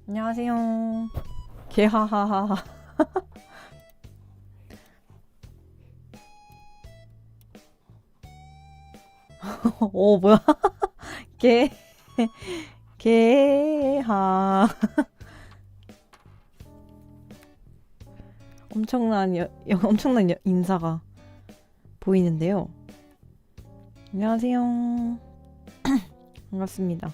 안녕하세요. 개하하하. 오, 뭐야? 개, 개하. 엄청난 인사가 보이는데요. 안녕하세요. 반갑습니다.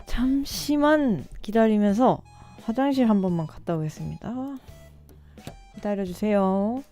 잠시만 기다리면서 화장실 한 번만 갔다 오겠습니다. 기다려주세요.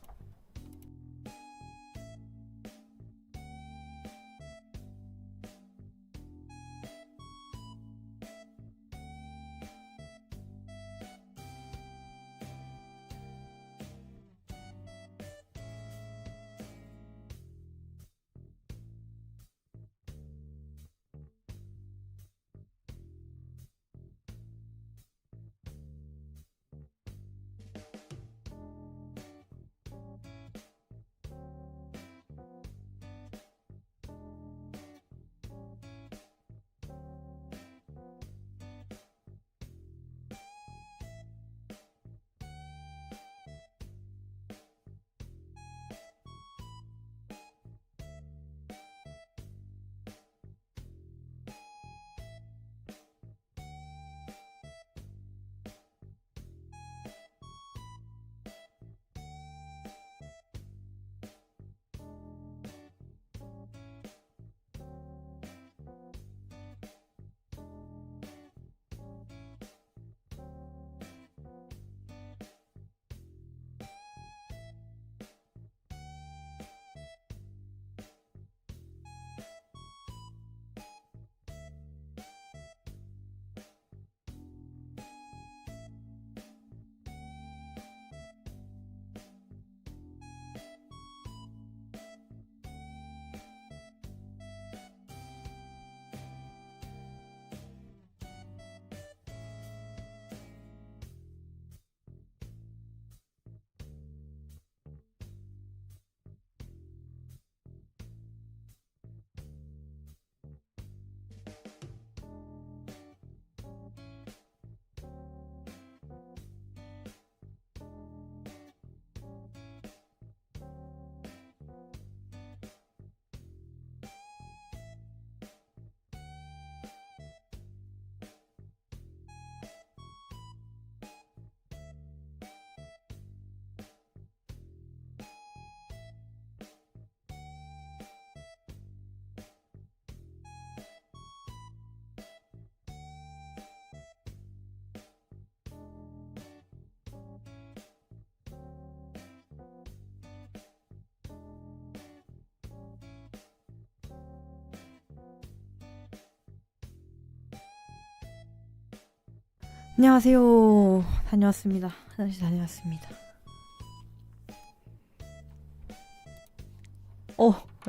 안녕하세요. 다녀왔습니다. 화장실 다녀왔습니다.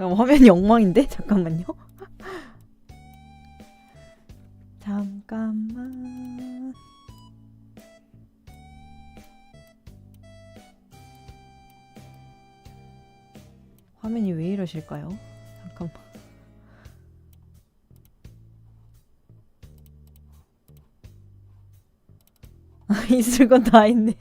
야, 화면이 엉망인데? 잠깐만요. 잠깐만. 화면이 왜 이러실까요? 잠깐만. 있을 건 다 있네요.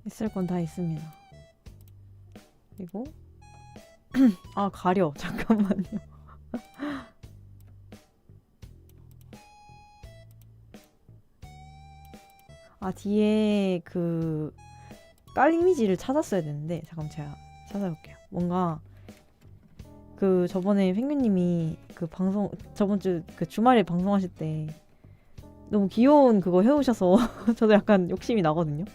있을 건 다 있습니다. 그리고 아, 가려. 잠깐만요. 아, 뒤에 그 깔 이미지를 찾았어야 되는데 잠깐 제가 찾아볼게요. 뭔가 그 저번에 펭귄님이 그 방송 저번 주 그 주말에 방송하실 때 너무 귀여운 그거 해오셔서 저도 약간 욕심이 나거든요.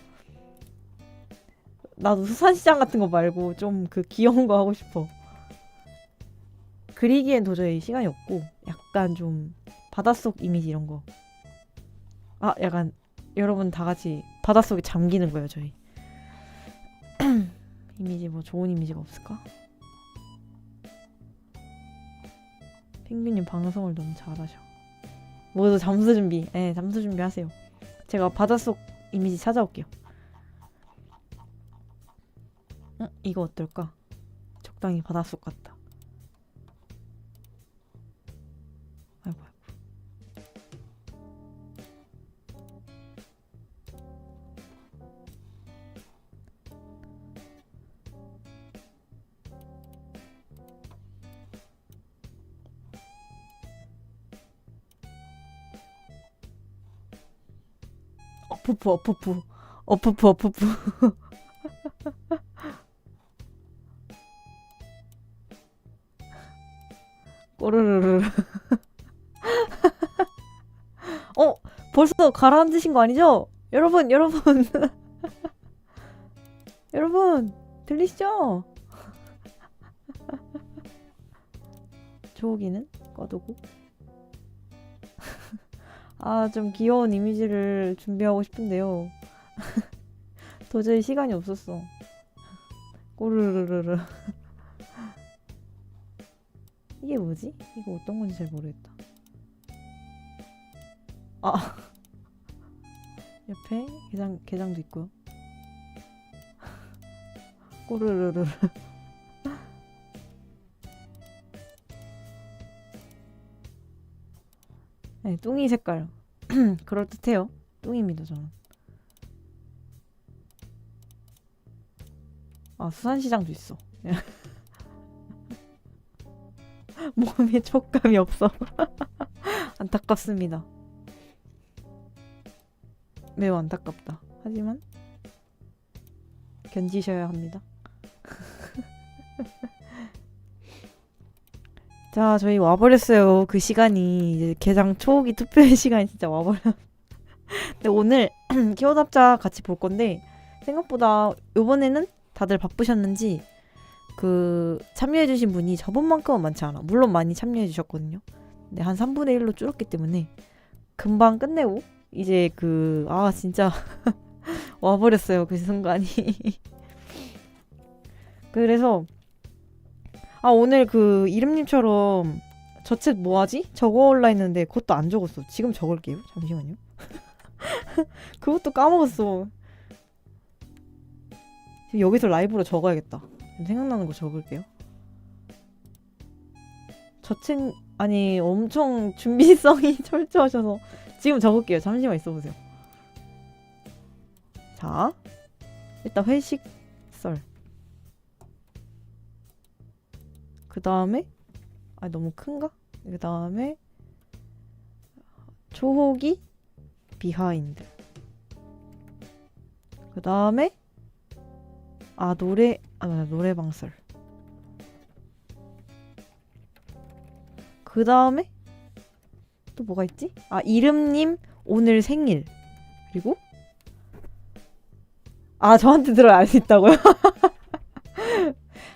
나도 수산시장 같은 거 말고 좀 그 귀여운 거 하고 싶어. 그리기엔 도저히 시간이 없고 약간 좀 바닷속 이미지 이런 거. 아, 약간 여러분 다 같이 바닷속에 잠기는 거예요, 저희. 이미지 뭐 좋은 이미지가 없을까? 펭귄님 방송을 너무 잘하셔. 모두 잠수 준비. 네, 잠수 준비하세요. 제가 바닷속 이미지 찾아올게요. 이거 어떨까? 적당히 바닷속 같다. 아이고. 어푸푸. 꼬르르르. 벌써 가라앉으신 거 아니죠? 여러분. 여러분, 들리시죠? 조기는 꺼두고. 좀 귀여운 이미지를 준비하고 싶은데요. 도저히 시간이 없었어. 꼬르르르르. 이게 뭐지? 이거 어떤 건지 잘 모르겠다. 옆에 게장도 있고요. 꼬르르르. 네, 뚱이 색깔. 그럴듯해요. 뚱입니다, 저는. 수산시장도 있어. 몸에 촉감이 없어. 안타깝습니다. 매우 안타깝다. 하지만 견디셔야 합니다. 자, 저희 와버렸어요. 그 시간이 이제 개장 초기 투표의 시간이 진짜 와버려. 근데 오늘 키워답자 같이 볼 건데 생각보다 요번에는 다들 바쁘셨는지 참여해주신 분이 저번만큼은 많지 않아. 물론 많이 참여해주셨거든요. 근데 한 3분의 1로 줄었기 때문에 금방 끝내고 이제 진짜 와버렸어요. 그 순간이. 그래서 오늘 이름님처럼 저 챗 뭐하지? 적어올라 했는데 그것도 안 적었어. 지금 적을게요. 잠시만요. 그것도 까먹었어. 지금 여기서 라이브로 적어야겠다. 생각나는 거 적을게요. 저 챗 엄청 준비성이 철저하셔서 지금 적을게요. 잠시만 있어보세요. 자, 일단 회식 썰. 그 다음에 너무 큰가? 그 다음에 초호기 비하인드. 그 다음에 노래방 썰. 그 다음에 또 뭐가 있지? 이름님 오늘 생일. 그리고 저한테 들어야 알 수 있다고요?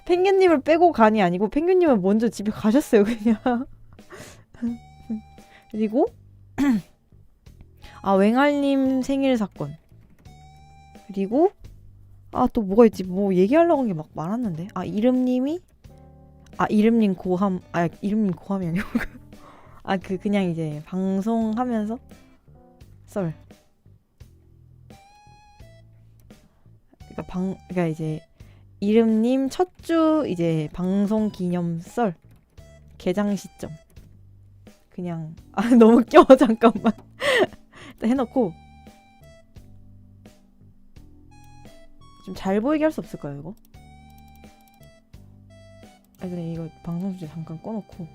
펭귄님을 빼고 간이 아니고 펭귄님은 먼저 집에 가셨어요, 그냥. 그리고 웽알님 생일 사건. 그리고 또 뭐가 있지? 뭐 얘기하려고 한 게 막 많았는데. 이름님 고함. 이름님 고함이 아니고 그냥 이제 방송하면서 썰. 그러니까 이제 이름님 첫 주 이제 방송 기념 썰. 개장 시점. 그냥 너무 껴. 잠깐만. 일단 해놓고 좀 잘 보이게 할 수 없을까요, 이거? 그래, 이거 방송 주제 잠깐 꺼놓고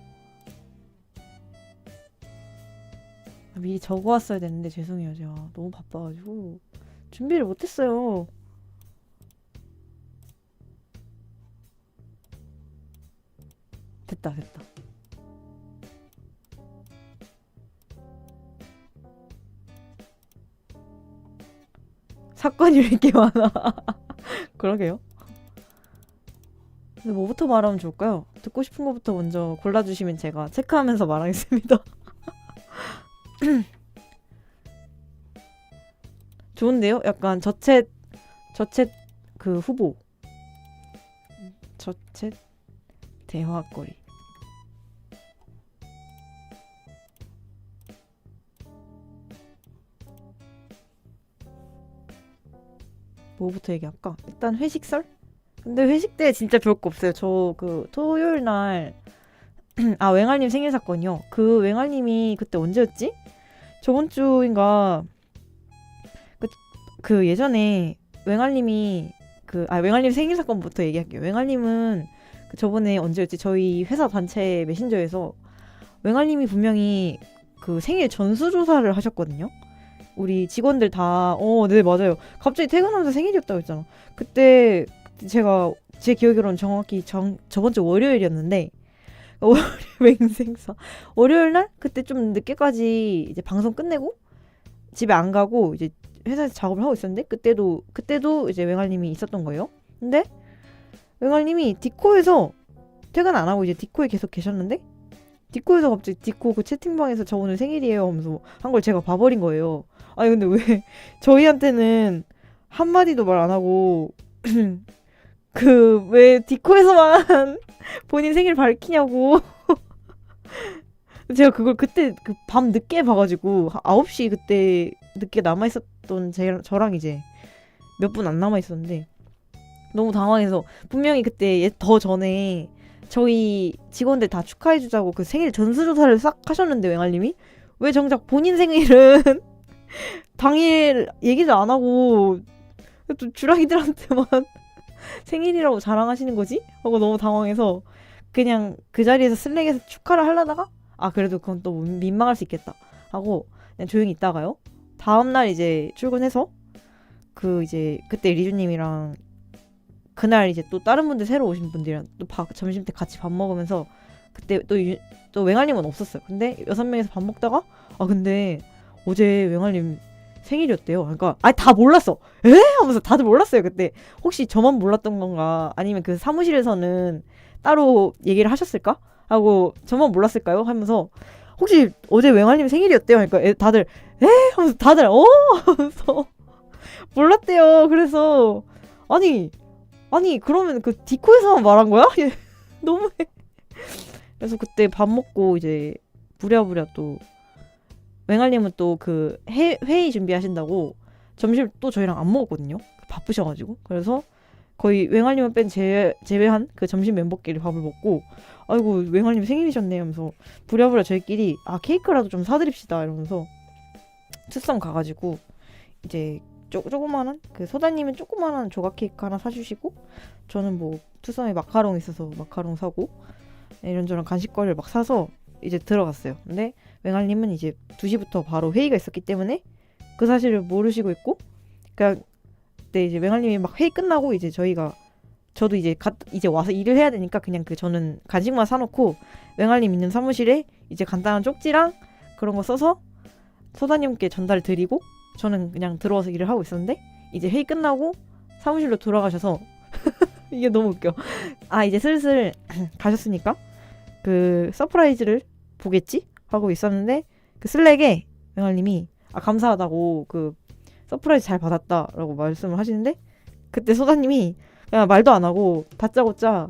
미리 적어왔어야 되는데 죄송해요. 제가 너무 바빠가지고 준비를 못했어요. 됐다. 사건이 왜 이렇게 많아? 그러게요. 근데 뭐부터 말하면 좋을까요? 듣고 싶은 거부터 먼저 골라주시면 제가 체크하면서 말하겠습니다. 좋은데요? 약간 저챗 후보. 저챗 대화거리. 뭐부터 얘기할까? 일단 회식설? 근데 회식 때 진짜 별거 없어요. 저 그 토요일 날 아, 웽알님 생일 사건이요. 그 웽알님이 그때 언제였지? 저번 주인가 그, 그 예전에 웽알님이 웽알님 생일 사건부터 얘기할게요. 웽알님은 그 저번에 언제였지? 저희 회사 단체 메신저에서 웽알님이 분명히 그 생일 전수조사를 하셨거든요. 우리 직원들 다, 네, 맞아요. 갑자기 퇴근하면서 생일이었다고 했잖아. 그때 제가, 제 기억으로는 정확히 저번 주 월요일이었는데, 월요일 맹생사. 월요일 날? 그때 좀 늦게까지 이제 방송 끝내고, 집에 안 가고, 이제 회사에서 작업을 하고 있었는데, 그때도 이제 웽알님이 있었던 거예요. 근데, 웽알님이 디코에서 퇴근 안 하고 이제 디코에 계속 계셨는데, 디코에서 갑자기 디코 그 채팅방에서 저 오늘 생일이에요 하면서 한 걸 제가 봐버린 거예요. 아니 근데 왜 저희한테는 한마디도 말 안 하고 그 왜 디코에서만 본인 생일 밝히냐고. 제가 그걸 그때 그 밤 늦게 봐가지고 9시 그때 늦게 남아있었던 저랑 이제 몇 분 안 남아있었는데 너무 당황해서 분명히 그때 더 전에 저희 직원들 다 축하해주자고 그 생일 전수조사를 싹 하셨는데 웽알님이 왜 정작 본인 생일은 당일 얘기도 안 하고 또 주라기들한테만 생일이라고 자랑하시는 거지? 하고 너무 당황해서 그냥 그 자리에서 슬랙에서 축하를 하려다가 그래도 그건 또 민망할 수 있겠다 하고 그냥 조용히 있다가요. 다음날 이제 출근해서 그 이제 그때 리주님이랑 그날 이제 또 다른 분들 새로 오신 분들이랑 또 점심 때 같이 밥 먹으면서 그때 또 웽알님은 없었어요. 근데 6명이서 밥 먹다가 근데 어제 웽알님 생일이었대요. 그러니까 다 몰랐어. 에? 하면서 다들 몰랐어요. 그때 혹시 저만 몰랐던 건가? 아니면 그 사무실에서는 따로 얘기를 하셨을까? 하고 저만 몰랐을까요? 하면서 혹시 어제 웽알님 생일이었대요. 그러니까 다들 에? 하면서 다들 하면서 몰랐대요. 그래서 아니 그러면 그 디코에서만 말한 거야? 너무해. 그래서 그때 밥 먹고 이제 부랴부랴 또 웽알님은 또 그 회의 준비하신다고 점심 또 저희랑 안 먹었거든요. 바쁘셔가지고. 그래서 거의 웽알님은 뺀 제외한 그 점심 멤버끼리 밥을 먹고 아이고 웽알님 생일이셨네 하면서 부랴부랴 저희끼리 케이크라도 좀 사드립시다 이러면서 투썸 가가지고 이제 조그만한 그 소다님은 조그만한 조각 케이크 하나 사주시고 저는 뭐 투썸에 마카롱 있어서 마카롱 사고 이런저런 간식거리를 막 사서 이제 들어갔어요. 근데 웽알님은 이제 2시부터 바로 회의가 있었기 때문에 그 사실을 모르시고 있고 그러니까 그때 이제 웽알님이 막 회의 끝나고 이제 저도 이제 이제 와서 일을 해야 되니까 그냥 저는 간식만 사놓고 웽알님 있는 사무실에 이제 간단한 쪽지랑 그런 거 써서 소다님께 전달 드리고 저는 그냥 들어와서 일을 하고 있었는데 이제 회의 끝나고 사무실로 돌아가셔서 이게 너무 웃겨. 이제 슬슬 가셨으니까 그 서프라이즈를 보겠지? 하고 있었는데 그 슬랙에 웽알님이 감사하다고 그 서프라이즈 잘 받았다라고 말씀을 하시는데 그때 소다님이 그냥 말도 안 하고 다짜고짜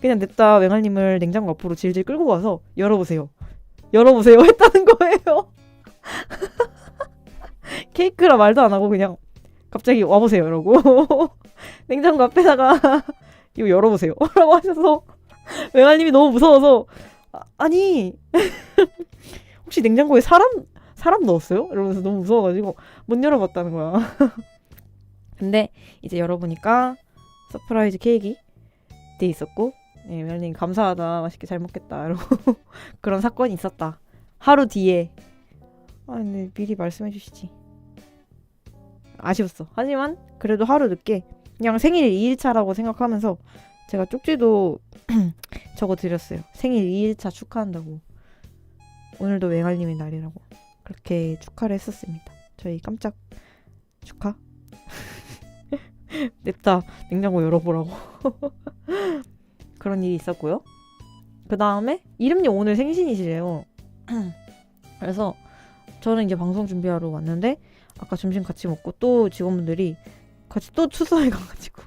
그냥 냅다 웽알님을 냉장고 앞으로 질질 끌고 가서 열어보세요 했다는 거예요. 케이크라 말도 안 하고 그냥 갑자기 와보세요 이러고 냉장고 앞에다가 이거 열어보세요 라고 하셔서 웽알님이 너무 무서워서 아니 혹시 냉장고에 사람 넣었어요? 이러면서 너무 무서워가지고 못 열어봤다는 거야. 근데 이제 열어보니까 서프라이즈 케이크 돼 있었고 웽알님 감사하다 맛있게 잘 먹겠다 이러고 그런 사건이 있었다. 하루 뒤에 근데 미리 말씀해 주시지. 아쉬웠어. 하지만 그래도 하루 늦게 그냥 생일 2일차라고 생각하면서 제가 쪽지도 적어드렸어요. 생일 2일차 축하한다고. 오늘도 웽알님의 날이라고. 그렇게 축하를 했었습니다. 저희 깜짝 축하? 냅다 냉장고 열어보라고. 그런 일이 있었고요. 그 다음에 이름님 오늘 생신이시래요. 그래서 저는 이제 방송 준비하러 왔는데 아까 점심 같이 먹고 또 직원분들이 같이 또 투썸에 가가지고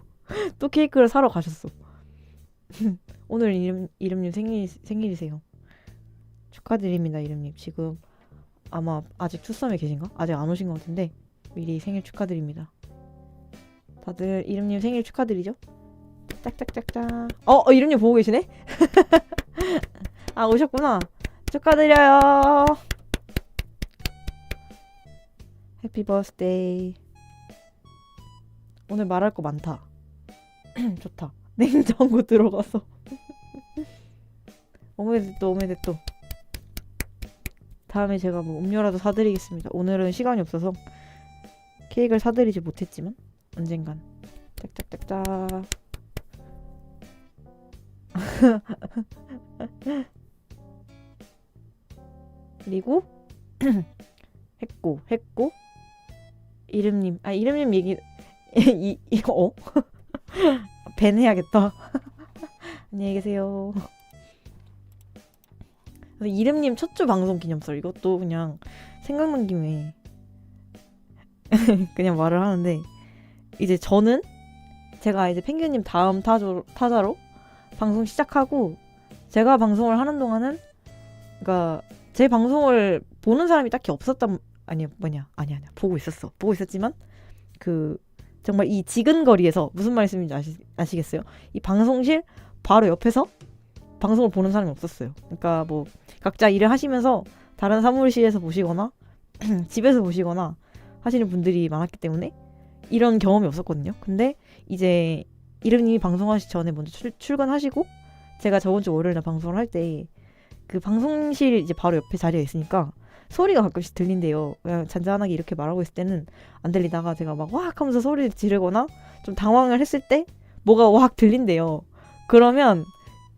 또 케이크를 사러 가셨어. 오늘 이름님 생일이세요. 축하드립니다. 이름님 지금 아마 아직 투썸에 계신가? 아직 안 오신 것 같은데 미리 생일 축하드립니다. 다들 이름님 생일 축하드리죠. 짝짝짝짝. 이름님 보고 계시네? 아, 오셨구나. 축하드려요. 해피 버스데이. 오늘 말할 거 많다. 좋다. 냉장고 들어가서. 오메데또 오메데또. 다음에 제가 뭐 음료라도 사드리겠습니다. 오늘은 시간이 없어서 케이크를 사드리지 못했지만 언젠간. 짝짝짝짝. 그리고 했고 이름님 얘기 밴 해야겠다. 안녕히 계세요. 그래서 이름님 첫 주 방송 기념설 이것도 그냥 생각난 김에 그냥 말을 하는데, 이제 저는 제가 이제 펭귄님 다음 타자로 방송 시작하고 제가 방송을 하는 동안은, 그러니까 제 방송을 보는 사람이 딱히 없었단 아니야 보고 있었지만 그 정말 이 지근거리에서 무슨 말씀인지 아시겠어요? 이 방송실 바로 옆에서 방송을 보는 사람이 없었어요. 그러니까 뭐 각자 일을 하시면서 다른 사무실에서 보시거나 집에서 보시거나 하시는 분들이 많았기 때문에 이런 경험이 없었거든요. 근데 이제 이름님이 방송하시기 전에 먼저 출근하시고 제가 저번 주 월요일날 방송을 할 때 그 방송실 이제 바로 옆에 자리에 있으니까 소리가 가끔씩 들린대요. 그냥 잔잔하게 이렇게 말하고 있을 때는 안 들리다가 제가 막 와악 하면서 소리를 지르거나 좀 당황을 했을 때 뭐가 와악 들린대요. 그러면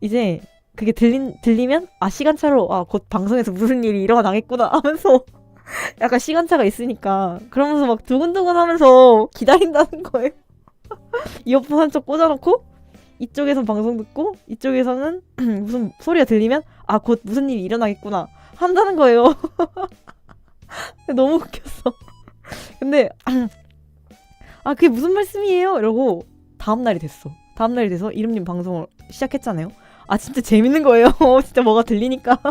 이제 그게 들리면 시간차로 곧 방송에서 무슨 일이 일어나겠구나 하면서 약간 시간차가 있으니까 그러면서 막 두근두근 하면서 기다린다는 거예요. 이어폰 한쪽 꽂아놓고 이쪽에선 방송 듣고 이쪽에서는 무슨 소리가 들리면 곧 무슨 일이 일어나겠구나 한다는 거예요. 너무 웃겼어. 근데 그게 무슨 말씀이에요? 이러고 다음날이 돼서 이름님 방송을 시작했잖아요. 진짜 재밌는 거예요. 진짜 뭐가 들리니까.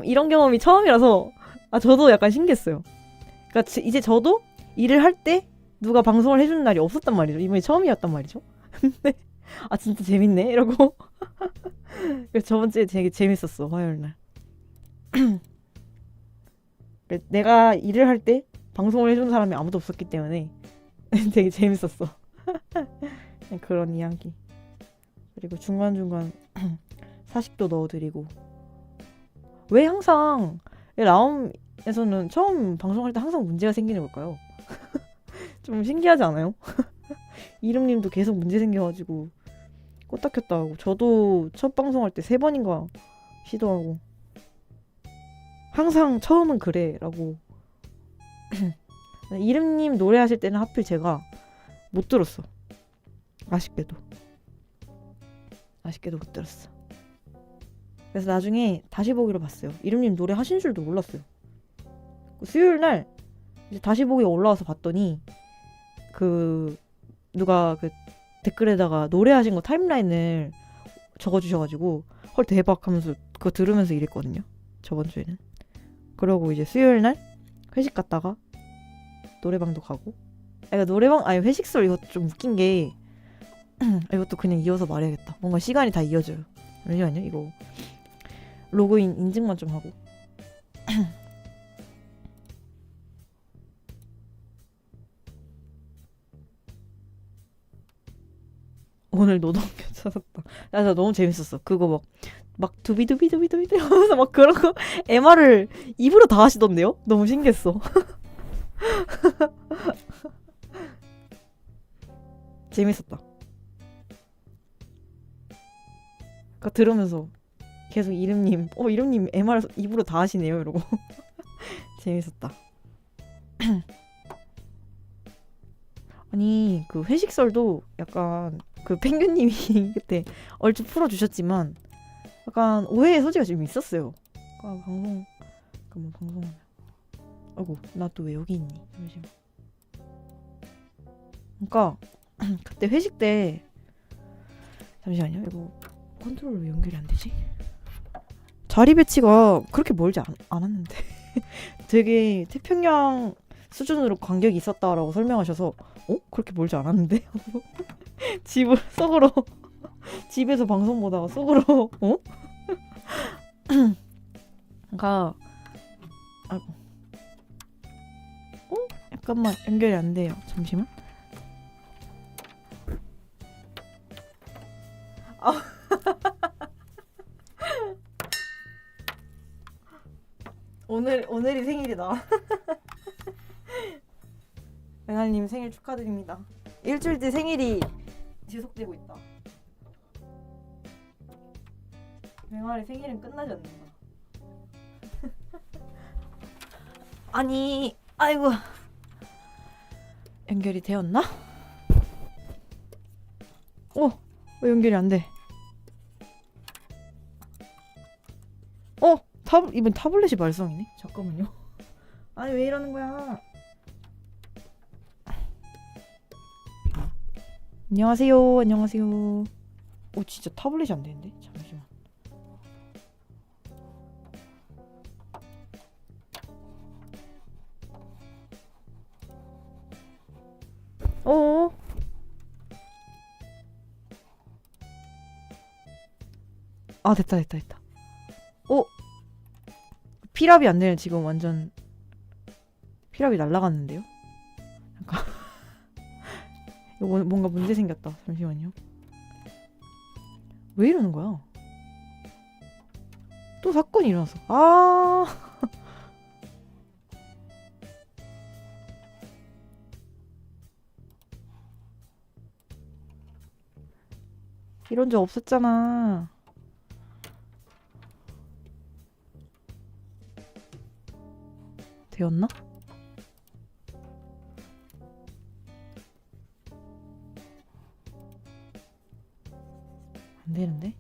이런 경험이 처음이라서 저도 약간 신기했어요. 그러니까 이제 저도 일을 할 때 누가 방송을 해주는 날이 없었단 말이죠. 이번이 처음이었단 말이죠. 근데 진짜 재밌네 이러고 그래서 저번 주에 되게 재밌었어. 화요일날. 내가 일을 할 때 방송을 해주는 사람이 아무도 없었기 때문에 되게 재밌었어. 그런 이야기. 그리고 중간중간 사식도 넣어드리고. 왜 항상 라움에서는 처음 방송할 때 항상 문제가 생기는 걸까요? 좀 신기하지 않아요? 이름님도 계속 문제 생겨가지고 껐다 켰다 하고, 저도 첫 방송할 때 3번인가 시도하고 항상 처음은 그래 라고. 이름님 노래하실 때는 하필 제가 못 들었어. 아쉽게도 못 들었어. 그래서 나중에 다시 보기로 봤어요. 이름님 노래 하신 줄도 몰랐어요. 수요일날 이제 다시 보기가 올라와서 봤더니 누가 댓글에다가 노래하신 거 타임라인을 적어주셔가지고 헐 대박 하면서 그거 들으면서 일했거든요. 저번 주에는. 그러고 이제 수요일날 회식 갔다가 노래방도 가고. 회식설 이것도 좀 웃긴 게 이것도 그냥 이어서 말해야겠다. 뭔가 시간이 다 이어져요. 잠시만요. 이거 로그인 인증만 좀 하고. 오늘 노동요 찾았다. 나 너무 재밌었어. 그거 막 두비두비두비두비 하면서 막 그런 거 MR을 입으로 다 하시던데요? 너무 신기했어. 재밌었다. 그러니까 들으면서 계속 이름님 MR 입으로 다 하시네요 이러고. 재밌었다. 아니 그 회식설도 약간 펭귄님이 그때 얼추 풀어주셨지만 약간 오해의 소지가 좀 있었어요. 방송하면 아이고 나 또 왜 여기 있니? 잠시만. 그러니까 그때 회식 때 잠시만요. 이거 컨트롤로 왜 연결이 안 되지? 자리 배치가 그렇게 멀지 않았는데 되게 태평양 수준으로 간격이 있었다라고 설명하셔서 그렇게 멀지 않았는데? 집을 쏙으로 집에서 방송 보다가 쏙으로 가 아이고 잠깐만 연결이 안 돼요. 잠시만. 오늘이 생일이다. 맹아님 생일 축하드립니다. 일주일 뒤 생일이 지속되고 있다. 맹아의 생일은 끝나지 않는다. 아니, 아이고. 연결이 되었나? 왜 연결이 안 돼? 이번 타블렛이 말썽이네? 잠깐만요. 아니, 왜 이러는 거야? 안녕하세요. 안녕하세요. 진짜 타블렛이 안 되는데? 잠시만. 됐다. 피랍이 안 되네. 지금 완전 피랍이 날라갔는데요? 잠깐. 이거 뭔가 문제 생겼다. 잠시만요. 왜 이러는 거야? 또 사건이 일어났어. 이런 적 없었잖아. 되었나? 안 되는데?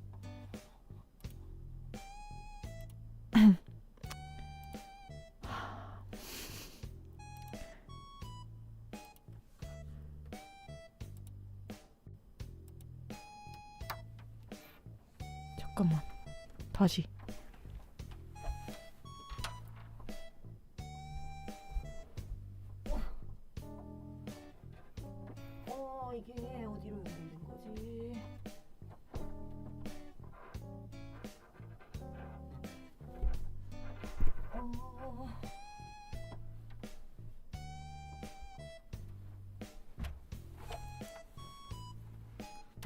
잠깐만. 다시. 이게 어디로 연결된 거지?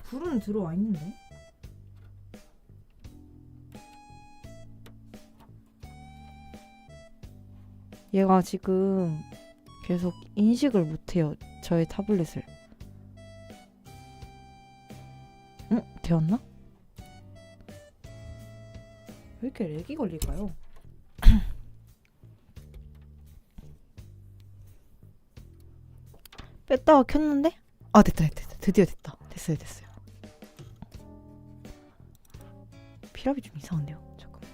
불은 들어와 있는데? 얘가 지금 계속 인식을 못해요. 저의 타블렛을. 되었나? 왜 이렇게 렉이 걸릴까요? 뺐다가 켰는데? 됐다. 드디어 됐다. 됐어요. 피랍이 좀 이상한데요? 잠깐만.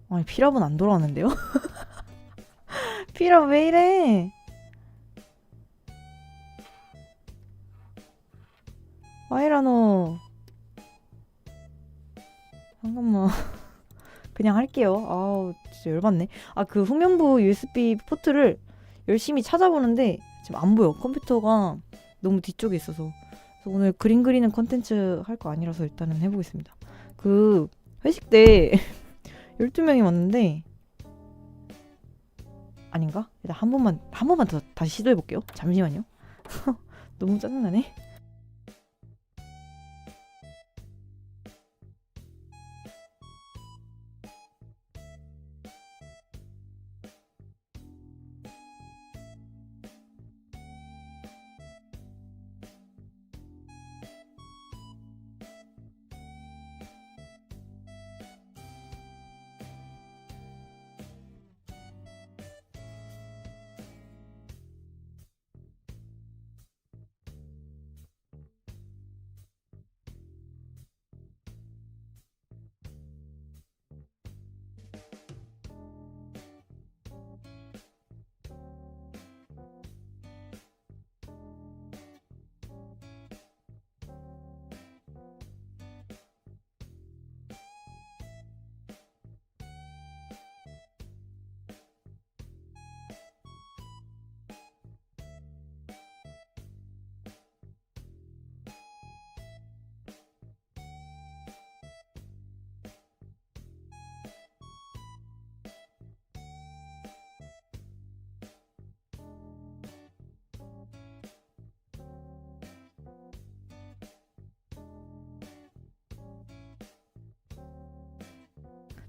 아니, 피랍은 안 돌아왔는데요? 피랍 왜 이래? 와이라노. 잠깐만. 그냥 할게요. 진짜 열받네. 그 후면부 USB 포트를 열심히 찾아보는데 지금 안 보여. 컴퓨터가 너무 뒤쪽에 있어서. 그래서 오늘 그림 그리는 컨텐츠 할 거 아니라서 일단은 해보겠습니다. 그 회식 때 12명이 왔는데 아닌가? 일단 한 번만 더 다시 시도해볼게요. 잠시만요. 너무 짜증나네.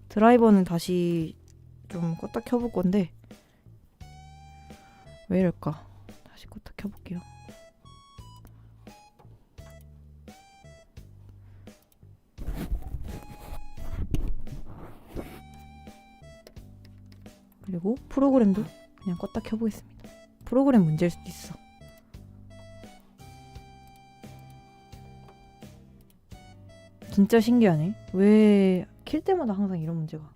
드라이버는 다시 좀 껐다 켜볼 건데 왜 이럴까? 다시 껐다 켜볼게요. 그리고 프로그램도 그냥 껐다 켜보겠습니다. 프로그램 문제일 수도 있어. 진짜 신기하네. 왜 킬 때마다 항상 이런 문제가.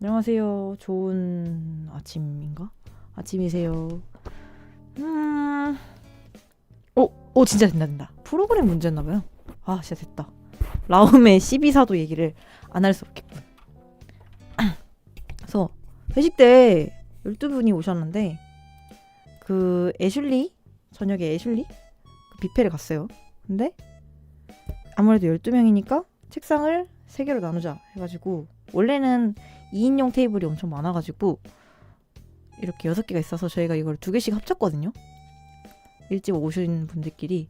안녕하세요. 좋은 아침인가? 아침이세요. 진짜 된다. 프로그램 문제였나봐요. 아, 진짜 됐다. 라움의 12사도 얘기를 안 할 수 없겠군. 그래서 회식 때 12분이 오셨는데 그 애슐리? 저녁에 애슐리? 그 뷔페를 갔어요. 근데 아무래도 12명이니까 책상을 3개로 나누자 해가지고 원래는 2인용 테이블이 엄청 많아가지고 이렇게 6개가 있어서 저희가 이걸 2개씩 합쳤거든요. 일찍 오신 분들끼리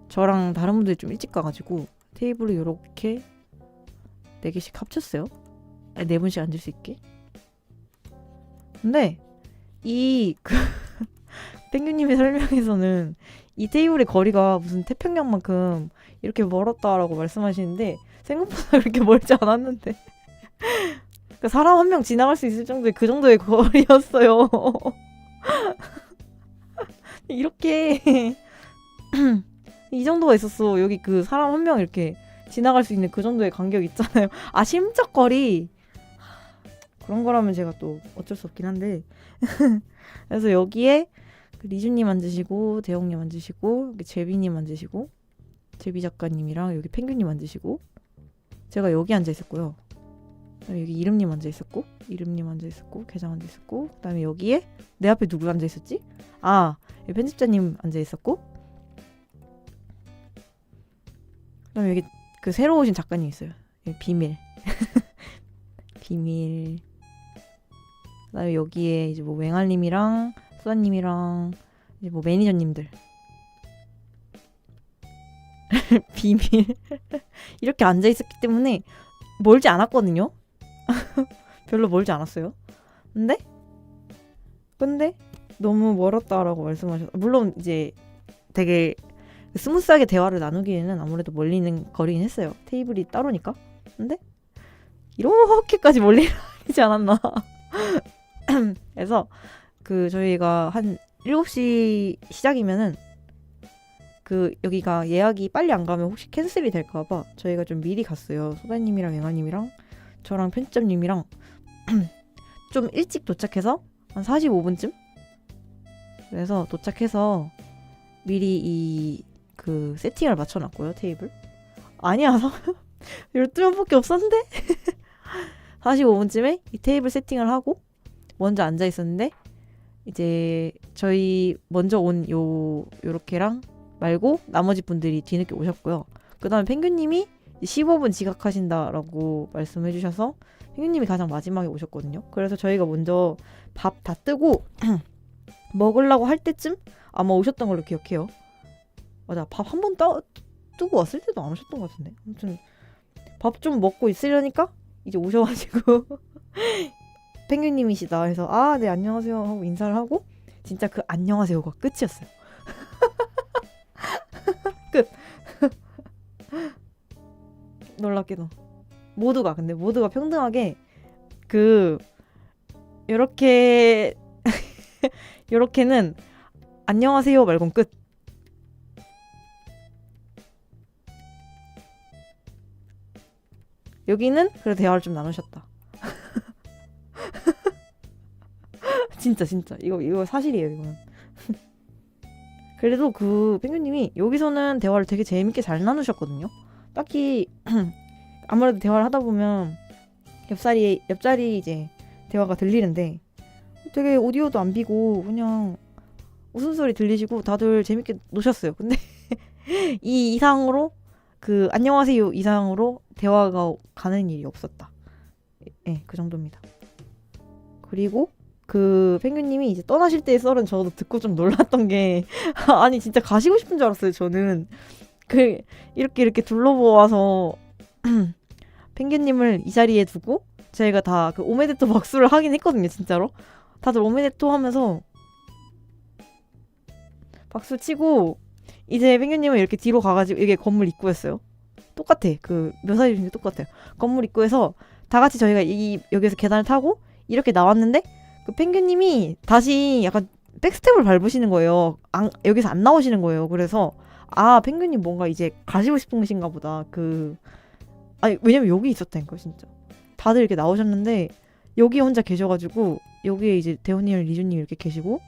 저랑 다른 분들이 좀 일찍 가가지고 테이블을 이렇게 4개씩 합쳤어요. 4분씩 앉을 수 있게. 근데 땡규님의 설명에서는 이 테이블의 거리가 무슨 태평양만큼 이렇게 멀었다라고 말씀하시는데 생각보다 그렇게 멀지 않았는데 그러니까 사람 한 명 지나갈 수 있을 정도의 그 정도의 거리였어요. 이렇게 이 정도가 있었어. 여기 그 사람 한 명 이렇게 지나갈 수 있는 그 정도의 간격 있잖아요. 아, 심적 거리 그런 거라면 제가 또 어쩔 수 없긴 한데 그래서 여기에 그 리주님 앉으시고 대영님 앉으시고 여기 제비님 앉으시고 제비 작가님이랑 여기 펭귄님 앉으시고 제가 여기 앉아 있었고요. 그다음에 여기 이름님 앉아 있었고 이름님 앉아 있었고 계장 앉아 있었고 그다음에 여기에 내 앞에 누구 앉아 있었지? 아, 여기 편집자님 앉아 있었고 그다음에 여기 그 새로 오신 작가님 있어요. 여기 비밀 비밀. 그다음에 여기에 이제 뭐 맹알님이랑 수아님이랑 이제 뭐 매니저님들 비밀 이렇게 앉아 있었기 때문에 멀지 않았거든요. 별로 멀지 않았어요. 근데 너무 멀었다라고 말씀하셨. 물론 이제 되게 스무스하게 대화를 나누기에는 아무래도 멀리 있는 거리긴 했어요. 테이블이 따로니까. 근데 이렇게까지 멀리지 않았나. 그래서 그 저희가 한 7시 시작이면은 그 여기가 예약이 빨리 안 가면 혹시 캔슬이 될까봐 저희가 좀 미리 갔어요. 소다님이랑 앵아님이랑 저랑 편집자님이랑 좀 일찍 도착해서 한 45분쯤? 그래서 도착해서 미리 이 그 세팅을 맞춰놨고요. 테이블 아니야 12명밖에 없었는데 45분쯤에 이 테이블 세팅을 하고 먼저 앉아 있었는데 이제 저희 먼저 온 요렇게랑 말고 나머지 분들이 뒤늦게 오셨고요. 그 다음에 펭귄님이 15분 지각하신다라고 말씀해 주셔서 펭귄님이 가장 마지막에 오셨거든요. 그래서 저희가 먼저 밥 다 뜨고 먹으려고 할 때쯤 아마 오셨던 걸로 기억해요. 맞아, 밥 한 번 뜨고 왔을 때도 안 오셨던 것 같은데. 아무튼 밥 좀 먹고 있으려니까 이제 오셔가지고 펭귄님이시다 해서 아, 네 안녕하세요 하고 인사를 하고 진짜 그 안녕하세요가 끝이었어요. 끝. 놀랍게도 근데 모두가 평등하게 그 요렇게는 안녕하세요 말곤 끝. 여기는 그래 대화를 좀 나누셨다. 진짜 이거 사실이에요. 이거는. 그래도 그 펭귄님이 여기서는 대화를 되게 재밌게 잘 나누셨거든요. 딱히 아무래도 대화를 하다 보면 옆자리 이제 대화가 들리는데 되게 오디오도 안 비고 그냥 웃음소리 들리시고 다들 재밌게 노셨어요. 근데 이 이상으로 그 안녕하세요 이상으로 대화가 가는 일이 없었다. 네, 그 정도입니다. 그리고 그 펭귄님이 이제 떠나실 때의 썰은 저도 듣고 좀 놀랐던 게 아니 진짜 가시고 싶은 줄 알았어요. 저는 그 이렇게 둘러보아서 펭귄님을 이 자리에 두고 저희가 다 그 오메데토 박수를 하긴 했거든요. 진짜로 다들 오메데토 하면서 박수 치고 이제 펭귄님은 이렇게 뒤로 가가지고 이게 건물 입구였어요. 똑같아. 그 묘사해 주신 게 똑같아요. 건물 입구에서 다 같이 저희가 여기서 계단을 타고 이렇게 나왔는데 그 펭귄님이 다시 약간 백스텝을 밟으시는 거예요. 여기서 안 나오시는 거예요. 그래서 아 펭귄님 뭔가 이제 가시고 싶으신가 보다. 아니 왜냐면 여기 있었다니까 진짜. 다들 이렇게 나오셨는데 여기 혼자 계셔가지고 여기에 이제 대호님, 리주님 이렇게 계시고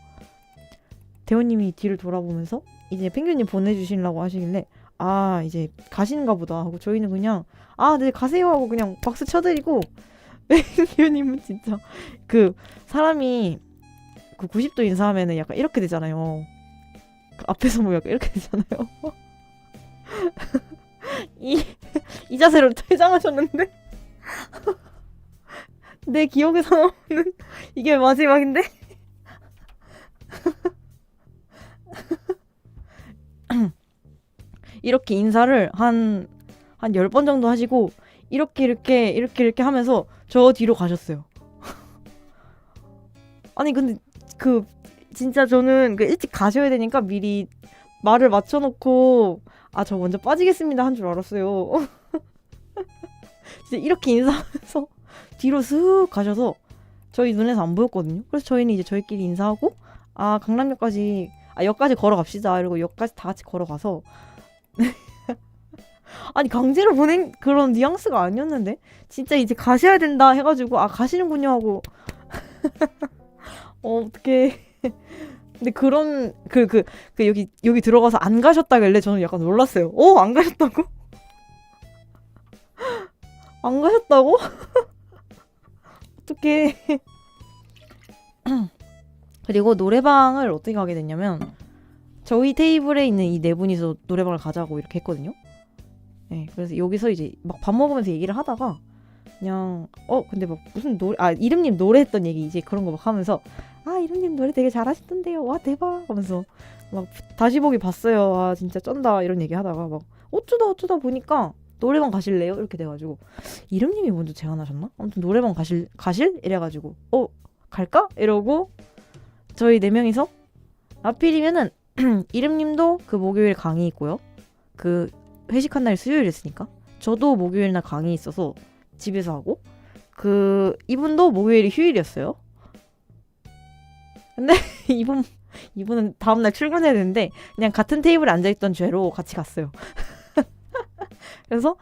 대호님이 뒤를 돌아보면서 이제 펭귄님 보내주시려고 하시길래 아 이제 가시는가 보다 하고 저희는 그냥 아 네 가세요 하고 그냥 박수 쳐드리고 펭귄님은 진짜 그 사람이 그 90도 인사하면은 약간 이렇게 되잖아요. 그 앞에서 뭐 약간 이렇게 되잖아요. 이 자세로 퇴장하셨는데 내 기억에서는 이게 마지막인데 이렇게 인사를 한 10번 정도 하시고 이렇게 하면서 저 뒤로 가셨어요. 아니 근데 그 진짜 저는 그 일찍 가셔야 되니까 미리 말을 맞춰놓고 아 저 먼저 빠지겠습니다 한 줄 알았어요. 진짜 이렇게 인사하면서 뒤로 슥 가셔서 저희 눈에서 안 보였거든요. 그래서 저희는 이제 저희끼리 인사하고 아 강남역까지 역까지 걸어갑시다 이러고 역까지 다 같이 걸어가서 아니 강제로 보낸 그런 뉘앙스가 아니었는데 진짜 이제 가셔야 된다 해가지고 아 가시는군요 하고 어떡해. 근데 그런 여기 들어가서 안 가셨다길래 저는 약간 놀랐어요. 안 가셨다고? 안 가셨다고? 어떡해. 그리고 노래방을 어떻게 가게 됐냐면 저희 테이블에 있는 이 네 분이서 노래방을 가자고 이렇게 했거든요. 네, 그래서 여기서 이제 막 밥 먹으면서 얘기를 하다가 그냥 근데 막 무슨 노래 이름님 노래했던 얘기 이제 그런 거 막 하면서 이름님 노래 되게 잘하시던데요. 와 대박 하면서 막 다시 보기 봤어요. 아 진짜 쩐다 이런 얘기 하다가 막 어쩌다 보니까 노래방 가실래요? 이렇게 돼가지고 이름님이 먼저 제안하셨나? 아무튼 노래방 가실? 이래가지고 갈까? 이러고 저희 네 명이서 하필이면은 이름님도 그 목요일 강의 있고요. 그 회식한 날 수요일이었으니까 저도 목요일 날 강의 있어서 집에서 하고 이분도 목요일이 휴일이었어요. 근데 이분은 다음날 출근해야 되는데 그냥 같은 테이블에 앉아있던 죄로 같이 갔어요. 그래서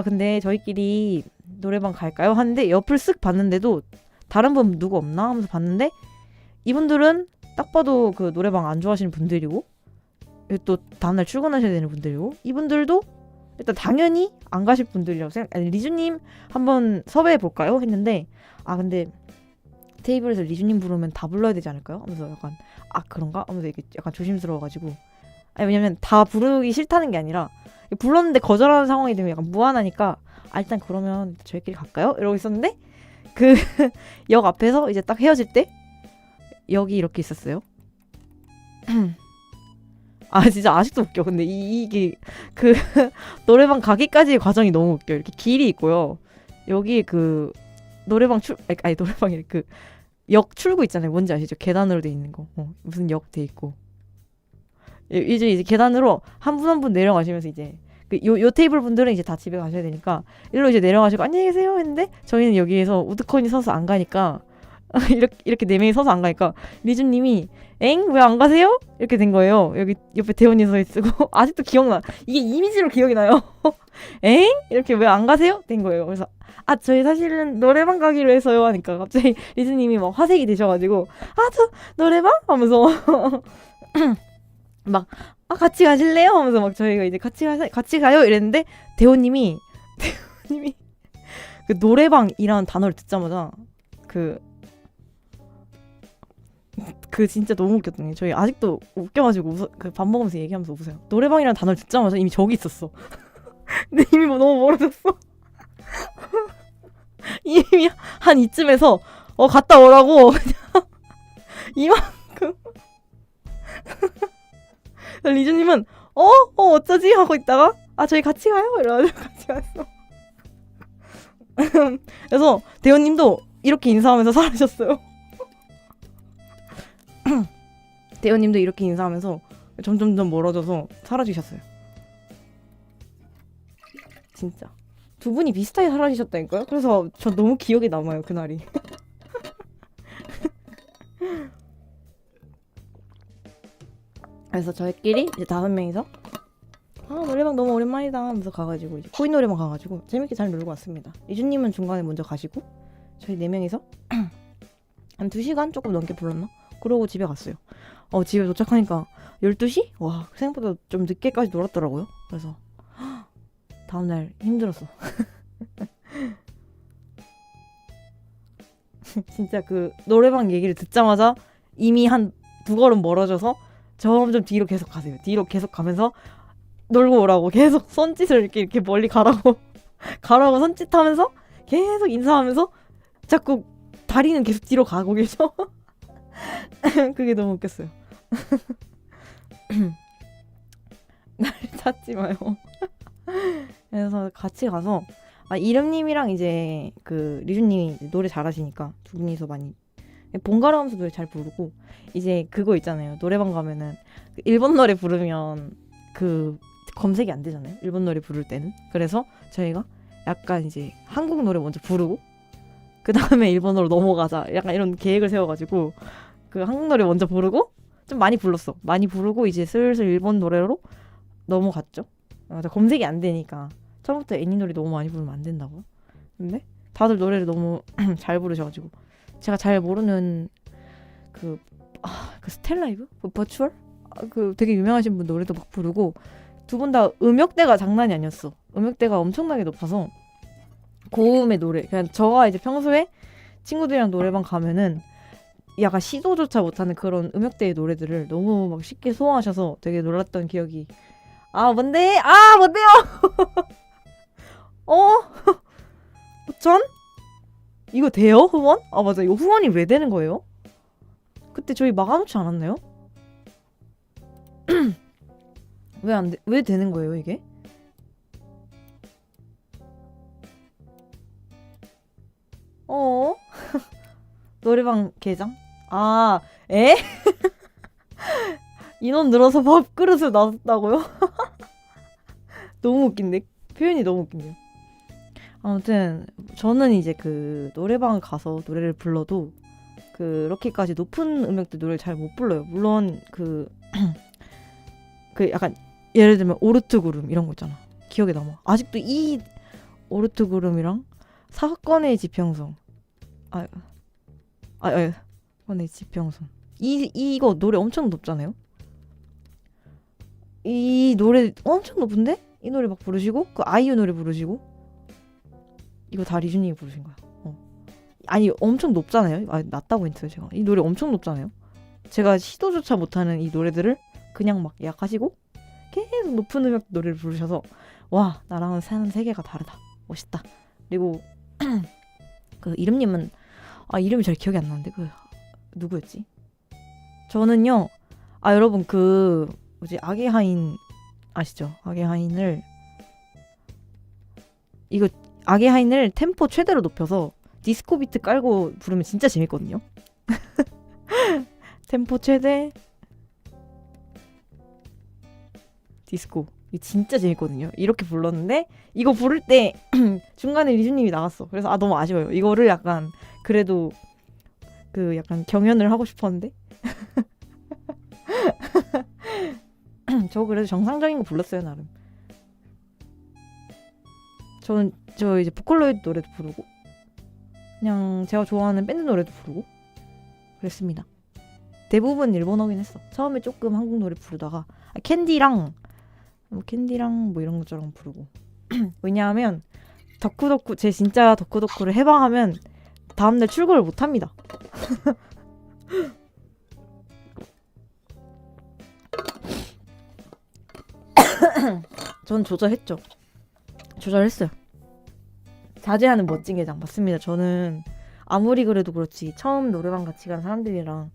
근데 저희끼리 노래방 갈까요? 하는데 옆을 쓱 봤는데도 다른 분 누구 없나 하면서 봤는데 이분들은 딱 봐도 그 노래방 안 좋아하시는 분들이고 또 다음날 출근하셔야 되는 분들이고 이분들도 일단 당연히 안 가실 분들이라고 리주님 한번 섭외해 볼까요? 했는데 근데 테이블에서 리주님 부르면 다 불러야 되지 않을까요? 하면서 약간 그런가? 하면서 이게 약간 조심스러워가지고 왜냐면 다 부르기 싫다는 게 아니라 불렀는데 거절하는 상황이 되면 약간 무안하니까 일단 그러면 저희끼리 갈까요? 이러고 있었는데 그 역 앞에서 이제 딱 헤어질 때 여기 이렇게 있었어요. 진짜 아직도 웃겨. 근데 이게 그 노래방 가기까지의 과정이 너무 웃겨. 이렇게 길이 있고요. 여기 그 노래방 노래방이 그 역 출구 있잖아요. 뭔지 아시죠? 계단으로 돼 있는 거. 무슨 역 돼 있고. 이제 계단으로 한 분 한 분 내려가시면서 이제 요 테이블 분들은 이제 다 집에 가셔야 되니까 일로 이제 내려가시고 안녕히 계세요 했는데 저희는 여기에서 우드컨이 서서 안 가니까 이렇게 네 명이 서서 안 가니까 리주님이 엥? 왜 안 가세요? 이렇게 된 거예요. 여기 옆에 대원이 서 있고 아직도 기억나. 이게 이미지로 기억이 나요. 엥? 이렇게 왜 안 가세요? 된 거예요. 그래서 저희 사실은 노래방 가기로 해서요 하니까 갑자기 리즈님이 막 화색이 되셔가지고 저 노래방? 하면서 막 같이 가실래요? 하면서 막 저희가 이제 같이 가요 이랬는데 대호님이 그 노래방이라는 단어를 듣자마자 그 진짜 너무 웃겼더니 저희 아직도 웃겨가지고 밥 먹으면서 얘기하면서 웃어요. 노래방이라는 단어를 듣자마자 이미 저기 있었어. 근데 이미 너무 멀어졌어. 이미 한 이쯤에서 갔다 오라고 그냥 이만큼 리즈님은 어쩌지? 하고 있다가 저희 같이 가요? 이러가지고 같이 갔어. 그래서 대현님도 이렇게 인사하면서 사라졌어요. 대현님도 이렇게 인사하면서 점점점 멀어져서 사라지셨어요. 진짜 두 분이 비슷하게 사라지셨다니까요. 그래서 저 너무 기억에 남아요 그날이. 그래서 저희끼리 이제 5명이서 노래방 너무 오랜만이다 하면서 가가지고 이제 코인 노래방 가가지고 재밌게 잘 놀고 왔습니다. 이준님은 중간에 먼저 가시고 저희 4명이서 한 2시간 조금 넘게 불렀나? 그러고 집에 갔어요. 집에 도착하니까 12시? 와, 생각보다 좀 늦게까지 놀았더라고요. 그래서 다음날 힘들었어. 진짜 그 노래방 얘기를 듣자마자 이미 한 2걸음 멀어져서 점점 뒤로 계속 가세요. 뒤로 계속 가면서 놀고 오라고 계속 손짓을 이렇게 멀리 가라고 손짓하면서 계속 인사하면서 자꾸 다리는 계속 뒤로 가고 계셔. 그게 너무 웃겼어요. 날 찾지 마요. 그래서 같이 가서 이름님이랑 이제 그 리주님이 노래 잘하시니까 두 분이서 많이 번갈아 가면서 노래 잘 부르고 이제 그거 있잖아요. 노래방 가면은 일본 노래 부르면 그 검색이 안 되잖아요. 일본 노래 부를 때는. 그래서 저희가 약간 이제 한국 노래 먼저 부르고 그 다음에 일본어로 넘어가자. 약간 이런 계획을 세워가지고 그 한국 노래 먼저 부르고 좀 많이 불렀어. 많이 부르고 이제 슬슬 일본 노래로 넘어갔죠. 검색이 안 되니까 처음부터 애니 노래 너무 많이 부르면 안 된다고. 근데 다들 노래를 너무 잘 부르셔가지고 제가 잘 모르는 그 스텔라이브? 그 버추얼? 그 되게 유명하신 분 노래도 막 부르고 두 분 다 음역대가 장난이 아니었어. 음역대가 엄청나게 높아서 고음의 노래. 그냥 저가 이제 평소에 친구들이랑 노래방 가면은 약간 시도조차 못하는 그런 음역대의 노래들을 너무 막 쉽게 소화하셔서 되게 놀랐던 기억이. 뭔데요? 전? 이거 돼요? 후원? 맞아. 이거 후원이 왜 되는 거예요? 그때 저희 막아놓지 않았나요? 왜 되는 거예요, 이게? 노래방 계정? 에? 인원 늘어서 밥그릇을 놔뒀다고요? 너무 웃긴데? 표현이 너무 웃긴데요. 아무튼 저는 이제 그 노래방 가서 노래를 불러도 그렇게까지 높은 음역대 노래를 잘 못 불러요. 물론 그 약간 예를 들면 오르트구름 이런 거 있잖아. 기억에 남아. 아직도 이 오르트구름이랑 사건의 지평선 사건의 지평선 이거 노래 엄청 높잖아요. 이 노래 엄청 높은데? 이 노래 막 부르시고 그 아이유 노래 부르시고 이거 다 리준님이 부르신 거야. 아니 엄청 높잖아요. 낮다고 했어요 제가. 이 노래 엄청 높잖아요. 제가 시도조차 못하는 이 노래들을 그냥 막 예약하시고 계속 높은 음역 노래를 부르셔서 와 나랑은 사는 세계가 다르다. 멋있다. 그리고 그 이름님은 이름이 잘 기억이 안 나는데 그 누구였지? 저는요 여러분 그 뭐지 악의 하인 아시죠? 악의 하인을 템포 최대로 높여서 디스코 비트 깔고 부르면 진짜 재밌거든요. 템포 최대 디스코 이거 진짜 재밌거든요. 이렇게 불렀는데 이거 부를 때 중간에 리주님이 나갔어. 그래서 너무 아쉬워요. 이거를 약간 그래도 그 약간 경연을 하고 싶었는데 저 그래도 정상적인 거 불렀어요 나름. 저 이제 보컬로이드 노래도 부르고 그냥 제가 좋아하는 밴드 노래도 부르고 그랬습니다. 대부분 일본어긴 했어. 처음에 조금 한국 노래 부르다가 캔디랑 뭐 이런 것처럼 부르고 왜냐하면 덕후덕후 제 진짜 덕후덕후를 해방하면 다음날 출근을 못합니다. 전 조절했어요. 자제하는 멋진 게장 맞습니다. 저는 아무리 그래도 그렇지 처음 노래방 같이 간 사람들이랑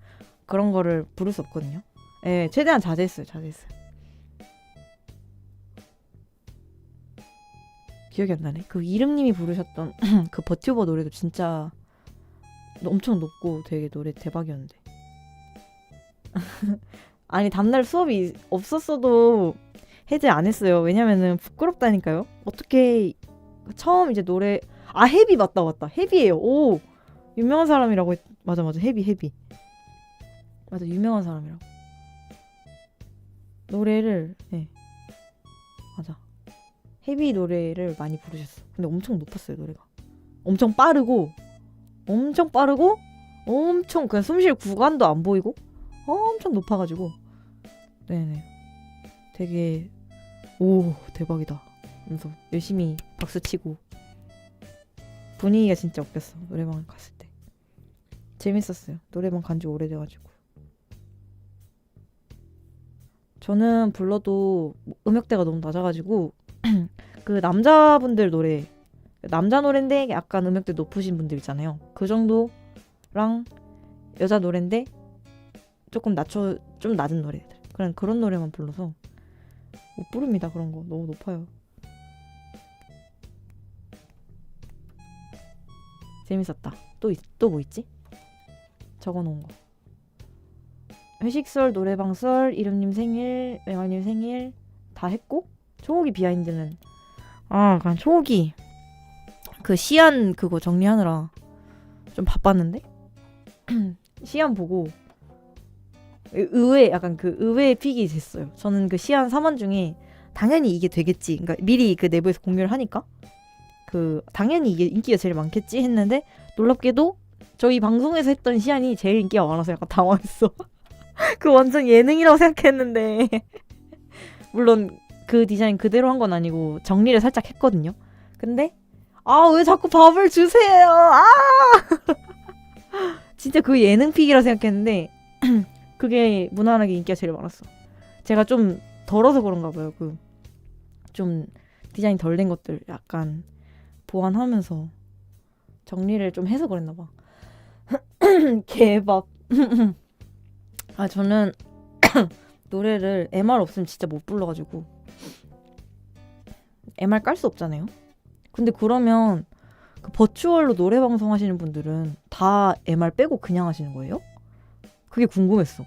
그런 거를 부를 수 없거든요. 최대한 자제했어요. 기억이 안 나네. 그 이름님이 부르셨던 그 버튜버 노래도 진짜 엄청 높고 되게 노래 대박이었는데. 아니 다음날 수업이 없었어도 해제 안 했어요. 왜냐면은 부끄럽다니까요. 어떻게 처음 이제 노래 헤비 맞다 헤비예요. 오 유명한 사람이라고 맞아 헤비 맞아 유명한 사람이라고 노래를 맞아 헤비 노래를 많이 부르셨어. 근데 엄청 높았어요 노래가. 엄청 빠르고 엄청 그냥 숨쉴 구간도 안 보이고 엄청 높아가지고 네네 되게 오 대박이다 하면서 열심히 박수치고 분위기가 진짜 웃겼어. 노래방 갔을 때 재밌었어요. 노래방 간지 오래돼가지고. 저는 불러도 음역대가 너무 낮아가지고 그 남자분들 노래 남자 노래인데 약간 음역대 높으신 분들 있잖아요. 그 정도랑 여자 노래인데 조금 좀 낮은 노래들 그런 노래만 불러서 못 부릅니다. 그런 거 너무 높아요. 재밌었다. 또 뭐 있지? 적어놓은 거. 회식설, 노래방설, 이름님 생일, 맹아님 생일 다 했고 초호기 비하인드는 그냥 초호기 그 시안 그거 정리하느라 좀 바빴는데 시안 보고 약간 그 의외의 픽이 됐어요. 저는 그 시안 3원 중에 당연히 이게 되겠지. 그러니까 미리 그 내부에서 공유를 하니까 그 당연히 이게 인기가 제일 많겠지 했는데 놀랍게도 저희 방송에서 했던 시안이 제일 인기가 많아서 약간 당황했어. 그 완전 예능이라고 생각했는데 물론 그 디자인 그대로 한 건 아니고 정리를 살짝 했거든요. 근데 왜 자꾸 밥을 주세요. 진짜 그 예능픽이라고 생각했는데 그게 무난하게 인기가 제일 많았어. 제가 좀 덜어서 그런가 봐요. 그 좀 디자인 덜 된 것들 약간 보완하면서 정리를 좀 해서 그랬나 봐. 개밥. 저는 노래를 MR 없으면 진짜 못 불러가지고 MR 깔 수 없잖아요. 근데 그러면 그 버추얼로 노래 방송 하시는 분들은 다 MR 빼고 그냥 하시는 거예요? 그게 궁금했어.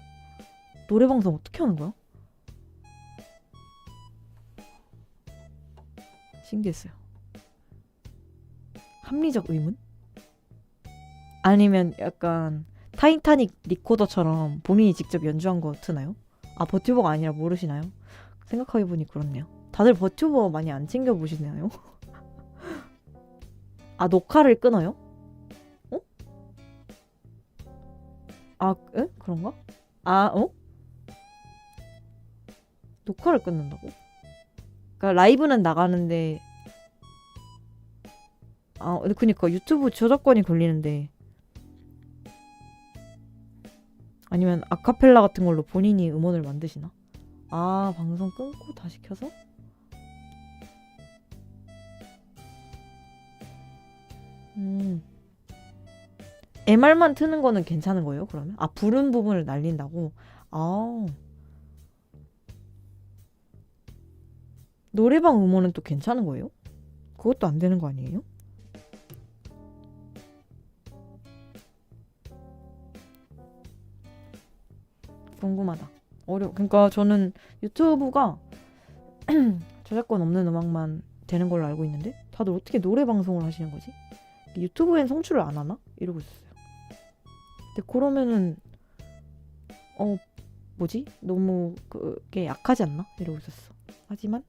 노래 방송 어떻게 하는 거야? 신기했어요. 합리적 의문? 아니면 약간 타이타닉 리코더처럼 본인이 직접 연주한 거 트나요? 버튜버가 아니라 모르시나요? 생각해보니 그렇네요. 다들 버튜버 많이 안 챙겨보시나요? 녹화를 끊어요? 그런가? 녹화를 끊는다고? 그러니까 라이브는 나가는데 근데 그니까 유튜브 저작권이 걸리는데 아니면 아카펠라 같은 걸로 본인이 음원을 만드시나? 방송 끊고 다시 켜서? MR만 트는 거는 괜찮은 거예요, 그러면? 부른 부분을 날린다고? 노래방 음원은 또 괜찮은 거예요? 그것도 안 되는 거 아니에요? 궁금하다. 그러니까 저는 유튜브가 저작권 없는 음악만 되는 걸로 알고 있는데 다들 어떻게 노래 방송을 하시는 거지? 유튜브엔 송출을 안 하나? 이러고 있었어요. 근데 그러면은 뭐지? 너무 그게 약하지 않나? 이러고 있었어. 하지만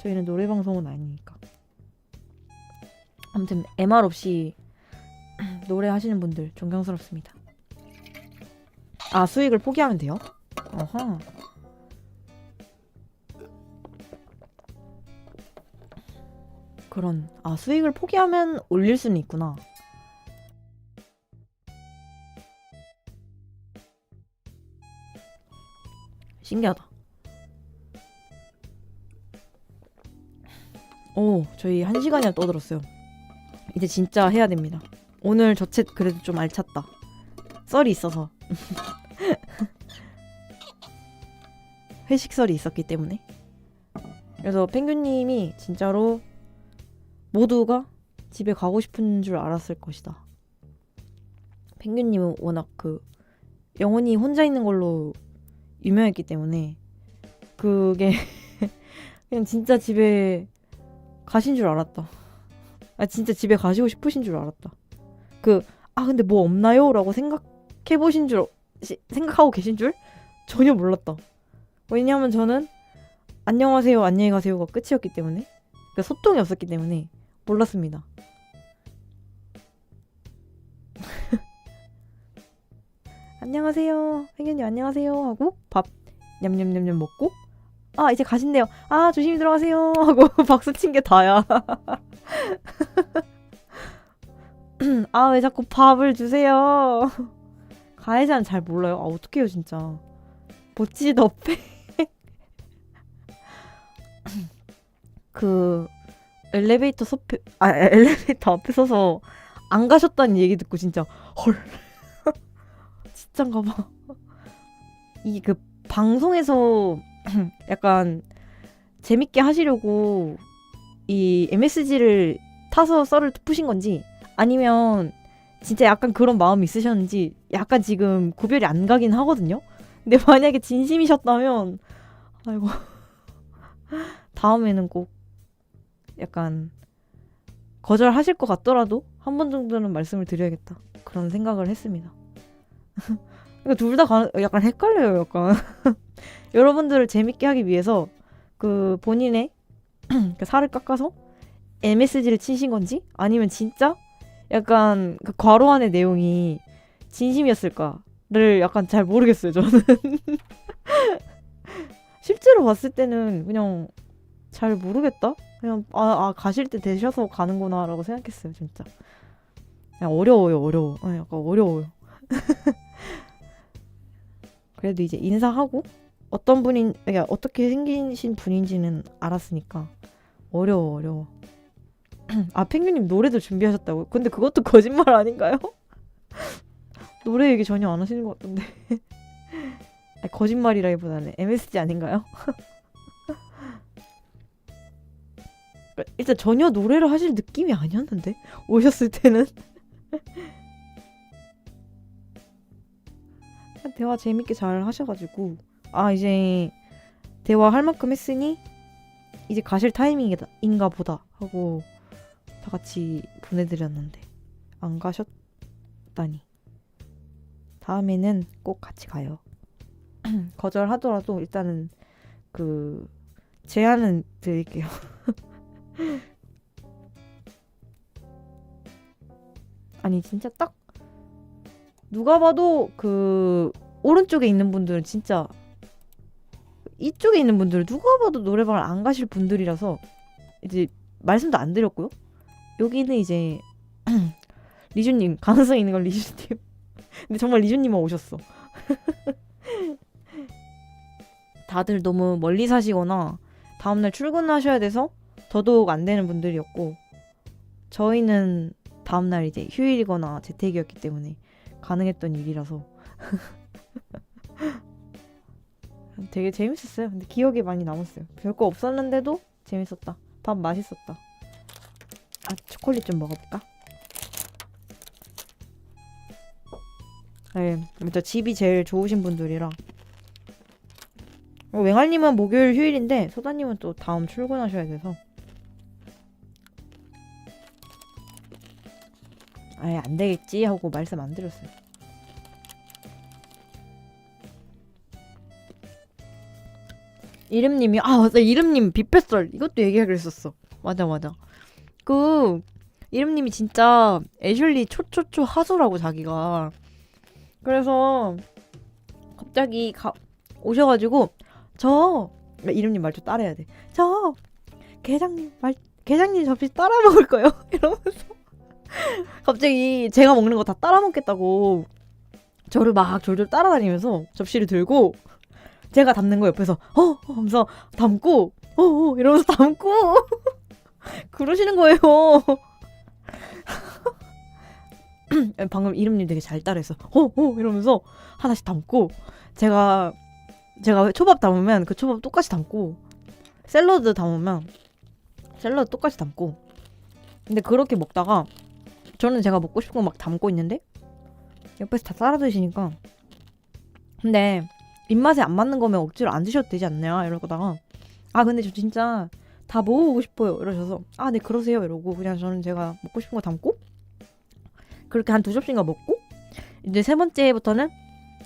저희는 노래 방송은 아니니까. 아무튼 MR 없이 노래 하시는 분들 존경스럽습니다. 수익을 포기하면 돼요? 어허. 수익을 포기하면 올릴 수는 있구나. 신기하다. 저희 1시간이나 떠들었어요. 이제 진짜 해야 됩니다. 오늘 저 챗 그래도 좀 알찼다. 썰이 있어서. 회식설이 있었기 때문에. 그래서 펭귄님이 진짜로 모두가 집에 가고 싶은 줄 알았을 것이다. 펭귄님은 워낙 그 영원히 혼자 있는 걸로 유명했기 때문에 그게 그냥 진짜 집에 가신 줄 알았다. 아 진짜 집에 가시고 싶으신 줄 알았다. 근데 뭐 없나요? 라고 생각하고 계신 줄 전혀 몰랐다. 왜냐하면 저는 안녕하세요, 안녕히 가세요가 끝이었기 때문에, 그러니까 소통이 없었기 때문에 몰랐습니다. 안녕하세요, 펭귄님 안녕하세요 하고 밥 냠냠냠냠 먹고 이제 가신대요. 조심히 들어가세요 하고 박수 친 게 다야. 왜 자꾸 밥을 주세요. 가해자는 잘 몰라요. 어떡해요 진짜. 보치 너페 그 엘리베이터 앞에 서서 안 가셨다는 얘기 듣고 진짜 헐 진짠가 봐. 이게 그 방송에서 약간 재밌게 하시려고 이 MSG를 타서 썰을 푸신 건지 아니면 진짜 약간 그런 마음이 있으셨는지 약간 지금 구별이 안 가긴 하거든요. 근데 만약에 진심이셨다면 아이고 다음에는 꼭 약간 거절하실 것 같더라도 한 번 정도는 말씀을 드려야겠다 그런 생각을 했습니다. 그러니까 둘 다 약간 헷갈려요. 약간 여러분들을 재밌게 하기 위해서 그 본인의 그 살을 깎아서 MSG를 치신 건지 아니면 진짜 약간 그 괄호 안의 내용이 진심이었을까를 약간 잘 모르겠어요. 저는 실제로 봤을 때는 그냥 잘 모르겠다. 그냥 가실 때 되셔서 가는구나라고 생각했어요. 진짜 그냥 어려워요. 약간 어려워요. 그래도 이제 인사하고 그러니까 어떻게 생기신 분인지는 알았으니까 어려워. 펭귄님 노래도 준비하셨다고요? 근데 그것도 거짓말 아닌가요? 노래 얘기 전혀 안 하시는 것 같던데. 거짓말이라기보다는 MSG 아닌가요? 일단 전혀 노래를 하실 느낌이 아니었는데 오셨을 때는. 대화 재밌게 잘 하셔가지고 이제 대화할 만큼 했으니 이제 가실 타이밍인가 보다 하고 다 같이 보내드렸는데 안 가셨다니. 다음에는 꼭 같이 가요. 거절하더라도 일단은 그 제안은 드릴게요. 아니 진짜 딱 누가 봐도 그 오른쪽에 있는 분들은 진짜 이쪽에 있는 분들은 누가 봐도 노래방을 안 가실 분들이라서 이제 말씀도 안 드렸고요. 여기는 이제 리주님 가능성 있는 건 리주님. 근데 정말 리주님만 오셨어. 다들 너무 멀리 사시거나 다음날 출근하셔야 돼서 더더욱 안 되는 분들이었고 저희는 다음날 이제 휴일이거나 재택이었기 때문에 가능했던 일이라서 되게 재밌었어요. 근데 기억에 많이 남았어요. 별거 없었는데도 재밌었다. 밥 맛있었다. 초콜릿 좀 먹어볼까? 네, 진짜 집이 제일 좋으신 분들이라. 맹알님은 목요일 휴일인데 소다님은 또 다음 출근하셔야 돼서 안 되겠지 하고 말씀 안 드렸어요. 이름님이 맞아, 이름님 빗뱃설 이것도 얘기하기로 했었어. 맞아 그 이름님이 진짜 애슐리 초초초 하소라고 자기가. 그래서 갑자기 오셔가지고 이름님 말 좀 따라해야 돼. 저 계장님 접시 따라 먹을 거요. 이러면서 갑자기 제가 먹는 거 다 따라 먹겠다고 저를 막 졸졸 따라다니면서 접시를 들고 제가 담는 거 옆에서 하면서 담고 이러면서 담고 그러시는 거예요. 방금 이름님 되게 잘 따라했어. 이러면서 하나씩 담고 제가 초밥 담으면 그 초밥 똑같이 담고 샐러드 담으면 샐러드 똑같이 담고 근데 그렇게 먹다가 저는 제가 먹고 싶은 거 막 담고 있는데 옆에서 다 따라 드시니까 근데 입맛에 안 맞는 거면 억지로 안 드셔도 되지 않나요? 이러다가 아 근데 저 진짜 다 먹어보고 싶어요 이러셔서 아 네 그러세요 이러고 그냥 저는 제가 먹고 싶은 거 담고 그렇게 한 2접시인가 먹고 이제 세 번째부터는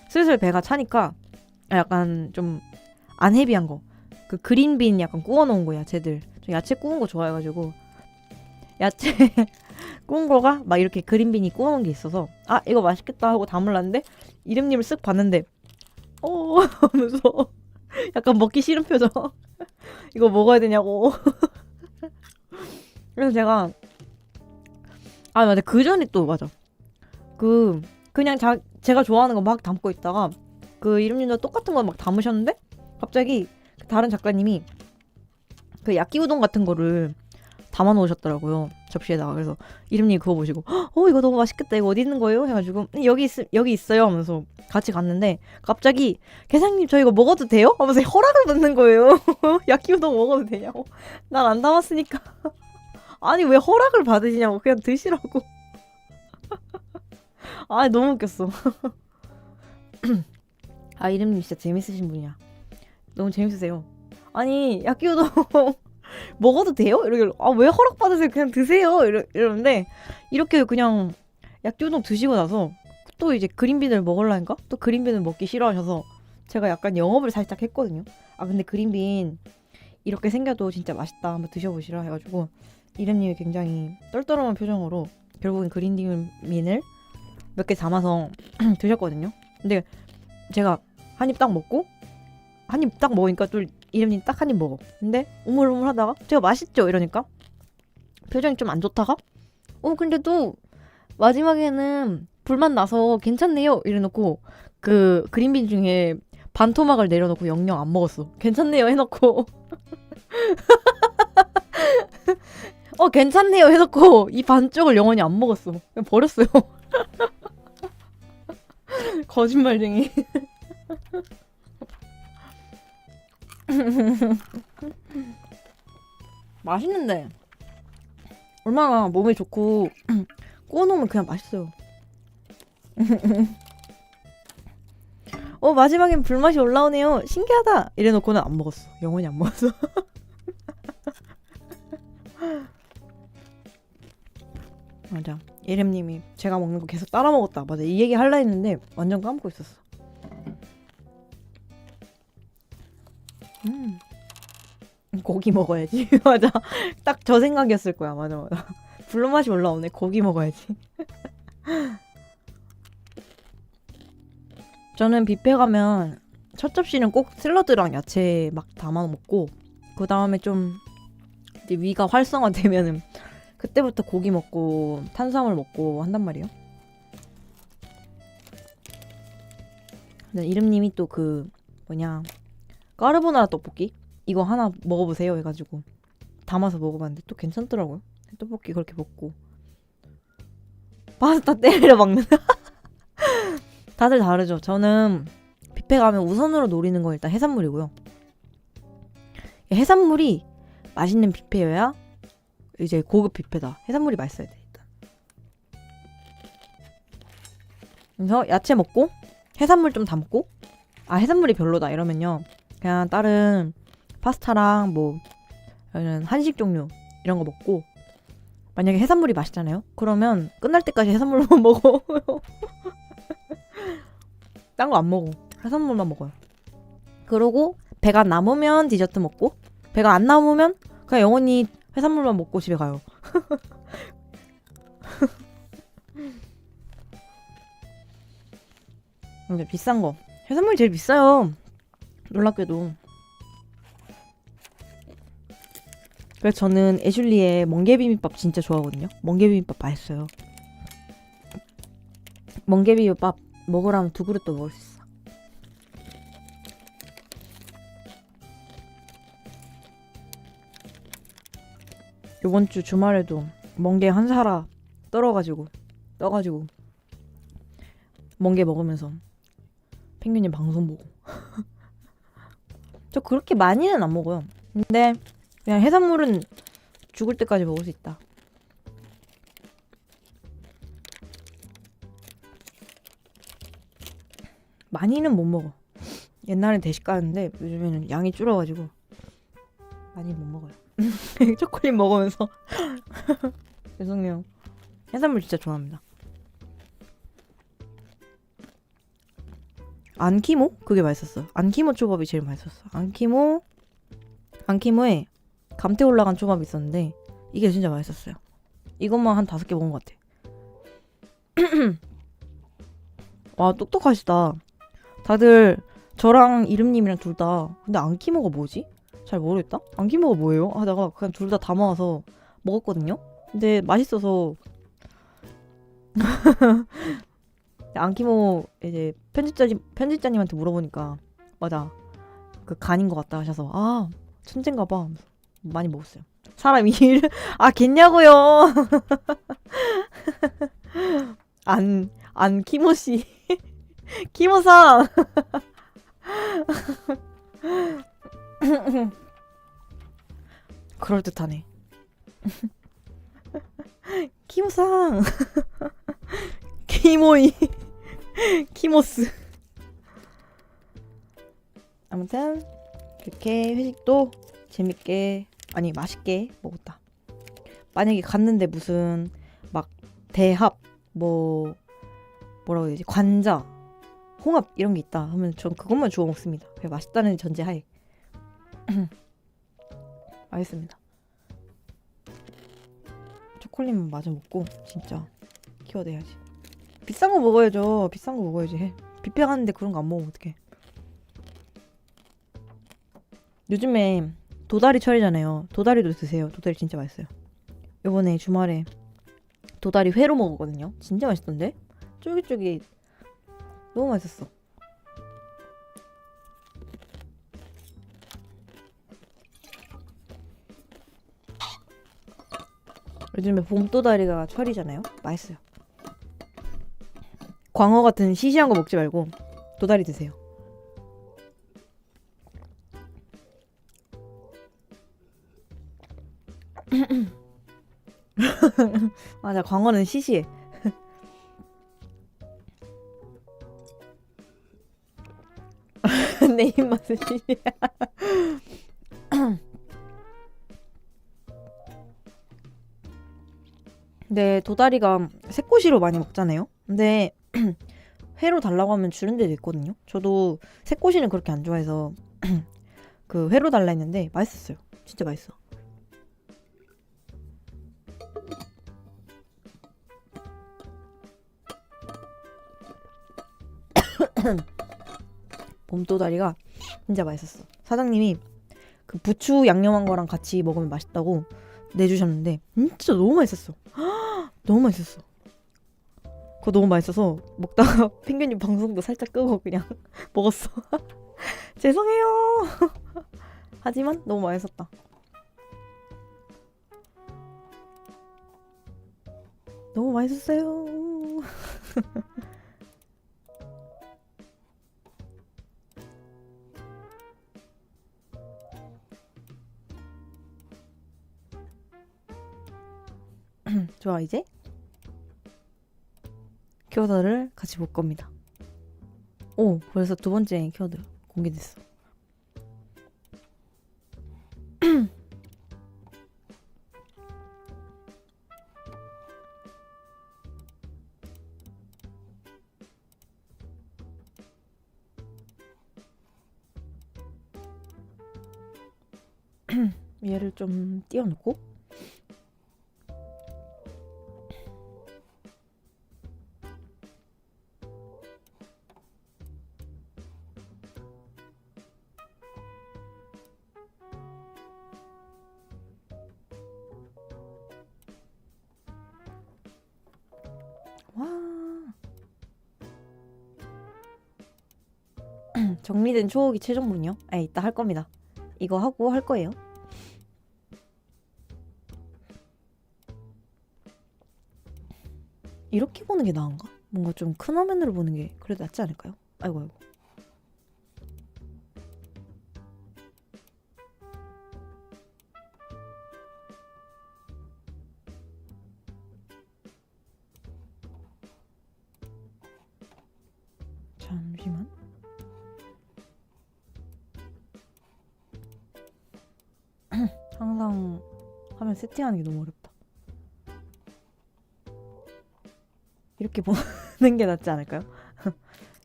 슬슬 배가 차니까 약간 좀 안 헤비한 거 그 그린빈 약간 구워놓은 거 야채들 저 야채 구운 거 좋아해가지고 야채 구운 거가 막 이렇게 그린빈이 구워놓은 게 있어서 아 이거 맛있겠다 하고 담을랐는데 이름님을 쓱 봤는데 하면서 약간 먹기 싫은 표정 이거 먹어야 되냐고 그래서 제가 아 맞아 그 전에 또 맞아 그냥 제가 좋아하는 거 막 담고 있다가 그 이름님도 똑같은 거 막 담으셨는데 갑자기 다른 작가님이 그 야끼우동 같은 거를 담아 놓으셨더라고요 접시에다가. 그래서 이름님 그거 보시고 이거 너무 맛있겠다 이거 어디 있는 거예요? 해가지고 여기 있어요 하면서 같이 갔는데 갑자기 계장님 저 이거 먹어도 돼요? 하면서 허락을 받는 거예요. 야끼우동 먹어도 되냐고. 난 안 담았으니까. 아니 왜 허락을 받으시냐고 그냥 드시라고. 아 너무 웃겼어. 아 이름님 진짜 재밌으신 분이야. 너무 재밌으세요. 아니 야끼우동 먹어도 돼요? 이러길래 아 왜 허락받으세요? 그냥 드세요. 이러는데 이렇게 그냥 야끼우동 드시고 나서 또 이제 그린빈을 먹으려니까 또 그린빈을 먹기 싫어하셔서 제가 약간 영업을 살짝 했거든요. 아 근데 그린빈 이렇게 생겨도 진짜 맛있다 한번 드셔보시라 해가지고 이름님이 굉장히 떨떠름한 표정으로 결국엔 그린빈을 몇 개 담아서 드셨거든요. 근데 제가 한 입 딱 먹고 한 입 딱 먹으니까 또 이름님 딱 한 입 먹어. 근데 우물우물 하다가 제가 맛있죠? 이러니까 표정이 좀 안 좋다가 근데 또 마지막에는 불맛 나서 괜찮네요 이래놓고 그 그린빈 중에 반토막을 내려놓고 영영 안 먹었어. 괜찮네요 해놓고 괜찮네요 해놓고 이 반쪽을 영원히 안 먹었어. 그냥 버렸어요. 거짓말쟁이. 맛있는데 얼마나 몸에 좋고 구워놓으면 그냥 맛있어요. 마지막엔 불맛이 올라오네요 신기하다 이래놓고는 안 먹었어. 영원히 안 먹었어. 맞아 예림님이 제가 먹는 거 계속 따라 먹었다. 맞아 이 얘기 하려 했는데 완전 까먹고 있었어. 고기 먹어야지. 맞아 딱 저 생각이었을 거야. 맞아 불맛이 올라오네. 고기 먹어야지. 저는 뷔페 가면 첫 접시는 꼭 샐러드랑 야채 막 담아 먹고 그 다음에 좀 이제 위가 활성화되면은 그때부터 고기 먹고 탄수화물 먹고 한단 말이에요. 근데 이름님이 또 그 뭐냐 까르보나라 떡볶이 이거 하나 먹어보세요 해가지고 담아서 먹어봤는데 또 괜찮더라고요. 떡볶이 그렇게 먹고 파스타 때려 먹는. 다들 다르죠. 저는 뷔페 가면 우선으로 노리는 건 일단 해산물이고요. 해산물이 맛있는 뷔페여야 이제 고급 뷔페다. 해산물이 맛있어야 돼 일단. 그래서 야채 먹고 해산물 좀 담고 해산물이 별로다 이러면요 그냥 다른 파스타랑 뭐 한식 종류 이런 거 먹고 만약에 해산물이 맛있잖아요? 그러면 끝날 때까지 해산물만 먹어. 딴 거 안 먹어. 해산물만 먹어요. 그러고 배가 남으면 디저트 먹고 배가 안 남으면 그냥 영원히 해산물만 먹고 집에 가요. 근데 비싼 거 해산물이 제일 비싸요. 놀랍게도. 그래서 저는 애슐리의 멍게비빔밥 진짜 좋아하거든요. 멍게비빔밥 맛있어요. 멍게비빔밥 먹으라면 2그릇도 먹을 수 있어. 요번 주 주말에도 멍게 한 사라 떠가지고 멍게 먹으면서 펭귄님 방송 보고. 저 그렇게 많이는 안 먹어요. 근데 그냥 해산물은 죽을 때까지 먹을 수 있다. 많이는 못 먹어. 옛날엔 대식 가는데 요즘에는 양이 줄어가지고 많이 못 먹어요. 초콜릿 먹으면서 죄송해요. 해산물 진짜 좋아합니다. 안키모? 그게 맛있었어. 안키모 초밥이 제일 맛있었어. 안키모에 감태 올라간 초밥이 있었는데 이게 진짜 맛있었어요. 이것만 한 5개 먹은 것 같아. 와, 똑똑하시다. 다들 저랑 이름님이랑 둘 다. 근데 안키모가 뭐지? 잘 모르겠다. 안키모가 뭐예요? 아, 내가 그냥 둘 다 담아와서 먹었거든요. 근데 맛있어서 안키모 이제 편집자님한테 물어보니까 맞아, 그 간인 것 같다 하셔서 아, 천재인가 봐. 많이 먹었어요. 사람 이름 겠냐고요. 안 키모씨. 키모상. 그럴듯하네. 키모상. 키모이. 키모스. 아무튼 그렇게 회식도 재밌게, 아니 맛있게 먹었다. 만약에 갔는데 무슨 막 대합 뭐라고 해야 되지, 관자, 홍합 이런 게 있다 하면 전 그것만 주워 먹습니다. 그냥 맛있다는 전제하에. 맛있습니다. 초콜릿만 마저 먹고 진짜 키워내야지. 비싼 거 먹어야죠. 비싼 거 먹어야지. 뷔페 가는데 그런 거 안 먹으면 어떡해. 요즘에 도다리 철이잖아요. 도다리도 드세요. 도다리 진짜 맛있어요. 요번에 주말에 도다리 회로 먹었거든요. 진짜 맛있던데? 쫄깃쫄깃. 너무 맛있었어. 요즘에 봄도다리가 철이잖아요. 맛있어요. 광어 같은 시시한 거 먹지 말고 도다리 드세요. 맞아, 광어는 시시해. 내 입맛은 시시해. 근데 도다리가 새꼬시로 많이 먹잖아요. 근데 회로 달라고 하면 주는 데도 있거든요. 저도 새꼬시는 그렇게 안 좋아해서 그 회로 달라 했는데 맛있었어요. 진짜 맛있어. 봄도다리가 진짜 맛있었어. 사장님이 그 부추 양념한 거랑 같이 먹으면 맛있다고 내주셨는데 진짜 너무 맛있었어. 너무 맛있었어. 그거 너무 맛있어서 먹다가 펭귄님 방송도 살짝 끄고 그냥 먹었어. 죄송해요. 하지만 너무 맛있었다. 너무 맛있었어요. 좋아, 이제 키워드를 같이 볼 겁니다. 오, 벌써 2번째 키워드 공개됐어. 얘를 좀 띄워놓고 와. 정리된 초호기 최종본이요? 아, 이따 할 겁니다. 이거 하고 할 거예요. 이렇게 보는 게 나은가? 뭔가 좀 큰 화면으로 보는 게 그래도 낫지 않을까요? 아이고 아이고. 잠시만. 영상 화면 세팅하는 게 너무 어렵다. 이렇게 보는 게 낫지 않을까요?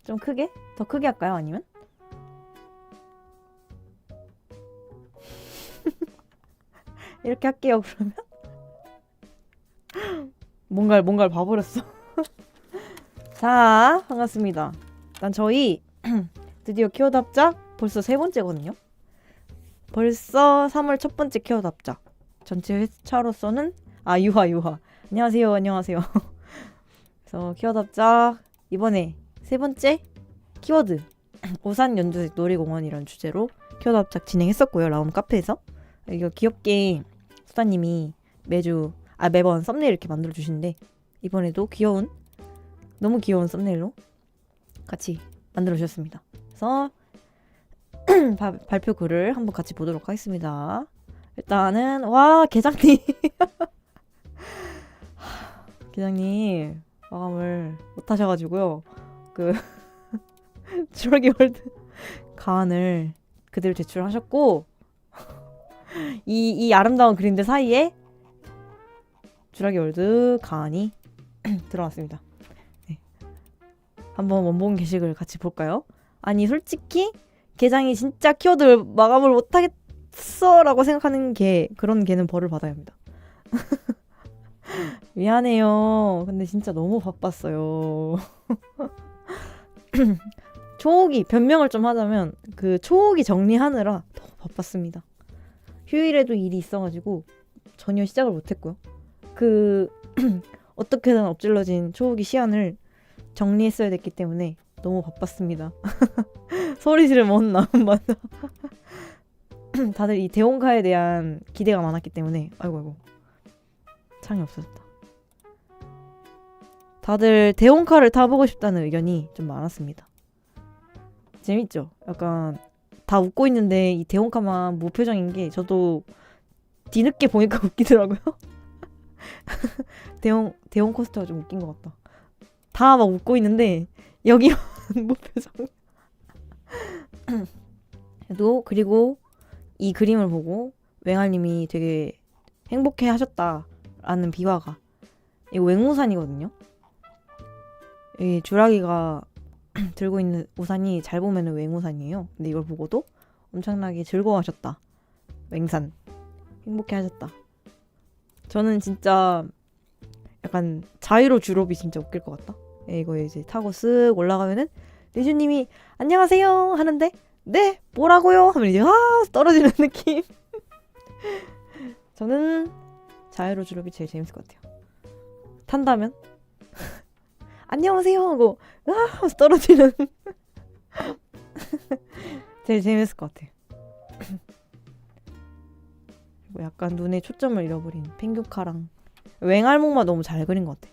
좀 크게? 더 크게 할까요? 아니면? 이렇게 할게요, 그러면. 뭔가를 봐버렸어. 자, 반갑습니다. 일단 저희 드디어 키워드 합작 벌써 3번째거든요. 벌써 3월 첫 번째 키워드 합작. 전체 회차로서는 유하. 안녕하세요. 그래서 키워드 합작 이번에 3번째 키워드 오산 연두색 놀이공원이라는 주제로 키워드 합작 진행했었고요. 라움 카페에서. 이거 귀엽게 수다님이 매번 썸네일 이렇게 만들어 주시는데 이번에도 너무 귀여운 썸네일로 같이 만들어 주셨습니다. 그래서 발표 글을 한번 같이 보도록 하겠습니다. 일단은 계장님 계장님 마감을 못 하셔가지고요. 주라기 월드 가안을 그대로 제출하셨고 이 아름다운 그림들 사이에 주라기 월드 가안이 들어왔습니다. 네. 한번 원본 게시글 같이 볼까요? 아니 솔직히 계장이 진짜 키워드 마감을 못하겠어 라고 생각하는 그런 걔는 벌을 받아야 합니다. 미안해요. 근데 진짜 너무 바빴어요. 초호기 변명을 좀 하자면 초호기 정리하느라 너무 바빴습니다. 휴일에도 일이 있어가지고 전혀 시작을 못했고요. 어떻게든 엎질러진 초호기 시안을 정리했어야 됐기 때문에 너무 바빴습니다. 소리 지르면 혼나. 맞아. 다들 이 대원카에 대한 기대가 많았기 때문에 아이고 창이 없어졌다. 다들 대원카를 타보고 싶다는 의견이 좀 많았습니다. 재밌죠? 약간 다 웃고 있는데 이 대원카만 무표정인 게 저도 뒤늦게 보니까 웃기더라고요. 대원 코스터가 좀 웃긴 것 같다. 다 막 웃고 있는데 여기만 무표정. 그리고 이 그림을 보고 맹알님이 되게 행복해 하셨다라는 비화가 이거 웽우산이거든요. 이 주라기가 들고 있는 우산이 잘 보면은 웽우산이에요. 근데 이걸 보고도 엄청나게 즐거워하셨다. 웽산 행복해 하셨다. 저는 진짜 약간 자유로 주롭이 진짜 웃길 것 같다. 이거 이제 타고 쓱 올라가면은 리주님이 안녕하세요 하는데 네 뭐라고요 하면 이제 떨어지는 느낌. 저는 자유로 주롭이 제일 재밌을 것 같아요. 탄다면 안녕하세요 하고 하면서 떨어지는 제일 재밌을 것 같아요. 그리고 약간 눈에 초점을 잃어버린 펭귄카랑 웽알목만 너무 잘 그린 것 같아.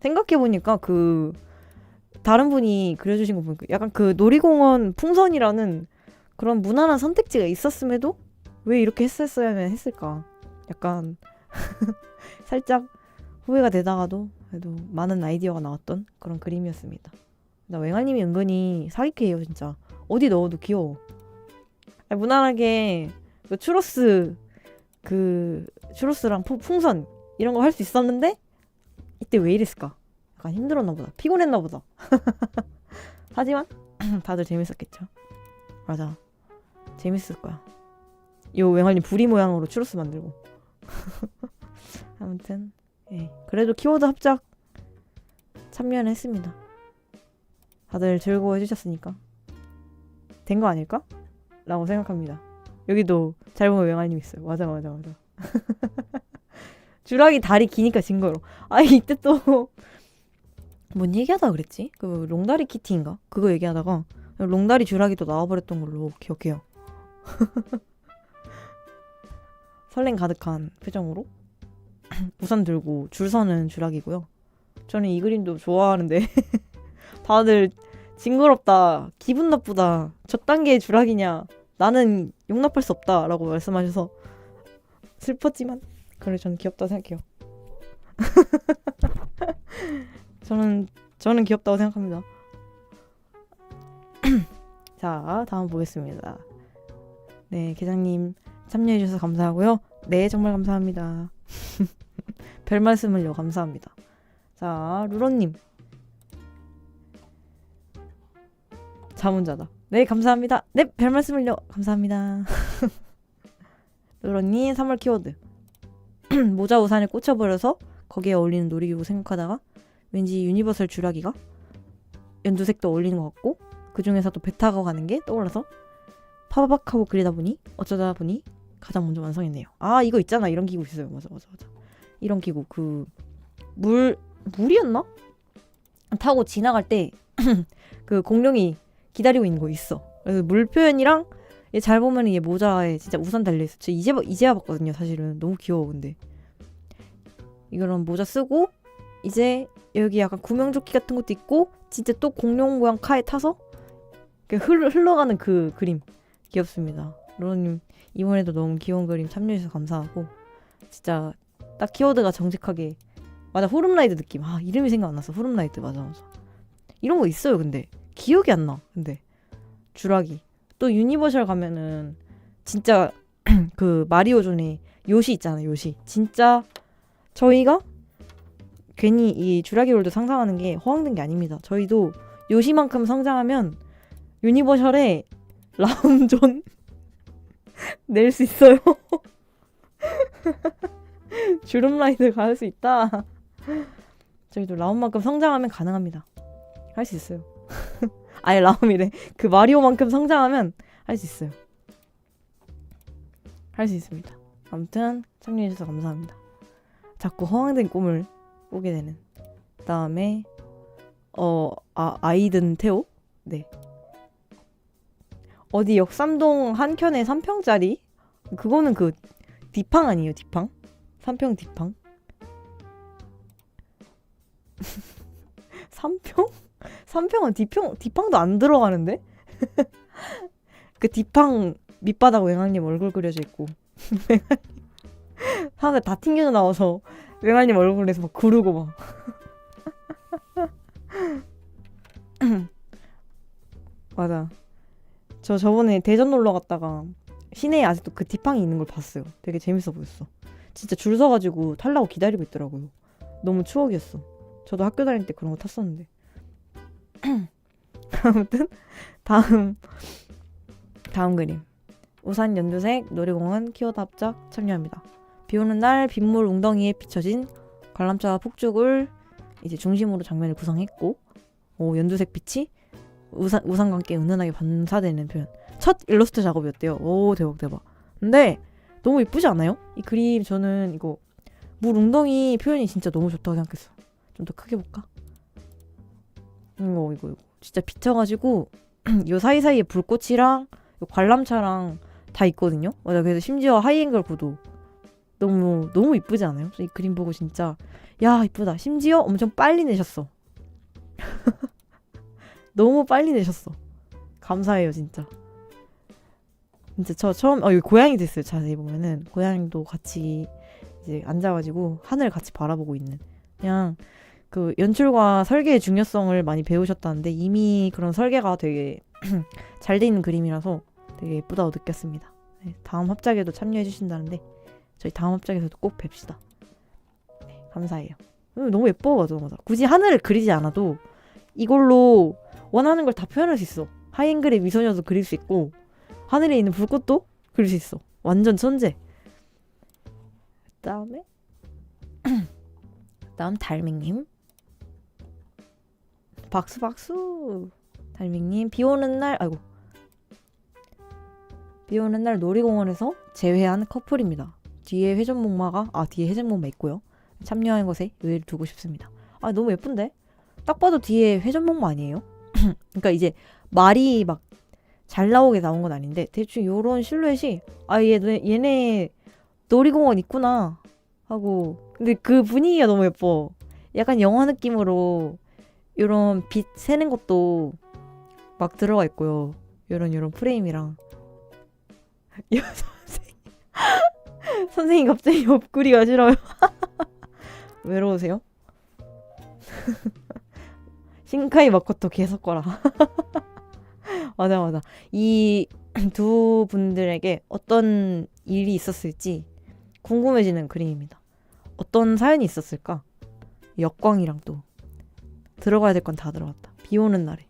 생각해보니까 다른 분이 그려주신 거 보니까 약간 놀이공원 풍선이라는 그런 무난한 선택지가 있었음에도 왜 이렇게 했을까 약간 살짝 후회가 되다가도 그래도 많은 아이디어가 나왔던 그런 그림이었습니다. 나 웽알님이 은근히 사기캐예요 진짜. 어디 넣어도 귀여워. 무난하게 추로스랑 풍선 이런 거 할 수 있었는데 이때 왜 이랬을까? 약간 힘들었나 보다. 피곤했나 보다. 하지만 다들 재밌었겠죠. 맞아. 재밌을 거야. 요 웽알님 부리 모양으로 추로스 만들고. 아무튼 그래도 키워드 합작 참여는 했습니다. 다들 즐거워해 주셨으니까 된 거 아닐까? 라고 생각합니다. 여기도 잘 보면 웽알님 있어요. 맞아. 주라기 다리 기니까 징그러. 이때 또 뭔 얘기하다 그랬지? 롱다리 키티인가? 그거 얘기하다가 롱다리 주라기도 나와버렸던 걸로 기억해요. 설렘 가득한 표정으로 우산 들고 줄 서는 주라기고요. 저는 이 그림도 좋아하는데 다들 징그럽다, 기분 나쁘다, 저딴 게 주라기냐, 나는 용납할 수 없다 라고 말씀하셔서 슬펐지만 그래 저는 귀엽다고 생각해요. 저는 귀엽다고 생각합니다. 자 다음 보겠습니다. 네 계장님 참여해주셔서 감사하고요. 네, 정말 감사합니다. 별 말씀을요. 감사합니다. 자, 루로님. 자문자다. 네, 감사합니다. 네, 별 말씀을요. 감사합니다. 루로님, 3월 키워드. 모자 우산에 꽂혀버려서 거기에 어울리는 놀이기구 생각하다가 왠지 유니버설 주라기가 연두색도 어울리는 것 같고 그 중에서도 배 타고 가는 게 떠올라서 파바박 하고 그리다 보니 어쩌다 보니 가장 먼저 완성했네요. 아, 이거 있잖아. 이런 기구 있어요. 맞아. 이런 기구 물이었나? 타고 지나갈 때 그 공룡이 기다리고 있는 거 있어. 그래서 물 표현이랑 얘 잘 보면 얘 모자에 진짜 우산 달려있어. 저 이제야 봤거든요. 사실은 너무 귀여워. 근데 이거는 모자 쓰고 이제 여기 약간 구명조끼 같은 것도 있고 진짜 또 공룡 모양 카에 타서 흘러가는 그 그림 귀엽습니다. 로로님 이번에도 너무 귀여운 그림 참여해주셔서 감사하고 진짜 딱 키워드가 정직하게 맞아. 호름라이드 느낌. 아, 이름이 생각 안 났어. 호름라이드 맞아. 이런 거 있어요. 근데 기억이 안 나. 근데 주라기 또 유니버셜 가면은 진짜 그 마리오존에 요시 있잖아요. 요시 진짜 저희가 괜히 이 주라기 롤드 상상하는 게 허황된 게 아닙니다. 저희도 요시만큼 성장하면 유니버셜에 라운존 낼 수 있어요. 주름라이드 갈 수 있다. 저희도 라운만큼 성장하면 가능합니다. 할 수 있어요. 아예 라운이래. 그 마리오만큼 성장하면 할 수 있어요. 할 수 있습니다. 아무튼 참여해주셔서 감사합니다. 자꾸 허황된 꿈을 꾸게 되는. 그다음에 아이든 테오? 네. 어디 역삼동 한켠에 3평짜리? 그거는 그 디팡 아니에요? 디팡? 3평 디팡? 3평? 3평은 디팡도 안 들어가는데? 그 디팡 밑바닥 맹아님 얼굴 그려져 있고 사람들 다 튕겨져 나와서 맹아님 얼굴에서 막 구르고 막 맞아. 저 저번에 대전 놀러 갔다가 시내에 아직도 그 디팡이 있는 걸 봤어요. 되게 재밌어 보였어. 진짜 줄 서가지고 타려고 기다리고 있더라고요. 너무 추억이었어. 저도 학교 다닐 때 그런 거 탔었는데. 아무튼 다음 그림. 우산 연두색 놀이공원 키워드 합작 참여합니다. 비오는 날 빗물 웅덩이에 비춰진 관람차와 폭죽을 이제 중심으로 장면을 구성했고 연두색 빛이 우산과 함께 은은하게 반사되는 표현. 첫 일러스트 작업이었대요. 오, 대박. 근데 너무 이쁘지 않아요? 이 그림 저는 이거 물 웅덩이 표현이 진짜 너무 좋다고 생각했어. 좀 더 크게 볼까? 이거 진짜 비쳐가지고 요 사이사이에 불꽃이랑 요 관람차랑 다 있거든요. 맞아. 그래서 심지어 하이앵글 구도 너무 이쁘지 않아요? 이 그림 보고 진짜 야 이쁘다. 심지어 엄청 빨리 내셨어. 너무 빨리 내셨어. 감사해요 진짜. 진짜 저 처음 여기 고양이도 있어요. 자세히 보면은 고양이도 같이 이제 앉아가지고 하늘 같이 바라보고 있는. 그냥 그 연출과 설계의 중요성을 많이 배우셨다는데 이미 그런 설계가 되게 잘 돼 있는 그림이라서 되게 예쁘다고 느꼈습니다. 네, 다음 합작에도 참여해 주신다는데 저희 다음 합작에서도 꼭 뵙시다. 네, 감사해요. 너무 예뻐. 맞아. 굳이 하늘을 그리지 않아도 이걸로 원하는 걸 다 표현할 수 있어. 하이앵글의 미소녀도 그릴 수 있고 하늘에 있는 불꽃도 그릴 수 있어. 완전 천재. 다음 달맹님. 박수. 달맹님 비오는 날 놀이공원에서 재회한 커플입니다. 뒤에 회전목마 있고요. 참여한 것에 의의를 두고 싶습니다. 아, 너무 예쁜데? 딱 봐도 뒤에 회전목마 아니에요? 그러니까 이제 말이 막 잘 나오게 나온 건 아닌데 대충 요런 실루엣이 얘네 놀이공원 있구나 하고. 근데 그 분위기가 너무 예뻐. 약간 영화 느낌으로 요런 빛 새는 것도 막 들어가 있고요. 요런 프레임이랑 선생님 갑자기 옆구리가 싫어요. 외로우세요? 신카이 마코토 계속 거라. 맞아. 이 두 분들에게 어떤 일이 있었을지 궁금해지는 그림입니다. 어떤 사연이 있었을까? 역광이랑 또 들어가야 될 건 다 들어갔다. 비 오는 날에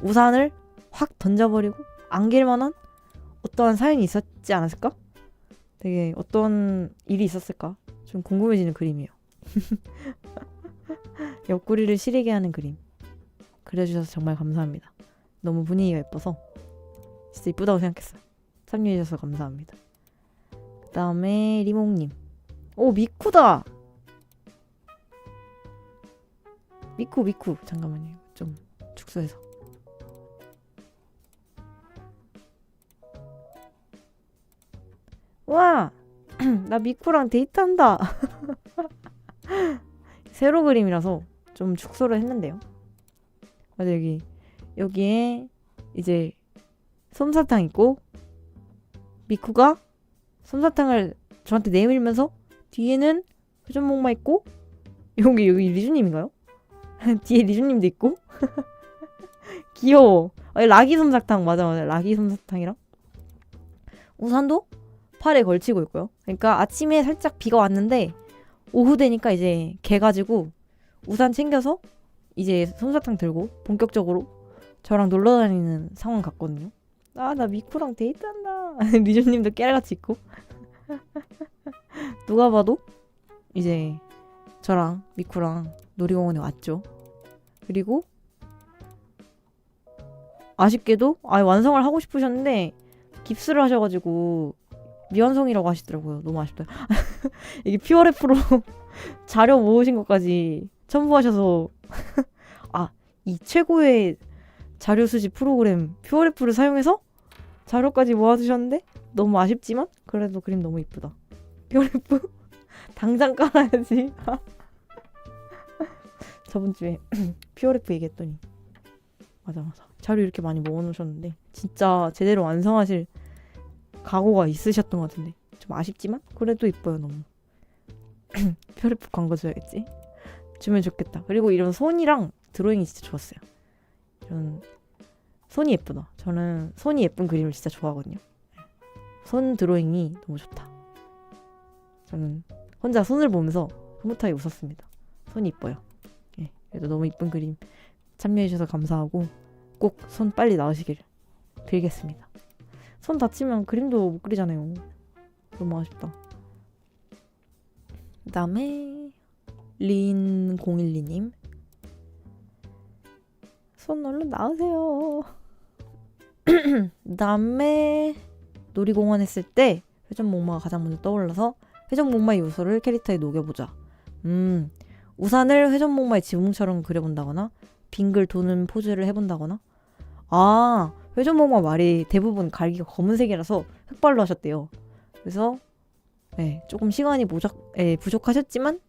우산을 확 던져버리고 안길 만한 어떠한 사연이 있었지 않았을까? 되게 어떤 일이 있었을까? 좀 궁금해지는 그림이에요. 옆구리를 시리게 하는 그림 그려주셔서 정말 감사합니다. 너무 분위기가 예뻐서 진짜 이쁘다고 생각했어요. 참여해주셔서 감사합니다. 그 다음에 리몽님. 오, 미쿠다. 미쿠. 잠깐만요. 좀 축소해서. 와, 나 미쿠랑 데이트한다. 세로 그림이라서 좀 축소를 했는데요. 맞아, 여기에 이제 솜사탕 있고 미쿠가 솜사탕을 저한테 내밀면서 뒤에는 회전목마 있고 여기 리주님인가요? 뒤에 리주님도 있고 귀여워. 라기 솜사탕 맞아 라기 솜사탕이랑 우산도 팔에 걸치고 있고요. 그러니까 아침에 살짝 비가 왔는데 오후 되니까 이제 개 가지고 우산 챙겨서 이제 솜사탕 들고 본격적으로 저랑 놀러 다니는 상황 같거든요. 아, 나 미쿠랑 데이트한다. 리조님도 깨알같이 있고. 누가 봐도 이제 저랑 미쿠랑 놀이공원에 왔죠. 그리고 아쉽게도 완성을 하고 싶으셨는데 깁스를 하셔가지고 미완성이라고 하시더라고요. 너무 아쉽다. 이게 퓨어래프로 자료 모으신 것까지 첨부하셔서 이 최고의 자료 수집 프로그램 퓨어래프를 사용해서 자료까지 모아두셨는데 너무 아쉽지만 그래도 그림 너무 이쁘다. 퓨어래프 당장 깔아야지. 저번 주에 퓨어래프 얘기했더니 맞아 자료 이렇게 많이 모아놓으셨는데 진짜 제대로 완성하실 각오가 있으셨던 것 같은데 좀 아쉽지만 그래도 이뻐요. 너무. 퓨어래프 광고 줘야겠지. 주면 좋겠다. 그리고 이런 손이랑 드로잉이 진짜 좋았어요. 이런 손이 예쁘다. 저는 손이 예쁜 그림을 진짜 좋아하거든요. 손 드로잉이 너무 좋다. 저는 혼자 손을 보면서 흐뭇하게 웃었습니다. 손이 이뻐요. 예, 그래도 너무 이쁜 그림 참여해주셔서 감사하고 꼭 손 빨리 나으시길 빌겠습니다. 손 다치면 그림도 못 그리잖아요. 너무 아쉽다. 그 다음에 린012님 손 얼른 나으세요. 그다음에 놀이공원 했을 때 회전목마가 가장 먼저 떠올라서 회전목마의 요소를 캐릭터에 녹여보자. 우산을 회전목마의 지붕처럼 그려본다거나 빙글 도는 포즈를 해본다거나 회전목마 말이 대부분 갈기가 검은색이라서 흑발로 하셨대요. 그래서 네, 조금 시간이 부족하셨지만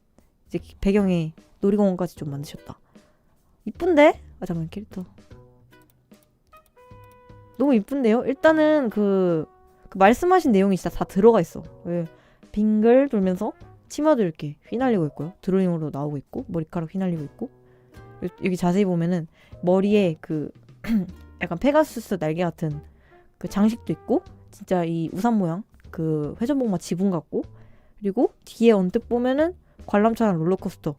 이제 배경에 놀이공원까지 좀 만드셨다. 이쁜데? 잠깐만 캐릭터 너무 이쁜데요? 일단은 그 말씀하신 내용이 진짜 다 들어가 있어. 빙글 돌면서 치마도 이렇게 휘날리고 있고요. 드로잉으로 나오고 있고 머리카락 휘날리고 있고 여기 자세히 보면은 머리에 그 약간 페가수스 날개 같은 그 장식도 있고 진짜 이 우산 모양 그 회전목마 지붕 같고 그리고 뒤에 언뜻 보면은 관람차랑 롤러코스터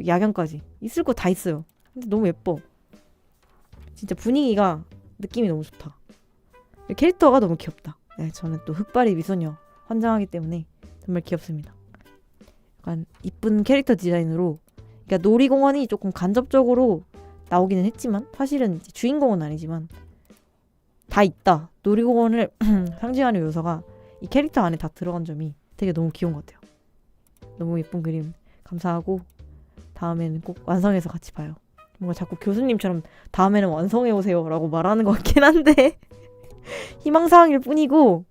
야경까지 있을 거 다 있어요. 근데 너무 예뻐. 진짜 분위기가 느낌이 너무 좋다. 캐릭터가 너무 귀엽다. 네, 저는 또 흑발이 미소녀 환장하기 때문에 정말 귀엽습니다. 약간 이쁜 캐릭터 디자인으로 그러니까 놀이공원이 조금 간접적으로 나오기는 했지만 사실은 이제 주인공은 아니지만 다 있다. 놀이공원을 상징하는 요소가 이 캐릭터 안에 다 들어간 점이 되게 너무 귀여운 것 같아요. 너무 예쁜 그림 감사하고 다음에는 꼭 완성해서 같이 봐요. 뭔가 자꾸 교수님처럼 다음에는 완성해오세요 라고 말하는 것 같긴 한데 희망사항일 뿐이고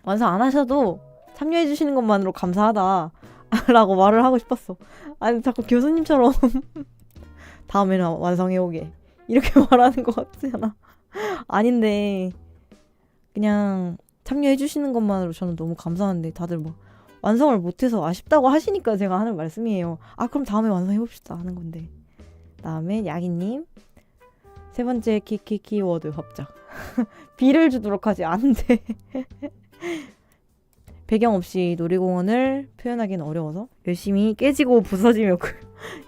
완성 안 하셔도 참여해주시는 것만으로 감사하다 라고 말을 하고 싶었어. 아니 자꾸 교수님처럼 다음에는 완성해오게 이렇게 말하는 것 같잖아. 아닌데 그냥 참여해주시는 것만으로 저는 너무 감사한데 다들 뭐 완성을 못해서 아쉽다고 하시니까 제가 하는 말씀이에요. 그럼 다음에 완성해봅시다 하는 건데. 다음에 야기님 세 번째 키워드 합작. B를 주도록 하지. 안 돼. 배경 없이 놀이공원을 표현하기는 어려워서 열심히 깨지고 부서지며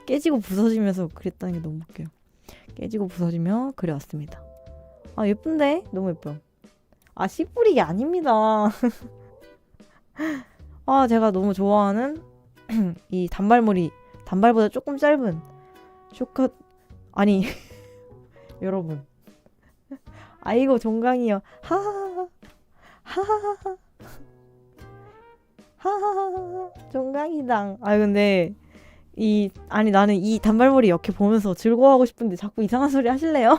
깨지고 부서지면서 그렸다는 게 너무 웃겨요. 깨지고 부서지며 그려왔습니다. 아 예쁜데? 너무 예뻐요. 아 씨 뿌리기 아닙니다. 아 제가 너무 좋아하는 이 단발머리, 단발보다 조금 짧은 쇼컷 아니 여러분 아이고 종강이요. 하하하 하하하 하하하 종강이당. 아 근데 아니 나는 이 단발머리 이렇게 보면서 즐거워하고 싶은데 자꾸 이상한 소리 하실래요?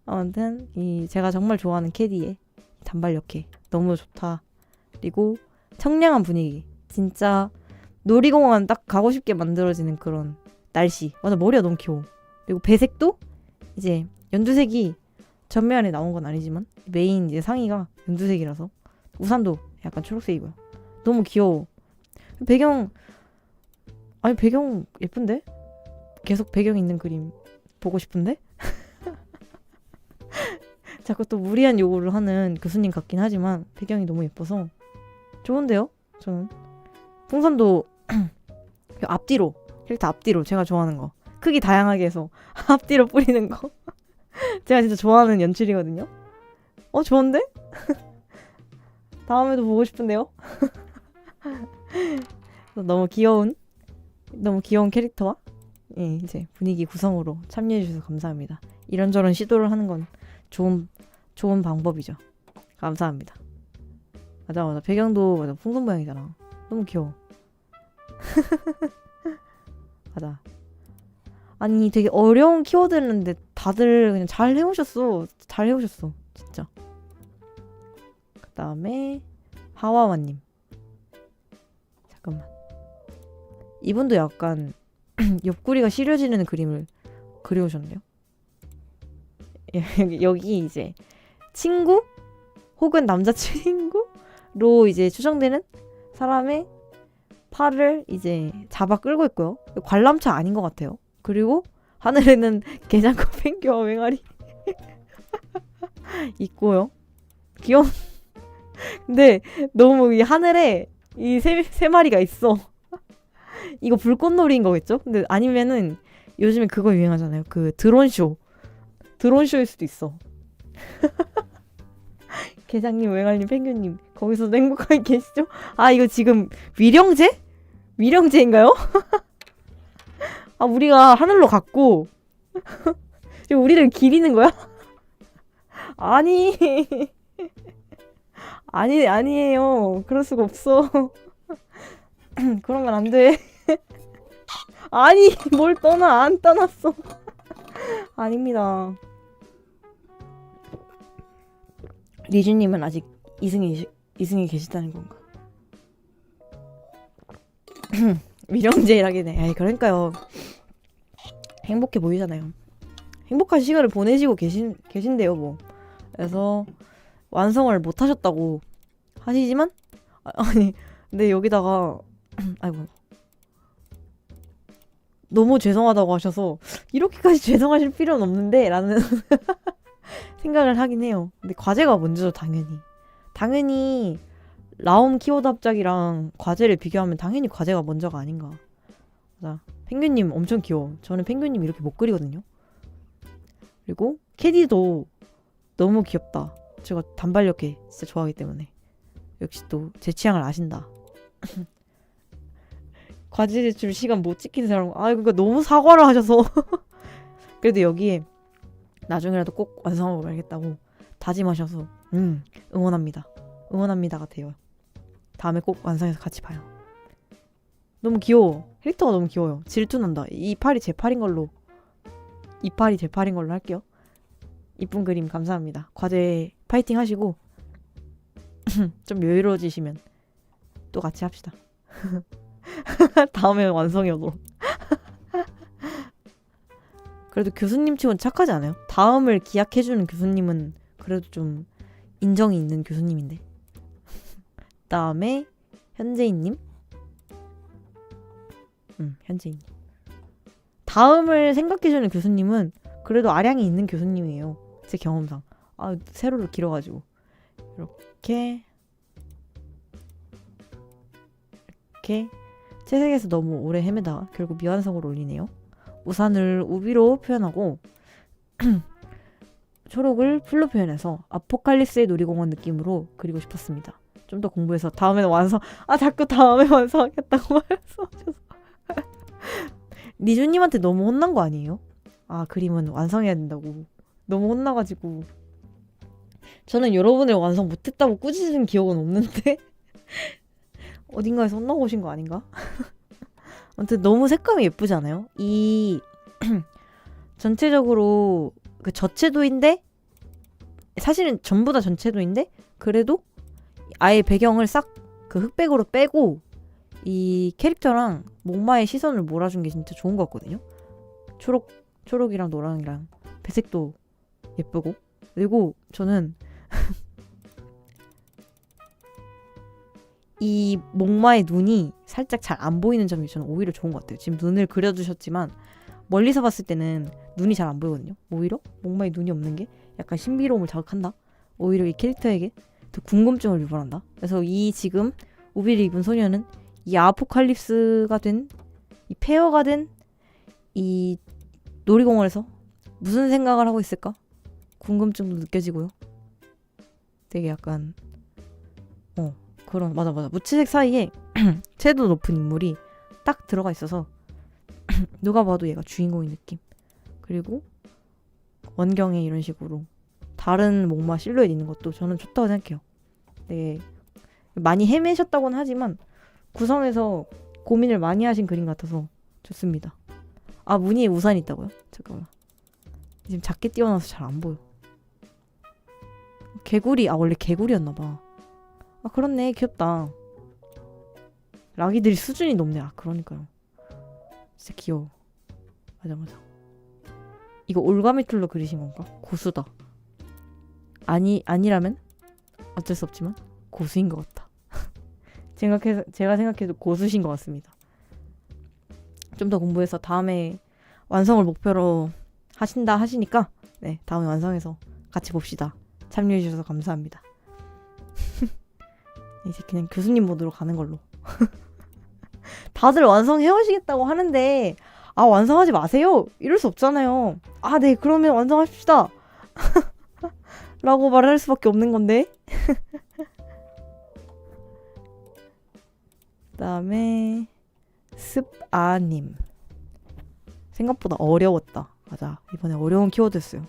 아무튼 제가 정말 좋아하는 캐디의 단발 역해 너무 좋다. 그리고 청량한 분위기, 진짜 놀이공원 딱 가고 싶게 만들어지는 그런 날씨. 맞아, 머리가 너무 귀여워. 그리고 배색도 이제 연두색이 전면에 나온 건 아니지만 메인 이제 상의가 연두색이라서 우산도 약간 초록색이고요. 너무 귀여워. 배경 예쁜데? 계속 배경 있는 그림 보고 싶은데? 자꾸 또 무리한 요구를 하는 교수님 같긴 하지만 배경이 너무 예뻐서 좋은데요? 저는 풍선도 앞뒤로, 캐릭터 앞뒤로 제가 좋아하는 거 크기 다양하게 해서 앞뒤로 뿌리는 거 제가 진짜 좋아하는 연출이거든요. 좋은데? 다음에도 보고 싶은데요? 너무 귀여운 캐릭터와 이제 분위기 구성으로 참여해주셔서 감사합니다. 이런저런 시도를 하는 건 좋은 방법이죠. 감사합니다. 맞아. 배경도 맞아. 풍선 모양이잖아. 너무 귀여워. 맞아. 아니 되게 어려운 키워드였는데 다들 그냥 잘 해오셨어. 진짜. 그 다음에 하와와님. 잠깐만. 이분도 약간 옆구리가 시려지는 그림을 그려오셨네요. 여기 이제 친구 혹은 남자친구로 이제 추정되는 사람의 팔을 이제 잡아 끌고 있고요. 관람차 아닌 것 같아요. 그리고 하늘에는 게장과 펭귄과 맹아리 있고요. 귀여운. 근데 너무 이 하늘에 이 세 마리가 있어. 이거 불꽃놀이인 거겠죠? 근데 아니면은 요즘에 그거 유행하잖아요. 그 드론쇼일 수도 있어. 게장님, 맹알님, 펭귄님 거기서도 행복하게 계시죠? 아 이거 지금 위령제인가요? 아 우리가 하늘로 갔고 지금 우리를 기리는 거야? 아니에요. 그럴 수가 없어. 그러면 안 돼. 아니 뭘 떠나. 안 떠났어. 아닙니다. 리주님은 아직 2승에 계시다는 건가? 미령제일하게 네. 아이 그러니까요. 행복해 보이잖아요. 행복한 시간을 보내시고 계신데요 뭐. 그래서 완성을 못 하셨다고 하시지만 아니 근데 여기다가 아이고 너무 죄송하다고 하셔서 이렇게까지 죄송하실 필요는 없는데 라는 생각을 하긴 해요. 근데 과제가 먼저죠. 당연히 라움 키워드 합작이랑 과제를 비교하면 당연히 과제가 먼저가 아닌가. 맞아. 펭귄님 엄청 귀여워. 저는 펭귄님 이렇게 못 그리거든요. 그리고 캐디도 너무 귀엽다. 제가 단발력해 진짜 좋아하기 때문에 역시 또 제 취향을 아신다. 과제 제출 시간 못 지키는 사람, 그러니까 너무 사과를 하셔서 그래도 여기에 나중에라도 꼭 완성하고 말겠다고 다짐하셔서 응원합니다 같아요. 다음에 꼭 완성해서 같이 봐요. 너무 귀여워. 캐릭터가 너무 귀여워요. 질투난다. 이 팔이 제 팔인 걸로 할게요. 이쁜 그림 감사합니다. 과제 파이팅 하시고 좀 여유로워지시면 또 같이 합시다. 다음에 완성해 오도록. 그래도 교수님 치곤 착하지 않아요? 다음을 기약해주는 교수님은 그래도 좀 인정이 있는 교수님인데. 다음에 현재인님. 현재인님. 다음을 생각해주는 교수님은 그래도 아량이 있는 교수님이에요. 제 경험상. 아, 세로로 길어가지고. 이렇게 채색에서 너무 오래 헤매다가 결국 미완성으로 올리네요. 우산을 우비로 표현하고 초록을 풀로 표현해서 아포칼립스의 놀이공원 느낌으로 그리고 싶었습니다. 좀 더 공부해서 다음에는 완성. 아, 자꾸 다음에 완성하겠다고 말씀하셔서 리주님한테 너무 혼난 거 아니에요? 아, 그림은 완성해야 된다고 너무 혼나가지고. 저는 여러분을 완성 못했다고 꾸짖은 기억은 없는데 어딘가에서 혼나고 오신 거 아닌가? 아무튼 너무 색감이 예쁘지 않아요? 이 전체적으로 그 저채도인데 사실은 전부 다 전채도인데 그래도 아예 배경을 싹 그 흑백으로 빼고 이 캐릭터랑 목마의 시선을 몰아준 게 진짜 좋은 것 같거든요. 초록이랑 노랑이랑 배색도 예쁘고. 그리고 저는 이 목마의 눈이 살짝 잘 안 보이는 점이 저는 오히려 좋은 것 같아요. 지금 눈을 그려주셨지만 멀리서 봤을 때는 눈이 잘 안 보이거든요. 오히려 목마의 눈이 없는 게 약간 신비로움을 자극한다. 오히려 이 캐릭터에게 더 궁금증을 유발한다. 그래서 이 지금 우비를 입은 소녀는 이 아포칼립스가 된, 이 폐허가 된 이 놀이공원에서 무슨 생각을 하고 있을까? 궁금증도 느껴지고요. 되게 약간 그런 맞아 무채색 사이에 채도 높은 인물이 딱 들어가 있어서 누가 봐도 얘가 주인공인 느낌. 그리고 원경에 이런 식으로 다른 목마 실루엣 있는 것도 저는 좋다고 생각해요. 되게 많이 헤매셨다고는 하지만 구성에서 고민을 많이 하신 그림 같아서 좋습니다. 아, 무늬에 우산이 있다고요? 잠깐만. 지금 작게 띄워놔서 잘 안 보여. 개구리. 아, 원래 개구리였나봐. 아, 그렇네. 귀엽다. 라기들이 수준이 높네. 아, 그러니까요. 진짜 귀여워. 맞아. 이거 올가미 툴로 그리신 건가? 고수다. 아니라면 어쩔 수 없지만 고수인 것 같다. 제가 생각해도 고수신 것 같습니다. 좀 더 공부해서 다음에 완성을 목표로 하시니까 네, 다음에 완성해서 같이 봅시다. 참여해 주셔서 감사합니다. 이제 그냥 교수님 모드로 가는 걸로. 다들 완성해 오시겠다고 하는데 아, 완성하지 마세요. 이럴 수 없잖아요. 아, 네, 그러면 완성합시다. 라고 말할 수밖에 없는 건데. 그다음에 습아님. 생각보다 어려웠다. 맞아. 이번에 어려운 키워드였어요.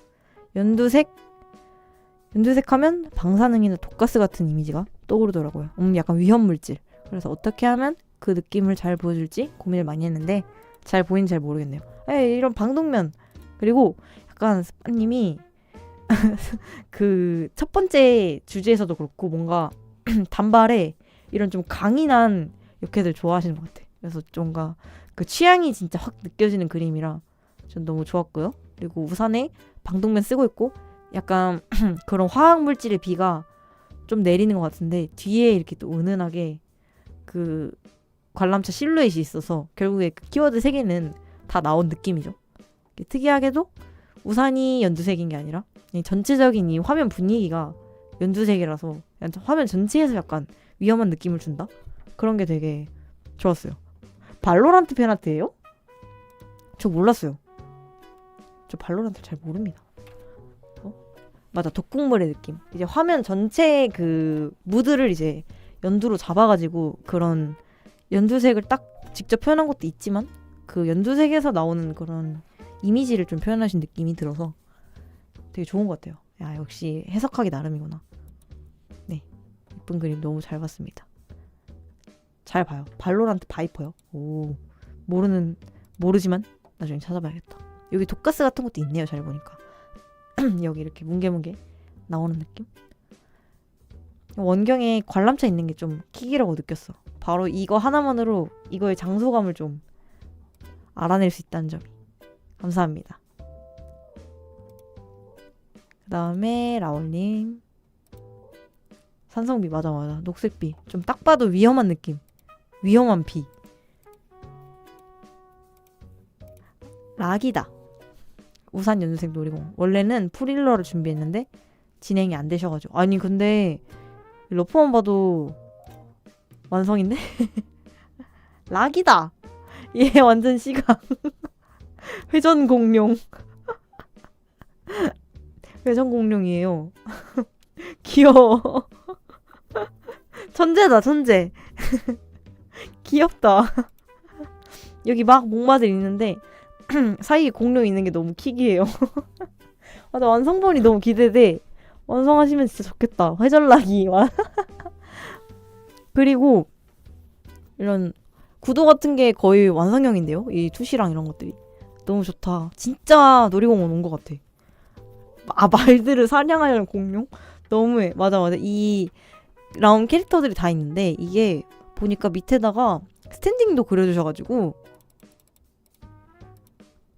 연두색 하면 방사능이나 독가스 같은 이미지가 떠오르더라고요. 약간 위험물질. 그래서 어떻게 하면 그 느낌을 잘 보여줄지 고민을 많이 했는데 잘 보이는지 잘 모르겠네요. 이런 방독면. 그리고 약간 스파님이 그 첫 번째 주제에서도 그렇고 뭔가 단발에 이런 좀 강인한 역해들 좋아하시는 것 같아. 그래서 뭔가 그 취향이 진짜 확 느껴지는 그림이라 전 너무 좋았고요. 그리고 우산에 방독면 쓰고 있고 약간 그런 화학물질의 비가 좀 내리는 것 같은데 뒤에 이렇게 또 은은하게 그 관람차 실루엣이 있어서 결국에 그 키워드 3개는 다 나온 느낌이죠. 특이하게도 우산이 연두색인 게 아니라 전체적인 이 화면 분위기가 연두색이라서 화면 전체에서 약간 위험한 느낌을 준다? 그런 게 되게 좋았어요. 발로란트 팬아트예요? 저 몰랐어요. 저 발로란트 잘 모릅니다. 맞아, 독극물의 느낌. 이제 화면 전체 그 무드를 이제 연두로 잡아가지고 그런 연두색을 딱 직접 표현한 것도 있지만 그 연두색에서 나오는 그런 이미지를 좀 표현하신 느낌이 들어서 되게 좋은 것 같아요. 야, 역시 해석하기 나름이구나. 네, 예쁜 그림 너무 잘 봤습니다. 잘 봐요. 발로란트 바이퍼요. 오, 모르지만 나중에 찾아봐야겠다. 여기 독가스 같은 것도 있네요. 잘 보니까 여기 이렇게 뭉게뭉게 나오는 느낌. 원경에 관람차 있는 게 좀 킥이라고 느꼈어. 바로 이거 하나만으로 이거의 장소감을 좀 알아낼 수 있다는 점이 감사합니다. 그 다음에 라울님 산성비. 맞아 녹색비. 좀 딱 봐도 위험한 느낌. 위험한 비. 락이다. 우산 연두색 놀이공원. 원래는 프릴러를 준비했는데 진행이 안 되셔가지고. 아니 근데 러프만 봐도 완성인데? 락이다. 얘 완전 시각. 회전 공룡. 회전 공룡이에요. 귀여워. 천재다 천재. 귀엽다. 여기 막 목마들 있는데 사이에 공룡 있는 게 너무 킥이에요. 아, 나 완성본이 너무 기대돼. 완성하시면 진짜 좋겠다. 회전락이. 그리고 이런 구도 같은 게 거의 완성형인데요. 이 투시랑 이런 것들이. 너무 좋다. 진짜 놀이공원 온 것 같아. 아, 말들을 사냥하려는 공룡? 너무해. 맞아. 이 라운 캐릭터들이 다 있는데 이게 보니까 밑에다가 스탠딩도 그려주셔가지고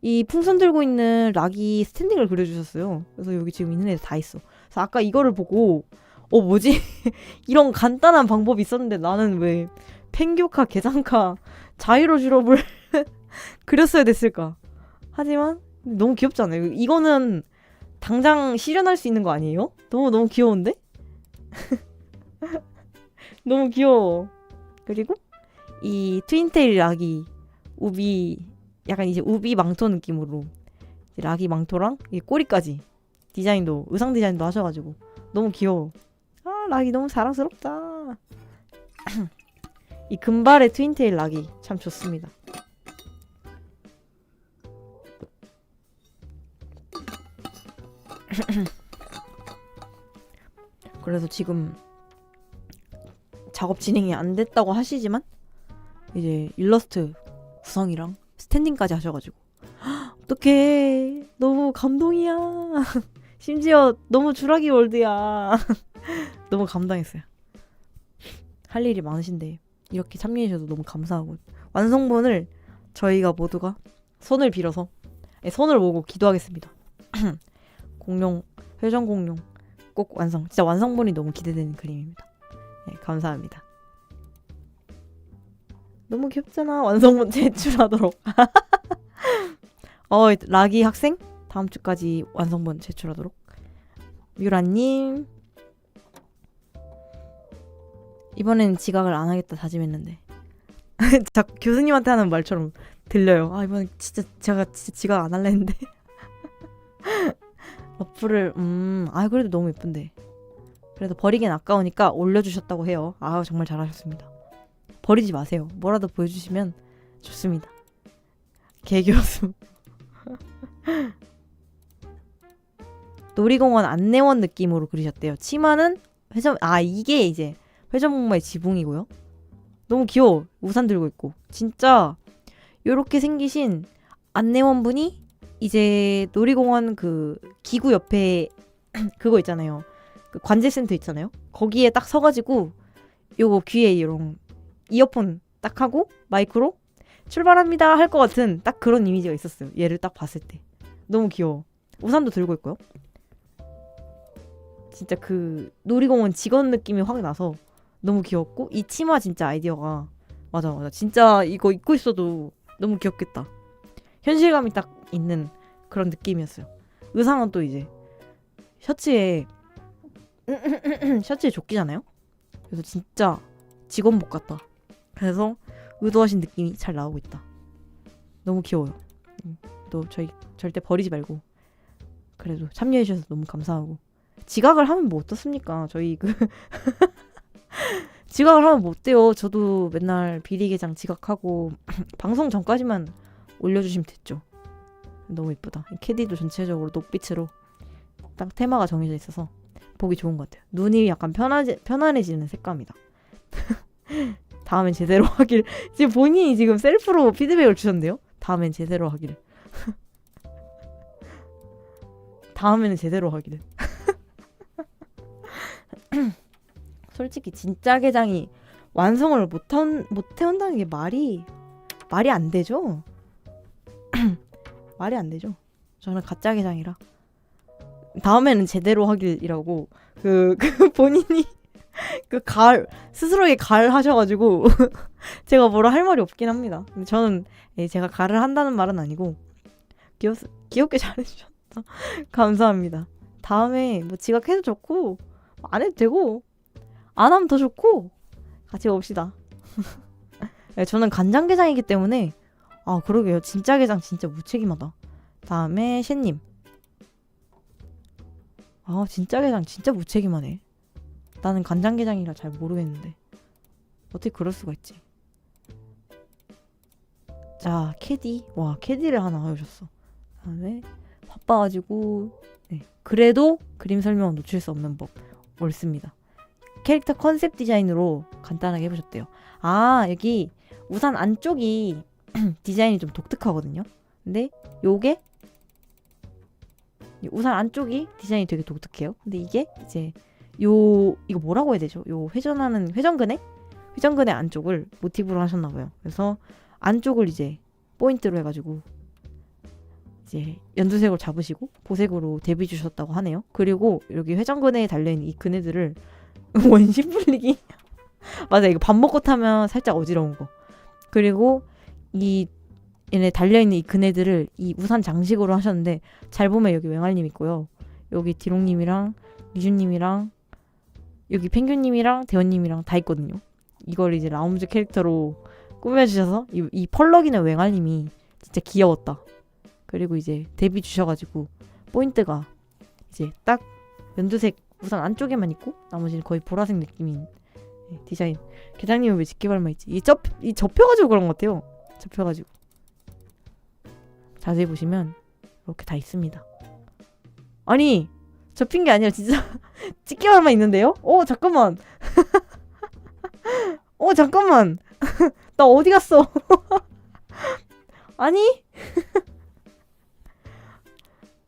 이 풍선 들고 있는 락이 스탠딩을 그려주셨어요. 그래서 여기 지금 있는 애들 다 있어. 그래서 아까 이거를 보고 뭐지? 이런 간단한 방법이 있었는데 나는 왜 펭교카, 게장카, 자이로 주럽을 그렸어야 됐을까? 하지만 너무 귀엽지 않아요? 이거는 당장 실현할 수 있는 거 아니에요? 너무 귀여운데? 너무 귀여워. 그리고 이 트윈테일 락이 약간 이제 우비 망토 느낌으로 락이 망토랑 이 꼬리까지 디자인도 의상 디자인도 하셔가지고 너무 귀여워. 아, 락이 너무 사랑스럽다. 이 금발의 트윈테일 락이 참 좋습니다. 그래서 지금 작업 진행이 안 됐다고 하시지만 이제 일러스트 구성이랑 스탠딩까지 하셔가지고 어떡해, 너무 감동이야. 심지어 너무 주라기 월드야. 너무 감동했어요. 할 일이 많으신데 이렇게 참여해주셔서 너무 감사하고, 완성본을 저희가 모두가 손을 빌어서 손을 모으고 기도하겠습니다. 공룡, 회전 공룡 꼭 완성. 진짜 완성본이 너무 기대되는 그림입니다. 네, 감사합니다. 너무 귀엽잖아. 완성본 제출하도록. 락이 학생 다음 주까지 완성본 제출하도록. 뮤라님, 이번엔 지각을 안 하겠다 다짐했는데 교수님한테 하는 말처럼 들려요. 아, 이번엔 제가 진짜 지각 안 할래 했는데. 러프를 그래도 너무 예쁜데. 그래도 버리긴 아까우니까 올려주셨다고 해요. 아, 정말 잘하셨습니다. 버리지 마세요. 뭐라도 보여주시면 좋습니다. 개교수. 놀이공원 안내원 느낌으로 그리셨대요. 치마는 이게 이제 회전목마의 지붕이고요. 너무 귀여워. 우산 들고 있고. 진짜 요렇게 생기신 안내원분이 이제 놀이공원 그 기구 옆에 그거 있잖아요. 그 관제센터 있잖아요. 거기에 딱 서가지고 요거 귀에 이런 이어폰 딱 하고 마이크로 출발합니다 할 것 같은 딱 그런 이미지가 있었어요. 얘를 딱 봤을 때. 너무 귀여워. 우산도 들고 있고요. 진짜 그 놀이공원 직원 느낌이 확 나서 너무 귀엽고, 이 치마 진짜 아이디어가 맞아. 진짜 이거 입고 있어도 너무 귀엽겠다. 현실감이 딱 있는 그런 느낌이었어요. 의상은 또 이제 셔츠에 조끼잖아요. 그래서 진짜 직원복 같다. 그래서 의도하신 느낌이 잘 나오고 있다. 너무 귀여워요. 또 저희 절대 버리지 말고 그래도 참여해 주셔서 너무 감사하고, 지각을 하면 뭐 어떻습니까? 저희 지각을 하면 뭐 어때요? 저도 맨날 비리개장 지각하고 방송 전까지만 올려주시면 됐죠. 너무 예쁘다. 캐디도 전체적으로 녹빛으로 딱 테마가 정해져 있어서 보기 좋은 것 같아요. 눈이 약간 편안해지는 색감이다. 다음엔 제대로 하길. 지금 본인이 지금 셀프로 피드백을 주셨는데요. 다음엔 제대로 하기를. 다음에는 제대로 하기를. 솔직히 진짜 게장이 완성을 못 해온다는 게 말이 안 되죠. 말이 안 되죠. 저는 가짜 게장이라 다음에는 제대로 하길이라고 그 본인이 스스로에게 갈 하셔가지고 제가 뭐라 할 말이 없긴 합니다. 근데 저는 제가 갈을 한다는 말은 아니고 귀엽게 잘해주셨다. 감사합니다. 다음에 뭐 지각해도 좋고 안 해도 되고 안 하면 더 좋고 같이 봅시다. 네, 저는 간장게장이기 때문에 아 그러게요. 진짜 게장 진짜 무책임하다. 다음에 셰님. 아 진짜 게장 진짜 무책임하네. 나는 간장게장이라 잘 모르겠는데 어떻게 그럴 수가 있지. 자 캐디. 와 캐디를 하나 해주셨어. 다음에 바빠가지고 네. 그래도 그림 설명은 놓칠 수 없는 법 옳습니다. 캐릭터 컨셉 디자인으로 간단하게 해보셨대요. 아 여기 우산 안쪽이 디자인이 좀 독특하거든요. 근데 요게 우산 안쪽이 디자인이 되게 독특해요. 근데 이게 이제 이거 뭐라고 해야 되죠? 요 회전하는 회전근의 안쪽을 모티브로 하셨나봐요. 그래서 안쪽을 이제 포인트로 해가지고 이제 연두색으로 잡으시고 보색으로 대비 주셨다고 하네요. 그리고 여기 회전근에에 달려있는 이 그네들을 원심 풀리기 맞아 이거 밥 먹고 타면 살짝 어지러운 거. 그리고 이 얘네 달려있는 이 그네들을 이 우산 장식으로 하셨는데 잘 보면 여기 맹알님 있고요. 여기 디롱님이랑 리준님이랑 여기 펭귄님이랑 대원님이랑 다 있거든요. 이걸 이제 라운즈 캐릭터로 꾸며주셔서 이 펄럭이는 맹알님이 진짜 귀여웠다. 그리고 이제 데뷔 주셔가지고 포인트가 이제 딱 연두색 우산 안쪽에만 있고 나머지는 거의 보라색 느낌인 디자인. 계장님은 왜 짙게발만 있지? 이 접혀가지고 그런 것 같아요. 접혀가지고 자세히 보시면 이렇게 다 있습니다. 아니 접힌 게 아니라 진짜 찢기발만 있는데요? 잠깐만. 잠깐만. 나 어디 갔어? 아니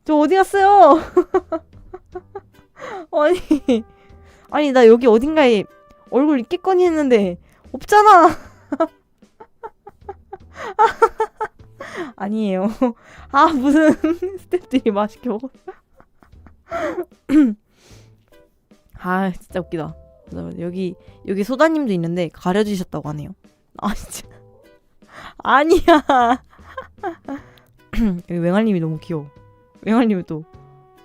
저 어디 갔어요? 아니 나 여기 어딘가에 얼굴 있겠거니 했는데 없잖아. 아니에요. 아 무슨 스태프들이 맛있게 먹어. 아 진짜 웃기다. 여기 소다님도 있는데 가려주셨다고 하네요. 아 진짜 아니야. 여기 맹알님이 너무 귀여워. 맹알님이 또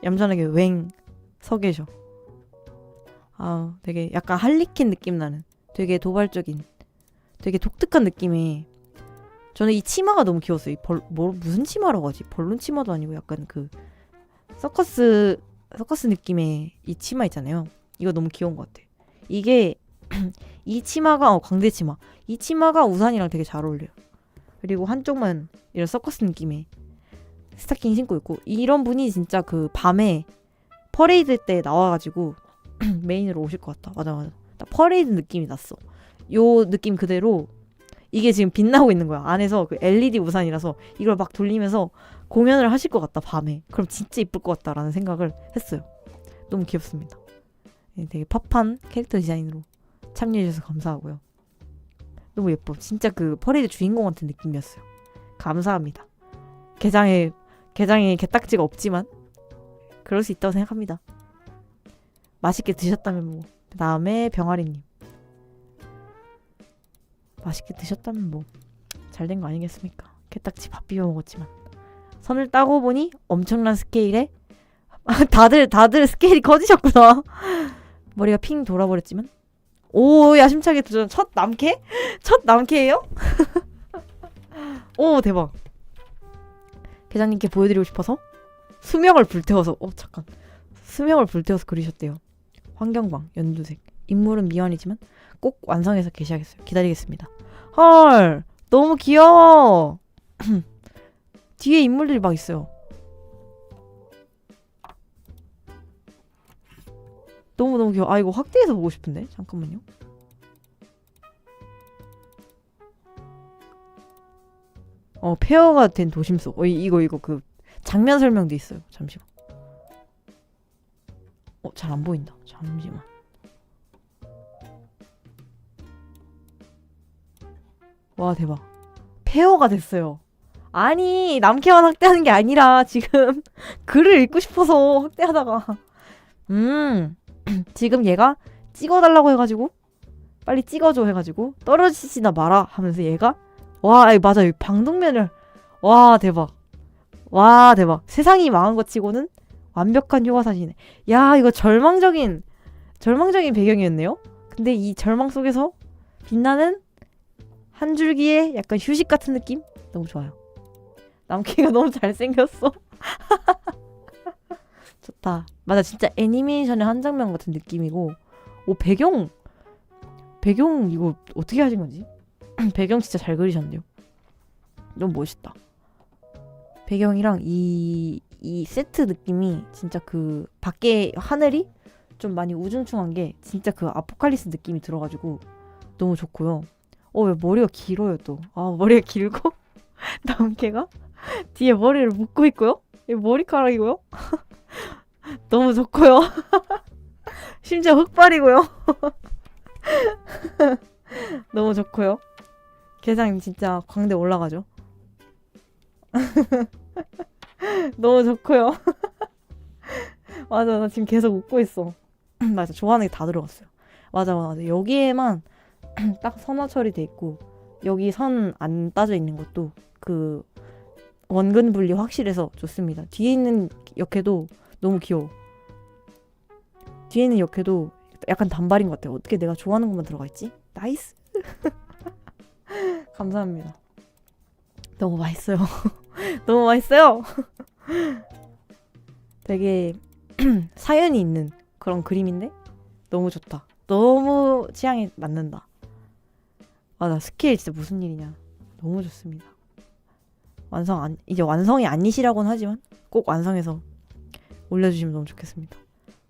얌전하게 웽 서 계셔. 아 되게 약간 할리퀸 느낌 나는 되게 도발적인 되게 독특한 느낌의 저는 이 치마가 너무 귀여웠어요. 무슨 치마라고 하지? 벌룬 치마도 아니고 약간 그 서커스 느낌의 이 치마 있잖아요. 이거 너무 귀여운 것 같아. 이게 이 치마가 광대 치마. 이 치마가 우산이랑 되게 잘 어울려요. 그리고 한쪽만 이런 서커스 느낌의 스타킹 신고 있고 이런 분이 진짜 그 밤에 퍼레이드 때 나와가지고 메인으로 오실 것 같다. 맞아. 딱 퍼레이드 느낌이 났어. 요 느낌 그대로 이게 지금 빛나고 있는 거야. 안에서 그 LED 우산이라서 이걸 막 돌리면서 공연을 하실 것 같다 밤에. 그럼 진짜 이쁠 것 같다라는 생각을 했어요. 너무 귀엽습니다. 되게 팝한 캐릭터 디자인으로 참여해주셔서 감사하고요. 너무 예뻐. 진짜 그 퍼레이드 주인공 같은 느낌이었어요. 감사합니다. 게장에 게딱지가 없지만 그럴 수 있다고 생각합니다. 맛있게 드셨다면 뭐. 그 다음에 병아리님. 맛있게 드셨다면 뭐 잘 된 거 아니겠습니까? 게딱지 밥 비벼 먹었지만 선을 따고 보니 엄청난 스케일에 다들 스케일이 커지셨구나. 머리가 핑 돌아버렸지만 오 야심차게 도전. 첫 남캐예요? 오 대박. 계장님께 보여드리고 싶어서 수명을 불태워서 그리셨대요. 환경방 연두색. 인물은 미완이지만 꼭 완성해서 게시하겠어요. 기다리겠습니다. 헐 너무 귀여워. 뒤에 인물들이 막 있어요. 너무 귀여워. 아 이거 확대해서 보고 싶은데 잠깐만요. 페어가 된 도심속. 이거 그 장면 설명도 있어요. 잠시만. 잘 안 보인다. 잠시만. 와 대박. 페어가 됐어요. 아니 남캐만 확대하는 게 아니라 지금 글을 읽고 싶어서 확대하다가 지금 얘가 찍어달라고 해가지고 빨리 찍어줘 해가지고 떨어지지나 마라 하면서 얘가 와 맞아 여기 방독면을 와 대박. 와 대박. 세상이 망한 것 치고는 완벽한 휴가 사진이네. 야 이거 절망적인 배경이었네요. 근데 이 절망 속에서 빛나는 한 줄기의 약간 휴식 같은 느낌? 너무 좋아요. 남캐가 너무 잘생겼어. 좋다. 맞아 진짜 애니메이션의 한 장면 같은 느낌이고 오 배경 이거 어떻게 하신 건지 배경 진짜 잘 그리셨네요. 너무 멋있다. 배경이랑 이 세트 느낌이 진짜 그 밖에 하늘이 좀 많이 우중충한 게 진짜 그 아포칼립스 느낌이 들어가지고 너무 좋고요. 왜 머리가 길어요 또. 아 머리가 길고 남캐가 뒤에 머리를 묶고 있고요. 이 머리카락이고요. 너무 좋고요. 심지어 흑발이고요. 너무 좋고요. 개상 진짜 광대 올라가죠. 너무 좋고요. 맞아 나 지금 계속 웃고 있어. 맞아 좋아하는 게 다 들어갔어요. 맞아 여기에만 딱 선화 처리돼 있고 여기 선 안 따져 있는 것도 그 원근 분리 확실해서 좋습니다. 뒤에 있는 역해도 너무 귀여워. 뒤에 있는 역해도 약간 단발인 것 같아요. 어떻게 내가 좋아하는 것만 들어가 있지? 나이스. 감사합니다. 너무 맛있어요. 너무 맛있어요. 되게 사연이 있는 그런 그림인데 너무 좋다. 너무 취향에 맞는다. 나 스케일 진짜 무슨 일이냐. 너무 좋습니다. 이제 완성이 아니시라고는 하지만 꼭 완성해서 올려주시면 너무 좋겠습니다.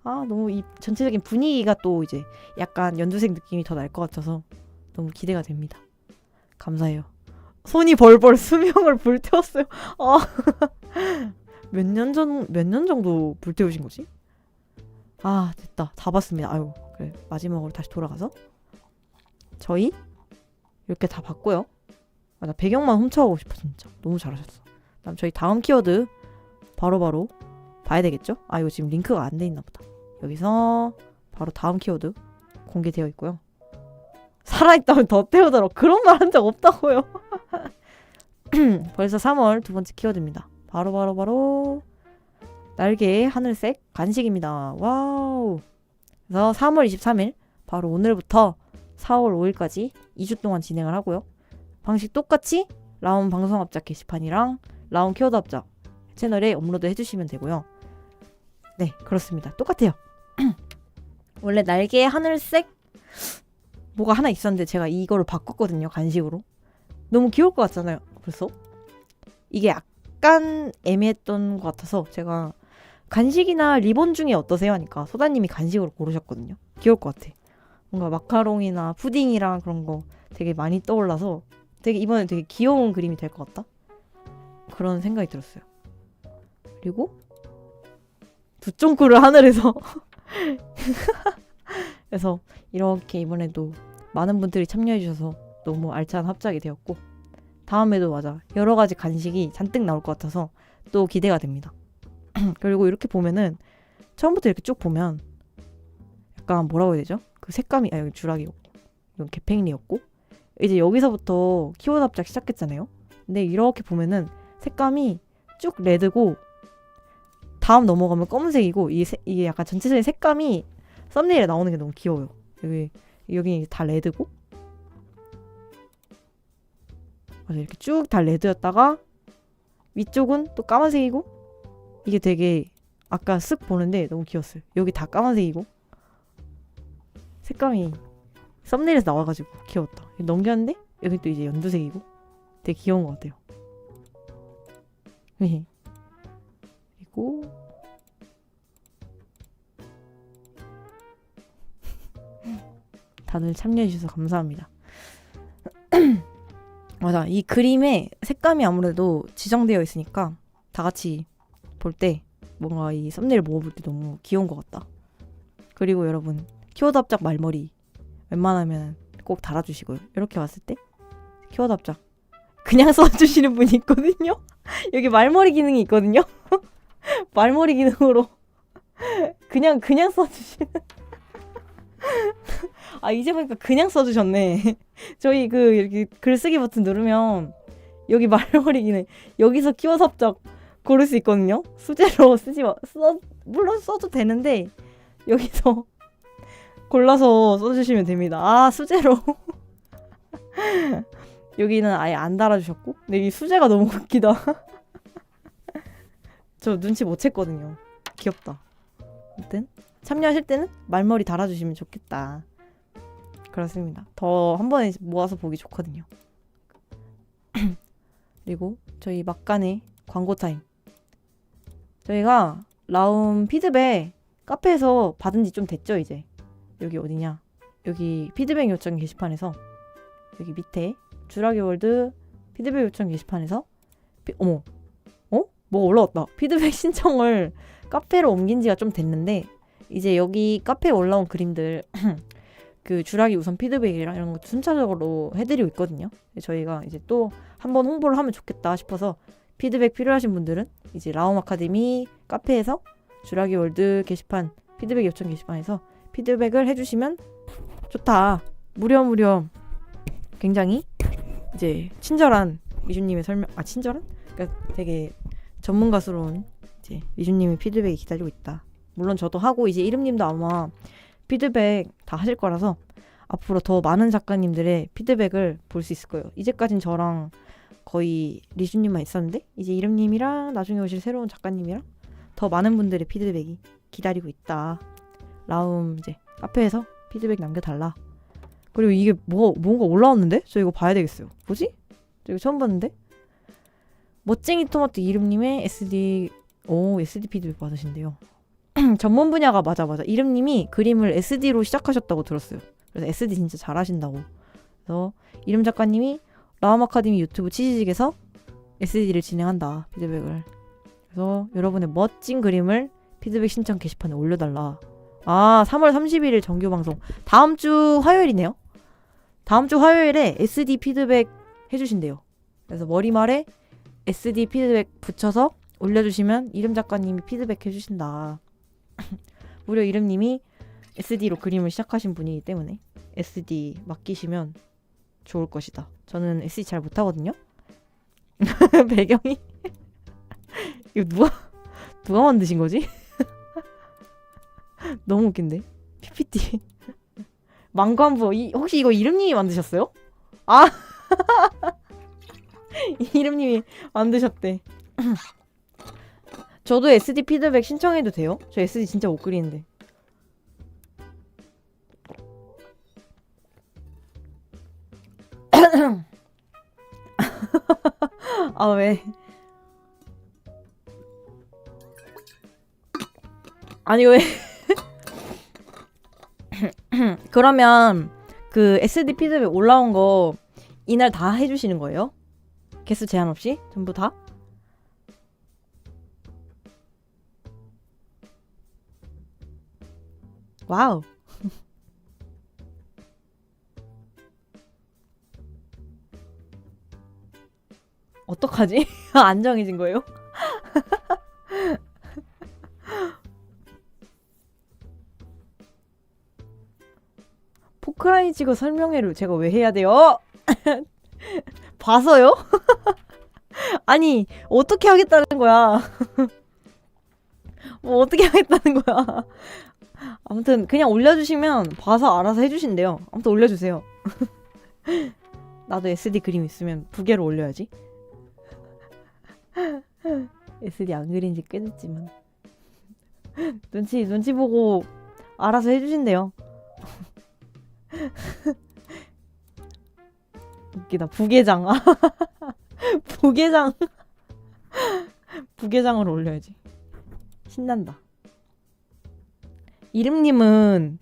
너무 이 전체적인 분위기가 또 이제 약간 연두색 느낌이 더 날 것 같아서 너무 기대가 됩니다. 감사해요. 손이 벌벌 수명을 불태웠어요. 몇 년 정도 불태우신 거지? 됐다. 다 봤습니다. 아유, 그래. 마지막으로 다시 돌아가서 저희 이렇게 다 봤고요. 나 배경만 훔쳐가고 싶어 진짜. 너무 잘하셨어. 그다음 저희 다음 키워드 바로바로 봐야 되겠죠? 이거 지금 링크가 안 돼 있나 보다. 여기서 바로 다음 키워드 공개되어 있고요. 살아있다면 더 태우더라. 그런 말 한 적 없다고요. 벌써 3월 두 번째 키워드입니다. 바로 날개 하늘색 간식입니다. 와우. 그래서 3월 23일 바로 오늘부터 4월 5일까지 2주 동안 진행을 하고요. 방식 똑같이 라운 방송 합작 게시판이랑 라운 키워드 합작 채널에 업로드 해주시면 되고요. 네 그렇습니다. 똑같아요. 원래 날개 하늘색 뭐가 하나 있었는데 제가 이거를 바꿨거든요. 간식으로. 너무 귀여울 것 같잖아요. 벌써 이게 약간 애매했던 것 같아서 제가 간식이나 리본 중에 어떠세요? 하니까 소다님이 간식으로 고르셨거든요. 귀여울 것 같아. 뭔가 마카롱이나 푸딩이랑 그런 거 되게 많이 떠올라서 되게 이번에 되게 귀여운 그림이 될 것 같다. 그런 생각이 들었어요. 그리고 두쫑꾸를 하늘에서 그래서 이렇게 이번에도 많은 분들이 참여해 주셔서 너무 알찬 합작이 되었고 다음에도 맞아 여러 가지 간식이 잔뜩 나올 것 같아서 또 기대가 됩니다. 그리고 이렇게 보면은 처음부터 이렇게 쭉 보면 약간 뭐라고 해야 되죠? 그 색감이 여기 주락이었고 이건 개팽리였고 이제 여기서부터 키워드 합작 시작했잖아요. 근데 이렇게 보면은 색감이 쭉 레드고 다음 넘어가면 검은색이고 이게 약간 전체적인 색감이 썸네일에 나오는 게 너무 귀여워요. 여기 다 레드고 맞아 이렇게 쭉 다 레드였다가 위쪽은 또 까만색이고 이게 되게 아까 쓱 보는데 너무 귀여웠어요. 여기 다 까만색이고 색감이 썸네일에서 나와가지고 귀여웠다. 넘겼는데 여기 또 이제 연두색이고 되게 귀여운 것 같아요. 그리고 다들 참여해주셔서 감사합니다. 맞아 이 그림에 색감이 아무래도 지정되어 있으니까 다 같이 볼 때 뭔가 이 썸네일 모아볼 때 너무 귀여운 것 같다. 그리고 여러분 키워드 합작 말머리 웬만하면 꼭 달아주시고요. 이렇게 왔을 때 키워드 합작 그냥 써주시는 분이 있거든요. 여기 말머리 기능이 있거든요. 말머리 기능으로 그냥 써주시는 이제 보니까 그냥 써주셨네. 저희 이렇게 글쓰기 버튼 누르면 여기 말머리 기능 여기서 키워드 합작 고를 수 있거든요. 수제로 물론 써도 되는데 여기서 골라서 써주시면 됩니다. 아, 수제로. 여기는 아예 안 달아주셨고. 근데 이 수제가 너무 웃기다. 저 눈치 못 챘거든요. 귀엽다. 아무튼 참여하실 때는 말머리 달아주시면 좋겠다. 그렇습니다. 더 한 번에 모아서 보기 좋거든요. 그리고 저희 막간의 광고 타임. 저희가 라움 피드백 카페에서 받은 지 좀 됐죠, 이제. 여기 어디냐? 여기 피드백 요청 게시판에서 여기 밑에 주라기 월드 피드백 요청 게시판에서 어머. 뭐 올라왔다. 피드백 신청을 카페로 옮긴 지가 좀 됐는데 이제 여기 카페에 올라온 그림들 그 주라기 우선 피드백이랑 이런 거 순차적으로 해드리고 있거든요. 저희가 이제 또 한번 홍보를 하면 좋겠다 싶어서 피드백 필요하신 분들은 이제 라움 아카데미 카페에서 주라기 월드 게시판 피드백 요청 게시판에서 피드백을 해주시면 좋다. 무려 굉장히 이제 친절한 미주님의 설명, 친절한? 그러니까 되게 전문가스러운 이제 미주님의 피드백이 기다리고 있다. 물론 저도 하고 이제 이름님도 아마 피드백 다 하실 거라서 앞으로 더 많은 작가님들의 피드백을 볼 수 있을 거예요. 이제까진 저랑 거의 리주님만 있었는데 이제 이름님이랑 나중에 오실 새로운 작가님이랑 더 많은 분들의 피드백이 기다리고 있다. 라움 이제 카페에서 피드백 남겨달라. 그리고 이게 뭔가 올라왔는데? 저 이거 봐야 되겠어요. 뭐지? 저 이거 처음 봤는데? 멋쟁이 토마토 이름님의 SD 피드백 받으신대요. 전문 분야가 맞아. 이름님이 그림을 SD로 시작하셨다고 들었어요. 그래서 SD 진짜 잘하신다고. 그래서 이름 작가님이 라움 아카데미 유튜브 치시직에서 SD를 진행한다. 피드백을. 그래서 여러분의 멋진 그림을 피드백 신청 게시판에 올려달라. 3월 31일 정규 방송. 다음 주 화요일이네요. 다음 주 화요일에 SD 피드백 해주신대요. 그래서 머리말에 SD 피드백 붙여서 올려주시면 이름 작가님이 피드백 해주신다. 무려 이름님이 SD로 그림을 시작하신 분이기 때문에 SD 맡기시면 좋을 것이다. 저는 SD 잘 못하거든요. 배경이 이거 누가 만드신 거지? 너무 웃긴데. PPT 망관부 혹시 이거 이름님이 만드셨어요? 이름님이 만드셨대. 저도 SD 피드백 신청해도 돼요? 저 SD 진짜 못 그리는데. 왜? 아니 왜? 그러면 그 SD 피드백 올라온 거 이날 다 해주시는 거예요? 개수 제한 없이? 전부 다? 와우. 어떡하지? 안 정해진 거예요? 포크라인 찍어 설명회를 제가 왜 해야 돼요? 봐서요? 아니 어떻게 하겠다는 거야? 뭐 어떻게 하겠다는 거야? 아무튼 그냥 올려주시면 봐서 알아서 해주신대요. 아무튼 올려주세요. 나도 SD 그림 있으면 2개로 올려야지. SD 안 그린 지 꽤 됐지만 눈치 보고 알아서 해주신대요. 웃기다. 부계장. 부계장으로 올려야지. 신난다. 이름님은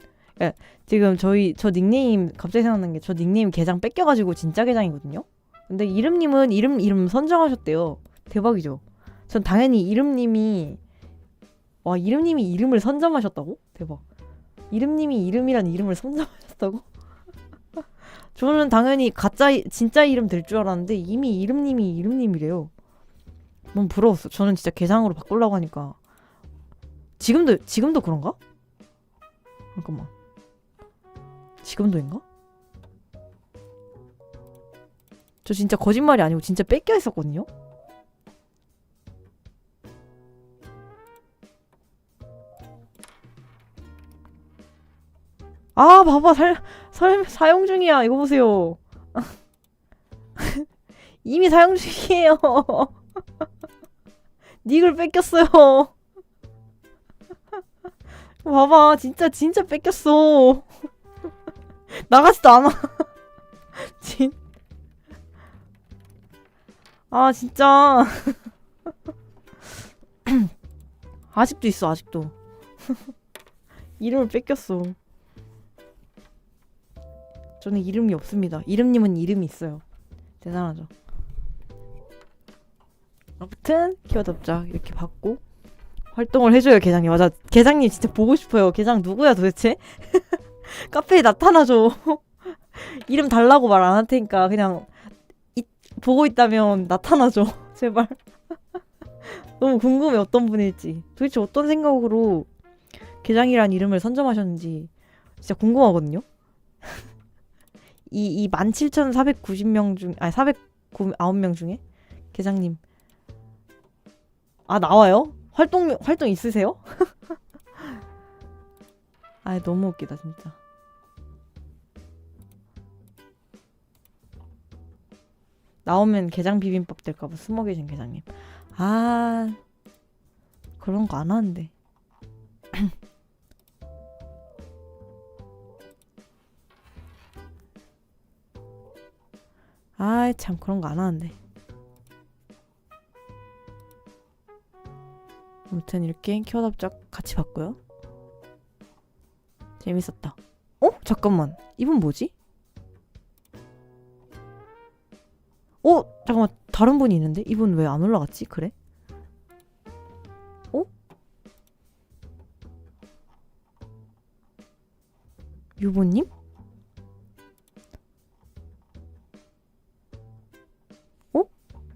지금 저 닉네임 갑자기 생각난 게 저 닉네임 계장 뺏겨가지고 진짜 계장이거든요. 근데 이름님은 이름 선정하셨대요. 대박이죠. 전 당연히 이름님이 이름을 선점하셨다고? 대박. 이름님이 이름이란 이름을 선점하셨다고? 저는 당연히 진짜 이름 될 줄 알았는데 이미 이름님이 이름님이래요. 너무 부러웠어. 저는 진짜 계장으로 바꾸려고 하니까 지금도 그런가? 잠깐만. 지금도인가? 저 진짜 거짓말이 아니고 진짜 뺏겨 있었거든요? 아, 봐봐. 사용 중이야. 이거 보세요. 이미 사용 중이에요. 닉을 뺏겼어요. 봐봐. 진짜 뺏겼어. 나가지도 않아. 진. 아, 진짜. 아직도 있어, 아직도. 이름을 뺏겼어. 저는 이름이 없습니다. 이름님은 이름이 있어요. 대단하죠. 아무튼 키워드 업자 이렇게 받고 활동을 해줘요. 계장님. 맞아. 계장님 진짜 보고 싶어요. 계장 누구야 도대체? 카페에 나타나줘. 이름 달라고 말 안 할 테니까 그냥 보고 있다면 나타나줘. 제발. 너무 궁금해 어떤 분일지. 도대체 어떤 생각으로 계장이란 이름을 선점하셨는지 진짜 궁금하거든요. 이 17,490명 중, 아니 409명 중에 계장님. 아, 나와요? 활동 있으세요? 아, 너무 웃기다 진짜. 나오면 게장 비빔밥 될까봐 숨어 계신 계장님. 아, 그런 거 안 하는데. 아이, 참, 그런 거 안 하는데. 아무튼 이렇게 키워드합작 같이 봤고요. 재밌었다. 어? 잠깐만. 이분 뭐지? 어? 잠깐만. 다른 분이 있는데? 이분 왜 안 올라갔지? 그래? 어? 유보님? 어?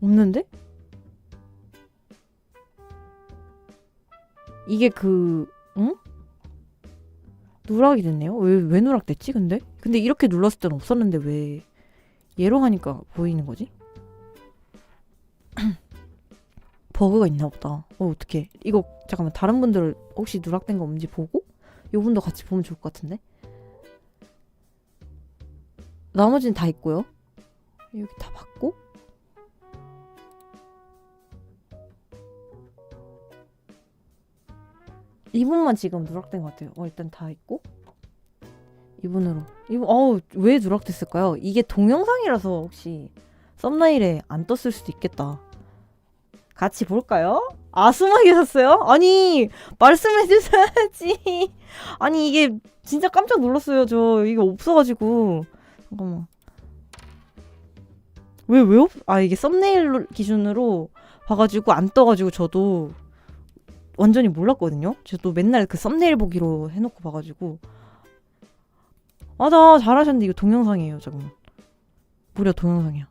없는데? 이게 응? 누락이 됐네요? 왜 누락됐지, 근데? 근데 이렇게 눌렀을 땐 없었는데 왜 얘로 하니까 보이는 거지? 버그가 있나 보다. 어떡해. 이거 잠깐만 다른 분들 혹시 누락된 거 없는지 보고 요분도 같이 보면 좋을 것 같은데? 나머지는 다 있고요. 여기 다 봤고 이분만 지금 누락된 것 같아요. 일단 다 있고 이분 왜 누락됐을까요? 이게 동영상이라서 혹시 썸네일에 안 떴을 수도 있겠다. 같이 볼까요? 아, 숨어 계셨어요? 아니, 말씀해 주셔야지. 아니, 이게 진짜 깜짝 놀랐어요. 저 이게 없어가지고. 잠깐만. 이게 썸네일 기준으로 봐가지고 안 떠가지고 저도 완전히 몰랐거든요. 저도 맨날 그 썸네일 보기로 해놓고 봐가지고. 맞아, 잘하셨는데 이거 동영상이에요. 잠깐만. 무려 동영상이야.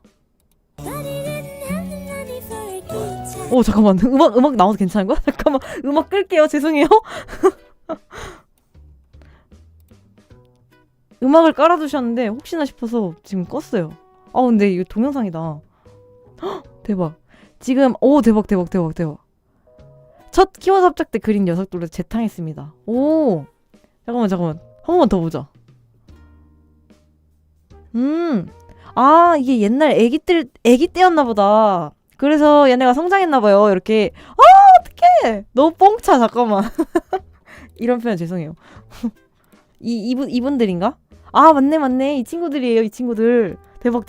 잠깐만. 음악 나와도 괜찮은 거야? 잠깐만. 음악 끌게요. 죄송해요. 음악을 깔아두셨는데 혹시나 싶어서 지금 껐어요. 근데 이거 동영상이다. 헉, 대박. 지금 대박. 첫 키워드 합작 때 그린 녀석들로 재탕했습니다. 잠깐만. 한 번만 더 보자. 이게 옛날 애기 때였나 보다. 그래서 얘네가 성장했나봐요. 이렇게. 어떡해! 너무 뻥차, 잠깐만. 이런 표현 죄송해요. 이분들인가? 맞네. 이 친구들이에요, 이 친구들. 대박.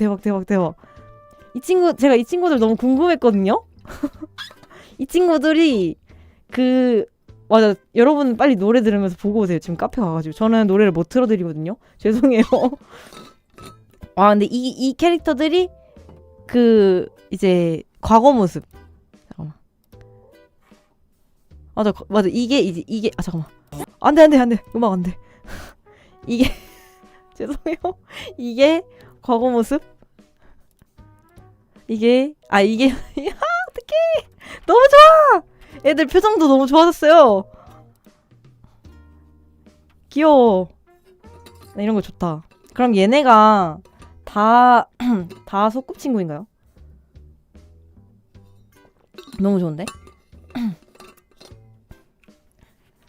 제가 이 친구들 너무 궁금했거든요? 이 친구들이, 맞아. 여러분 빨리 노래 들으면서 보고 오세요. 지금 카페 가가지고. 저는 노래를 못 틀어드리거든요. 죄송해요. 근데 이 캐릭터들이, 이제, 과거 모습. 잠깐만. 맞아. 이게, 잠깐만. 안 돼. 음악 안 돼. 이게, 죄송해요. 이게, 과거 모습. 이게, 어떡해. 너무 좋아! 애들 표정도 너무 좋아졌어요. 귀여워. 이런 거 좋다. 그럼 얘네가 다 소꿉친구인가요? 너무 좋은데?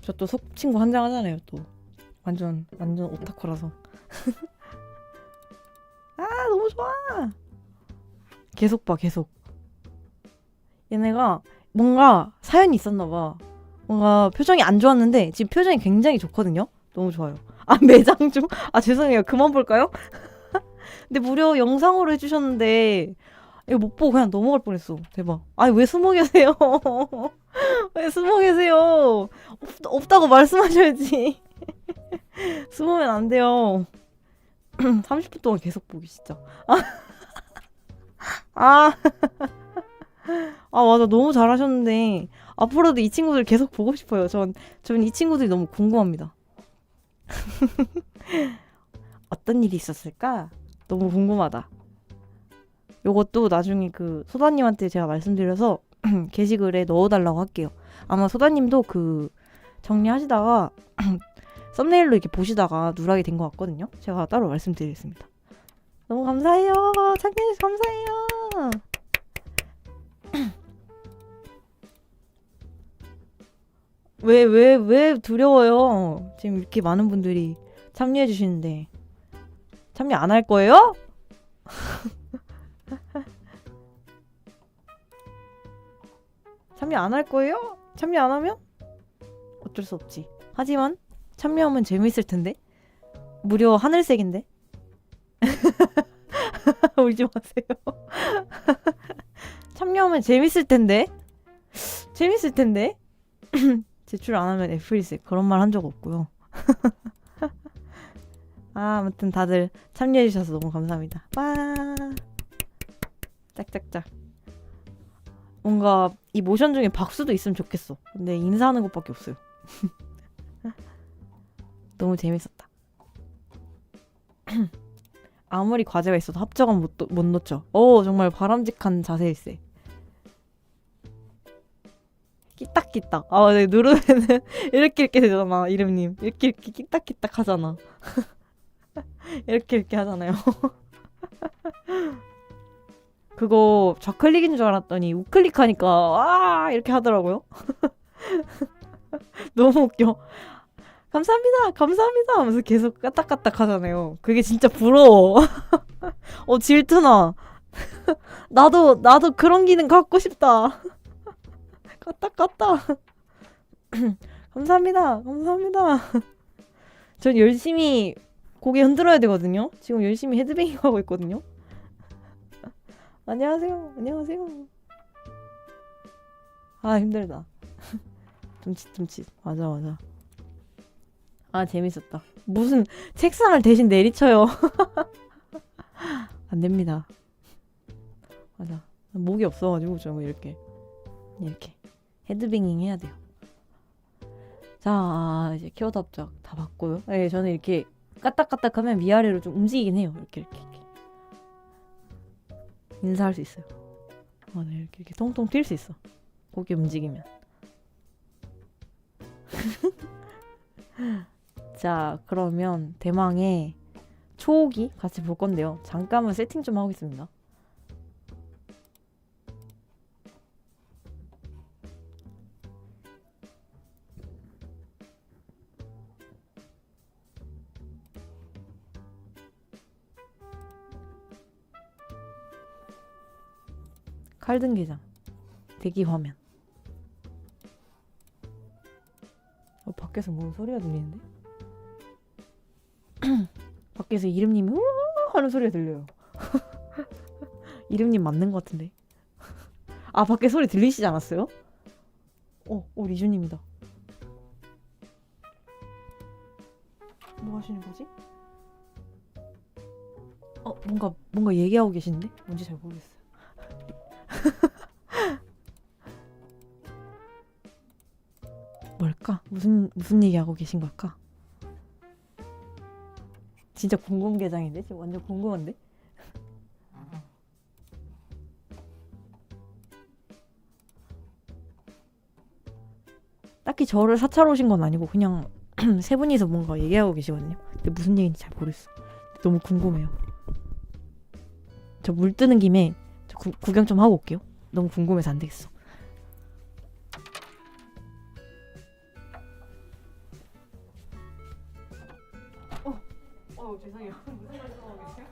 저 또 소꿉친구 한장 하잖아요, 또. 완전 오타쿠라서. 아 너무 좋아. 계속 봐 계속. 얘네가 뭔가 사연이 있었나 봐. 뭔가 표정이 안 좋았는데 지금 표정이 굉장히 좋거든요. 너무 좋아요. 아 매장 중? 아 죄송해요. 그만 볼까요? 근데 무려 영상으로 해주셨는데 이거 못 보고 그냥 넘어갈 뻔했어. 대박. 아니 왜 숨어 계세요? 왜 숨어 계세요? 없다고 말씀하셔야지. 숨으면 안 돼요. 30분 동안 계속 보기 진짜. 아, 아 맞아 너무 잘하셨는데 앞으로도 이 친구들 계속 보고 싶어요. 전 이 친구들이 너무 궁금합니다. 어떤 일이 있었을까? 너무 궁금하다. 요것도 나중에 그 소다님한테 제가 말씀드려서 게시글에 넣어달라고 할게요. 아마 소다님도 그 정리하시다가 썸네일로 이렇게 보시다가 누락이 된 것 같거든요. 제가 따로 말씀드리겠습니다. 너무 감사해요. 창균씨 감사해요. 왜 두려워요? 지금 이렇게 많은 분들이 참여해 주시는데 참여 안 할 거예요? 참여 안 할 거예요? 참여 안 하면 어쩔 수 없지. 하지만 참여하면 재밌을 텐데. 무려 하늘색인데. 울지 마세요. 참여하면 재밌을 텐데. 재밌을 텐데. 제출 안 하면 F일색. 그런 말 한 적 없고요. 아, 아무튼 다들 참여해 주셔서 너무 감사합니다. 와. 짝짝짝. 뭔가 이 모션 중에 박수도 있으면 좋겠어. 근데 인사하는 것밖에 없어요. 너무 재밌었다. 아무리 과제가 있어도 합정은 못 놓죠. 정말 바람직한 자세일세. 끼딱끼딱. 아, 네, 누르면은 이렇게 되잖아. 이름님. 이렇게 끼딱끼딱 하잖아. 이렇게 하잖아요. 그거 좌클릭인 줄 알았더니 우클릭하니까 아 이렇게 하더라고요. 너무 웃겨. 감사합니다 하면서 계속 까딱까딱 하잖아요. 그게 진짜 부러워. 질투나. 나도 그런 기능 갖고 싶다. 까딱까딱. 감사합니다. 전 열심히 고개 흔들어야 되거든요. 지금 열심히 헤드뱅잉 하고 있거든요. 안녕하세요. 아 힘들다. 둠칫. 맞아. 아 재밌었다. 무슨 책상을 대신 내리쳐요. 안 됩니다. 맞아. 목이 없어가지고 저 이렇게 헤드뱅잉 해야 돼요. 자 이제 키워드 합작 다 봤고요. 네, 저는 이렇게 까딱까딱하면 위아래로 좀 움직이긴 해요. 이렇게 인사할 수 있어요. 맞아 이렇게 통통 튈 수 있어. 고개 움직이면. 자 그러면 대망의 초호기 같이 볼 건데요. 잠깐만 세팅 좀 하겠습니다. 칼등게장 대기 화면. 밖에서 뭔 소리가 들리는데? 밖에서 이름님이 우우 하는 소리가 들려요. 이름님 맞는 것 같은데. 아 밖에 소리 들리시지 않았어요? 리주님이다. 뭐 하시는 거지? 뭔가 얘기하고 계신데? 뭔지 잘 모르겠어요. 뭘까? 무슨 얘기하고 계신 걸까? 진짜 궁금게장인데? 지금 완전 궁금한데? 딱히 저를 사찰 오신 건 아니고 그냥 세 분이서 뭔가 얘기하고 계시거든요. 근데 무슨 얘기인지 잘 모르겠어. 너무 궁금해요. 저 물 뜨는 김에 저 구경 좀 하고 올게요. 너무 궁금해서 안 되겠어. 죄송해요. 무슨 말씀하고 계세요?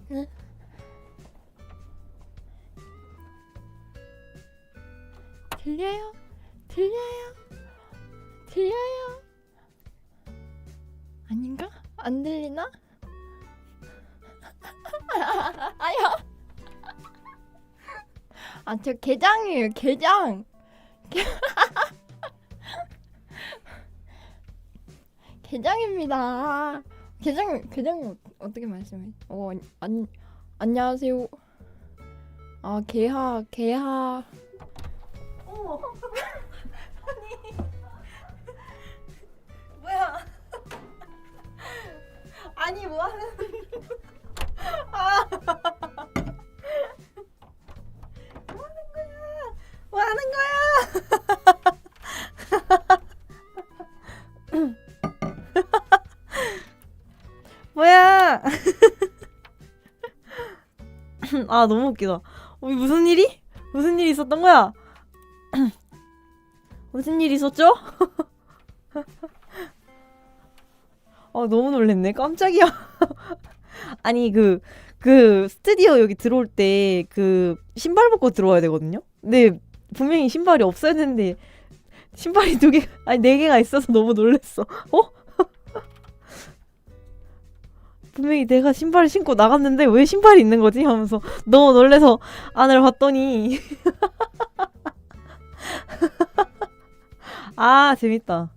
응? 들려요? 들려요? 들려요? 아닌가? 안 들리나? 아야. 아, 저 게장이에요. 게장. 게장입니다. 게장 어떻게 말씀해? 안녕하세요. 아, 개하. 어머. 뭐야? 아니 뭐 하는? 아. 뭐 하는 거야? 뭐야? 아 너무 웃기다. 이게 무슨 일이? 무슨 일이 있었던 거야? 무슨 일이 있었죠? 너무 놀랬네. 깜짝이야. 아니 그 스튜디오 여기 들어올 때 그 신발 벗고 들어와야 되거든요. 근데 분명히 신발이 없어야 되는데 신발이 네 개가 있어서 너무 놀랬어. 분명히 내가 신발을 신고 나갔는데 왜 신발이 있는 거지? 하면서 너무 놀래서 안을 봤더니 아 재밌다.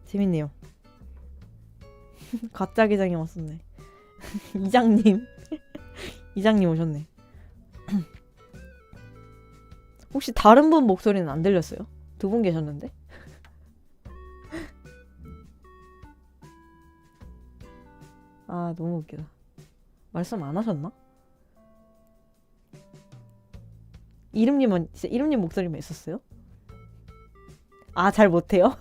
재밌네요. 가짜 기장이 왔었네. 이장님 이장님 오셨네. 혹시 다른 분 목소리는 안 들렸어요? 두 분 계셨는데? 아 너무 웃기다. 말씀 안 하셨나? 이름님은 진짜 이름님 목소리만 있었어요? 아 잘 못해요?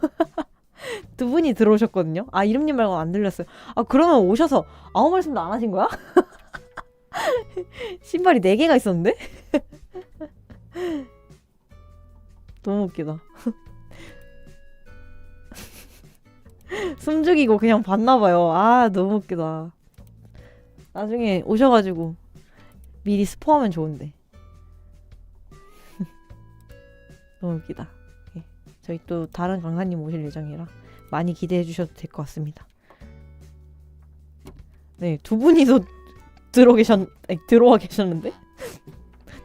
두 분이 들어오셨거든요. 아 이름님 말고 안 들렸어요. 아 그러면 오셔서 아무 말씀도 안 하신 거야? 신발이 4개가 있었는데? 너무 웃기다. 숨죽이고 그냥 봤나봐요. 아 너무 웃기다. 나중에 오셔가지고 미리 스포하면 좋은데. 너무 웃기다. 예. 저희 또 다른 강사님 오실 예정이라 많이 기대해 주셔도 될 것 같습니다. 네, 두 분이서 들어와 계셨는데?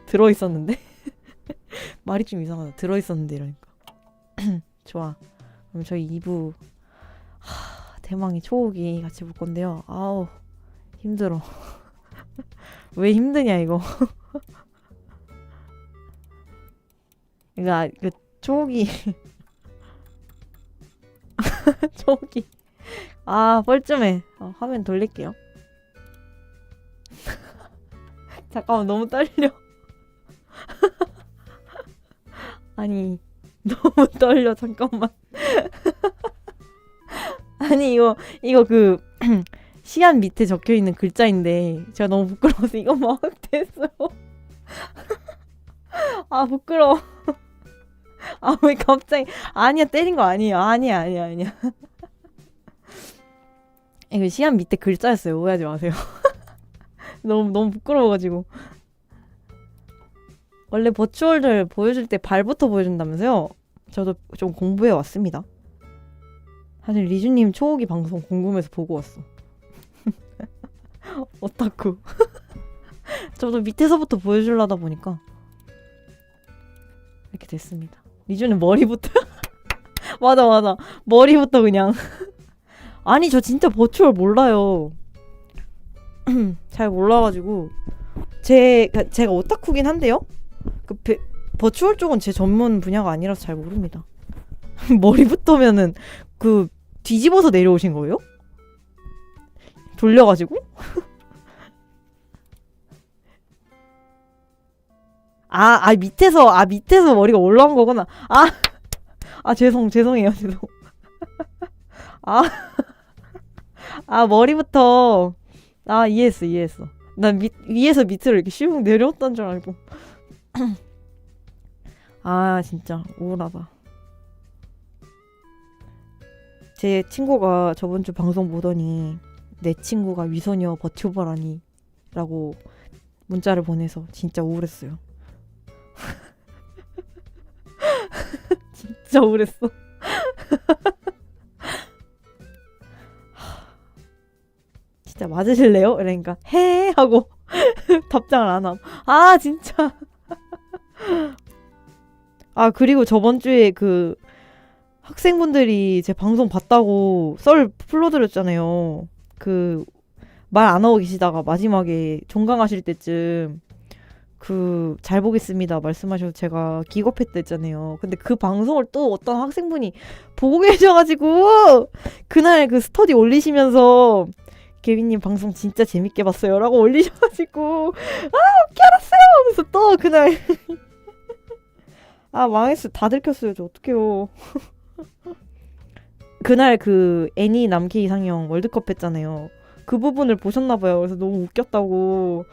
들어 있었는데? 말이 좀 이상하다. 들어 있었는데 이러니까. 좋아. 그럼 저희 2부 대망의 초호기 같이 볼 건데요. 아우 힘들어. 왜 힘드냐 이거. 그러니까 그 초호기 초호기 아 뻘쭘해. 화면 돌릴게요. 잠깐만 너무 떨려. 아니 너무 떨려. 잠깐만. 아니 이거 그 시간 밑에 적혀 있는 글자인데 제가 너무 부끄러워서 이거 막 됐어요. 아 부끄러워. 아 왜 갑자기 아니야 때린 거 아니에요. 아니야. 이거 시간 밑에 글자였어요. 오해하지 마세요. 너무 부끄러워가지고. 원래 버추얼들 보여줄 때 발부터 보여준다면서요? 저도 좀 공부해 왔습니다. 사실 리주님 초호기 방송 궁금해서 보고 왔어. 오타쿠. 저도 밑에서부터 보여주려다 보니까 이렇게 됐습니다. 리준은 머리부터 맞아 맞아 머리부터 그냥 아니 저 진짜 버추얼 몰라요. 잘 몰라가지고 제가 오타쿠긴 한데요. 버추얼 쪽은 제 전문 분야가 아니라서 잘 모릅니다. 머리부터면은 그 뒤집어서 내려오신 거예요? 돌려가지고? 밑에서 머리가 올라온 거구나. 죄송해요, 죄송. 아, 머리부터. 이해했어. 난 위에서 밑으로 이렇게 슉 내려왔던 줄 알고. 진짜 우울하다. 제 친구가 저번 주 방송 보더니 내 친구가 위소녀 버튜버라니 라고 문자를 보내서 진짜 우울했어요. 진짜 우울했어. 진짜 맞으실래요? 그러니까 해 하고 답장을 안 함. 진짜. 그리고 저번 주에 그 학생분들이 제 방송 봤다고 썰 풀어드렸잖아요. 그 말 안 하고 계시다가 마지막에 종강하실 때쯤 잘 보겠습니다 말씀하셔서 제가 기겁했다 했잖아요. 근데 그 방송을 또 어떤 학생분이 보고 계셔가지고 그날 그 스터디 올리시면서 개빈님 방송 진짜 재밌게 봤어요 라고 올리셔가지고 오케이 알았어요 하면서 또 그날 망했어. 다 들켰어요. 저 어떡해요. 그날 그 애니 남캐 이상형 월드컵 했잖아요. 그 부분을 보셨나봐요. 그래서 너무 웃겼다고.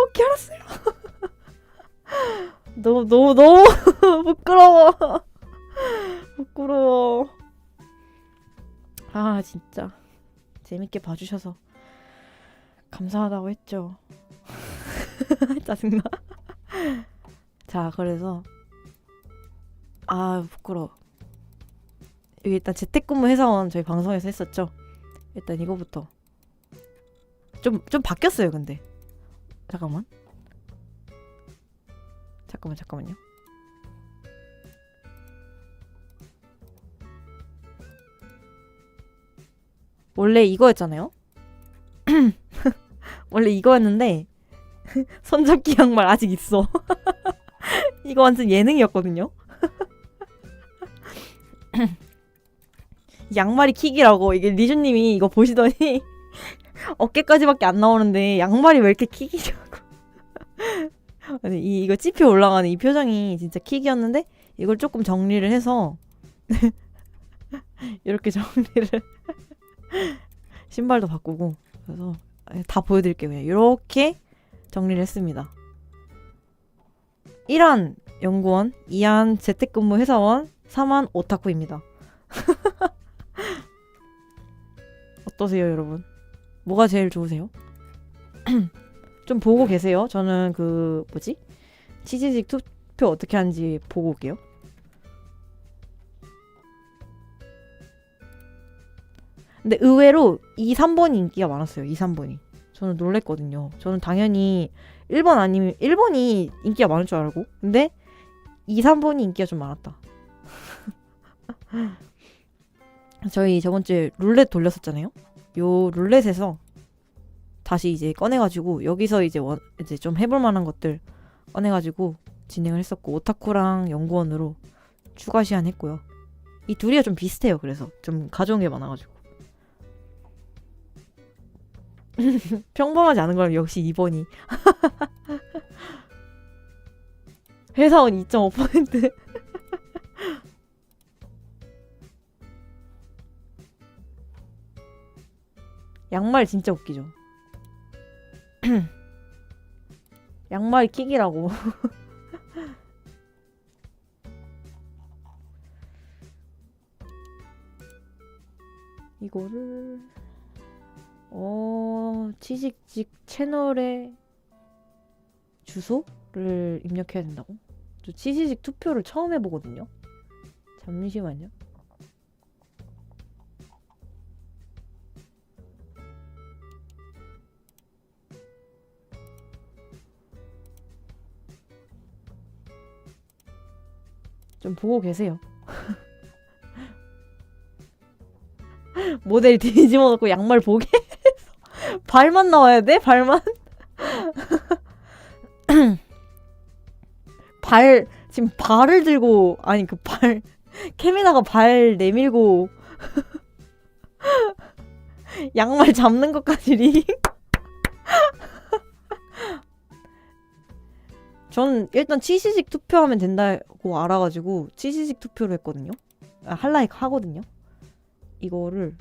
오케이 알았어요. 너무 부끄러워. 부끄러워. 진짜 재밌게 봐주셔서 감사하다고 했죠. 짜증나. 자, 그래서 부끄러워. 여기 일단 재택근무 회사원 저희 방송에서 했었죠. 일단 이거부터 좀 바뀌었어요. 근데 잠깐만요. 원래 이거였잖아요. 원래 이거였는데 손잡기 양말 아직 있어. 이거 완전 예능이었거든요. 양말이 킥이라고 이게 리주님이 이거 보시더니 어깨까지밖에 안 나오는데 양말이 왜 이렇게 킥이냐고. 아니, 이거 찝혀 올라가는 이 표정이 진짜 킥이었는데 이걸 조금 정리를 해서 이렇게 정리를 신발도 바꾸고 그래서 다 보여드릴게요. 그냥 이렇게 정리를 했습니다. 1한 연구원, 2한 재택근무 회사원, 3한 오타쿠입니다. 어떠세요, 여러분? 뭐가 제일 좋으세요? 좀 보고 계세요? 저는 치즈직 투표 어떻게 하는지 보고 올게요. 근데 의외로 2, 3번이 인기가 많았어요. 2, 3번이. 저는 놀랬거든요. 저는 당연히 1번 아니면 1번이 인기가 많을 줄 알고. 근데 2, 3번이 인기가 좀 많았다. 저희 저번 주에 룰렛 돌렸었잖아요. 요 룰렛에서 다시 이제 꺼내가지고 여기서 이제 좀 해볼 만한 것들 꺼내가지고 진행을 했었고 오타쿠랑 연구원으로 추가 시한 했고요. 이 둘이가 좀 비슷해요. 그래서 좀 가져온 게 많아가지고 평범하지 않은 거라면 역시 2번이 회사원 2.5%. 양말 진짜 웃기죠. 양말이 킥이라고. 이거를 치직직 채널의 주소를 입력해야 된다고? 저 치직직 투표를 처음 해보거든요. 잠시만요. 좀 보고 계세요. 모델 뒤집어 놓고 양말 보게 해서 발만 나와야 돼? 발만? 지금 발을 들고, 아니 그 발, 캠에다가 발 내밀고 양말 잡는 것까지 링? 전 일단 치시직 투표하면 된다고 알아가지고 치시직 투표를 했거든요. 할라이크 하거든요. 이거를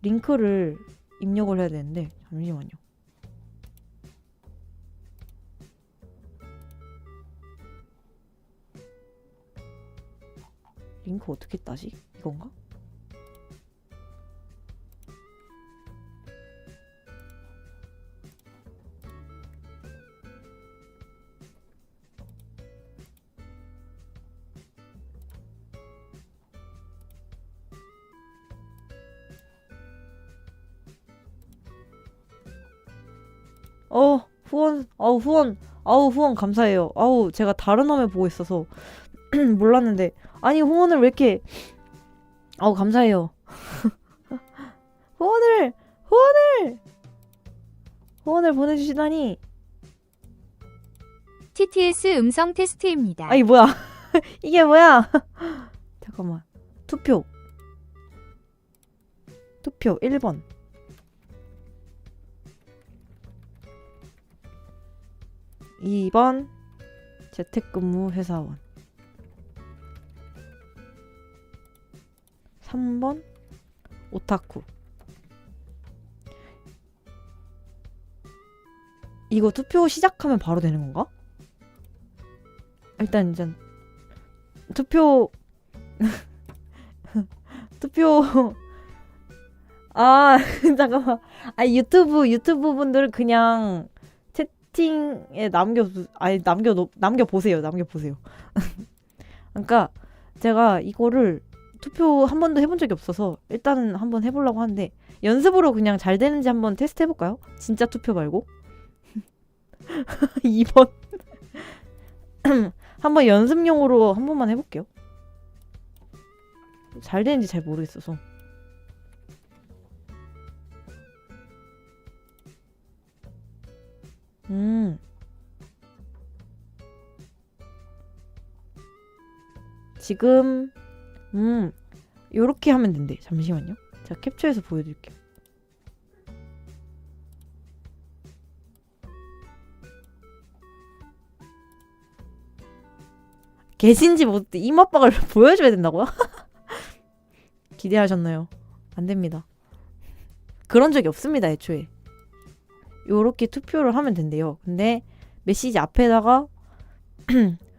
링크를 입력을 해야 되는데 잠시만요. 링크 어떻게 따지? 이건가? 후원 감사해요. 제가 다른 화면 보고 있어서 몰랐는데. 아니, 후원을 왜 이렇게, 감사해요. 후원을 보내주시다니. TTS 음성 테스트입니다. 아니, 뭐야. 이게 뭐야. 잠깐만. 투표 1번. (2번) 재택근무 회사원. 3번 오타쿠. 이거 투표 시작하면 바로 되는 건가? 일단 투표 잠깐만. 유튜브 분들 그냥 채팅에 남겨보세요. 그러니까 제가 이거를 투표 한 번도 해본 적이 없어서 일단은 한번 해보려고 하는데, 연습으로 그냥 잘 되는지 한번 테스트 해볼까요? 진짜 투표 말고. 2번. 한번 연습용으로 한 번만 해볼게요. 잘 되는지 잘 모르겠어서. 지금 요렇게 하면 된대. 잠시만요. 제가 캡처해서 보여드릴게요. 계신지 못 이맛박을 보여줘야 된다고요? 기대하셨나요? 안 됩니다. 그런 적이 없습니다, 애초에. 요렇게 투표를 하면 된대요. 근데 메시지 앞에다가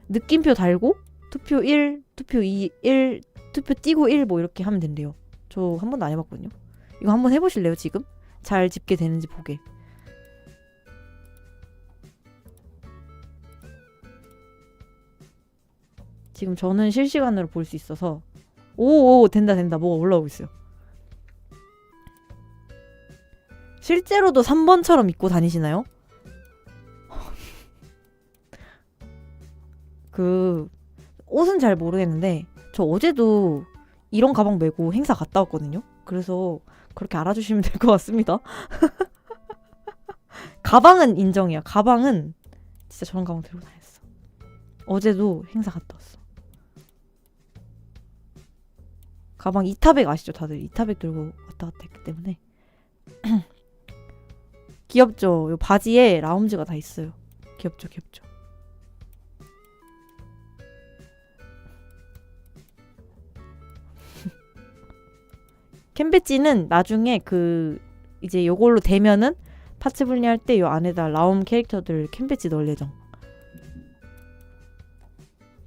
느낌표 달고 투표 1, 투표 2, 1, 투표 띄고 1 뭐 이렇게 하면 된대요. 저 한 번도 안 해봤거든요. 이거 한번 해보실래요, 지금? 잘 집계 되는지 보게. 지금 저는 실시간으로 볼 수 있어서. 오, 된다. 뭐가 올라오고 있어요. 실제로도 3번처럼 입고 다니시나요? 옷은 잘 모르겠는데 저 어제도 이런 가방 메고 행사 갔다 왔거든요. 그래서 그렇게 알아주시면 될 것 같습니다. 가방은 인정이야. 가방은 진짜 저런 가방 들고 다녔어. 어제도 행사 갔다 왔어. 가방 이타백 아시죠? 다들 이타백 들고 왔다 갔다 했기 때문에. 귀엽죠? 요 바지에 라운지가 다 있어요. 귀엽죠? 캔배지는 나중에 이제 요걸로 되면은 파츠 분리할 때 요 안에다 라움 캐릭터들 캔배지 넣을 예정.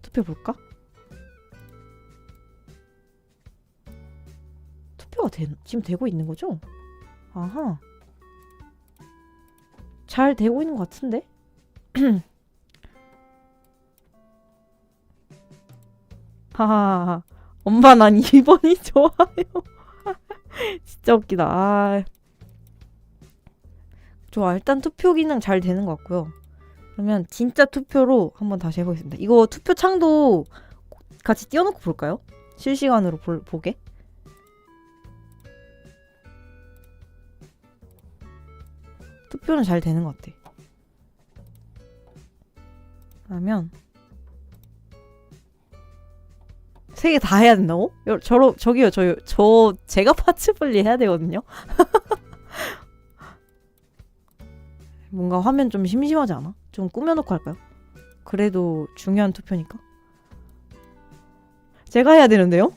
투표 볼까? 투표가 지금 되고 있는 거죠? 아하. 잘 되고 있는 것 같은데? 하하하. 엄마 난 2번이 좋아요. 진짜 웃기다. 좋아. 일단 투표 기능 잘 되는 것 같고요. 그러면 진짜 투표로 한번 다시 해보겠습니다. 이거 투표 창도 같이 띄워놓고 볼까요? 실시간으로 보게. 투표는 잘 되는 것 같아. 그러면 3개 다 해야 된다고? 저기요, 제가 파츠분리 해야 되거든요? 뭔가 화면 좀 심심하지 않아? 좀 꾸며놓고 할까요? 그래도 중요한 투표니까. 제가 해야 되는데요?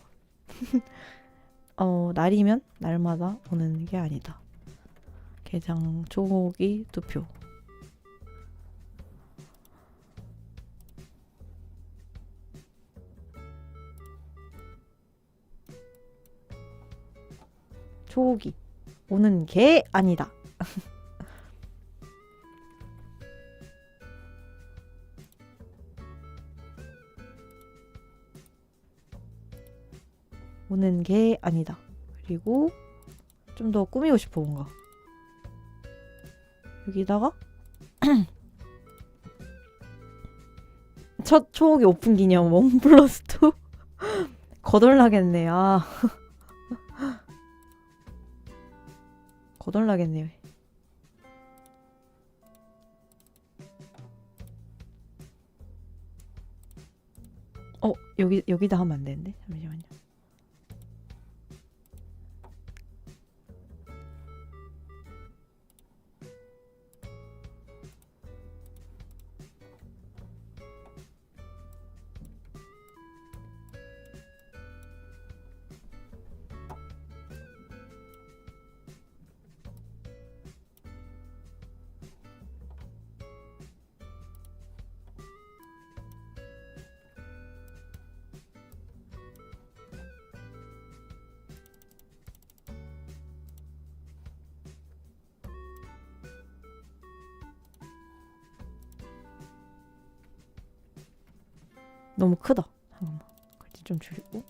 날이면 날마다 오는 게 아니다. 개장 초기 투표. 초기 오는 게 아니다. 오는 게 아니다. 그리고 좀 더 꾸미고 싶어 뭔가. 여기다가 첫 초기 오픈 기념 1+2 거덜나겠네. 거덜나겠네요. 여기다 하면 안 되는데. 잠시만요. 너무 크다. 잠깐만. 글씨 좀 줄이고.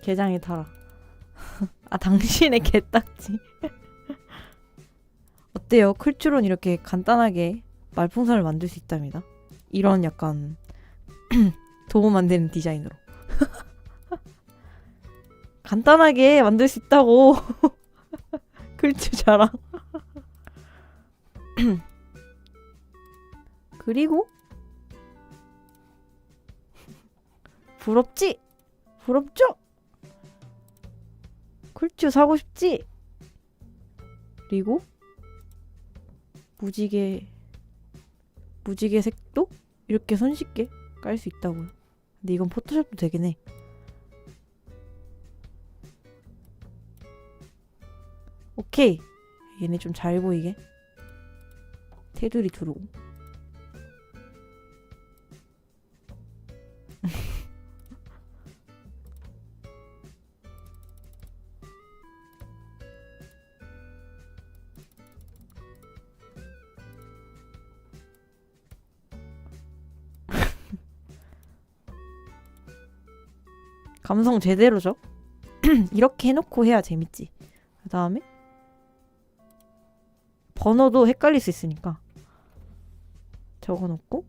게장이 달아. 당신의 개딱지. 어때요? 클추론 이렇게 간단하게 말풍선을 만들 수 있답니다. 이런 약간 도움 안 되는 디자인으로. 간단하게 만들 수 있다고. 클추 자랑. 그리고 부럽지? 부럽죠? 클추 사고 싶지? 그리고 무지개 색도 이렇게 손쉽게 깔 수 있다고요. 근데 이건 포토샵도 되긴 해. 오케이. 얘네 좀 잘 보이게 테두리 두르고. 감성 제대로죠? 이렇게 해놓고 해야 재밌지. 그 다음에 번호도 헷갈릴 수 있으니까 적어놓고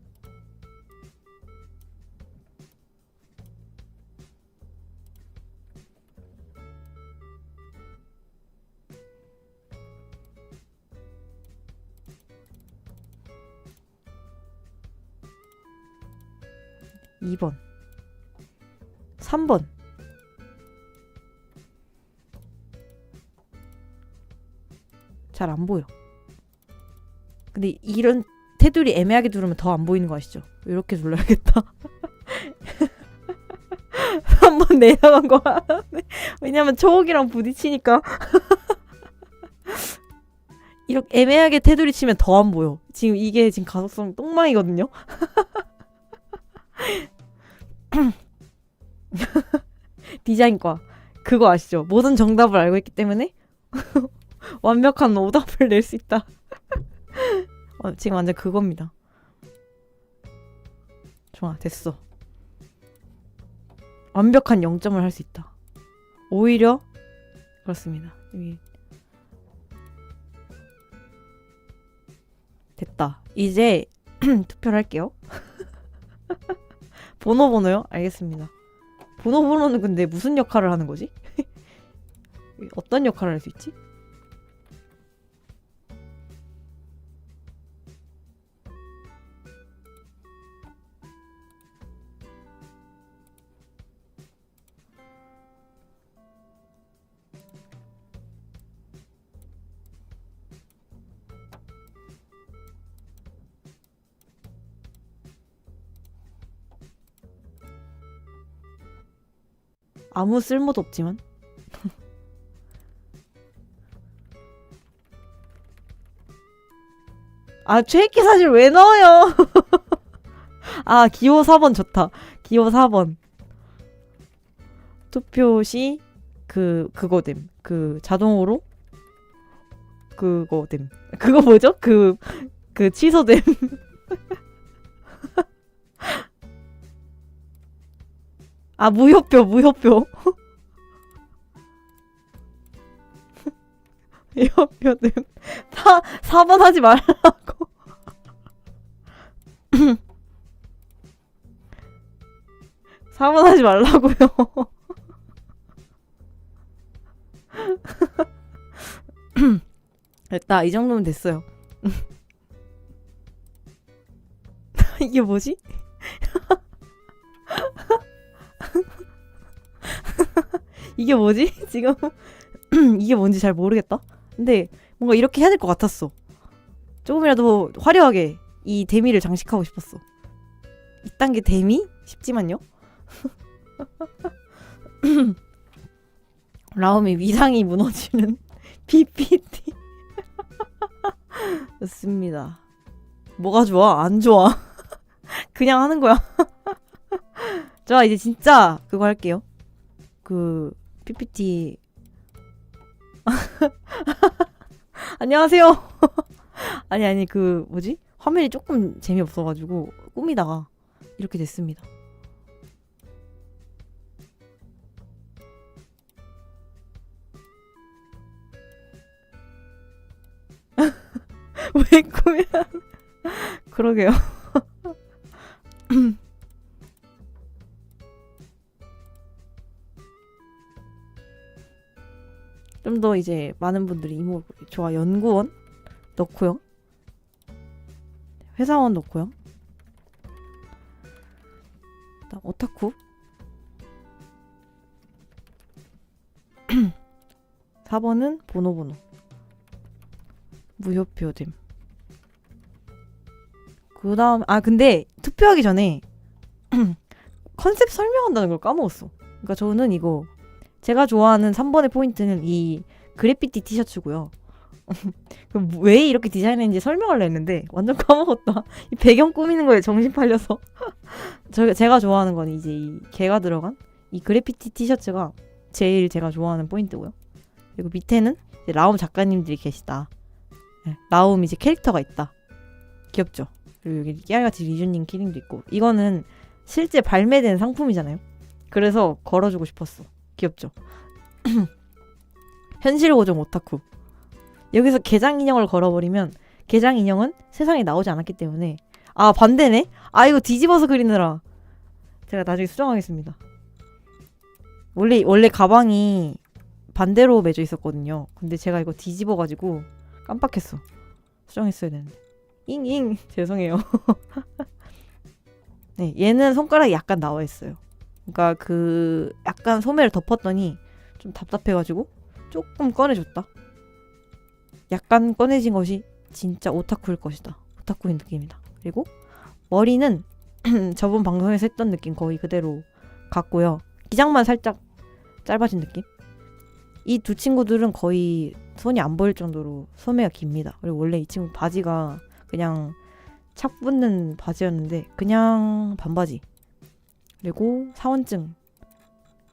2번 3번 잘 안 보여. 근데 이런 테두리 애매하게 누르면 더 안 보이는 거 아시죠? 이렇게 눌러야겠다. 3번 내려간 거야. 왜냐면 초옥이랑 부딪히니까. 이렇게 애매하게 테두리 치면 더 안 보여. 이게 지금 가독성 똥망이거든요. 디자인과 그거 아시죠? 모든 정답을 알고 있기 때문에 완벽한 오답을 낼 수 있다. 지금 완전 그겁니다. 좋아, 됐어. 완벽한 0점을 할 수 있다. 오히려 그렇습니다. 여기 됐다. 이제 투표를 할게요. 번호요? 알겠습니다. 번호는 근데 무슨 역할을 하는 거지? 어떤 역할을 할 수 있지? 아무 쓸모도 없지만 아 최애기 사실 왜 넣어요? 아 기호 4번 좋다. 기호 4번 투표 시 그거됨. 그 자동으로 그거됨. 그거 뭐죠? 그 취소됨. 아 무효표. 무효표됨. 사 4번 하지 말라고. 사번 하지 말라고요. 됐다. 이 정도면 됐어요. 이게 뭐지? 이게 뭐지? 지금 이게 뭔지 잘 모르겠다. 근데 뭔가 이렇게 해야 될 것 같았어. 조금이라도 화려하게 이 데미를 장식하고 싶었어. 이딴 게 데미? 싶지만요. 라움의 위상이 무너지는 PPT. 좋습니다. 뭐가 좋아? 안 좋아. 그냥 하는 거야. 자, 이제 진짜 그거 할게요. 그 PPT. 안녕하세요. 아니 그 뭐지? 화면이 조금 재미없어가지고 꾸미다가 이렇게 됐습니다. 왜 꾸며? 그러게요. 좀 더 이제 많은 분들이 이모 좋아 연구원 넣고요. 회사원 넣고요. 그다음 오타쿠 4번은 보노보노 무효표됨. 그 다음 근데 투표하기 전에 컨셉 설명한다는 걸 까먹었어. 그러니까 저는 이거 제가 좋아하는 3번의 포인트는 이 그래피티 티셔츠고요. 그럼 왜 이렇게 디자인했는지 설명하려 했는데 완전 까먹었다. 이 배경 꾸미는 거에 정신 팔려서. 제가 좋아하는 건 이제 이 개가 들어간 이 그래피티 티셔츠가 제일 제가 좋아하는 포인트고요. 그리고 밑에는 이제 라움 작가님들이 계시다. 네, 라움 이제 캐릭터가 있다. 귀엽죠? 그리고 여기 깨알같이 리준님 키링도 있고. 이거는 실제 발매된 상품이잖아요. 그래서 걸어주고 싶었어. 귀엽죠? 현실 고정 오타쿠. 여기서 개장 인형을 걸어버리면 개장 인형은 세상에 나오지 않았기 때문에 반대네? 이거 뒤집어서 그리느라 제가 나중에 수정하겠습니다. 원래 가방이 반대로 매져 있었거든요. 근데 제가 이거 뒤집어가지고 깜빡했어. 수정했어야 되는데. 잉잉 죄송해요. 네, 얘는 손가락이 약간 나와 있어요. 그러니까 그 약간 소매를 덮었더니 좀 답답해가지고 조금 꺼내줬다. 약간 꺼내진 것이 진짜 오타쿠일 것이다. 오타쿠인 느낌이다. 그리고 머리는 저번 방송에서 했던 느낌 거의 그대로 같고요. 기장만 살짝 짧아진 느낌. 이 두 친구들은 거의 손이 안 보일 정도로 소매가 깁니다. 그리고 원래 이 친구 바지가 그냥 착 붙는 바지였는데 그냥 반바지. 그리고 사원증.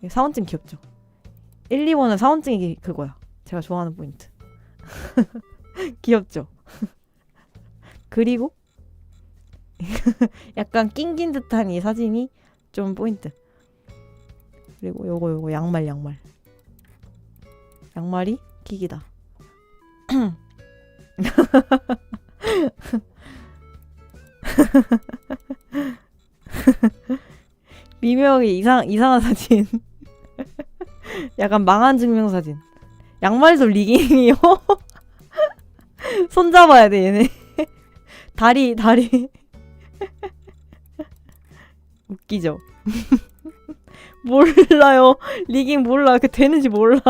사원증 귀엽죠? 1, 2번은 사원증이 그거야. 제가 좋아하는 포인트. 귀엽죠? 그리고 약간 낑긴 듯한 이 사진이 좀 포인트. 그리고 요거 양말이 킥이다. 미묘하게 이상한 사진. 약간 망한 증명사진. 양말도 리깅이요? 손잡아야 돼 얘네. 다리 웃기죠? 몰라요. 리깅 몰라. 그 되는지 몰라.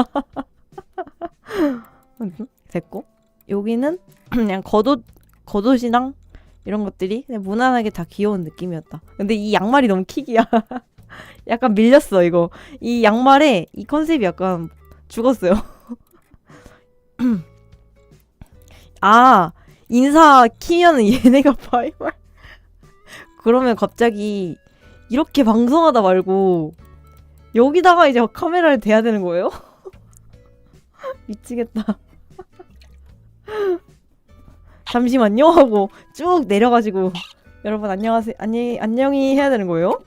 됐고 여기는 그냥 겉옷이랑 이런 것들이 그냥 무난하게 다 귀여운 느낌이었다. 근데 이 양말이 너무 킥이야. 약간 밀렸어 이거. 이 양말에 이 컨셉이 약간 죽었어요. 아 인사 키면은 얘네가 바이발. 그러면 갑자기 이렇게 방송하다 말고 여기다가 이제 카메라를 대야 되는 거예요? 미치겠다. 잠시만요 하고 쭉 내려가지고 여러분 안녕하세요 안녕히 해야 되는 거예요?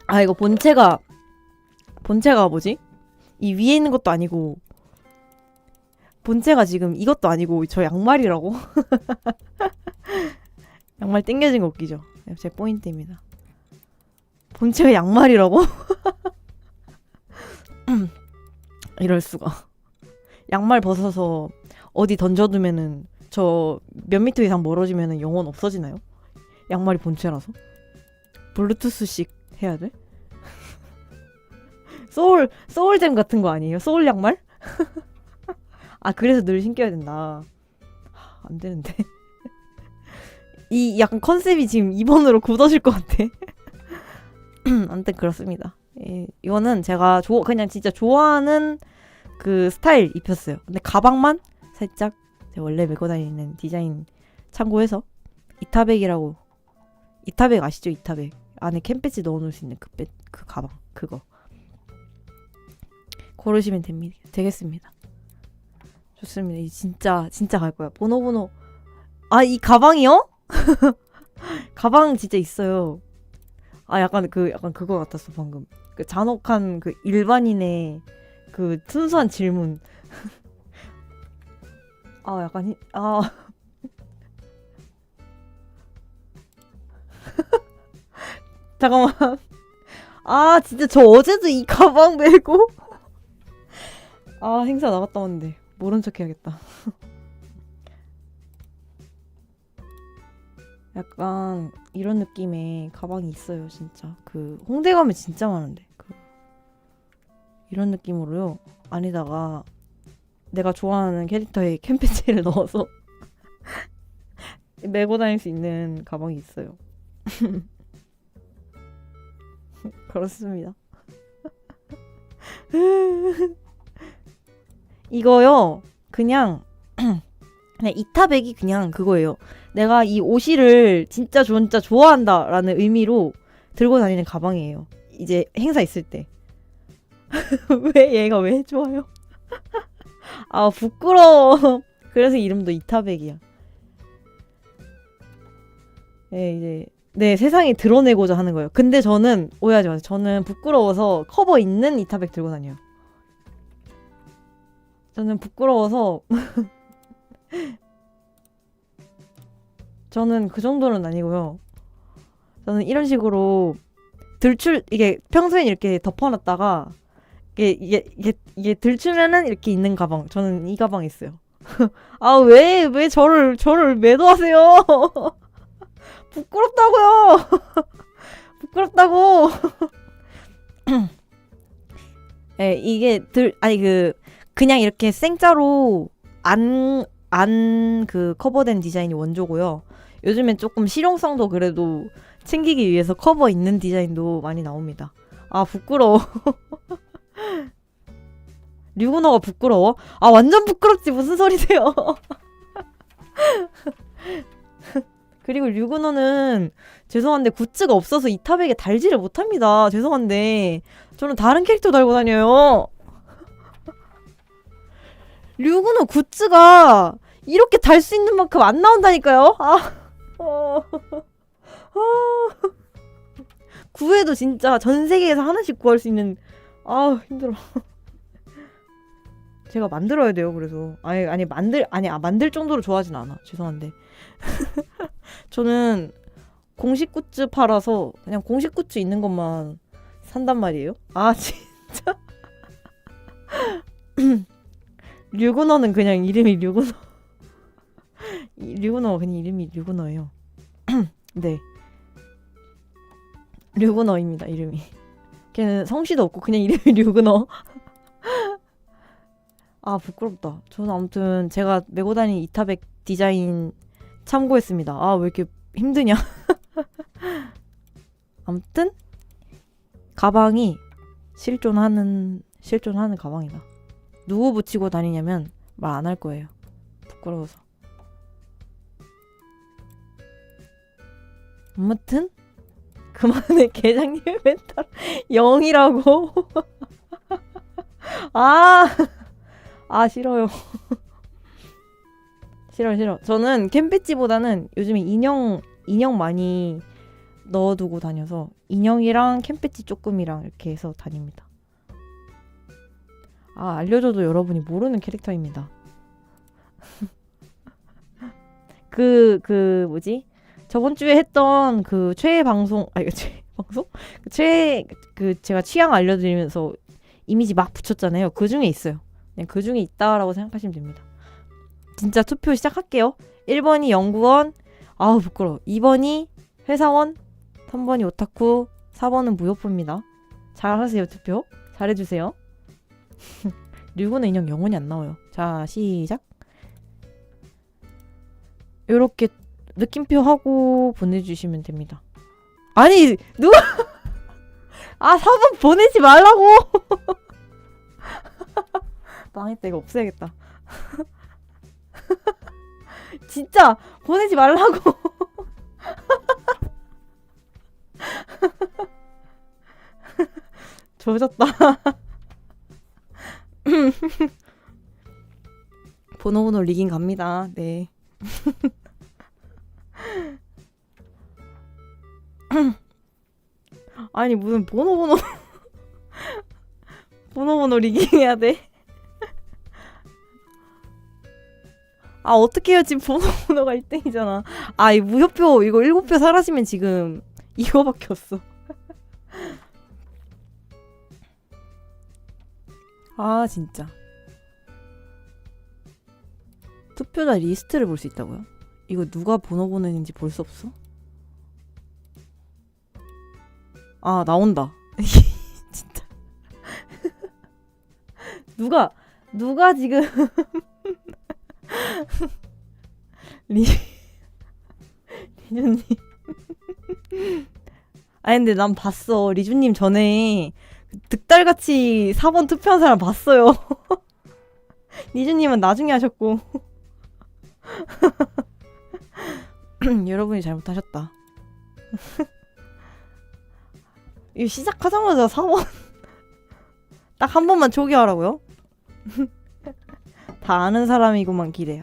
아 이거 본체가 뭐지? 이 위에 있는 것도 아니고 본체가 지금 이것도 아니고 저 양말이라고? 양말 땡겨진 거 웃기죠? 제 포인트입니다. 본체가 양말이라고? 이럴 수가. 양말 벗어서 어디 던져두면은 저 몇 미터 이상 멀어지면은 영혼 없어지나요? 양말이 본체라서? 블루투스식 해야 돼? 소울잼 같은 거 아니에요? 소울 양말? 아 그래서 늘 신겨야 된다. 안 되는데. 이 약간 컨셉이 지금 2번으로 굳어질 것 같아. 아무튼 그렇습니다. 예, 이거는 제가 그냥 진짜 좋아하는 그 스타일 입혔어요. 근데 가방만 살짝 제가 원래 메고 다니는 디자인 참고해서 이타백이라고. 이타백 아시죠? 이타백 안에 캠배지 넣어놓을 수 있는 그 가방 그거 고르시면 되겠습니다. 좋습니다. 이 진짜 갈 거야. 보노. 아 이 가방이요? 가방 진짜 있어요. 아 약간 그거 같았어 방금. 그 잔혹한 그 일반인의 그 순수한 질문. 아 약간 잠깐만. 아 진짜 저 어제도 이 가방 메고 아 행사 나갔다 왔는데 모른 척 해야겠다. 약간 이런 느낌의 가방이 있어요 진짜. 그 홍대 가면 진짜 많은데 이런 느낌으로요. 안에다가 내가 좋아하는 캐릭터의 캠페치를 넣어서 메고 다닐 수 있는 가방이 있어요. 그렇습니다. 이거요 그냥 이타백이 그냥 그거예요. 내가 이 오시를 진짜 좋아한다라는 의미로 들고 다니는 가방이에요. 이제 행사 있을 때. 왜 얘가 왜 좋아요? 아 부끄러워. 그래서 이름도 이타백이야. 네, 이제 네 세상에 드러내고자 하는 거예요. 근데 저는 오해하지 마세요. 저는 부끄러워서 커버 있는 이타백 들고 다녀요. 저는 부끄러워서 저는 그 정도는 아니고요. 저는 이런 식으로 이게 평소엔 이렇게 덮어놨다가 이게 들추면은 이렇게 있는 가방. 저는 이 가방 있어요. 아 왜 저를 매도하세요? 부끄럽다고요. 부끄럽다고. 예, 이게 그냥 이렇게 생짜로 안 그 커버된 디자인이 원조고요. 요즘엔 조금 실용성도 그래도 챙기기 위해서 커버 있는 디자인도 많이 나옵니다. 아 부끄러워. 류구너가 부끄러워? 아 완전 부끄럽지 무슨 소리세요. 그리고 류구너는 죄송한데 굿즈가 없어서 이타백에 달지를 못합니다. 죄송한데 저는 다른 캐릭터 달고 다녀요. 류근호 굿즈가 이렇게 달 수 있는 만큼 안 나온다니까요. 구해도 진짜 전 세계에서 하나씩 구할 수 있는. 힘들어. 제가 만들어야 돼요. 그래서 만들 정도로 좋아하진 않아. 죄송한데. 저는 공식 굿즈 팔아서 그냥 공식 굿즈 있는 것만 산단 말이에요. 진짜. 류근어는 그냥 이름이 류근어. 류근어가 그냥 이름이 류근어예요. 네. 류근어입니다. 이름이. 걔는 성씨도 없고 그냥 이름이 류근어. 부끄럽다. 저는 아무튼 제가 메고 다니는 이타백 디자인 참고했습니다. 왜 이렇게 힘드냐. 아무튼 가방이 실존하는 가방이다. 누구 붙이고 다니냐면 말 안 할 거예요. 부끄러워서. 아무튼 그만해. 계장님의 멘탈 0이라고. 싫어요. 싫어. 저는 캠배지보다는 요즘에 인형 많이 넣어두고 다녀서 인형이랑 캠배지 조금이랑 이렇게 해서 다닙니다. 알려줘도 여러분이 모르는 캐릭터입니다. 뭐지? 저번 주에 했던 그 최애 방송, 최애 방송? 제가 취향 알려드리면서 이미지 막 붙였잖아요. 그 중에 있어요. 그냥 그 중에 있다라고 생각하시면 됩니다. 진짜 투표 시작할게요. 1번이 연구원, 부끄러워. 2번이 회사원, 3번이 오타쿠, 4번은 무효표입니다. 잘하세요, 투표. 잘해주세요. 류근의 인형 영원히 안 나와요. 자, 시작. 요렇게 느낌표 하고 보내주시면 됩니다. 아니, 누가 4번 보내지 말라고. 망했다. 이거 없애야겠다. 진짜 보내지 말라고. 조졌다. 번호 리긴 갑니다. 네. 아니 무슨 번호 리깅 해야 돼? 어떻게 해요? 지금 번호가 1등이잖아. 이 무효표 이거 7표 사라지면 지금 이거밖에 없어. 진짜. 투표자 리스트를 볼 수 있다고요? 이거 누가 번호 보내는지 볼 수 없어? 나온다. 진짜. 누가 지금 리주님. 근데 난 봤어. 리주님 전에 득달같이 4번 투표한 사람 봤어요. 리주님은 나중에 하셨고. 여러분이 잘못하셨다. 이거 시작하자마자 4번 딱 한 번만 초기화하라고요? 다 아는 사람이고만 기대.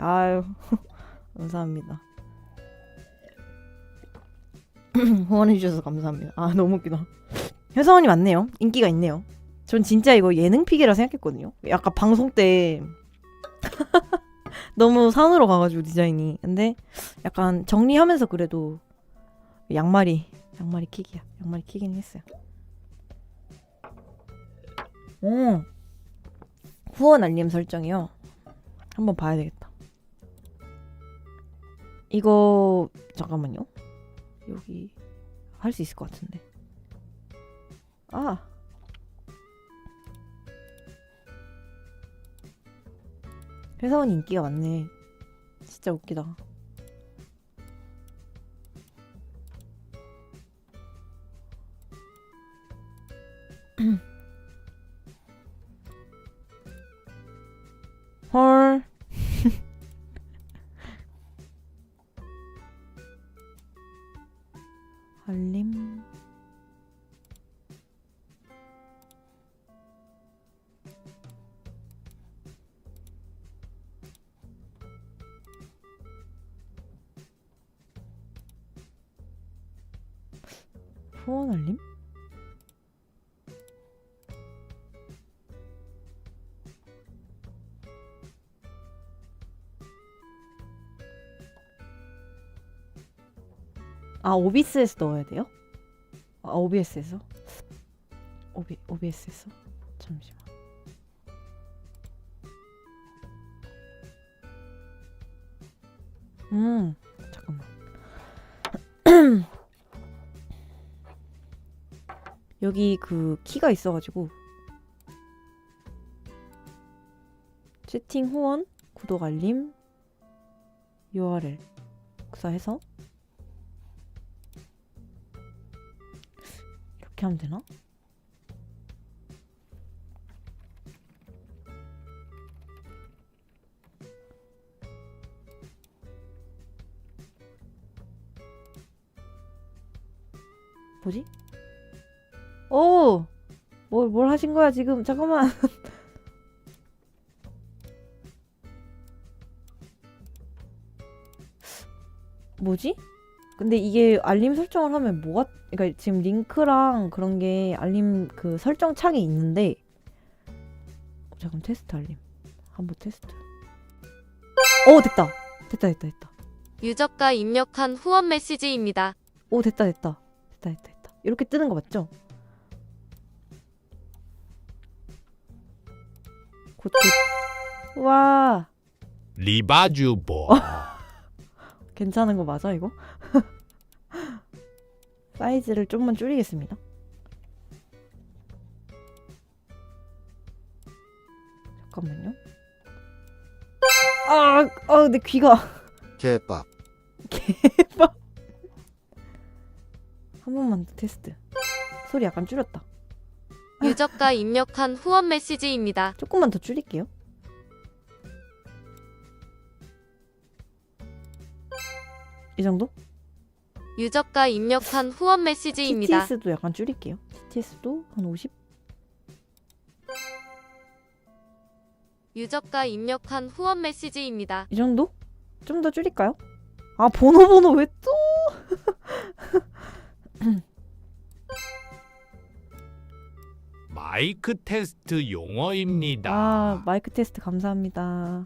감사합니다. 후원해주셔서 감사합니다. 너무 웃기다. 회사원이 많네요. 인기가 있네요. 전 진짜 이거 예능픽이라 생각했거든요. 약간 방송 때 너무 산으로 가가지고 디자인이. 근데 약간 정리하면서 그래도 양말이 킥이야. 양말이 킥이긴 했어요. 후원 알림 설정이요. 한번 봐야 되겠다. 이거 잠깐만요. 여기 할 수 있을 것 같은데. 회사원 인기가 많네. 진짜 웃기다. 헐. 알림. 소원 알림? 아, OBS에서 넣어야 돼요? 아, OBS에서? OBS에서? 잠시만. 잠깐만. 여기 그 키가 있어가지고 채팅 후원, 구독 알림, URL 복사해서 이렇게 하면 되나? 뭐지? 오! 뭘 하신 거야 지금? 잠깐만. 뭐지? 근데 이게 알림 설정을 하면 뭐가, 그러니까 지금 링크랑 그런 게 알림 그 설정 창에 있는데, 잠깐 테스트 알림. 한번 테스트. 오, 됐다. 됐다. 유저가 입력한 후원 메시지입니다. 오, 됐다. 이렇게 뜨는 거 맞죠? 곧. 와, 리바주보. 괜찮은 거 맞아 이거? 사이즈를 좀만 줄이겠습니다. 잠깐만요. 내 귀가. 개밥. 한 번만 더 테스트. 소리 약간 줄였다. 유저가 입력한 후원 메시지입니다. 조금만 더 줄일게요. 이 정도? 유저가 입력한 후원 메시지입니다. TTS도 약간 줄일게요. TTS도 한 50? 유저가 입력한 후원 메시지입니다. 이 정도? 좀 더 줄일까요? 아, 번호 왜 또? 마이크 테스트 용어입니다. 아, 마이크 테스트 감사합니다.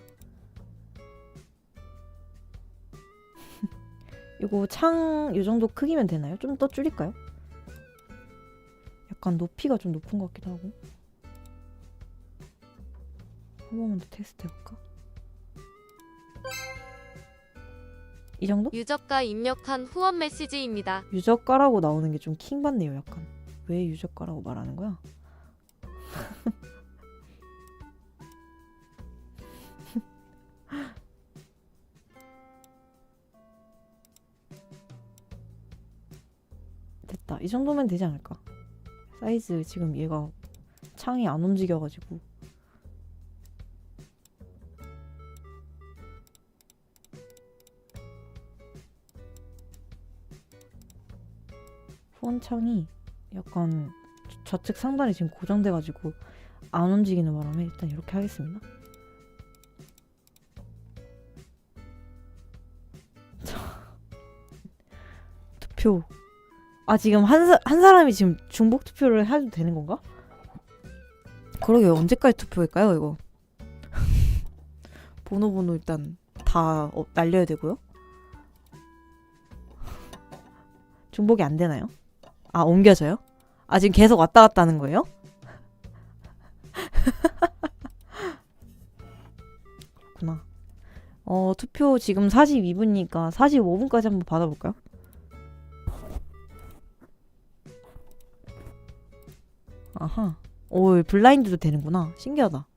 이거 창 이 정도 크기면 되나요? 좀 더 줄일까요? 약간 높이가 좀 높은 것 같기도 하고. 한 번만 더 테스트 해볼까? 이 정도? 유저가 입력한 후원 메시지입니다. 유저가라고 나오는 게 좀 킹받네요, 약간. 왜 유저가라고 말하는 거야? 됐다. 이 정도면 되지 않을까? 사이즈 지금 얘가 창이 안 움직여가지고. 후원 창이 약간 좌측 상단이 지금 고정돼가지고 안 움직이는 바람에 일단 이렇게 하겠습니다. 투표. 아, 지금 한 사람이 지금 중복 투표를 해도 되는 건가? 그러게요. 언제까지 투표할까요, 이거? 번호 일단 다 날려야 되고요. 중복이 안 되나요? 아, 옮겨져요? 아, 지금 계속 왔다 갔다 하는 거예요? 그렇구나. 투표 지금 42분이니까 45분까지 한번 받아볼까요? 아하. 오, 블라인드도 되는구나. 신기하다.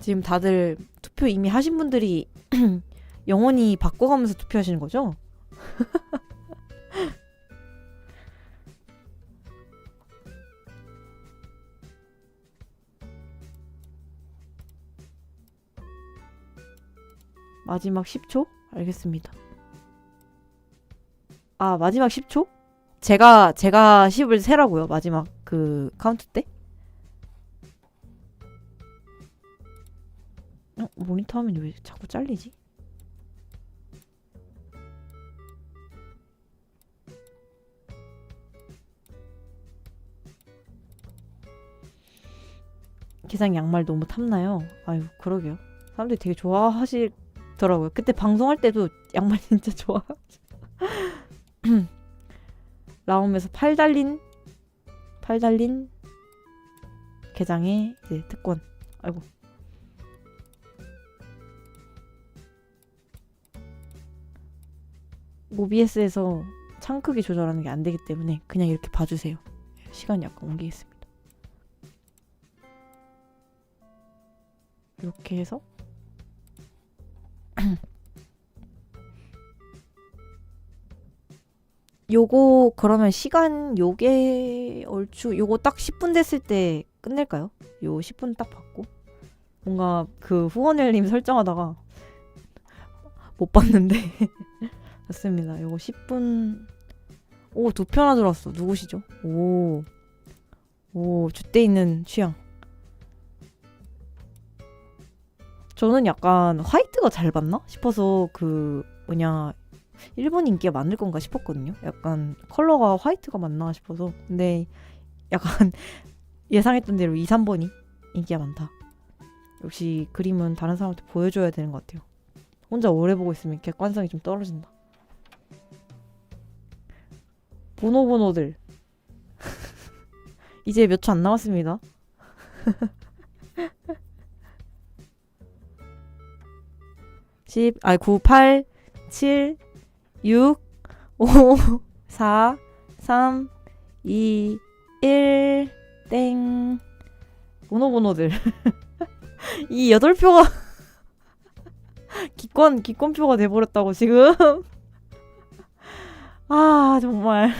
지금 다들 투표 이미 하신 분들이 영원히 바꿔가면서 투표하시는 거죠? 마지막 10초? 알겠습니다. 아, 마지막 10초? 제가 10을 세라고요. 마지막 그 카운트 때? 모니터 화면이 왜 자꾸 잘리지? 기상 양말 너무 탐나요. 아유, 그러게요. 사람들이 되게 좋아하시더라고요. 그때 방송할 때도 양말 진짜 좋아. 라움에서 팔 달린 게장의 이제 특권. 아이고. OBS에서 창 크기 조절하는 게 안 되기 때문에 그냥 이렇게 봐주세요. 시간 약간 옮기겠습니다. 이렇게 해서 요거 그러면 시간 요게 얼추 요거 딱 10분 됐을 때 끝낼까요? 요 10분 딱 받고 뭔가 그 후원일님 설정하다가 못 봤는데 됐습니다. 요거 10분 오 2표나 들어왔어. 누구시죠? 오 줏대 있는 취향. 저는 약간 화이트가 잘 받나 싶어서 그 뭐냐 일본 인기가 많을 건가 싶었거든요. 약간 컬러가 화이트가 맞나 싶어서. 근데 약간 예상했던 대로 2, 3번이 인기가 많다. 역시 그림은 다른 사람한테 보여줘야 되는 것 같아요. 혼자 오래 보고 있으면 객관성이 좀 떨어진다. 보노보노들 이제 몇 초 안 남았습니다. 9, 8, 7, 6, 5, 4, 3, 2, 1, 땡. 보노보노들. 이 8표가 기권표가 돼버렸다고 지금. 아 정말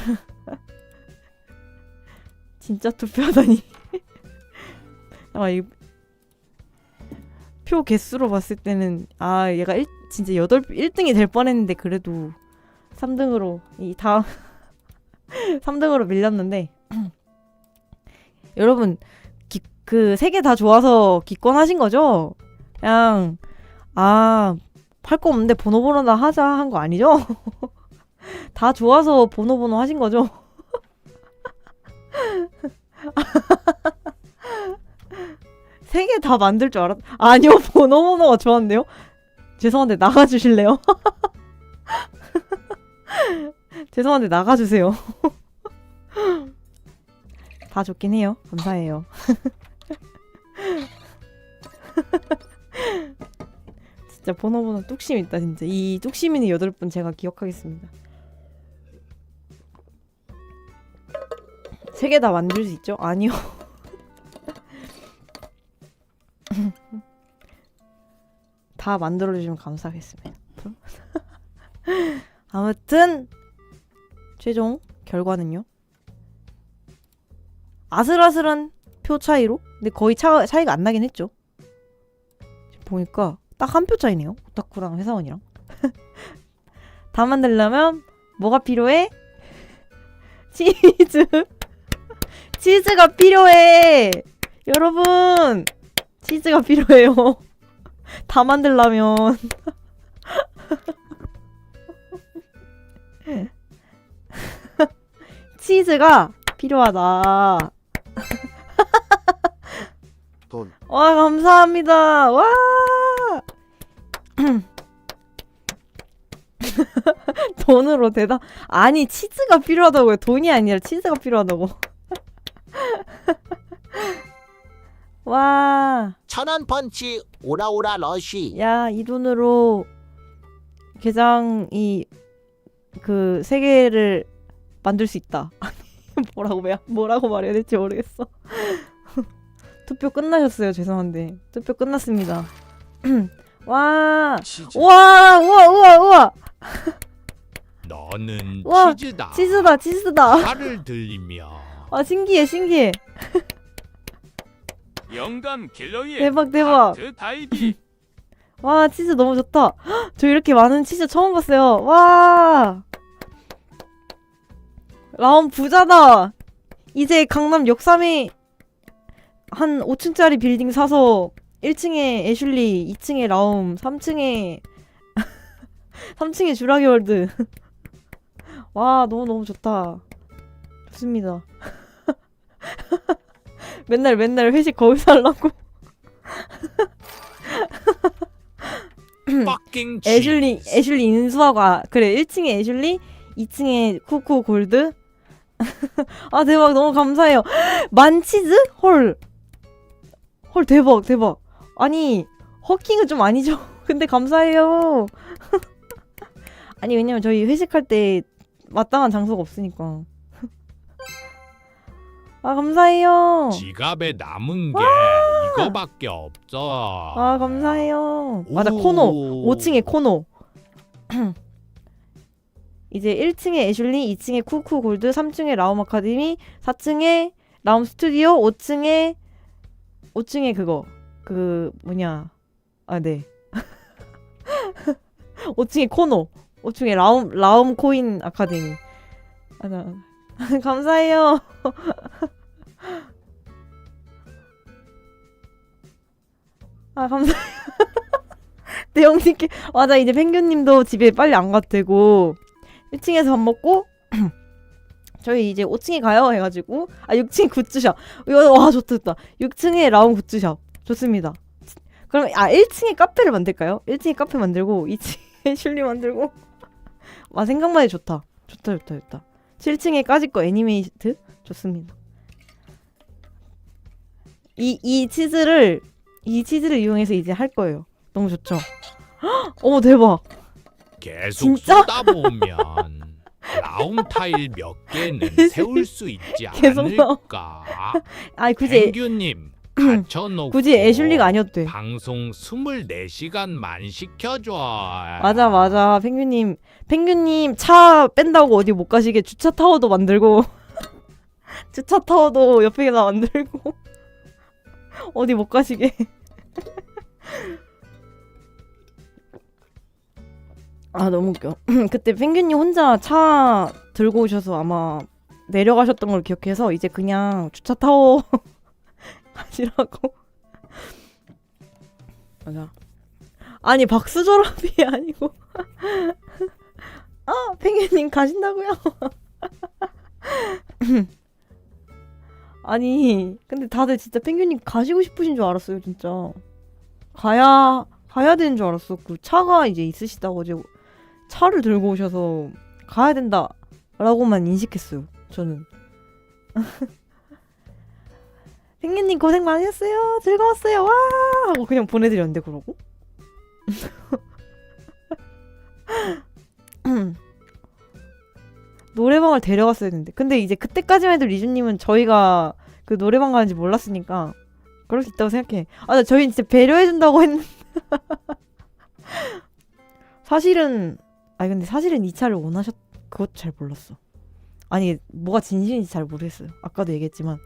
진짜 투표하다니. 표 개수로 봤을 때는 얘가 진짜 1등이 될 뻔했는데 그래도 3등으로 이 다음 3등으로 밀렸는데 여러분 그 3개 다 좋아서 기권하신 거죠? 그냥 할 거 없는데 보노보노나 하자 한 거 아니죠? 다 좋아서 보노보노 하신 거죠? 세 개 다 만들 줄 알았... 아니요, 보노보노가 좋았는데요? 죄송한데 나가주실래요? 죄송한데 나가주세요. 다 좋긴 해요. 감사해요. 진짜 보노보노 뚝심 있다 진짜. 이 뚝심 있는 8분 제가 기억하겠습니다. 3개 다 만들 수 있죠? 아니요. 다 만들어주시면 감사하겠습니다. 아무튼 최종 결과는요. 아슬아슬한 표 차이로? 근데 거의 차이가 안 나긴 했죠. 지금 보니까 딱 한 표 차이네요. 오타쿠랑 회사원이랑. 다 만들려면 뭐가 필요해? 치즈가 필요해. 여러분 치즈가 필요해요. 다 만들려면. 치즈가 필요하다. 돈. 와 감사합니다. 와. 돈으로 대답. 아니 치즈가 필요하다고요. 돈이 아니라 치즈가 필요하다고. 와. 1000원 펀치 오라오라 러쉬. 야, 이 돈으로 게장이 그 3개를 만들 수 있다. 뭐라고 말해야 될지 모르겠어. 투표 끝나셨어요. 죄송한데. 투표 끝났습니다. 와. 치즈. 우와. 너는 와, 치즈다. 치즈다. 말을 들리며 신기해. 영감 킬러의 대박. 하트 다이비. 와, 치즈 너무 좋다. 헉, 저 이렇게 많은 치즈 처음 봤어요. 와. 라온 부자다. 이제 강남 역삼에 한 5층짜리 빌딩 사서 1층에 애슐리, 2층에 라움, 3층에 3층에 주라기 월드. 와, 너무 좋다. 좋습니다. 맨날 회식 거기서 하려고. fucking 애슐리 인수하고, 그래, 1층에 애슐리, 2층에 쿠쿠 골드. 아, 대박, 너무 감사해요. 만치즈? 헐, 대박. 아니, 허킹은 좀 아니죠. 근데 감사해요. 아니, 왜냐면 저희 회식할 때 마땅한 장소가 없으니까. 아, 감사해요. 지갑에 남은 게 이거밖에 없어. 아, 감사해요. 맞아, 오. 코노. 5층에 코노. 이제 1층에 애슐리, 2층에 쿠쿠 골드, 3층에 라움 아카데미, 4층에 라움 스튜디오, 5층에 그거. 네. 5층에 코노. 5층에 라움 코인 아카데미. 감사해요. 아, 감사해요. 네, 형님께. 맞아, 이제 펭귄님도 집에 빨리 안 가도 되고 1층에서 밥 먹고 저희 이제 5층에 가요 해가지고 6층에 굿즈샵. 와, 좋다. 6층에 라움 굿즈샵. 좋습니다. 그럼 1층에 카페를 만들까요? 1층에 카페 만들고 2층에 슐리 만들고. 와, 생각만 해도 좋다. 7층에 까짓거 애니메이트. 좋습니다. 이 치즈를 이용해서 이제 할 거예요. 너무 좋죠? 어머, 대박. 계속 진짜? 쏟다 보면 라움 타일 몇 개는 세울 수 있지 계속 않을까? 굳이 펭귄님 갖춰놓고 애슐리가 아니어도 돼. 방송 24시간만 시켜줘. 맞아. 펭귄님 차 뺀다고 어디 못 가시게 주차 타워도 만들고 주차 타워도 옆에다 만들고 어디 못 가시게. 아, 너무 웃겨. 그때 펭귄님 혼자 차 들고 오셔서 아마 내려가셨던 걸 기억해서 이제 그냥 주차 타워 하시라고. 맞아. 아니, 박수저럽이 아니고. 펭귄님 가신다고요? 아니, 근데 다들 진짜 펭귄님 가시고 싶으신 줄 알았어요, 진짜. 가야 되는 줄 알았어. 그 차가 이제 있으시다고 이제 차를 들고 오셔서 가야 된다라고만 인식했어요, 저는. 펭귄님 고생 많으셨어요. 즐거웠어요. 와! 하고 그냥 보내드렸는데, 그러고. 노래방을 데려갔어야 했는데. 근데 이제 그때까지만 해도 리주님은 저희가 그 노래방 가는지 몰랐으니까 그럴 수 있다고 생각해. 저희 진짜 배려해준다고 했는데. 근데 사실은 이 차를 그것도 잘 몰랐어. 아니, 뭐가 진심인지 잘 모르겠어요. 아까도 얘기했지만.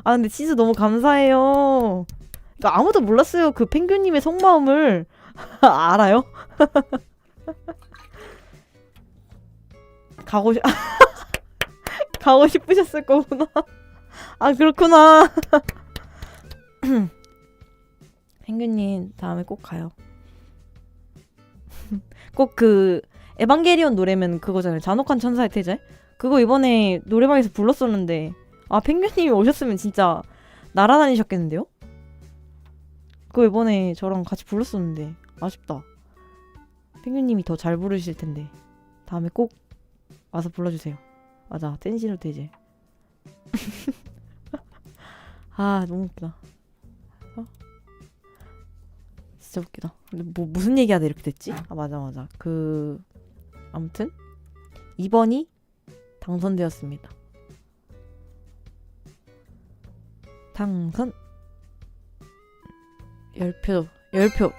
근데 치즈 너무 감사해요. 그러니까 아무도 몰랐어요. 그 펭귄님의 속마음을. 알아요? 가고 싶으셨을 거구나. 그렇구나. 펭귄님 다음에 꼭 가요. 꼭 그 에반게리온 노래면 그거잖아요. 잔혹한 천사의 태제. 그거 이번에 노래방에서 불렀었는데 펭귄님이 오셨으면 진짜 날아다니셨겠는데요? 그거 이번에 저랑 같이 불렀었는데 아쉽다. 펭귄님이 더 잘 부르실 텐데 다음에 꼭 와서 불러주세요. 맞아, 텐시노 태제. 너무 웃기다. 진짜 웃기다. 근데 무슨 얘기하다 이렇게 됐지? 맞아. 아무튼 2번이 당선되었습니다. 당선 10표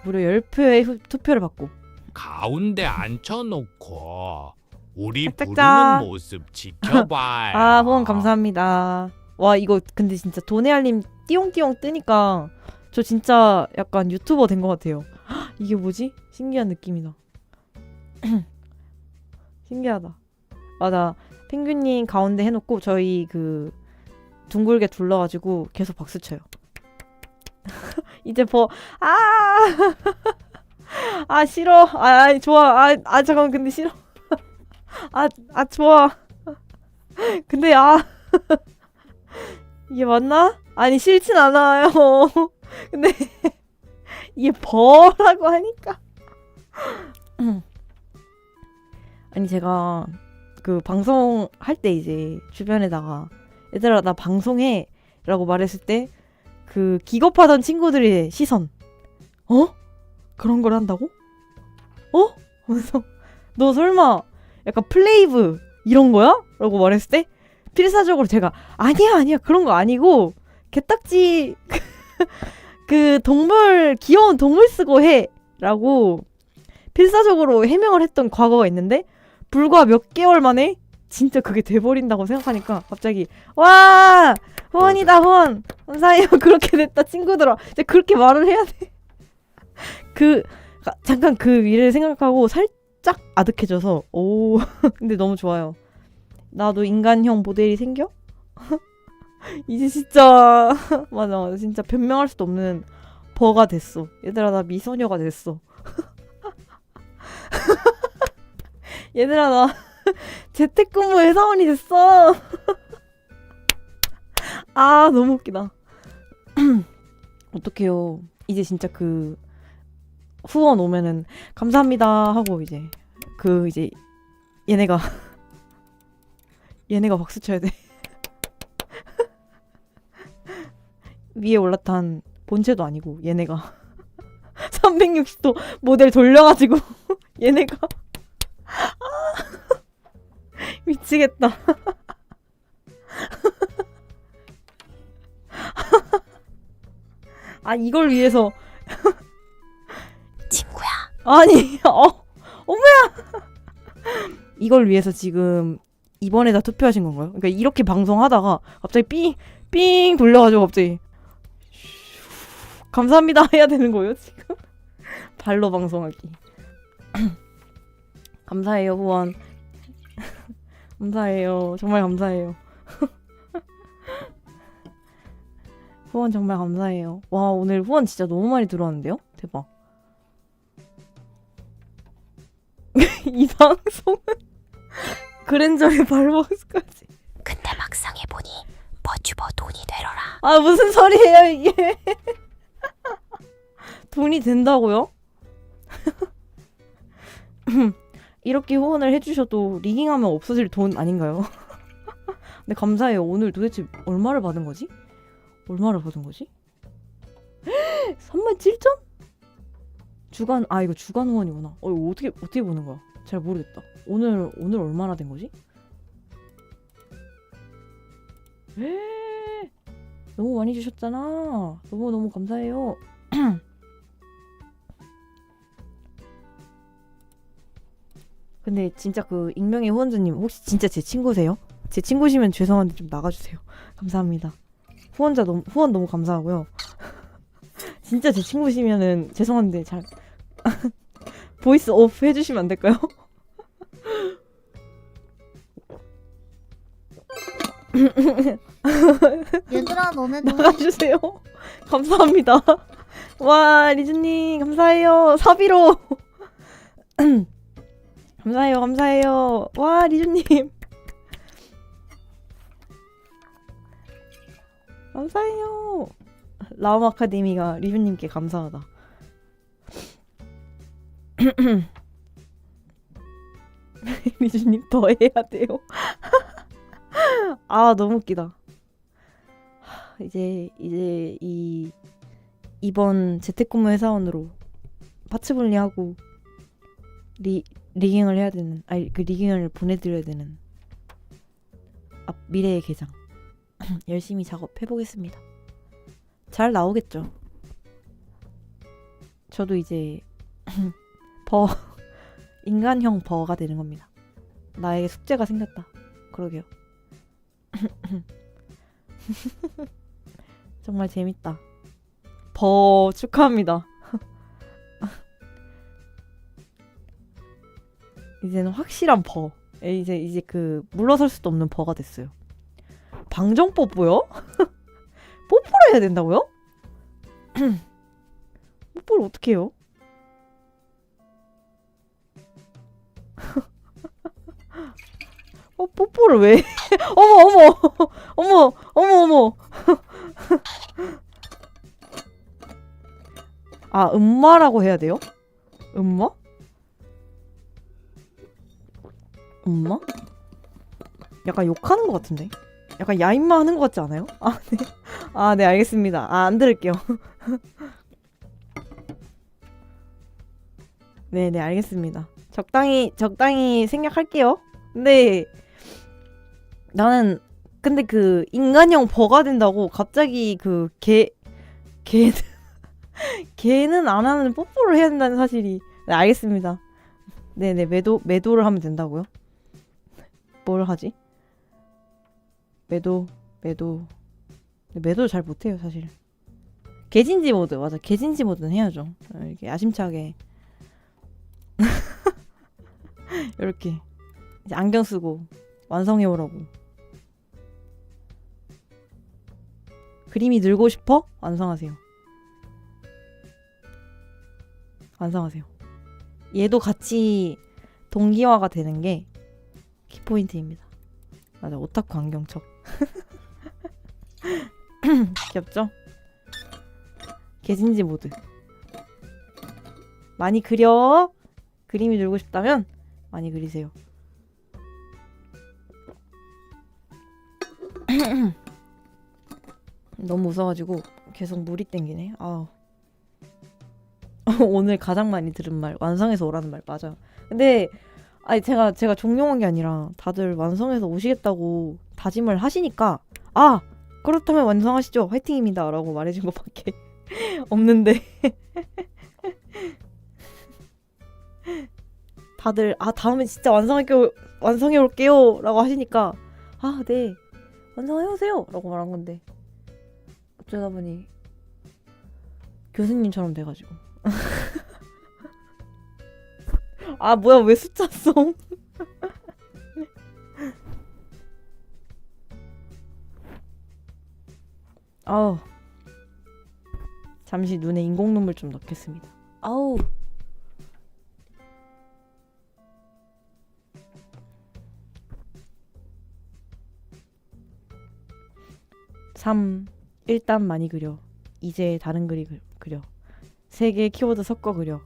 무려 10표의 투표를 받고 가운데 앉혀놓고 우리 짝짝짝. 부르는 모습 지켜봐. 후원 감사합니다. 와, 이거 근데 진짜 도네알님 띠용띠용 뜨니까 저 진짜 약간 유튜버 된 것 같아요. 이게 뭐지? 신기한 느낌이다. 신기하다. 맞아, 펭귄님 가운데 해놓고 저희 그 둥글게 둘러가지고 계속 박수 쳐요. 이제 아 싫어. 좋아. 잠깐만 근데 싫어. 좋아. 근데 이게 맞나? 아니 싫진 않아요. 근데 이게 버라고 하니까 아니 제가 그 방송 할 때 이제 주변에다가 얘들아 나 방송해 라고 말했을 때 그 기겁하던 친구들의 시선 그런 걸 한다고? 그래서 너 설마 약간 플레이브 이런 거야? 라고 말했을 때 필사적으로 제가 아니야 그런 거 아니고 개딱지 그 동물 귀여운 동물 쓰고 해 라고 필사적으로 해명을 했던 과거가 있는데 불과 몇 개월 만에 진짜 그게 돼버린다고 생각하니까 갑자기 와 후원이다 후원 감사해요 그렇게 됐다 친구들아 이제 그렇게 말을 해야 돼. 잠깐 그 미래를 생각하고 살짝 아득해져서 오 근데 너무 좋아요. 나도 인간형 모델이 생겨? 이제 진짜 맞아 진짜 변명할 수도 없는 버가 됐어. 얘들아 나 미소녀가 됐어. 얘들아 나 재택근무 회사원이 됐어. 너무 웃기다. 어떡해요. 이제 진짜 그 후원 오면은 감사합니다 하고 이제 얘네가 박수 쳐야 돼. 위에 올라탄 본체도 아니고 얘네가 360도 모델 돌려가지고 얘네가 미치겠다. 이걸 위해서 친구야. 아니 어머야. 이걸 위해서 지금 이번에다 투표하신 건가요? 그러니까 이렇게 방송하다가 갑자기 삥 돌려가지고 갑자기 감사합니다 해야 되는 거예요 지금? 발로 방송하기. 감사해요 후원. 감사해요. 정말 감사해요. 후원 정말 감사해요. 와 오늘 후원 진짜 너무 많이 들어왔는데요? 대박. 이 방송은 그랜저의 발버스까지. 근데 막상 해보니 버튜버 돈이 되러라. 무슨 소리예요 이게. 돈이 된다고요? 이렇게 후원을 해주셔도 리깅하면 없어질 돈 아닌가요? 근데 감사해요. 오늘 도대체 얼마를 받은 거지? 37,000? 주간 이거 주간 후원이구나. 이거 어떻게 보는 거야? 잘 모르겠다. 오늘 얼마나 된 거지? 너무 많이 주셨잖아. 너무 감사해요. 근데 진짜 그 익명의 후원자님 혹시 진짜 제 친구세요? 제 친구시면 죄송한데 좀 나가주세요. 감사합니다. 후원 너무 감사하고요. 진짜 제 친구시면은 죄송한데 잘 보이스 오프 해주시면 안 될까요? 얘들아 너네도 나가주세요. 감사합니다. 와 리즈님 감사해요. 사비로 감사해요. 와 리즈님 감사해요. 라움 아카데미가 리뷰님께 감사하다. 리즈님 더 해야 돼요. 너무 웃기다. 이제 이번 재택근무 회사원으로 파츠 분리하고 리깅을 해야 되는 그 리깅을 보내드려야 되는 미래의 계장 열심히 작업해보겠습니다. 잘 나오겠죠. 저도 이제 인간형 버가 되는 겁니다. 나에게 숙제가 생겼다. 그러게요. 정말 재밌다. 버 축하합니다. 이제는 확실한 버. 이제 그 물러설 수도 없는 버가 됐어요. 방정 뽀뽀요? 뽀뽀를 해야 된다고요? 뽀뽀를 어떻게 해요? 뽀뽀를 왜 해? 어머 어머 어머 어머 아 음마라고 해야 돼요? 음마? 음마? 약간 욕하는 것 같은데? 약간 야인마 하는 것 같지 않아요? 아, 네. 아, 네, 알겠습니다. 아, 안 들을게요. 네, 네, 알겠습니다. 적당히 생각할게요. 근데, 근데 그, 인간형 버가 된다고 갑자기 걔는, 걔는 안 하는 뽀뽀를 해야 된다는 사실이. 네, 알겠습니다. 네네, 매도를 하면 된다고요? 뭘 하지? 매도를 잘 못해요 사실. 개진지 모드 맞아. 개진지 모드는 해야죠. 이렇게 야심차게 이렇게 이제 안경 쓰고 완성해 오라고. 그림이 늘고 싶어? 완성하세요. 완성하세요. 얘도 같이 동기화가 되는 게 키포인트입니다. 맞아, 오타쿠 안경척. 귀엽죠? 개진지 모드. 많이 그려. 그림이 늘고 싶다면 많이 그리세요. 너무 웃어가지고 계속 물이 땡기네. 아우. 오늘 가장 많이 들은 말 완성해서 오라는 말 맞아요. 근데 아니 제가 종용한 게 아니라 다들 완성해서 오시겠다고 다짐을 하시니까 아 그렇다면 완성하시죠 화이팅입니다 라고 말해준 것밖에 없는데 다들 아 다음에 진짜 완성해 올게요 라고 하시니까 아 네 완성해 오세요 라고 말한 건데 어쩌다 보니 교수님처럼 돼가지고 아 뭐야 왜 숫자 써? 아우 잠시 눈에 인공 눈물 좀 넣겠습니다. 아우 3 일단 많이 그려. 이제 다른 그리 그려. 3개의 키워드 섞어 그려.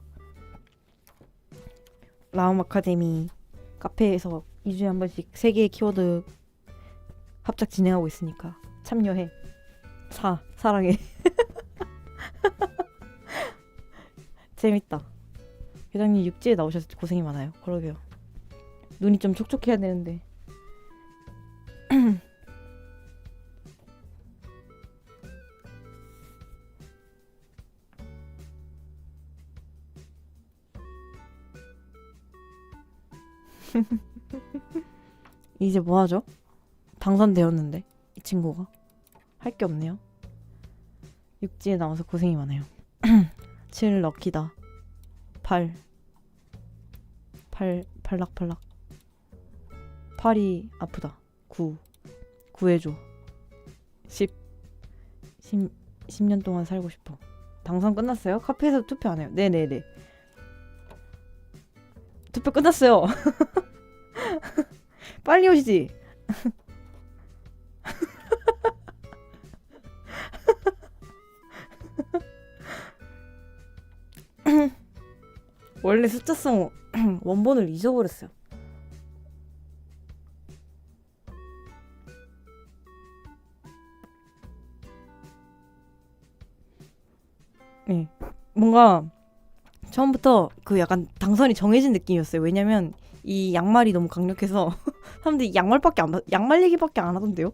라움 아카데미 카페에서 2주에 한 번씩 3개의 키워드 합작 진행하고 있으니까 참여해. 사랑해. 재밌다. 회장님 육지에 나오셔서 고생이 많아요. 그러게요. 눈이 좀 촉촉해야 되는데. 이제 뭐 하죠? 당선되었는데 이 친구가 할 게 없네요. 육지에 나와서 고생이 많아요. 7 럭키다. 8 팔락팔락. 8이 아프다. 9 구해줘. 10년 동안 살고 싶어. 당선 끝났어요? 카페에서 투표 안 해요. 네네네. 투표 끝났어요. 빨리 오시지. 원래 숫자성 원본을 잊어버렸어요. 네. 뭔가 처음부터 그 약간 당선이 정해진 느낌이었어요. 왜냐면 이 양말이 너무 강력해서 사람들이 양말 얘기밖에 안 하던데요.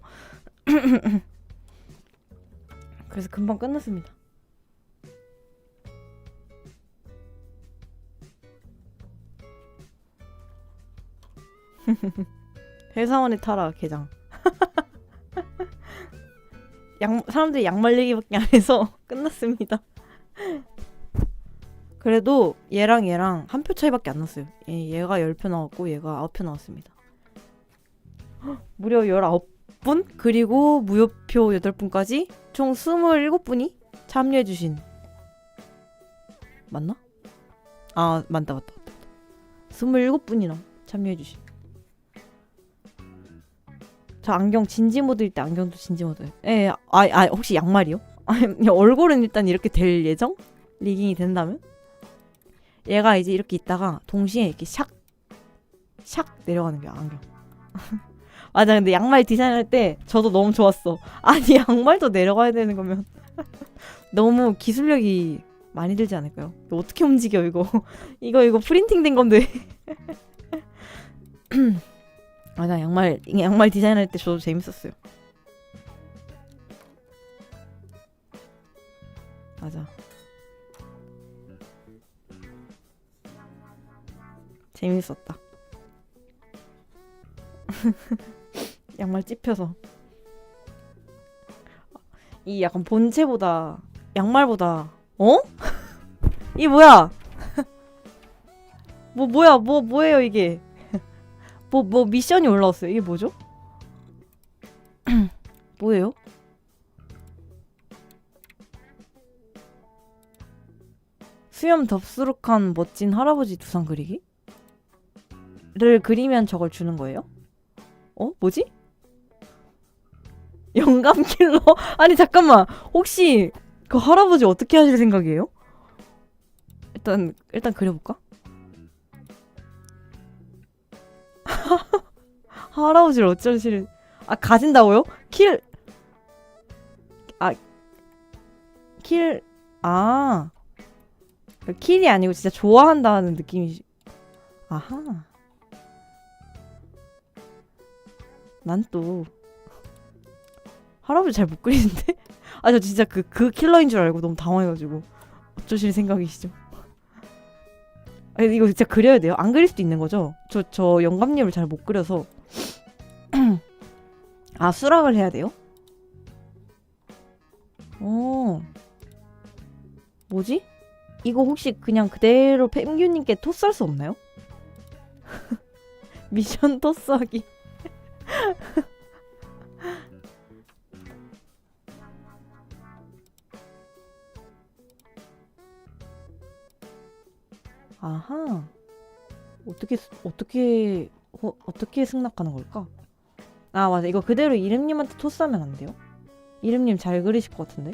그래서 금방 끝났습니다. 회사원의 타라 개장. 사람들이 양말 얘기밖에 안 해서 끝났습니다. 그래도 얘랑 한 표 차이밖에 안 났어요. 얘가 10표 나왔고 얘가 9표 나왔습니다. 무려 19분? 그리고 무효표 8분까지 총 27분이 참여해주신 맞나? 아 맞다. 27분이나 참여해주신. 저 안경 진지 모드일 때 안경도 진지 모드. 예, 혹시 양말이요? 아니, 얼굴은 일단 이렇게 될 예정? 리깅이 된다면? 얘가 이제 이렇게 있다가 동시에 이렇게 샥 내려가는 거야, 안경. 맞아, 근데 양말 디자인할 때 저도 너무 좋았어. 아니, 양말도 내려가야 되는 거면 너무 기술력이 많이 들지 않을까요? 이거 어떻게 움직여, 이거. 이거 프린팅 된 건데. 맞아, 양말 디자인할 때 저도 재밌었어요. 맞아. 재밌었다. 양말 찝혀서. 이 약간 본체보다 양말보다 이 뭐야? 뭐예요 이게? 뭐 미션이 올라왔어요. 이게 뭐죠? 뭐예요? 수염 덥수룩한 멋진 할아버지 두상 그리기? 를 그리면 저걸 주는 거예요? 뭐지? 영감 킬러? 아니 잠깐만, 혹시 그 할아버지 어떻게 하실 생각이에요? 일단 그려볼까? 할아버지를 어쩌실... 가진다고요? 킬이 아니고 진짜 좋아한다는 느낌이... 아하. 난 또 할아버지 잘 못 그리는데? 저 진짜 그 킬러인 줄 알고 너무 당황해가지고. 어쩌실 생각이시죠? 이거 진짜 그려야 돼요? 안 그릴 수도 있는 거죠? 저 영감님을 잘 못 그려서. 수락을 해야 돼요? 뭐지? 이거 혹시 그냥 그대로 펭귄님께 토스할 수 없나요? 미션 토스하기. 아하. 어떻게 승낙하는 걸까? 맞아. 이거 그대로 이름님한테 토스하면 안 돼요? 이름님 잘 그리실 것 같은데?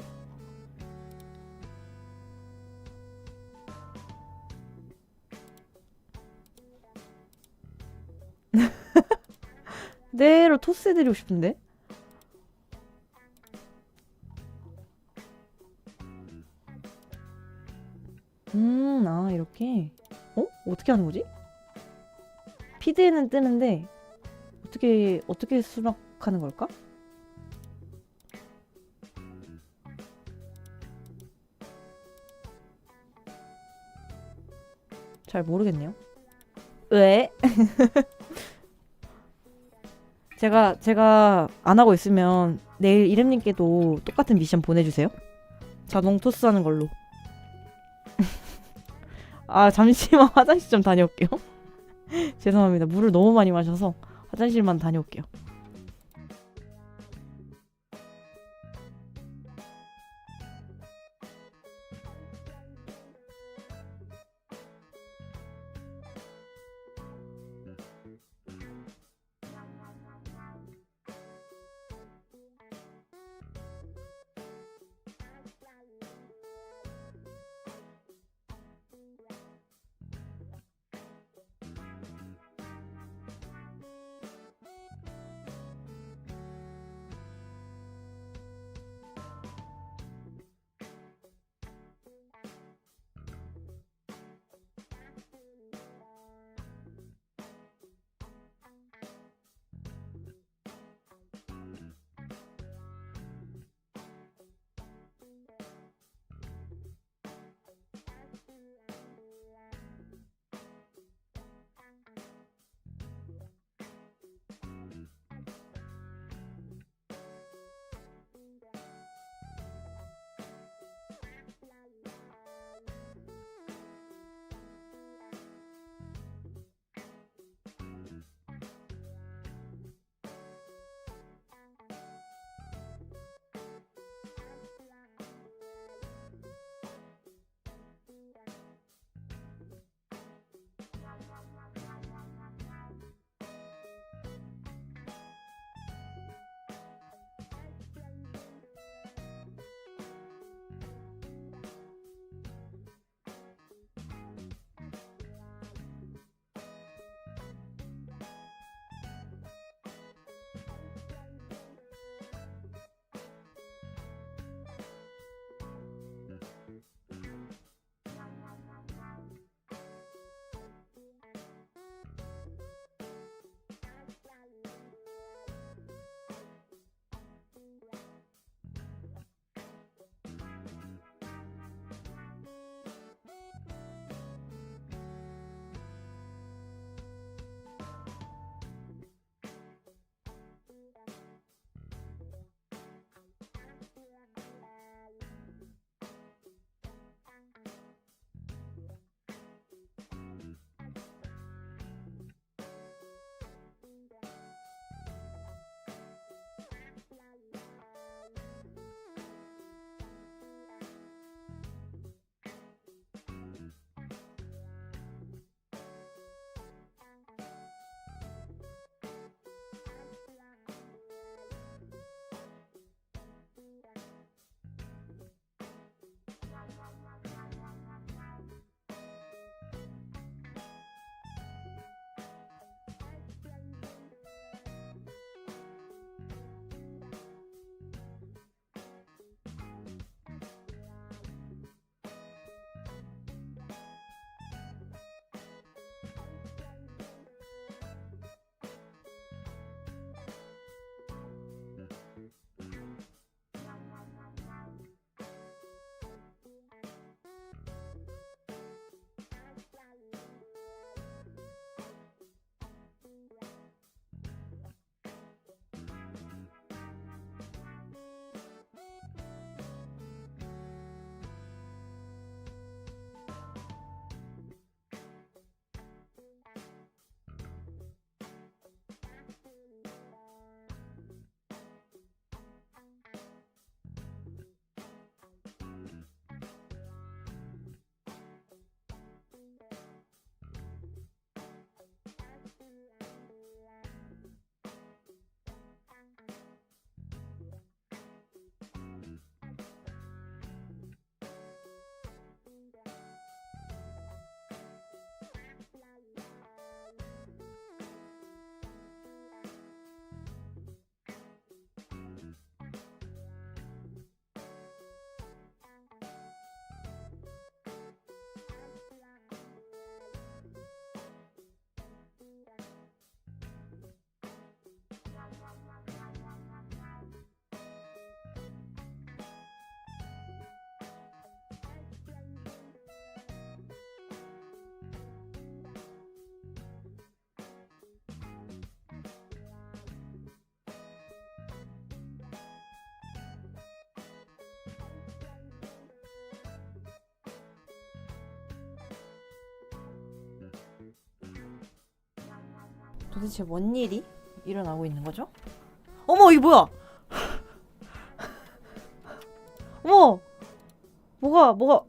그대로 토스해드리고 싶은데? 이렇게. 어떻게 하는 거지? 피드에는 뜨는데 어떻게 수락하는 걸까? 잘 모르겠네요. 왜? 제가 안 하고 있으면 내일 이름님께도 똑같은 미션 보내주세요. 자동 토스하는 걸로. 잠시만 화장실 좀 다녀올게요. 죄송합니다. 물을 너무 많이 마셔서 화장실만 다녀올게요. 도대체 뭔 일이 일어나고 있는 거죠? 어머 이게 뭐야? 어머 뭐가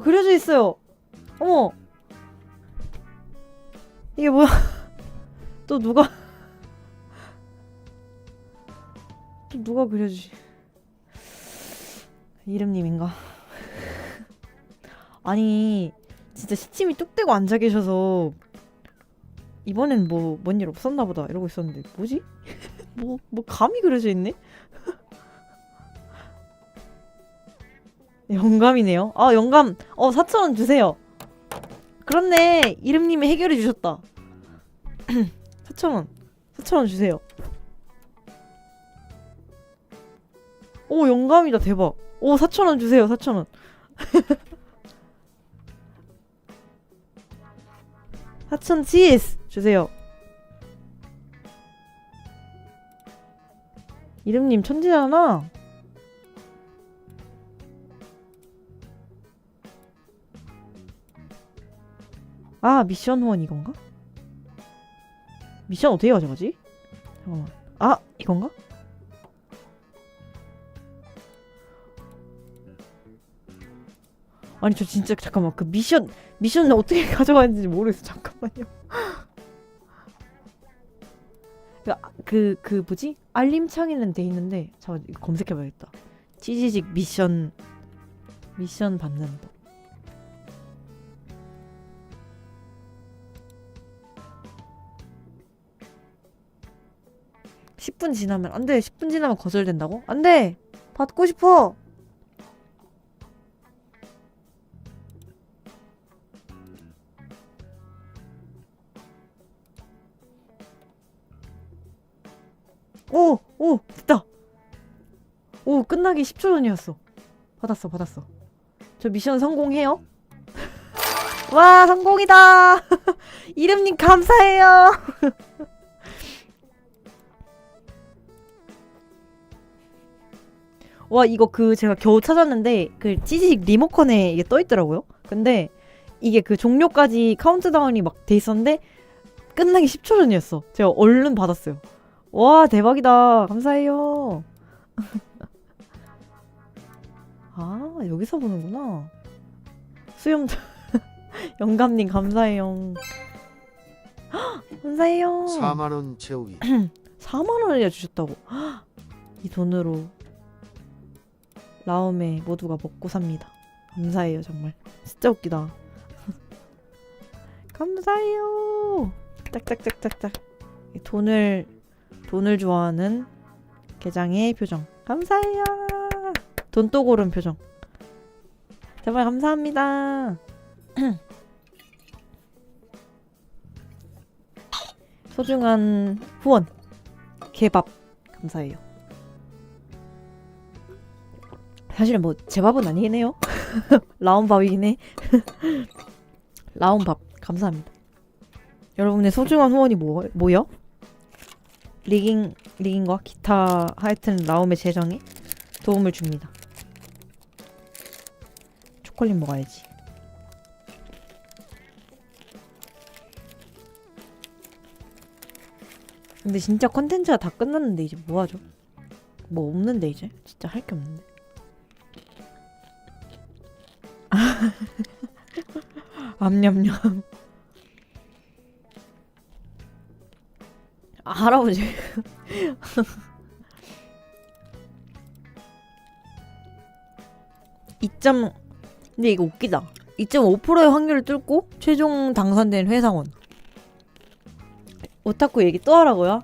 그려져 있어요. 어머 이게 뭐야? 또 누가 그려주지? 이름님인가? 아니 진짜 시침이 뚝 떼고 앉아 계셔서 이번엔 뭔 일 없었나 보다 이러고 있었는데 뭐지? 뭐 감이 그려져 있네? 영감이네요. 아 영감 4,000원 주세요. 그렇네 이름님이 해결해 주셨다. 4,000원 주세요. 오 영감이다 대박. 오 4,000원 주세요 4,000원. 4,000 치즈 주세요. 이름님 천재잖아. 아 미션 후원 이건가? 미션 어떻게 가져가지? 잠깐만. 아 이건가? 아니 저 진짜 잠깐만 그 미션을 어떻게 가져가는지 모르겠어. 잠깐만요. 그 뭐지? 알림창에는 돼 있는데 잠깐 이거 검색해봐야겠다. 치지직 미션 받는 법. 10분 지나면 안돼. 10분 지나면 거절된다고? 안돼. 받고 싶어. 오 됐다. 오 끝나기 10초 전이었어. 받았어. 저 미션 성공해요. 와 성공이다. 이름님 감사해요. 와 이거 제가 겨우 찾았는데 그 찌직 리모컨에 이게 떠있더라고요. 근데 이게 그 종료까지 카운트다운이 막 돼 있었는데 끝나기 10초 전이었어. 제가 얼른 받았어요. 와 대박이다. 감사해요. 아 여기서 보는구나. 수염 영감님 감사해요. 감사해요. 4만 원 채우기. 4만 원이나 주셨다고. 이 돈으로 라움에 모두가 먹고 삽니다. 감사해요 정말. 진짜 웃기다. 감사해요. 짝짝짝짝짝. 돈을 좋아하는 게장의 표정. 감사해요. 돈또 고른 표정. 정말 감사합니다. 소중한 후원 개밥 감사해요. 사실은 뭐 제 밥은 아니긴 해요. 라온밥이긴 해. 라온밥 감사합니다. 여러분의 소중한 후원이 뭐요? 리깅과 기타 하여튼 라움의 재정에 도움을 줍니다. 초콜릿 먹어야지. 근데 진짜 컨텐츠가 다 끝났는데 이제 뭐하죠? 뭐 없는데 이제? 진짜 할 게 없는데. 암냠냠. 할아버지. 근데 이거 웃기다. 2.5%의 확률을 뚫고 최종 당선된 회사원. 오타쿠 얘기 또 하라고요?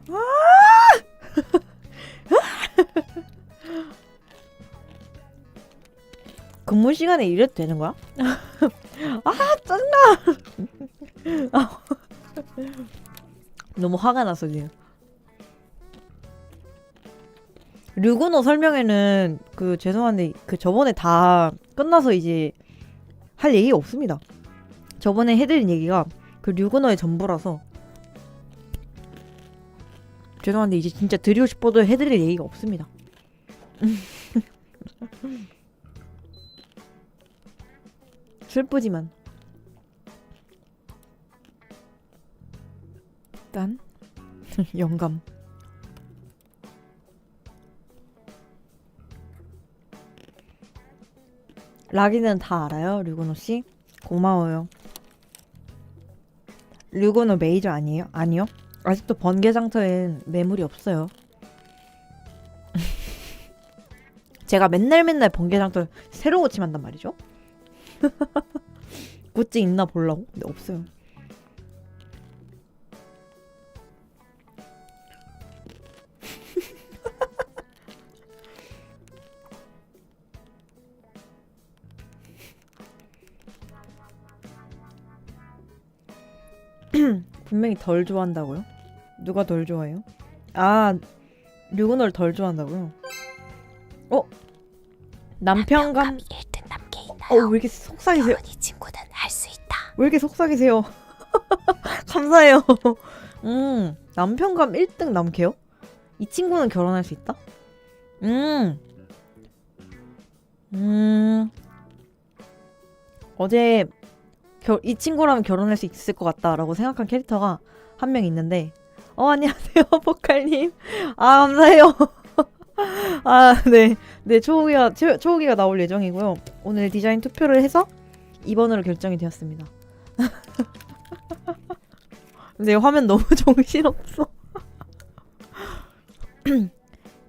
근무 시간에 이래도 되는 거야? 아 짜증나. 너무 화가 났어 지금. 류구노 설명회는 죄송한데 저번에 다 끝나서 이제 할 얘기가 없습니다. 저번에 해드린 얘기가 류구노의 전부라서 죄송한데 이제 진짜 드리고 싶어도 해드릴 얘기가 없습니다. 슬프지만 영감. 라기는 다 알아요, 류근호 씨? 고마워요. 류근호 메이저 아니에요? 아니요. 아직도 번개장터엔 매물이 없어요. 제가 맨날 번개장터 새로 고침한단 말이죠. 굿즈 있나 보려고? 근데 없어요. 분명히 덜 좋아한다고요? 누가 덜 좋아해요? 아, 류근호를 덜 좋아한다고요? 남편감 1등 남게 있나요? 왜 이렇게 속삭이세요? 결혼 이 친구는 할 수 있다. 왜 이렇게 속삭이세요? 감사해요. 남편감 1등 남캐요? 이 친구는 결혼할 수 있다? 어제 이 친구라면 결혼할 수 있을 것 같다라고 생각한 캐릭터가 한 명 있는데 안녕하세요 포칼님. 감사해요. 네 초호기가 나올 예정이고요. 오늘 디자인 투표를 해서 2번으로 결정이 되었습니다. 근데 화면 너무 정신없어.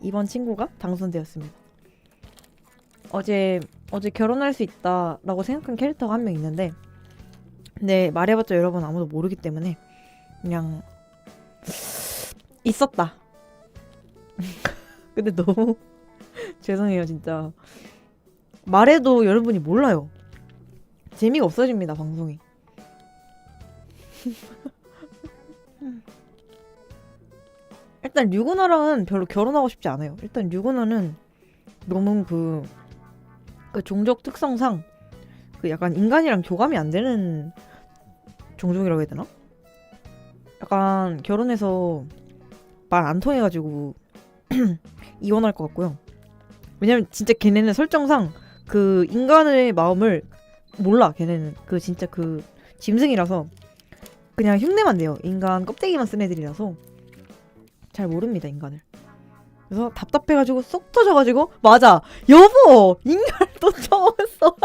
2번 친구가 당선되었습니다. 어제 결혼할 수 있다라고 생각한 캐릭터가 한 명 있는데 근데 말해봤자 여러분 아무도 모르기 때문에 그냥 있었다. 근데 너무 죄송해요 진짜. 말해도 여러분이 몰라요. 재미가 없어집니다 방송이. 일단 류근호랑은 별로 결혼하고 싶지 않아요. 일단 류근호는 너무 그 종족 특성상 그 약간 인간이랑 교감이 안 되는 종족이라고 해야 되나? 약간 결혼해서 말 안 통해가지고 이혼할 것 같고요. 왜냐면 진짜 걔네는 설정상 그 인간의 마음을 몰라. 걔네는 그 진짜 그 짐승이라서 그냥 흉내만 내요. 인간 껍데기만 쓴 애들이라서 잘 모릅니다 인간을. 그래서 답답해가지고 쏙 터져가지고 맞아 여보 인간을 또 처음했어.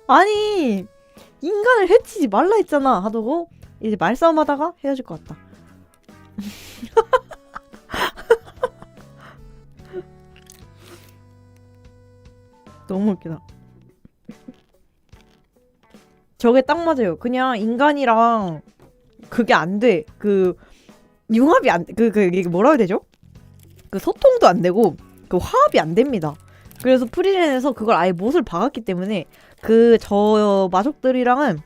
아니 인간을 해치지 말라 했잖아 하더고 이제 말싸움 하다가 헤어질 것 같다. 너무 웃기다. 저게 딱 맞아요. 그냥 인간이랑 그게 안 돼. 그 융합이 안 이게 뭐라고 해야 되죠? 그 소통도 안 되고 그 화합이 안 됩니다. 그래서 프리랜에서 그걸 아예 못을 박았기 때문에 그 저 마족들이랑은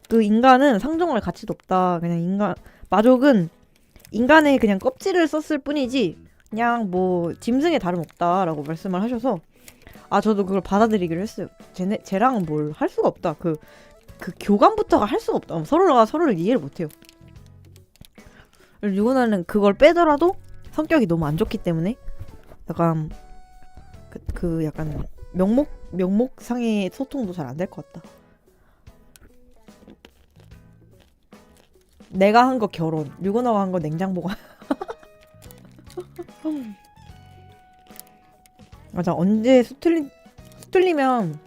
그 인간은 상종할 가치도 없다. 그냥 마족은 인간의 그냥 껍질을 썼을 뿐이지 그냥 뭐 짐승에 다름없다라고 말씀을 하셔서 저도 그걸 받아들이기로 했어요. 쟤랑은 뭘 할 수가 없다. 그 교감부터가 할 수가 없다. 서로가 서로를 이해를 못해요. 류근호는 그걸 빼더라도 성격이 너무 안 좋기 때문에 약간 그 약간 명목상의 소통도 잘 안 될 것 같다. 내가 한 거 결혼, 류근호가 한 거 냉장 보관. 맞아. 언제 수틀리면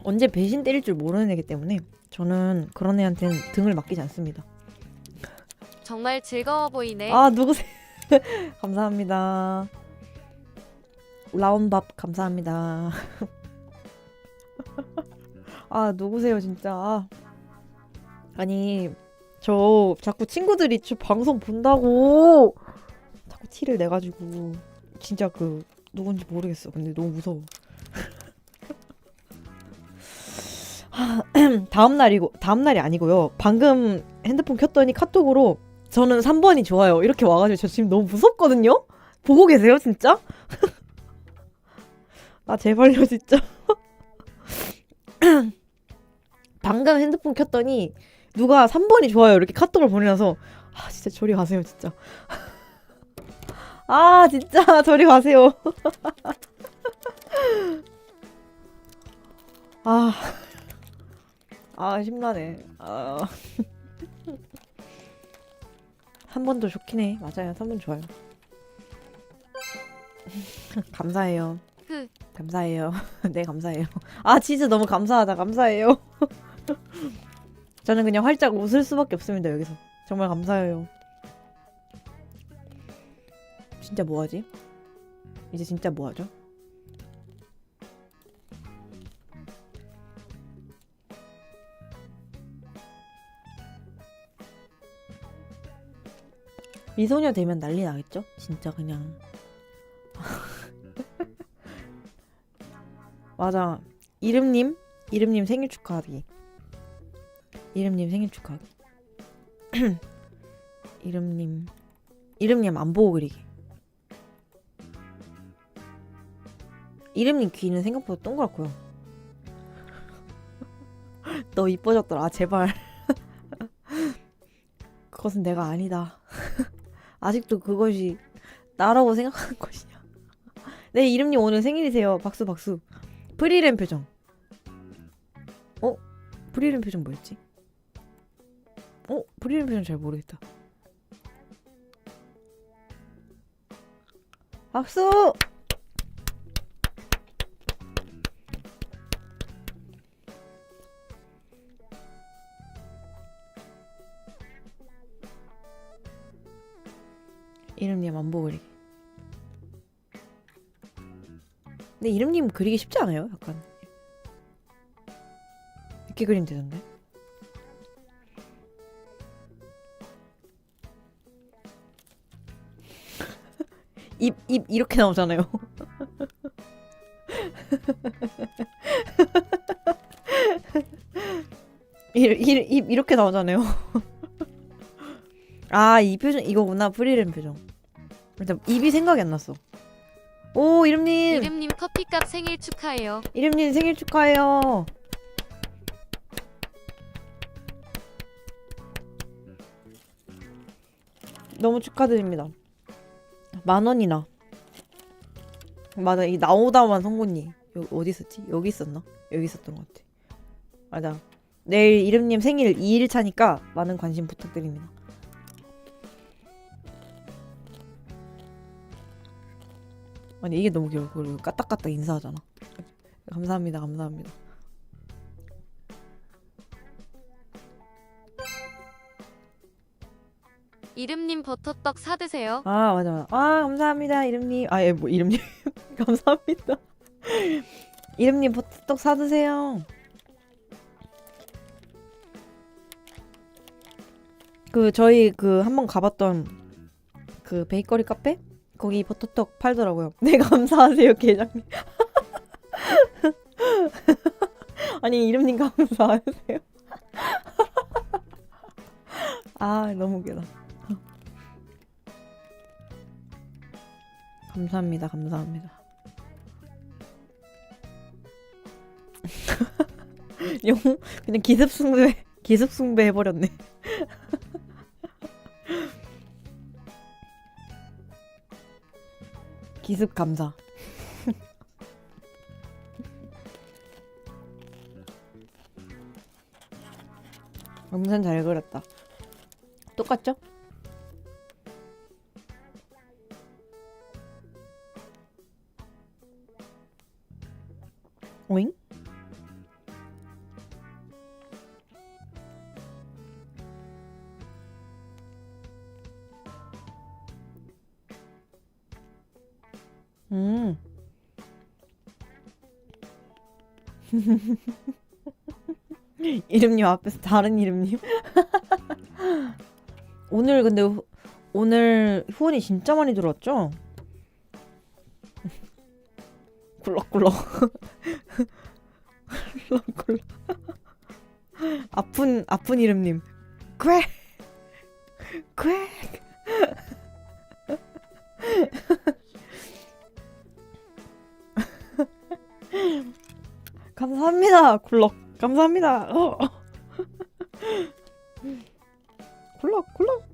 언제 배신 때릴 줄 모르는 애기 때문에 저는 그런 애한테는 등을 맡기지 않습니다. 정말 즐거워 보이네. 누구세요? 감사합니다. 라온밥 감사합니다. 누구세요 진짜. 아니 저 자꾸 친구들이 저 방송 본다고 자꾸 티를 내가지고 진짜 그 누군지 모르겠어. 근데 너무 무서워. 다음날이 아니고요. 방금 핸드폰 켰더니 카톡으로 저는 3번이 좋아요 이렇게 와가지고 저 지금 너무 무섭거든요. 보고 계세요 진짜? 제발요 진짜. 방금 핸드폰 켰더니 누가 3번이 좋아요 이렇게 카톡을 보내서 진짜 저리 가세요 진짜. 진짜 저리 가세요. 심란해. 3번도 좋긴 해. 맞아요. 3번 좋아요. 감사해요. 감사해요. 네, 감사해요. 아, 치즈 너무 감사하다. 감사해요. 저는 그냥 활짝 웃을 수밖에 없습니다, 여기서. 정말 감사해요. 진짜 뭐하지? 이제 진짜 뭐하죠? 미소녀 되면 난리 나겠죠? 진짜 그냥. 맞아. 이름님 생일 축하하기. 이름님 생일 축하하기. 이름님 안 보고 그리기. 이름님 귀는 생각보다 동그랗고요. 너 이뻐졌더라. 아, 제발. 그것은 내가 아니다. 아직도 그것이 나라고 생각하는 것이냐. 네, 이름님 오늘 생일이세요. 박수 박수. 프리랜 표정. 프리랜 표정 뭐였지? 프리랜 표정 잘 모르겠다. 박수! 이름님 안 보고 그리기. 근데 이름님 그리기 쉽지 않아요? 약간 이렇게 그리면 되던데. 입 이렇게 나오잖아요. 입 이렇게 나오잖아요. 아, 이 표정 이거구나. 프리랜 표정. 일단 입이 생각이 안 났어. 오, 이름님. 이름님 커피값 생일 축하해요. 이름님 생일 축하해요. 너무 축하드립니다. 10,000원이나. 맞아, 이 나오다만 성곤이 여기 어디 있었지? 여기 있었나? 여기 있었던 것 같아. 맞아. 내일 이름님 생일 2일 차니까 많은 관심 부탁드립니다. 아니, 이게 너무 귀여워. 그리고 까딱까딱 인사하잖아. 감사합니다. 감사합니다. 이름님 버터떡 사드세요. 아, 맞아, 맞아. 아, 감사합니다. 이름님. 아, 예, 뭐 이름님. 감사합니다. 이름님 버터떡 사드세요. 저희 한번 가봤던 베이커리 카페? 거기 버터떡 팔더라고요. 네, 감사하세요, 계장님. 아니, 이름님 감사하세요. 아, 너무 웃기다. 감사합니다. 감사합니다. 그냥 기습숭배 해버렸네. 기습 감사. 엄청 잘 그렸다. 똑같죠? 오잉? 이름님 앞에서 다른 이름님. 오늘 근데 오늘 후원이 진짜 많이 들어왔죠? 굴럭굴럭. 굴럭굴럭. 아픈 이름님. 퀘. 퀘. 감사합니다. 굴럭. 감사합니다. 굴럭굴럭.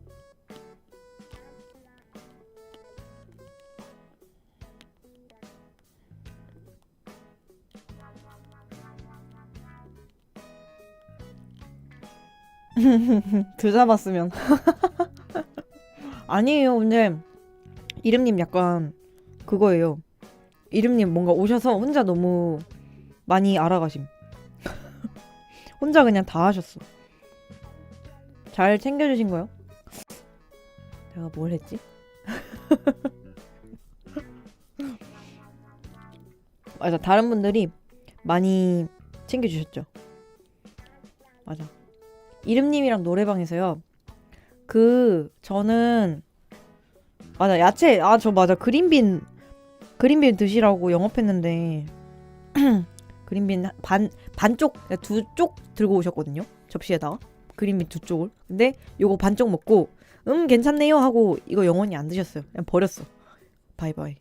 드 잡았으면. 아니에요. 근데 이름님 약간 그거예요. 이름님 뭔가 오셔서 혼자 너무 많이 알아가심. 혼자 그냥 다 하셨어. 잘 챙겨주신 거요? 내가 뭘 했지? 맞아, 다른 분들이 많이 챙겨주셨죠. 맞아. 이름님이랑 노래방에서요. 저는 맞아, 야채, 저 맞아, 그린빈 드시라고 영업했는데 그린빈 반쪽, 두 쪽 들고 오셨거든요. 접시에다가 그린빈 두 쪽을. 근데 요거 반쪽 먹고 괜찮네요 하고 이거 영원히 안 드셨어요. 그냥 버렸어. 바이바이.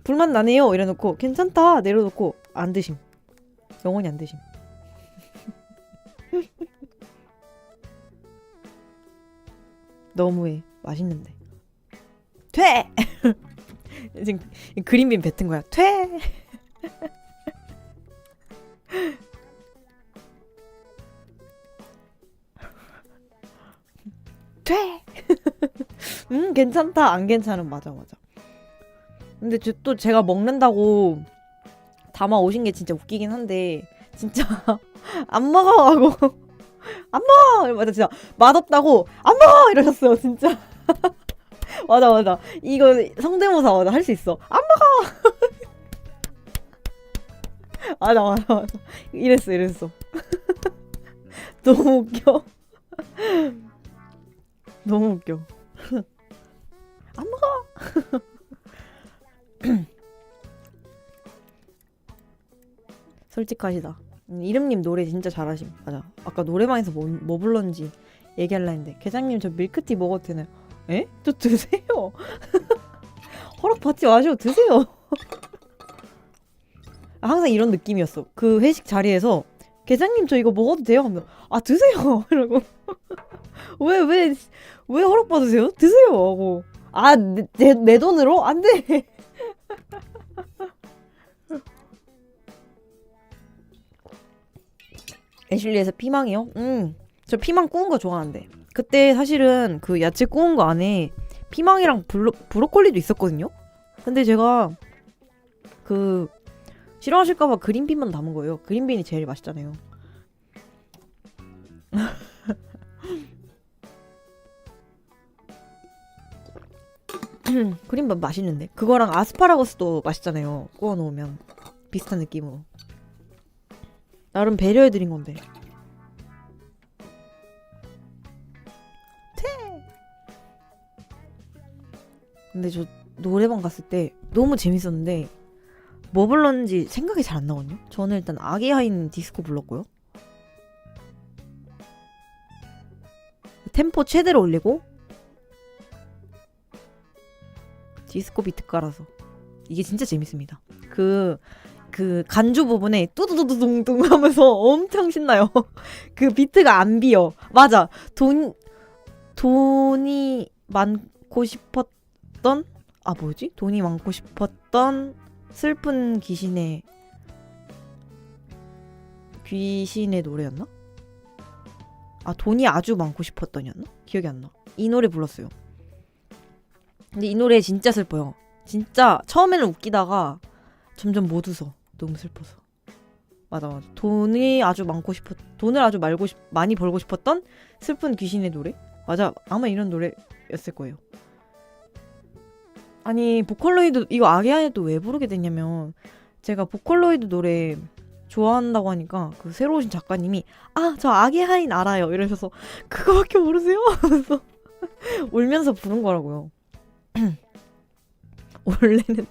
불맛 나네요 이래놓고 괜찮다 내려놓고 안 드심. 영원히 안 드심. 너무해. 맛있는데. 퇴! 지금 그린빈 뱉은 거야. 퇴! 퇴! 괜찮다. 안 괜찮은 맞아. 근데 또 제가 먹는다고 담아 오신 게 진짜 웃기긴 한데 진짜 안 먹어 하고 안 먹어! 맞아, 진짜 맛없다고 안 먹어! 이러셨어요 진짜. 맞아 이거 성대모사 맞아 할 수 있어. 안 먹어! 맞아 이랬어. 너무 웃겨. 너무 웃겨. 안 먹어! 솔직하시다. 이름님 노래 진짜 잘하심. 맞아. 아까 노래방에서 뭐 불렀는지 얘기하려 했는데 계장님 저 밀크티 먹어도 되나요? 에? 저 드세요. 허락 받지 마시고 드세요. 항상 이런 느낌이었어. 그 회식 자리에서 계장님 저 이거 먹어도 돼요? 하면 아 드세요. 이러고 왜 허락 받으세요? 드세요 하고 내 돈으로? 안 돼. 애슐리에서 피망이요? 저 피망 구운 거 좋아하는데 그때 사실은 그 야채 구운 거 안에 피망이랑 브로콜리도 있었거든요? 근데 제가 싫어하실까봐 그린빈만 담은 거예요. 그린빈이 제일 맛있잖아요. 그린빈 맛있는데 그거랑 아스파라거스도 맛있잖아요. 구워 놓으면 비슷한 느낌으로. 나름 배려해드린 건데. 근데 저 노래방 갔을 때 너무 재밌었는데 뭐 불렀는지 생각이 잘 안 나거든요. 저는 일단 아기하인 디스코 불렀고요. 템포 최대로 올리고 디스코 비트 깔아서 이게 진짜 재밌습니다. 그 간주 부분에 뚜두두두둥둥 하면서 엄청 신나요. 그 비트가 안 비어. 맞아. 돈이 많고 싶었던 뭐지? 돈이 많고 싶었던 슬픈 귀신의 노래였나? 돈이 아주 많고 싶었던이었나? 기억이 안 나. 이 노래 불렀어요. 근데 이 노래 진짜 슬퍼요. 진짜 처음에는 웃기다가 점점 못 웃어. 너무 슬퍼서. 맞아. 돈을 아주 많이 벌고 싶었던 슬픈 귀신의 노래? 맞아. 아마 이런 노래였을 거예요. 아니 보컬로이드 이거 아기하이도 왜 부르게 됐냐면 제가 보컬로이드 노래 좋아한다고 하니까 그 새로 오신 작가님이 저 아기하인 알아요 이러셔서 그거밖에 모르세요? 하면서 울면서 부른 거라고요. 원래는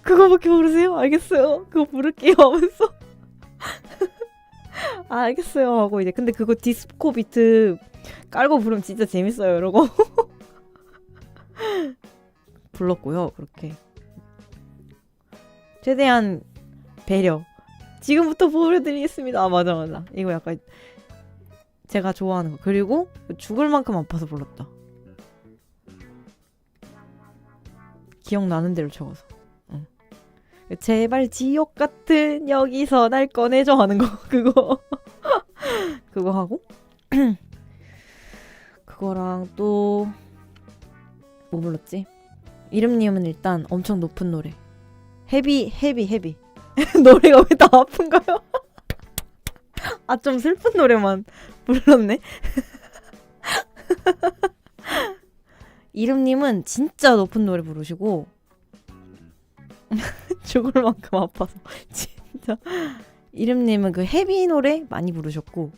그거밖에 모르세요? 알겠어요. 그거 부를게요 하면서 알겠어요 하고 이제 근데 그거 디스코 비트 깔고 부르면 진짜 재밌어요 이러고 불렀고요. 그렇게 최대한 배려. 지금부터 보여드리겠습니다. 맞아. 이거 약간 제가 좋아하는 거. 그리고 죽을 만큼 아파서 불렀다. 기억나는 대로 적어서. 제발 지옥 같은 여기서 날 꺼내줘 하는 거. 그거 하고 그거랑 또 뭐 불렀지? 이름님은 일단 엄청 높은 노래. 헤비. 노래가 왜 다 아픈가요? 아, 좀 슬픈 노래만 불렀네. 이름님은 진짜 높은 노래 부르시고 죽을 만큼 아파서 진짜. 이름님은 그 헤비 노래 많이 부르셨고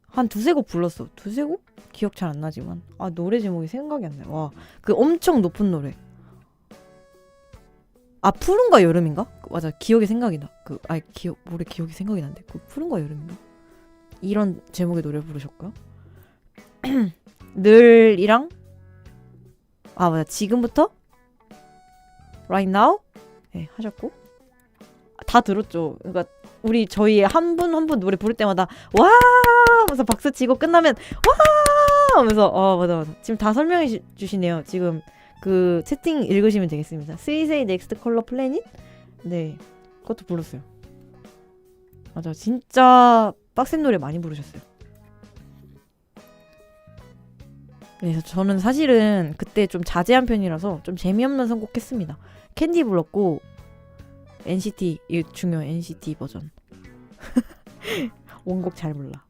한 두세 곡 불렀어. 두세 곡? 기억 잘 안 나지만 아, 노래 제목이 생각이 안 나요. 와, 그 엄청 높은 노래. 아, 푸른과 여름인가? 맞아, 기억이 생각이 나. 노래 기억이 생각이 난대. 그 푸른과 여름인가? 이런 제목의 노래 부르셨고요. 늘이랑 아, 맞아, 지금부터 right now 네, 하셨고 다 들었죠. 그러니까 저희 한 분 한 분 노래 부를 때마다 와 하면서 박수 치고 끝나면 와 하면서 맞아. 지금 다 설명해 주시네요. 지금 그 채팅 읽으시면 되겠습니다. 스위세이 넥스트 컬러 플래닛? 네, 그것도 불렀어요. 맞아, 진짜 빡센 노래 많이 부르셨어요. 그래서 저는 사실은 그때 좀 자제한 편이라서 좀 재미없는 선곡했습니다. 캔디 불렀고 NCT, 이거 중요한 NCT 버전. 원곡 잘 몰라.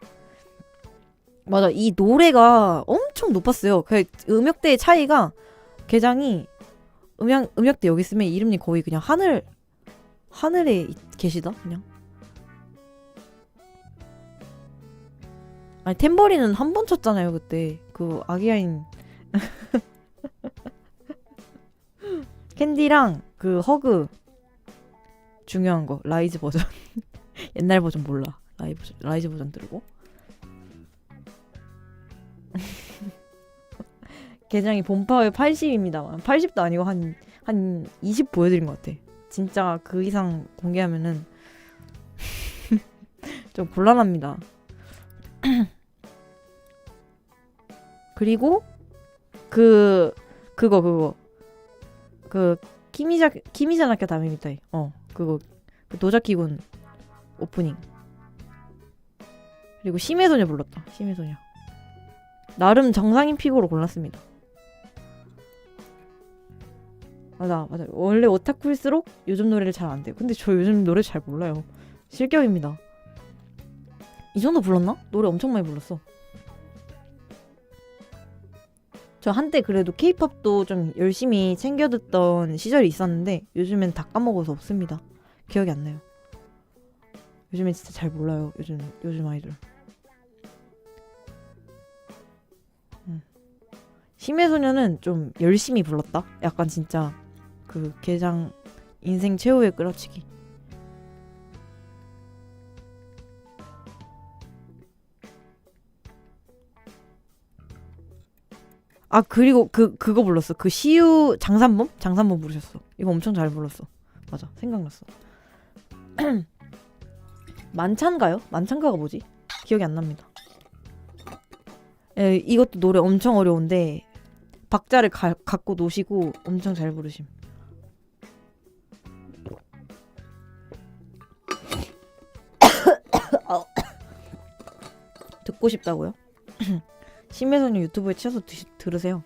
맞아, 이 노래가 엄청 높았어요. 그 음역대의 차이가 개장이 음역대 여기 있으면 이름이 거의 그냥 하늘에 계시다 그냥. 아니, 탬버린은 한 번 쳤잖아요 그때. 그 아기야인 캔디랑 그 허그 중요한 거 라이즈 버전. 옛날 버전 몰라. 라이즈 버전 들고. 개장이 본파의 80입니다. 80도 아니고 한 20 보여드린 것 같아. 진짜 그 이상 공개하면은 좀 곤란합니다. 그리고 그거 키미자나케 다메미타이 그거 그 도자키군 오프닝. 그리고 심해소녀 불렀다. 심해소녀. 나름 정상인 픽으로 골랐습니다. 맞아. 원래 오타쿠일수록 요즘 노래를 잘 안 돼요. 근데 저 요즘 노래 잘 몰라요. 실격입니다. 이 정도 불렀나? 노래 엄청 많이 불렀어. 저 한때 그래도 케이팝도 좀 열심히 챙겨 듣던 시절이 있었는데 요즘엔 다 까먹어서 없습니다. 기억이 안 나요. 요즘엔 진짜 잘 몰라요. 요즘 아이돌. 심해소녀는 좀 열심히 불렀다. 약간 진짜 그 개장 인생 최후의 끌어치기. 아, 그리고 그거 불렀어. 그 시우 장산범 부르셨어. 이거 엄청 잘 불렀어. 맞아, 생각났어. 만찬가요? 만찬가가 뭐지? 기억이 안 납니다. 예, 이것도 노래 엄청 어려운데 박자를 갖고 노시고 엄청 잘 부르심. 듣고 싶다고요? 심해소녀 유튜브에 치셔서 들으세요.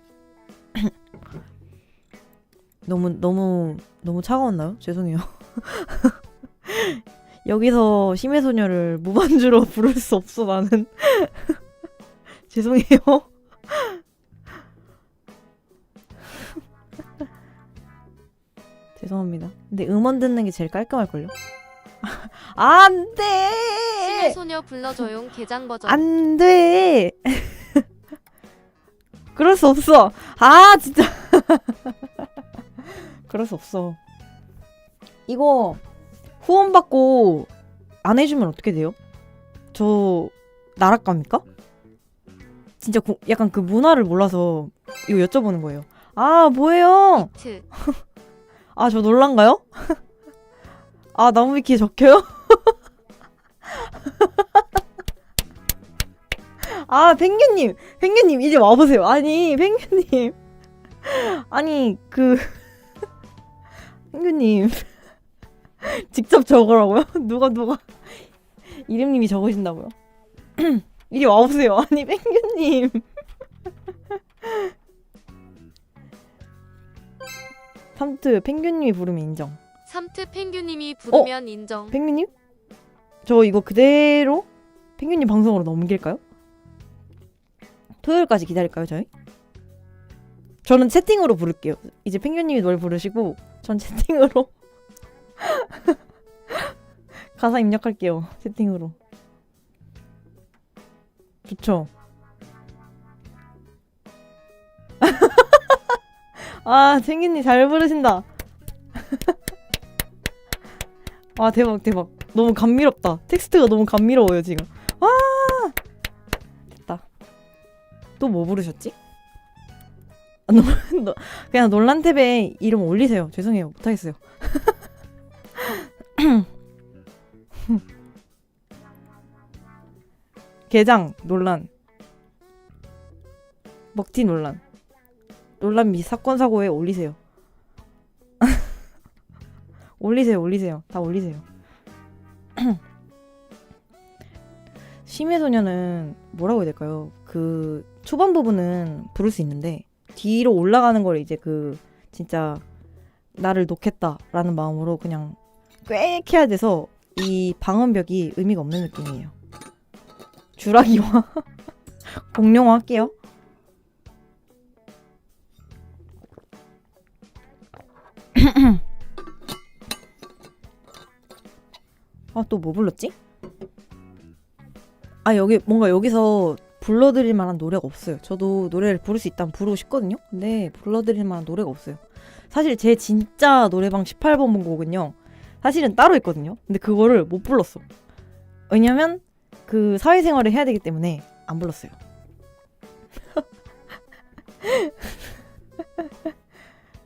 너무 차가웠나요? 죄송해요. 여기서 심해소녀를 무반주로 부를 수 없어 나는. 죄송해요. 죄송합니다. 근데 음원 듣는 게 제일 깔끔할걸요? 안 돼! 심해소녀 불러줘용 개장 버전. 안 돼! 그럴 수 없어. 아, 진짜. 그럴 수 없어. 이거 후원받고 안 해주면 어떻게 돼요? 저 나락갑니까? 진짜 약간 그 문화를 몰라서 이거 여쭤보는 거예요. 아, 뭐예요? 트. 아, 저 놀란가요? 아, 나무위키에 적혀요? 아, 펭귄님 이리 와보세요. 아니, 펭귄님. 아니, 펭귄님. 직접 적으라고요? 누가 이름님이 적으신다고요? 이리 와보세요. 아니 펭귄님. 삼트 펭귄님이 부르면 인정. 삼트 펭귄님이 부르면 인정. 펭귄님? 저 이거 그대로 펭귄님 방송으로 넘길까요? 토요일까지 기다릴까요, 저희? 저는 채팅으로 부를게요. 이제 펭귄님이 노래 부르시고 전 채팅으로 가사 입력할게요. 채팅으로. 좋죠? 아, 펭귄님 잘 부르신다. 와, 대박, 대박. 너무 감미롭다. 텍스트가 너무 감미로워요, 지금. 와! 됐다. 또 뭐 부르셨지? 아, 그냥 논란탭에 이름 올리세요. 죄송해요. 못하겠어요. 게장 논란. 먹튀 논란. 논란 미 사건 사고에 올리세요. 올리세요, 올리세요. 다 올리세요. 심해소녀는 뭐라고 해야 될까요? 그 초반 부분은 부를 수 있는데 뒤로 올라가는 걸 이제 그 진짜 나를 놓겠다라는 마음으로 그냥 꽤 해야 돼서 이 방음벽이 의미가 없는 느낌이에요. 주라기와 공룡화 할게요. 아, 또 뭐 불렀지? 아, 여기 뭔가 여기서 불러드릴 만한 노래가 없어요. 저도 노래를 부를 수 있다면 부르고 싶거든요. 근데 불러드릴 만한 노래가 없어요. 사실 제 진짜 노래방 18번 곡은요. 사실은 따로 있거든요. 근데 그거를 못 불렀어. 왜냐면 그 사회생활을 해야 되기 때문에 안 불렀어요.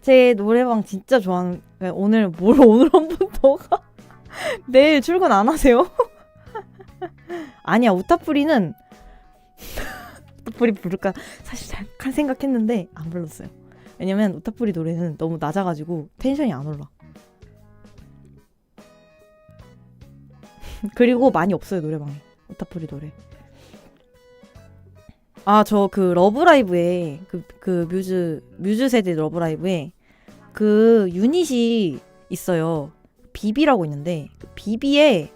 제 노래방 진짜 좋아하는 오늘 한번 더 가? 내일 출근 안 하세요? 아니야, 우타프리는 우타프리 부를까 사실 잠깐 생각했는데 안 불렀어요. 왜냐면 우타프리 노래는 너무 낮아가지고 텐션이 안 올라. 그리고 많이 없어요, 노래방에 우타프리 노래. 아, 저 그 러브라이브에 그 뮤즈 세대 러브라이브에 그 유닛이 있어요. 비비라고 있는데 그 비비의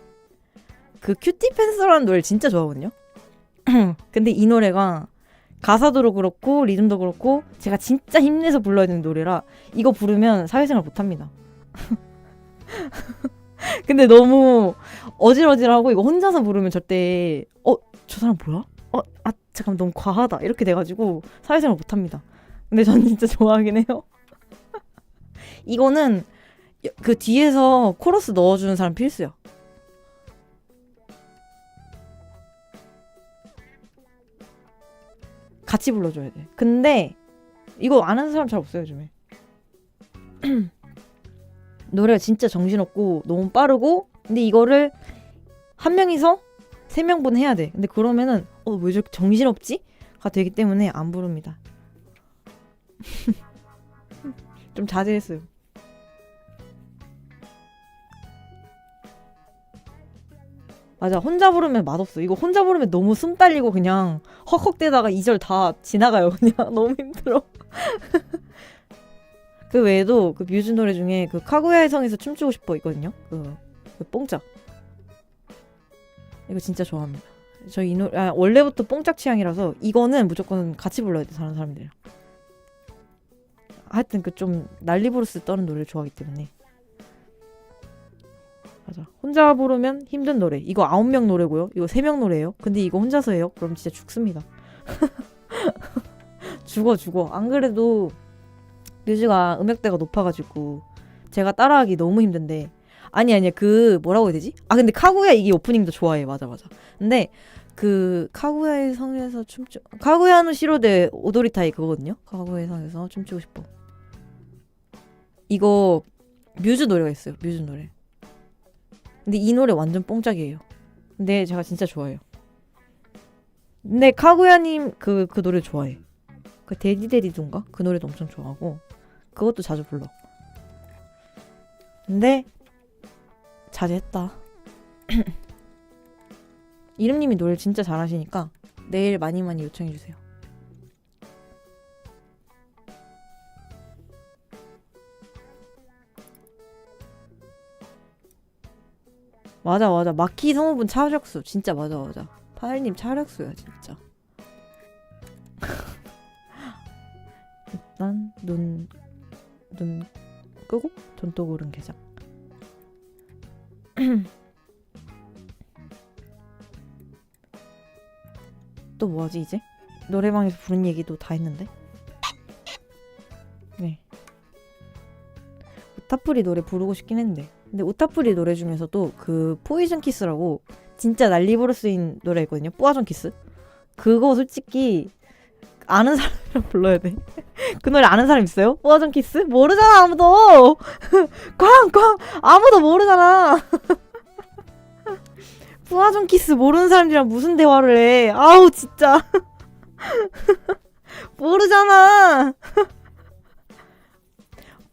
그 큐티 펜스라는 노래를 진짜 좋아하거든요. 근데 이 노래가 가사도 그렇고 리듬도 그렇고 제가 진짜 힘내서 불러야 되는 노래라 이거 부르면 사회생활 못합니다. 근데 너무 어질어질하고 이거 혼자서 부르면 절대 저 사람 뭐야? 잠깐 너무 과하다 이렇게 돼가지고 사회생활 못합니다. 근데 전 진짜 좋아하긴 해요. 이거는 그 뒤에서 코러스 넣어주는 사람 필수야. 같이 불러줘야 돼. 근데 이거 안 하는 사람 잘 없어요, 요즘에. 노래가 진짜 정신없고 너무 빠르고 근데 이거를 한 명이서 3명분 해야 돼. 근데 그러면은 왜 저렇게 정신없지? 가 되기 때문에 안 부릅니다. 좀 자제했어요. 맞아, 혼자 부르면 맛없어. 이거 혼자 부르면 너무 숨 딸리고 그냥 헉헉대다가 2절 다 지나가요. 그냥 너무 힘들어. 그 외에도 그 뮤즈 노래 중에 그 카구야의 성에서 춤추고 싶어 있거든요. 그 뽕짝. 이거 진짜 좋아합니다. 저 이 노래 원래부터 뽕짝 취향이라서 이거는 무조건 같이 불러야 돼, 다른 사람들이랑. 하여튼 그 좀 난리부르스 떠는 노래를 좋아하기 때문에. 맞아. 혼자 부르면 힘든 노래. 이거 9명 노래고요. 이거 3명 노래예요. 근데 이거 혼자서 해요? 그럼 진짜 죽습니다. 죽어. 안 그래도 뮤즈가 음역대가 높아가지고 제가 따라하기 너무 힘든데 아니야 그 뭐라고 해야 되지? 근데 카구야 이게 오프닝도 좋아해. 맞아. 근데 그 카구야의 성에서 카구야노 시로데 오도리타이 그거거든요. 카구야의 성에서 춤추고 싶어. 이거 뮤즈 노래가 있어요. 뮤즈 노래. 근데 이 노래 완전 뽕짝이에요. 근데 제가 진짜 좋아해요. 근데 카구야님 그 노래 좋아해. 그 데디데디도인가? 그 노래도 엄청 좋아하고 그것도 자주 불러. 근데 자제했다. 이름님이 노래를 진짜 잘하시니까 내일 많이 요청해주세요. 맞아 마키 성우분 차력수 진짜 맞아 파일님 차력수야 진짜. 일단 눈 끄고 돈또 고른 게장. 또 뭐하지 이제? 노래방에서 부른 얘기도 다 했는데. 네. 오타프리 노래 부르고 싶긴 했는데, 근데 오타프리 노래 중에서도 그 포이즌 키스라고 진짜 난리부르스인 노래 있거든요. 뿌아전 키스. 그거 솔직히 아는 사람이랑 불러야 돼. 그 노래 아는 사람 있어요? 뿌아전 키스? 모르잖아 아무도. 꽝 아무도 모르잖아. 뿌아전 키스 모르는 사람들이랑 무슨 대화를 해. 아우 진짜. 모르잖아.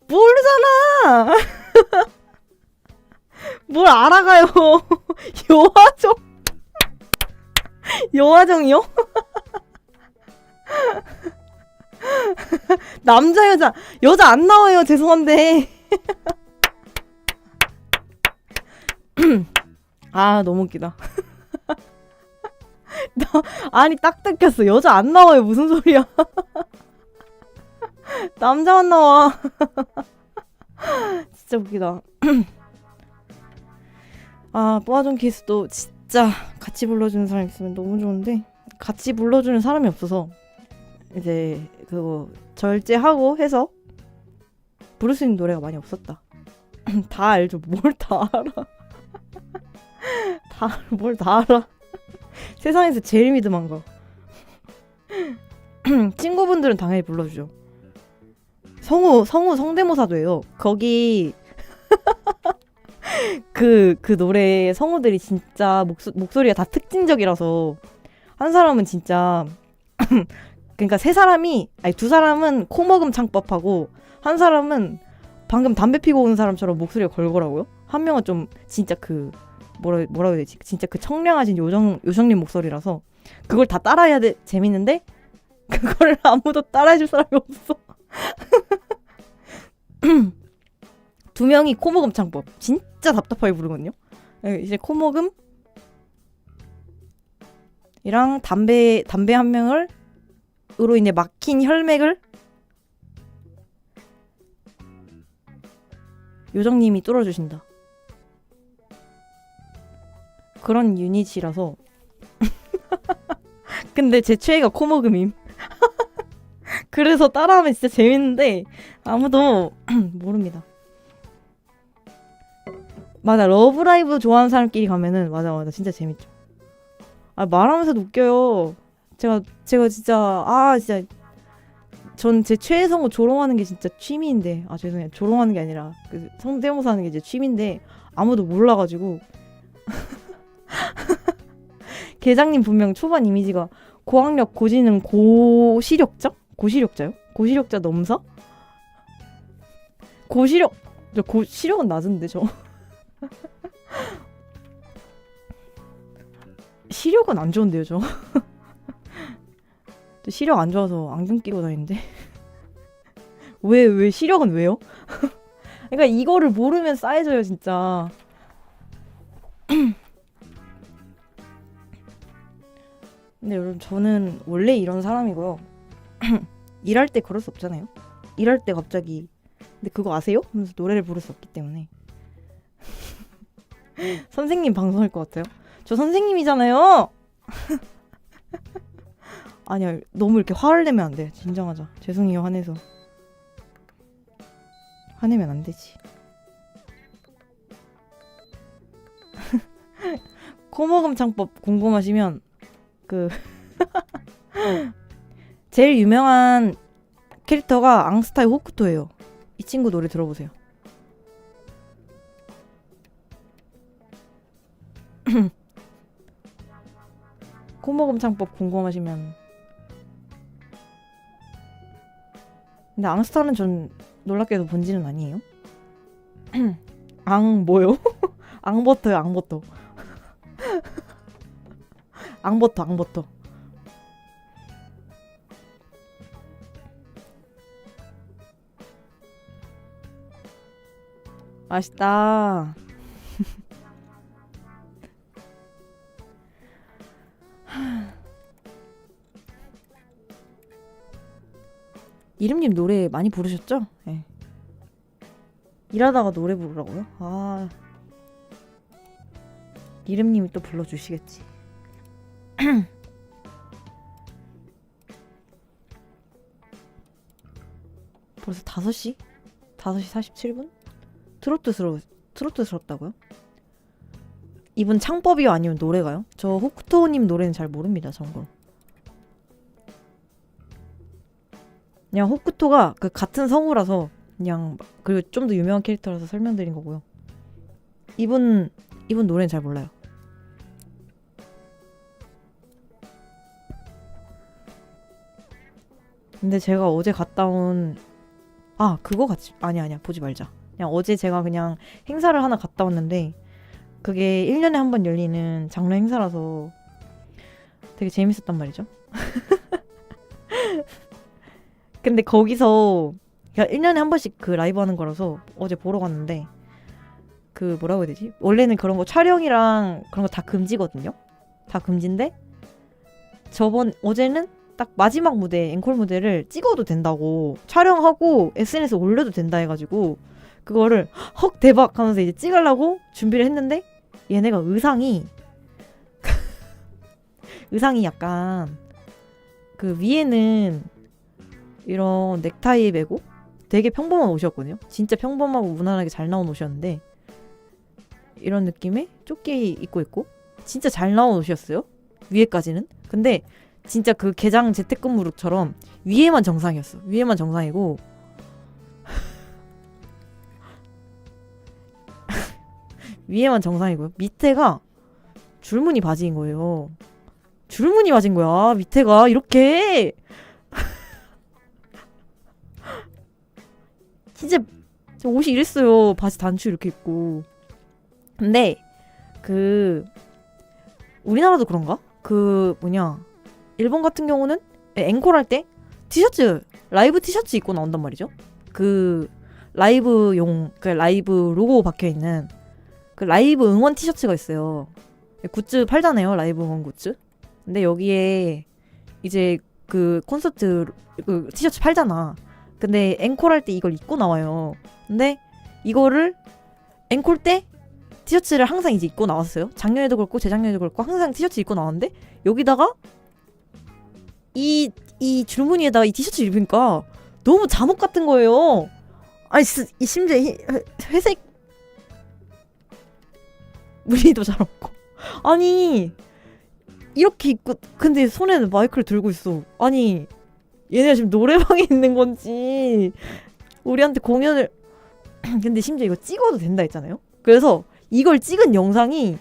모르잖아. 뭘 알아가요. 여화정이요? 남자 여자 안 나와요. 죄송한데. 아 너무 웃기다. 아니 딱 뜯겼어. 여자 안 나와요. 무슨 소리야. 남자만 나와. 진짜 웃기다. 아 뿌아존 키스도 진짜 같이 불러주는 사람 있으면 너무 좋은데 같이 불러주는 사람이 없어서 이제 그거 절제하고 해서 부를 수 있는 노래가 많이 없었다. 다 알죠. 뭘 다 알아. 뭘 다 알아. 세상에서 제일 믿음한 거. 친구분들은 당연히 불러주죠. 성우 성대모사도 해요. 거기 그 노래 성우들이 진짜 목소리가 다 특징적이라서 한 사람은 진짜 그러니까 두 사람은 코먹음 창법하고 한 사람은 방금 담배 피고 오는 사람처럼 목소리가 걸걸하고요. 한 명은 좀 진짜 그 뭐라고 해야 되지? 진짜 그 청량하신 요정님 목소리라서 그걸 다 따라해야 돼. 재밌는데 그걸 아무도 따라해줄 사람이 없어. 두 명이 코먹음 창법 진짜 답답하게 부르거든요. 이제 코먹음 이랑 담배 한 명을 으로 인해 막힌 혈맥을 요정님이 뚫어주신다. 그런 유닛이라서. 근데 제 최애가 코먹음임. 그래서 따라하면 진짜 재밌는데 아무도 모릅니다. 맞아 러브라이브 좋아하는 사람끼리 가면은 맞아 진짜 재밌죠. 아 말하면서도 웃겨요. 제가 진짜 진짜 전 제 최애 성우 조롱하는 게 진짜 취미인데 죄송해요. 조롱하는 게 아니라 그 성대모사 하는 게 제 취미인데 아무도 몰라가지고. 계장님 분명 초반 이미지가 고학력 고지능 고시력자요? 고시력자 넘사? 시력은 낮은데 저. 시력은 안 좋은데요 저. 시력 안 좋아서 안경 끼고 다니는데. 왜 시력은 왜요? 그러니까 이거를 모르면 싸해져요 진짜. 근데 여러분 저는 원래 이런 사람이고요. 일할 때 그럴 수 없잖아요. 일할 때 갑자기 근데 그거 아세요? 하면서 노래를 부를 수 없기 때문에. 선생님 방송할 것 같아요. 저 선생님이잖아요. 아니야 너무 이렇게 화를 내면 안 돼. 진정하자. 죄송해요 화내서. 화내면 안 되지. 코먹음 창법 궁금하시면 그 제일 유명한 캐릭터가 앙스타의 호쿠토예요. 이 친구 노래 들어보세요. 코먹음 창법 궁금하시면. 근데 앙스타는 전 놀랍게도 본지는 아니에요. 뭐요? 앙버터요 앙버터. 앙버터. 맛있다. 이름님 노래 많이 부르셨죠? 네. 일하다가 노래 부르라고요? 아, 이름님이 또 불러주시겠지. 벌써 5시? 5시 47분? 트로트스럽다고요? 이분 창법이요? 아니면 노래가요? 저 호쿠토님 노래는 잘 모릅니다, 참고로. 그냥 호쿠토가 그 같은 성우라서 그냥 그리고 좀 더 유명한 캐릭터라서 설명드린 거고요. 이분 노래는 잘 몰라요. 근데 제가 어제 갔다 온 그거 같이 아니야 보지 말자. 그냥 어제 제가 그냥 행사를 하나 갔다 왔는데 그게 1년에 한 번 열리는 장르 행사라서 되게 재밌었단 말이죠. 근데 거기서 1년에 한 번씩 그 라이브 하는 거라서 어제 보러 갔는데 그 뭐라고 해야 되지? 원래는 그런 거 촬영이랑 그런 거 다 금지거든요. 다 금지인데 어제는 딱 마지막 무대, 앵콜 무대를 찍어도 된다고 촬영하고 SNS에 올려도 된다 해가지고 그거를 헉 대박 하면서 이제 찍으려고 준비를 했는데 얘네가 의상이 약간 그 위에는 이런 넥타이 매고 되게 평범한 옷이었거든요. 진짜 평범하고 무난하게 잘 나온 옷이었는데 이런 느낌의 조끼 입고 있고 진짜 잘 나온 옷이었어요. 위에까지는. 근데 진짜 그 개장 재택근무룩처럼 위에만 정상이었어. 위에만 정상이고 위에만 정상이고요. 밑에가 줄무늬 바지인 거예요. 줄무늬 바지인 거야. 밑에가 이렇게 진짜 옷이 이랬어요. 바지 단추 이렇게 입고. 근데 우리나라도 그런가? 일본 같은 경우는 앵콜 할 때 티셔츠, 라이브 티셔츠 입고 나온단 말이죠. 그 라이브 로고 박혀있는 그 라이브 응원 티셔츠가 있어요. 굿즈 팔잖아요. 라이브 응원 굿즈. 근데 여기에 이제 그 콘서트 그 티셔츠 팔잖아. 근데 앵콜 할 때 이걸 입고 나와요. 근데 이거를 앵콜 때 티셔츠를 항상 이제 입고 나왔어요. 작년에도 그렇고 재작년에도 그렇고 항상 티셔츠 입고 나왔는데 여기다가 이 줄무늬에다가 이 티셔츠 입으니까 너무 잠옷 같은 거예요. 아니 심지어 회색 무늬도 잘 없고 아니 이렇게 입고 근데 손에는 마이크를 들고 있어. 아니 얘네가 지금 노래방에 있는 건지 우리한테 공연을 근데 심지어 이거 찍어도 된다 했잖아요. 그래서 이걸 찍은 영상이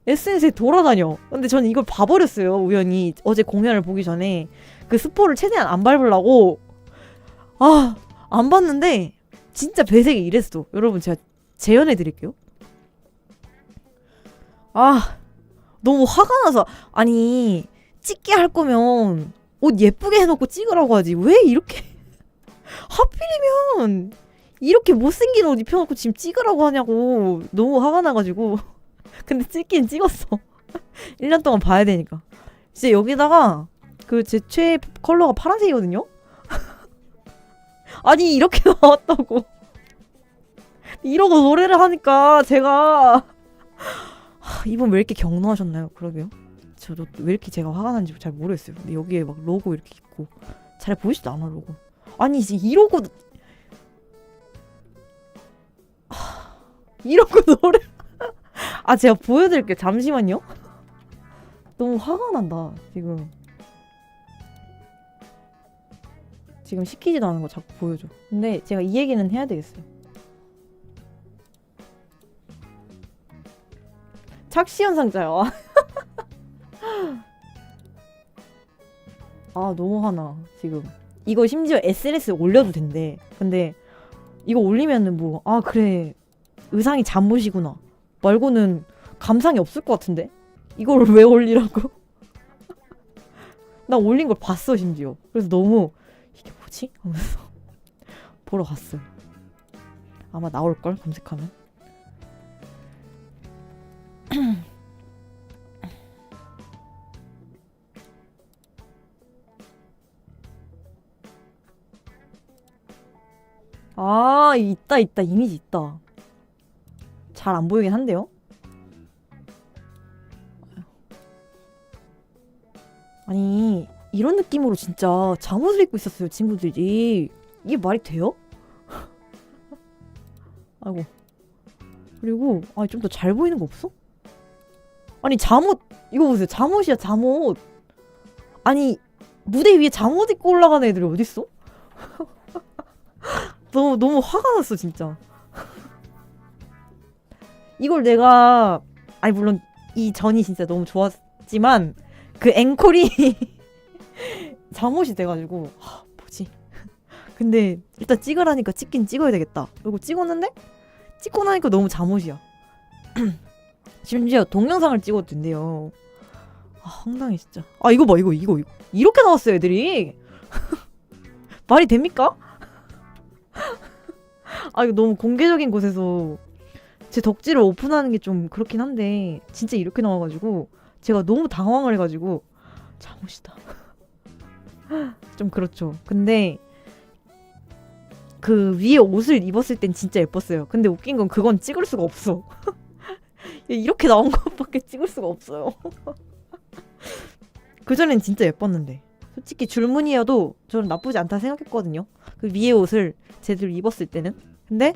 SNS에 돌아다녀. 근데 저는 이걸 봐버렸어요. 우연히 어제 공연을 보기 전에 그 스포를 최대한 안 밟으려고 안 봤는데 진짜 배색이 이랬어. 여러분 제가 재현해 드릴게요. 너무 화가 나서 아니 찍게 할 거면 옷 예쁘게 해놓고 찍으라고 하지 왜 이렇게 하필이면 이렇게 못생긴 옷 입혀놓고 지금 찍으라고 하냐고 너무 화가 나가지고 근데 찍긴 찍었어. 1년 동안 봐야 되니까. 이제 여기다가 그 제 최애 컬러가 파란색이거든요. 아니 이렇게 나왔다고. 이러고 노래를 하니까 제가 이분 왜 이렇게 격노하셨나요? 그러게요. 저도 왜 이렇게 제가 화가 난지 잘 모르겠어요. 근데 여기에 막 로고 이렇게 있고 잘 보이지도 않아 로고. 아니 이제 이러고 노래 제가 보여드릴게요. 잠시만요. 너무 화가 난다 지금 시키지도 않은 거 자꾸 보여줘. 근데 제가 이 얘기는 해야 되겠어요. 착시현상자요. 너무 화나 지금. 이거 심지어 SNS에 올려도 된대. 근데 이거 올리면은 그래 의상이 잠옷이구나 말고는 감상이 없을 것 같은데 이걸 왜 올리라고? 나 올린 걸 봤어 심지어. 그래서 너무 이게 뭐지? 하면서 보러 갔어요. 아마 나올걸 검색하면. 아, 있다. 이미지 있다. 잘 안 보이긴 한데요? 아니, 이런 느낌으로 진짜 잠옷을 입고 있었어요, 친구들이. 이게 말이 돼요? 아이고. 그리고, 아니, 좀 더 잘 보이는 거 없어? 아니, 잠옷, 이거 보세요. 잠옷이야, 잠옷. 아니, 무대 위에 잠옷 입고 올라가는 애들이 어딨어? 너무 화가 났어, 진짜. 이걸 내가, 아니, 물론 이 전이 진짜 너무 좋았지만, 그 앵콜이 잠옷이 돼가지고, 뭐지? 근데 일단 찍으라니까 찍긴 찍어야 되겠다. 그리고 찍었는데, 찍고 나니까 너무 잠옷이야. 심지어 동영상을 찍어도 된대요. 아, 황당해, 진짜. 아, 이거 봐, 이거. 이렇게 나왔어요, 애들이. 말이 됩니까? 아, 이거 너무 공개적인 곳에서 제 덕질을 오픈하는 게 좀 그렇긴 한데 진짜 이렇게 나와가지고 제가 너무 당황을 해가지고 잠옷이다. 좀 그렇죠. 근데 그 위에 옷을 입었을 땐 진짜 예뻤어요. 근데 웃긴 건 그건 찍을 수가 없어. 이렇게 나온 것밖에 찍을 수가 없어요. 그전엔 진짜 예뻤는데 솔직히 줄무늬여도 저는 나쁘지 않다 생각했거든요. 그 위에 옷을 제대로 입었을 때는. 근데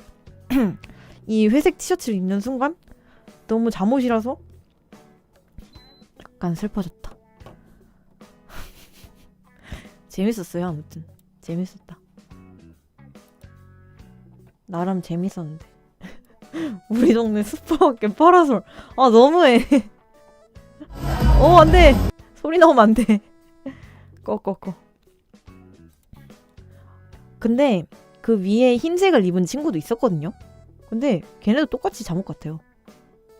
이 회색 티셔츠를 입는 순간 너무 잠옷이라서 약간 슬퍼졌다. 재밌었어요. 아무튼 재밌었다. 나름 재밌었는데. 우리 동네 슈퍼마켓 파라솔. 아, 너무해. 안돼. 소리 나오면 안돼. 꺼. 근데 그 위에 흰색을 입은 친구도 있었거든요. 근데 걔네도 똑같이 잠옷 같아요.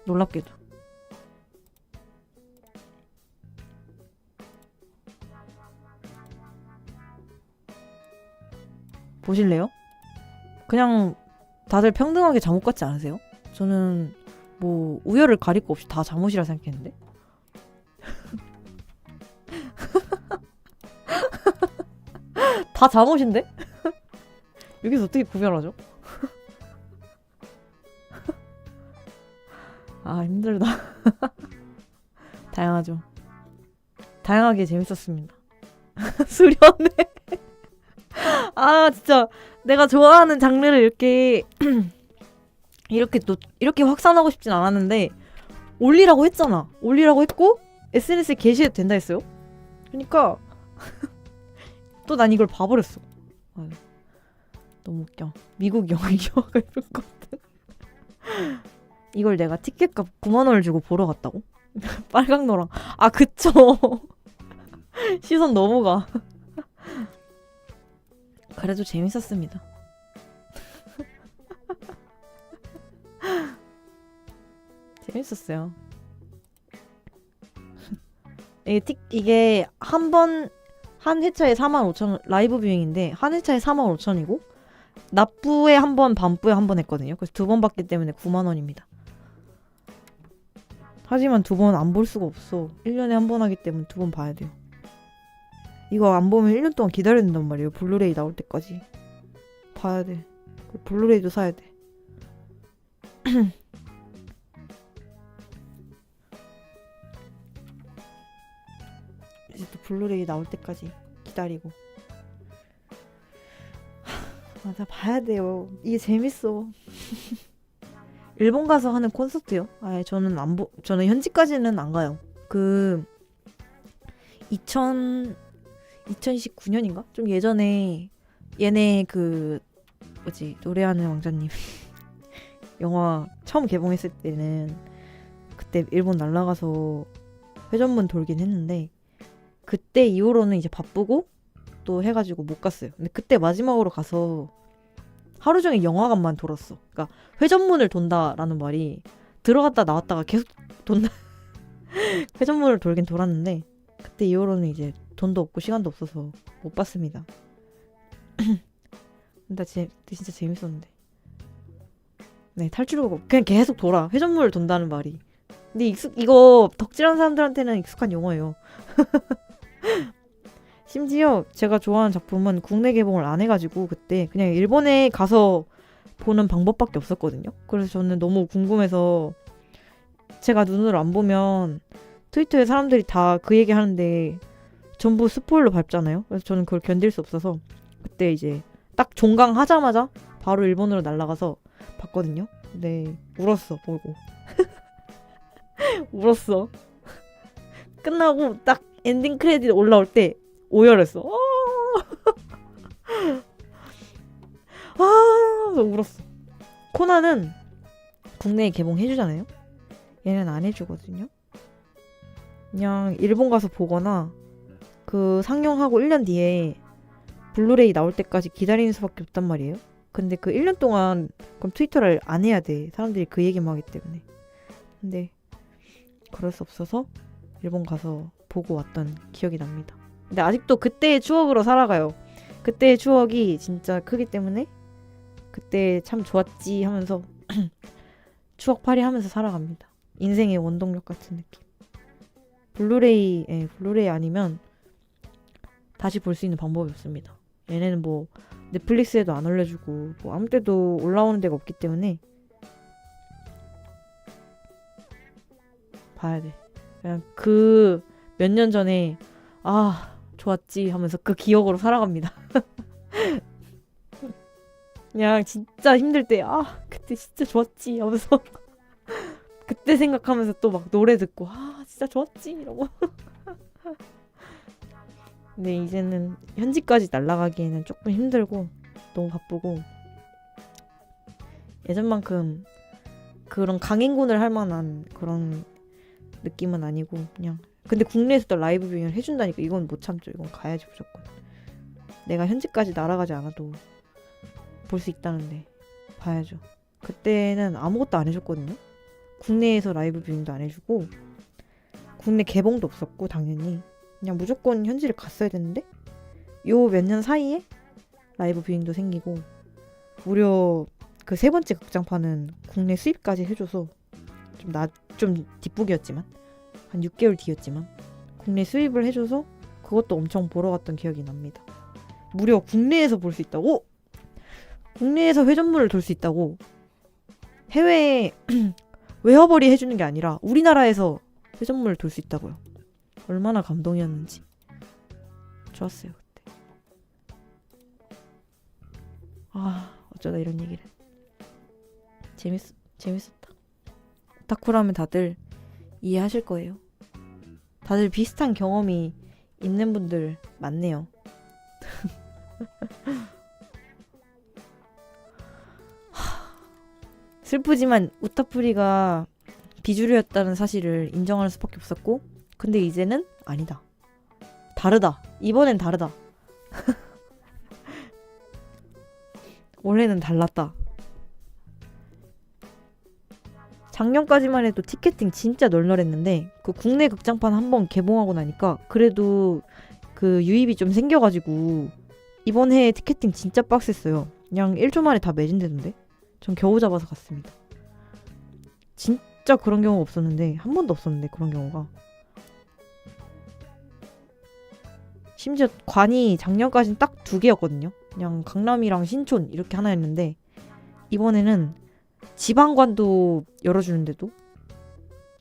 놀랍게도. 보실래요? 그냥 다들 평등하게 잠옷 같지 않으세요? 저는 뭐 우열을 가릴 거 없이 다 잠옷이라 생각했는데. 다 잠옷인데? 여기서 어떻게 구별하죠? 아, 힘들다. 다양하죠. 다양하게 재밌었습니다. 수련회. 아, 진짜 내가 좋아하는 장르를 이렇게 확산하고 싶진 않았는데 올리라고 했잖아. 올리라고 했고 SNS에 게시해도 된다 했어요. 그러니까 또 난 이걸 봐버렸어. 아유, 너무 웃겨. 미국 영화가 이럴 것 같아. 이걸 내가 티켓값 9만 원을 주고 보러 갔다고? 빨강노랑. 아, 그쵸. 시선 넘어가. 그래도 재밌었습니다. 재밌었어요. 이게 한 회차에 45,000원, 라이브 뷰잉인데 한 회차에 45,000원이고 낮부에 한 번, 밤부에 한 번 했거든요. 그래서 2번 봤기 때문에 9만 원입니다. 하지만 2번 안 볼 수가 없어. 1년에 한 번 하기 때문에 2번 봐야 돼요. 이거 안 보면 1년 동안 기다려야 된단 말이에요. 블루레이 나올 때까지. 봐야 돼. 블루레이도 사야 돼. 이제 또 블루레이 나올 때까지 기다리고. 맞아, 봐야 돼요. 이게 재밌어. 일본 가서 하는 콘서트요? 아, 저는 저는 현지까지는 안 가요. 2019년인가? 좀 예전에 얘네 노래하는 왕자님 영화 처음 개봉했을 때는 그때 일본 날라가서 회전문 돌긴 했는데 그때 이후로는 이제 바쁘고 또 해가지고 못 갔어요. 근데 그때 마지막으로 가서 하루 종일 영화관만 돌았어. 그러니까 회전문을 돈다라는 말이 들어갔다 나왔다가 계속 돈다. 회전문을 돌긴 돌았는데 그때 이후로는 이제 돈도 없고 시간도 없어서 못 봤습니다. 근데 진짜 재밌었는데. 네, 탈출구가 그냥 계속 돌아. 회전문을 돈다는 말이. 근데 이거 덕질하는 사람들한테는 익숙한 용어예요. 심지어 제가 좋아하는 작품은 국내 개봉을 안 해가지고 그때 그냥 일본에 가서 보는 방법밖에 없었거든요. 그래서 저는 너무 궁금해서 제가 눈으로 안 보면 트위터에 사람들이 다 그 얘기 하는데 전부 스포일러 밟잖아요. 그래서 저는 그걸 견딜 수 없어서 그때 이제 딱 종강하자마자 바로 일본으로 날아가서 봤거든요. 근데 울었어 보고. 울었어. 끝나고 딱 엔딩 크레딧 올라올 때 오열했어. 그래서 울었어. 코난은 국내에 개봉해주잖아요. 얘는 안 해주거든요. 그냥 일본 가서 보거나 그 상영하고 1년 뒤에 블루레이 나올 때까지 기다리는 수밖에 없단 말이에요. 근데 그 1년 동안 그럼 트위터를 안 해야 돼. 사람들이 그 얘기만 하기 때문에. 근데 그럴 수 없어서 일본 가서 보고 왔던 기억이 납니다. 근데 아직도 그때의 추억으로 살아가요. 그때의 추억이 진짜 크기 때문에 그때 참 좋았지 하면서 추억팔이 하면서 살아갑니다. 인생의 원동력 같은 느낌. 블루레이 아니면 다시 볼 수 있는 방법이 없습니다. 얘네는 뭐 넷플릭스에도 안 올려주고 뭐 아무 때도 올라오는 데가 없기 때문에 봐야 돼. 그냥 그 몇 년 전에 좋았지 하면서 그 기억으로 살아갑니다. 그냥 진짜 힘들 때 그때 진짜 좋았지 하면서 그때 생각하면서 또 막 노래 듣고 진짜 좋았지 이러고. 근데 이제는 현지까지 날아가기에는 조금 힘들고 너무 바쁘고 예전만큼 그런 강행군을 할 만한 그런 느낌은 아니고 그냥 근데 국내에서도 라이브 뷰잉을 해준다니까 이건 못 참죠. 이건 가야지 무조건. 내가 현지까지 날아가지 않아도 볼 수 있다는데 봐야죠. 그때는 아무것도 안 해줬거든요. 국내에서 라이브 뷰잉도 안 해주고 국내 개봉도 없었고 당연히 그냥 무조건 현지를 갔어야 되는데 요 몇 년 사이에 라이브 뷰잉도 생기고 무려 그 세 번째 극장판은 국내 수입까지 해줘서 좀 뒷북이었지만 한 6개월 뒤였지만 국내 수입을 해줘서 그것도 엄청 보러 갔던 기억이 납니다. 무려 국내에서 볼 수 있다고? 국내에서 회전문을 돌 수 있다고? 해외에 외화벌이 해주는 게 아니라 우리나라에서 회전문을 돌 수 있다고요. 얼마나 감동이었는지. 좋았어요 그때. 어쩌다 이런 얘기를. 재밌었다. 오타쿠라면 다들 이해하실 거예요. 다들 비슷한 경험이 있는 분들 많네요. 슬프지만 우타프리가 비주류였다는 사실을 인정할 수밖에 없었고 근데 이제는 아니다. 다르다. 이번엔 다르다. 올해는 달랐다. 작년까지만 해도 티켓팅 진짜 널널했는데 그 국내 극장판 한번 개봉하고 나니까 그래도 그 유입이 좀 생겨가지고 이번 해에 티켓팅 진짜 빡셌어요. 그냥 1초 만에 다 매진되던데. 전 겨우 잡아서 갔습니다. 진짜 그런 경우가 없었는데 한 번도 없었는데 그런 경우가. 심지어 관이 작년까지는 딱 2개였거든요. 그냥 강남이랑 신촌 이렇게 하나였는데 이번에는 지방관도 열어주는데도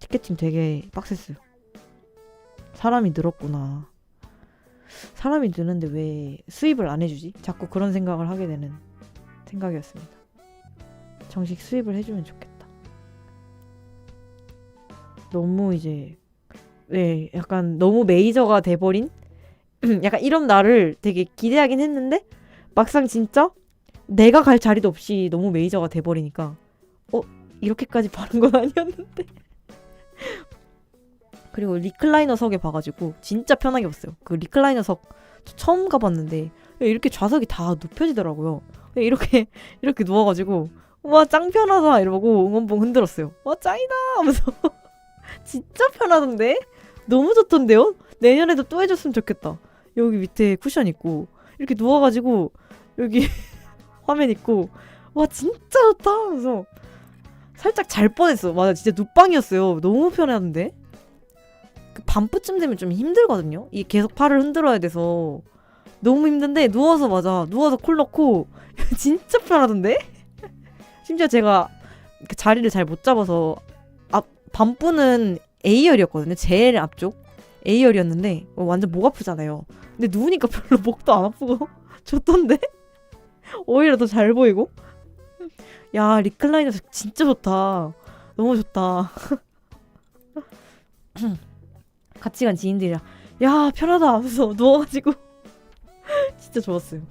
티켓팅 되게 빡셌어요. 사람이 늘었구나. 사람이 느는데 왜 수입을 안 해주지? 자꾸 그런 생각을 하게 되는 생각이었습니다. 정식 수입을 해주면 좋겠다. 너무 이제 약간 너무 메이저가 돼버린 약간 이런 날을 되게 기대하긴 했는데 막상 진짜 내가 갈 자리도 없이 너무 메이저가 돼버리니까 이렇게까지 바른 건 아니었는데. 그리고 리클라이너석에 봐가지고 진짜 편하게 봤어요. 그 리클라이너석 처음 가봤는데 이렇게 좌석이 다 눕혀지더라고요. 이렇게 누워가지고 와 짱 편하다 이러고 응원봉 흔들었어요. 와 짱이다 하면서 진짜 편하던데? 너무 좋던데요? 내년에도 또 해줬으면 좋겠다. 여기 밑에 쿠션 있고 이렇게 누워가지고 여기 화면 있고 와 진짜 좋다 하면서 살짝 잘 뻔했어. 맞아 진짜 눕방이었어요. 너무 편했는데 반부쯤 되면 좀 힘들거든요. 이 계속 팔을 흔들어야 돼서 너무 힘든데 누워서 콜 넣고 진짜 편하던데? 심지어 제가 그 자리를 잘 못 잡아서 반부는 A열이었거든요. 제일 앞쪽 A열이었는데 완전 목 아프잖아요. 근데 누우니까 별로 목도 안 아프고 좋던데? 오히려 더 잘 보이고? 야, 리클라이너 진짜 좋다. 너무 좋다. 같이 간 지인들이랑 야, 편하다 하면서 누워가지고 진짜 좋았어요.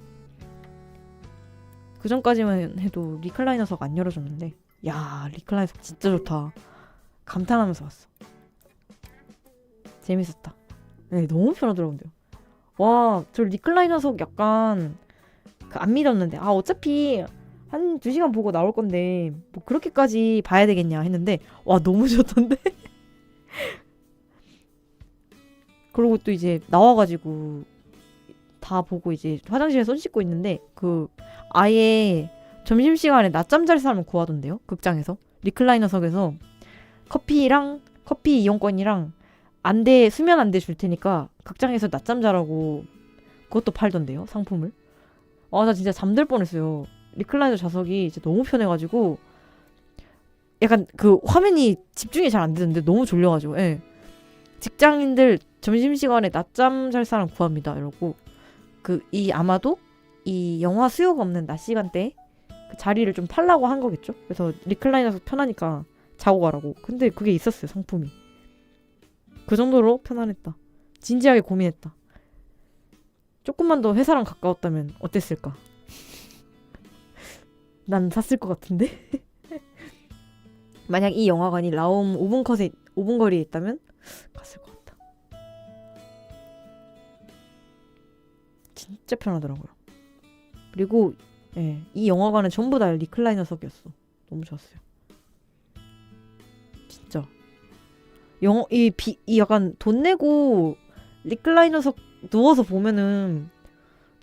그 전까지만 해도 리클라이너석 안 열어줬는데 야, 리클라이너석 진짜 좋다. 감탄하면서 왔어. 재밌었다. 네, 너무 편하더라고요. 와, 저 리클라이너석 약간 안 믿었는데 어차피 한 2시간 보고 나올 건데 뭐 그렇게까지 봐야 되겠냐 했는데 와, 너무 좋던데? 그리고 또 이제 나와가지고 다 보고 이제 화장실에 손 씻고 있는데 아예 점심시간에 낮잠 잘 사람을 구하던데요? 극장에서 리클라이너석에서 커피 이용권이랑 수면 안대 줄 테니까 극장에서 낮잠 자라고 그것도 팔던데요, 상품을. 나 진짜 잠들 뻔했어요. 리클라이너 좌석이 진짜 너무 편해가지고 약간 화면이 집중이 잘 안 되는데 너무 졸려가지고 직장인들 점심시간에 낮잠 잘 사람 구합니다 이러고 아마도 이 영화 수요가 없는 낮 시간대에 그 자리를 좀 팔라고 한 거겠죠. 그래서 리클라이너석 편하니까 자고 가라고. 근데 그게 있었어요, 상품이. 그 정도로 편안했다. 진지하게 고민했다. 조금만 더 회사랑 가까웠다면 어땠을까? 난 샀을 것 같은데? 만약 이 영화관이 라움 5분 거리에 있다면 갔을 것 같다. 진짜 편하더라고요. 그리고 이 영화관은 전부 다 리클라이너석이었어. 너무 좋았어요. 진짜. 이 약간 돈 내고 리클라이너석 누워서 보면은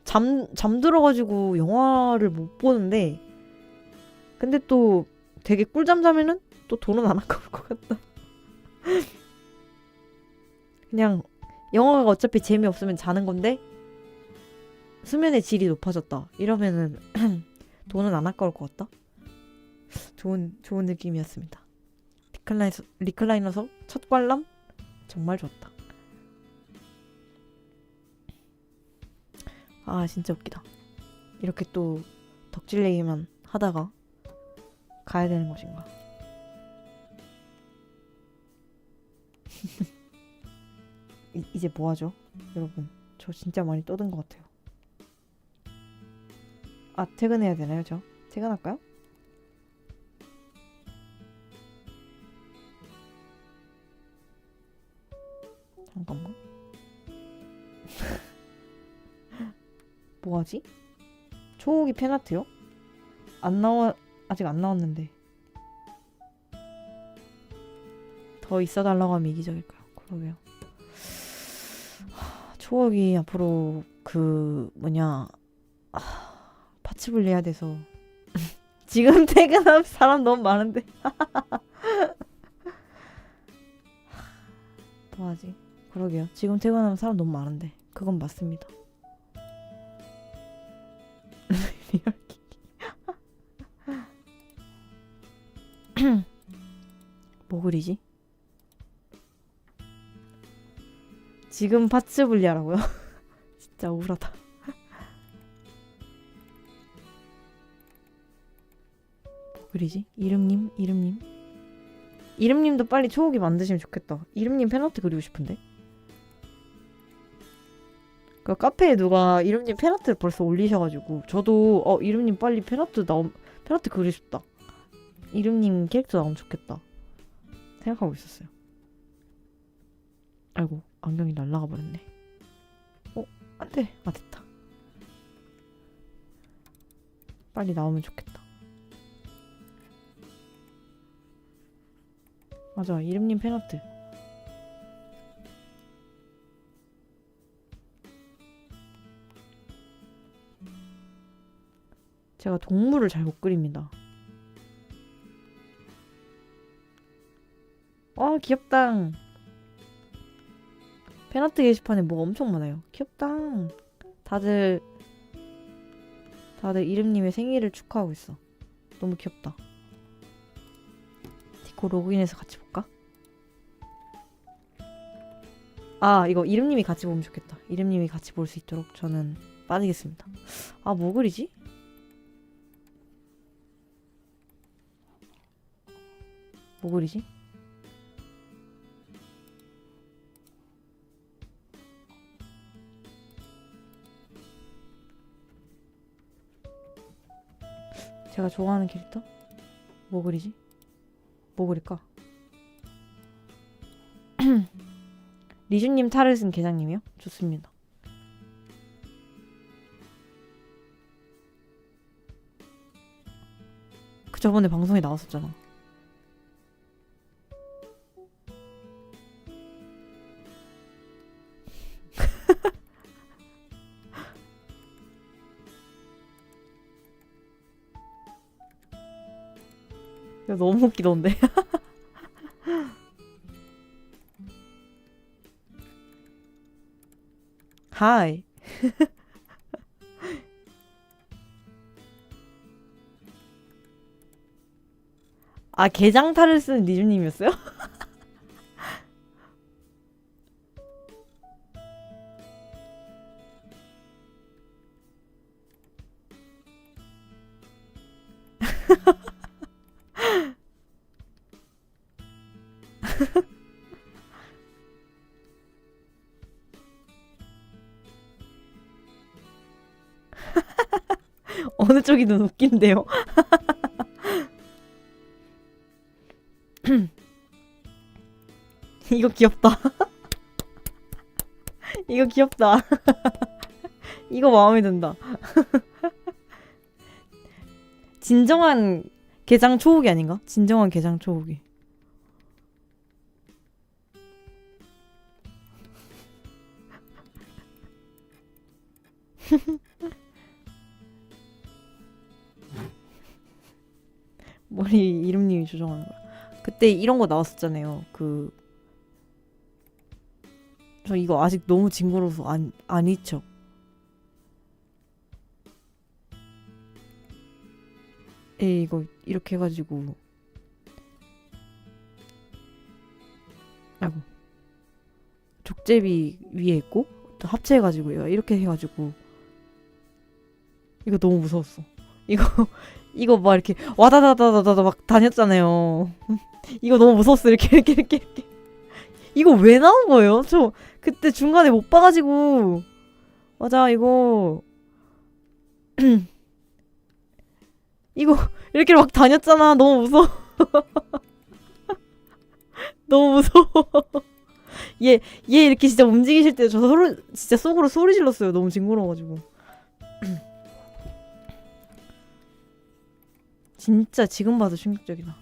잠들어가지고 영화를 못 보는데 근데 또 되게 꿀잠 자면은 또 돈은 안 아까울 것 같다. 그냥 영화가 어차피 재미없으면 자는 건데 수면의 질이 높아졌다 이러면은 돈은 안 아까울 것 같다. 좋은 느낌이었습니다. 리클라이너석 첫 관람 정말 좋았다. 진짜 웃기다. 이렇게 또 덕질 얘기만 하다가 가야 되는 것인가. 이제 뭐 하죠? 여러분, 저 진짜 많이 떠든 것 같아요. 퇴근해야 되나요, 저? 퇴근할까요? 잠깐만. 뭐하지? 초호기 팬아트요? 아직 안 나왔는데. 더 있어달라고 하면 이기적일까요? 그러게요. 초호기 앞으로 파츠 분리해야 돼서 지금 퇴근하면 사람 너무 많은데. 뭐하지? 그러게요. 지금 퇴근하면 사람 너무 많은데. 그건 맞습니다. 뭐 그리지? 지금 파츠 분리하라고요? 진짜 우울하다. 뭐 그리지? 이름님도 빨리 초호기 만드시면 좋겠다. 이름님 팬아트 그리고 싶은데. 그 카페에 누가 이름님 팬아트를 벌써 올리셔가지고 저도 이름님 빨리 팬아트 그리고 싶다. 이름님 캐릭터 나오면 좋겠다 생각하고 있었어요. 아이고, 안경이 날아가 버렸네. 안돼. 됐다. 빨리 나오면 좋겠다. 맞아, 이름님 팬아트. 제가 동물을 잘 못 그립니다. 귀엽다. 팬아트 게시판에 뭐 엄청 많아요. 귀엽다. 다들 이름님의 생일을 축하하고 있어. 너무 귀엽다. 디코 로그인해서 같이 볼까? 아, 이거 이름님이 같이 보면 좋겠다. 이름님이 같이 볼 수 있도록 저는 빠지겠습니다. 아, 뭐 그리지? 뭐 그리지? 제가 좋아하는 캐릭터? 뭐 그리지? 뭐 그릴까? 리주님 탈을 쓴 계장님이요? 좋습니다. 그 저번에 방송에 나왔었잖아. 이거 너무 웃기던데. 하이. 아, 게장탈을 쓴 리주님이었어요? 어느 쪽이든 웃긴데요. 이거 귀엽다. 이거 귀엽다. 이거 마음에 든다. 진정한 게장 초호기 아닌가? 진정한 게장 초호기. 머리 이름님이 조정하는 거야. 그때 이런 거 나왔었잖아요. 저 이거 아직 너무 징그러워서 안 잊혀. 이거 이렇게 해가지고 아이고 족제비 위에 있고 또 합체해가지고 이렇게 해가지고 이거 너무 무서웠어. 이거 막 이렇게 와다다다다다 막 다녔잖아요. 이거 너무 무서웠어. 이렇게. 이거 왜 나온 거예요? 저 그때 중간에 못 봐가지고. 맞아, 이거. 이거 이렇게 막 다녔잖아. 너무 무서워. 너무 무서워. 얘 이렇게 진짜 움직이실 때 저 진짜 속으로 소리 질렀어요. 너무 징그러워가지고. 진짜 지금 봐도 충격적이다.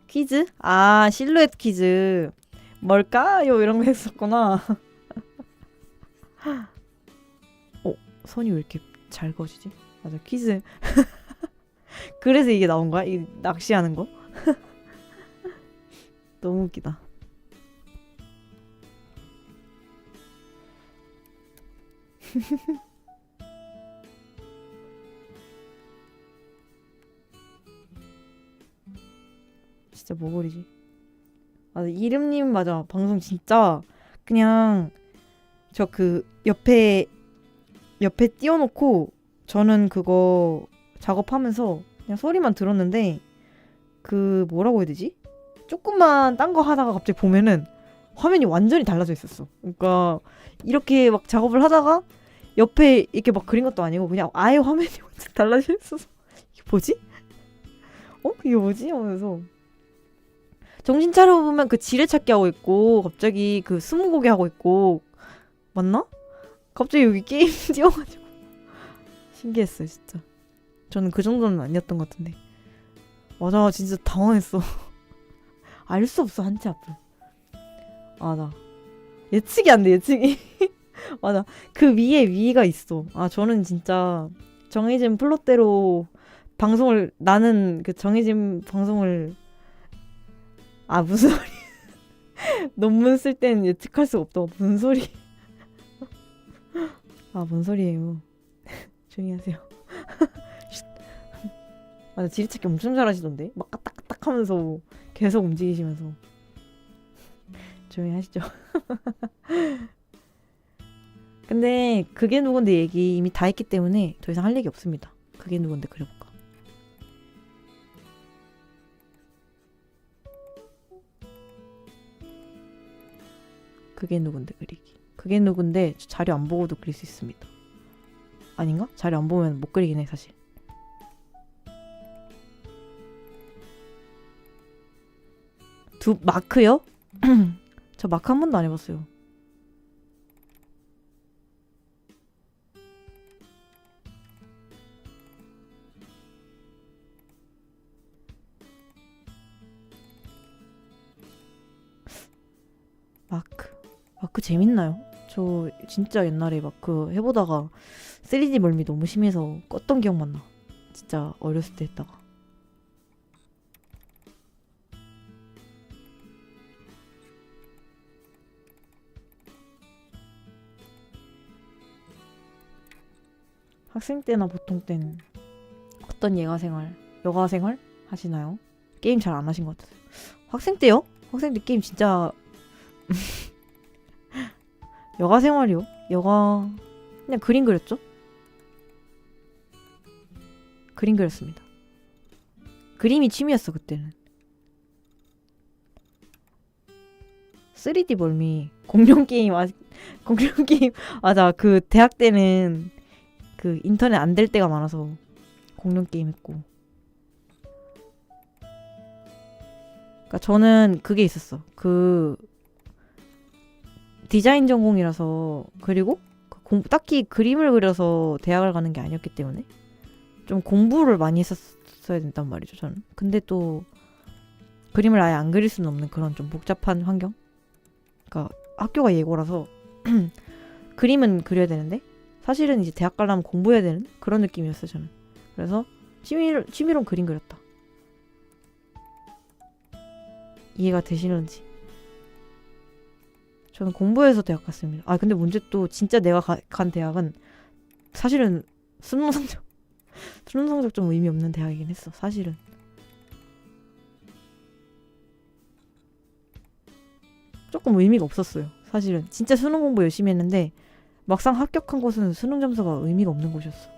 퀴즈? 아, 실루엣 퀴즈. 뭘까요? 이런 거 했었구나. 선이 왜 이렇게 잘 거지지? 맞아, 퀴즈. 그래서 이게 나온 거야? 이 낚시하는 거? 너무 웃기다. 진짜 뭐 그리지? 맞아, 이름님 맞아. 방송 진짜 그냥 저 옆에 띄워놓고 저는 그거 작업하면서 그냥 소리만 들었는데 뭐라고 해야 되지? 조금만 딴 거 하다가 갑자기 보면은 화면이 완전히 달라져 있었어. 그러니까 이렇게 막 작업을 하다가 옆에 이렇게 막 그린 것도 아니고 그냥 아예 화면이 완전 달라져 있어서 이게 뭐지? 이게 뭐지? 하면서 정신 차려보면 지뢰찾기 하고 있고 갑자기 스무고개 하고 있고 맞나? 갑자기 여기 게임 띄워가지고 신기했어요 진짜. 저는 그 정도는 아니었던 것 같은데. 맞아, 진짜 당황했어. 알 수 없어, 한치 앞을. 맞아, 예측이 안 돼, 예측이. 맞아, 그 위가 있어. 저는 진짜 정해진 플롯대로 나는 정해진 방송을 무슨 소리 논문 쓸 때는 예측할 수가 없다. 무슨 소리? 아, 뭔 소리예요? 조용히 하세요. 아, 나 지리찾기 엄청 잘하시던데? 막 까딱까딱 하면서 계속 움직이시면서. 조용히 하시죠. 근데 그게 누군데 얘기 이미 다 했기 때문에 더 이상 할 얘기 없습니다. 그게 누군데 그려볼까? 그게 누군데 그리기. 그게 누군데 자료 안 보고도 그릴 수 있습니다. 아닌가? 자료 안 보면 못 그리긴 해 사실. 마크요? 저 마크 한 번도 안 해봤어요. 마크 재밌나요? 저 진짜 옛날에 마크 해보다가 3D 멀미 너무 심해서 껐던 기억만 나. 진짜 어렸을 때 했다가. 학생 때나 보통 때는 어떤 여가생활 하시나요? 게임 잘 안 하신 것 같아요. 학생 때요? 학생 때 게임 진짜 여가생활이요? 그냥 그림 그렸죠? 그림 그렸습니다. 그림이 취미였어 그때는. 3D 멀미 공룡 게임 맞아. 그 대학 때는 그 인터넷 안 될 때가 많아서 공룡 게임 했고. 그러니까 저는 그게 있었어. 그 디자인 전공이라서, 그리고 딱히 그림을 그려서 대학을 가는 게 아니었기 때문에 좀 공부를 많이 했었어야 된단 말이죠 저는. 근데 또 그림을 아예 안 그릴 수는 없는 그런 좀 복잡한 환경. 그러니까 학교가 예고라서 그림은 그려야 되는데 사실은 이제 대학 가려면 공부해야 되는 그런 느낌이었어요 저는. 그래서 취미로 그림 그렸다. 이해가 되시는지. 저는 공부해서 대학 갔습니다. 아 근데 문제 또 진짜 내가 간 대학은 사실은 수능 성적 좀 의미 없는 대학이긴 했어 사실은. 조금 의미가 없었어요 사실은. 진짜 수능 공부 열심히 했는데 막상 합격한 곳은 수능 점수가 의미가 없는 곳이었어.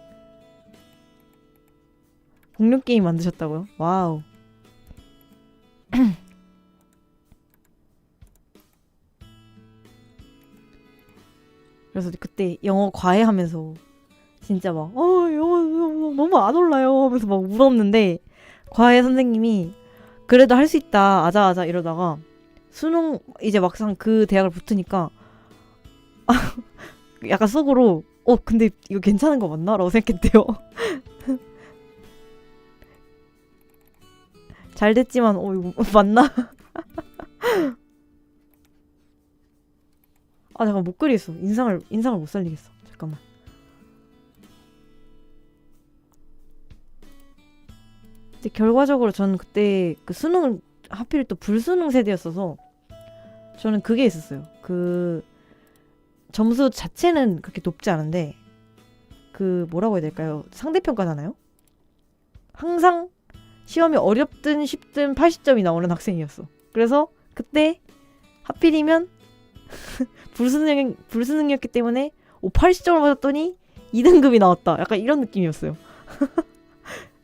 공룡 게임 만드셨다고요? 와우. 그래서 그때 영어 과외하면서 진짜 막 영어 너무 안 올라요 하면서 막 울었는데 과외 선생님이 그래도 할 수 있다 아자아자 이러다가 수능 이제 막상 그 대학을 붙으니까 약간 속으로 근데 이거 괜찮은 거 맞나? 라고 생각했대요. 잘 됐지만 이거 맞나? 아 잠깐 못 그리겠어. 인상을 못 살리겠어. 잠깐만. 근데 결과적으로 저는 그때 그 수능을 하필 또 불수능 세대였어서 저는 그게 있었어요. 그 점수 자체는 그렇게 높지 않은데 그 뭐라고 해야 될까요? 상대평가잖아요. 항상 시험이 어렵든 쉽든 80점이 나오는 학생이었어. 그래서 그때 하필이면 불수능이었기 때문에 80점을 맞았더니 2등급이 나왔다. 약간 이런 느낌이었어요.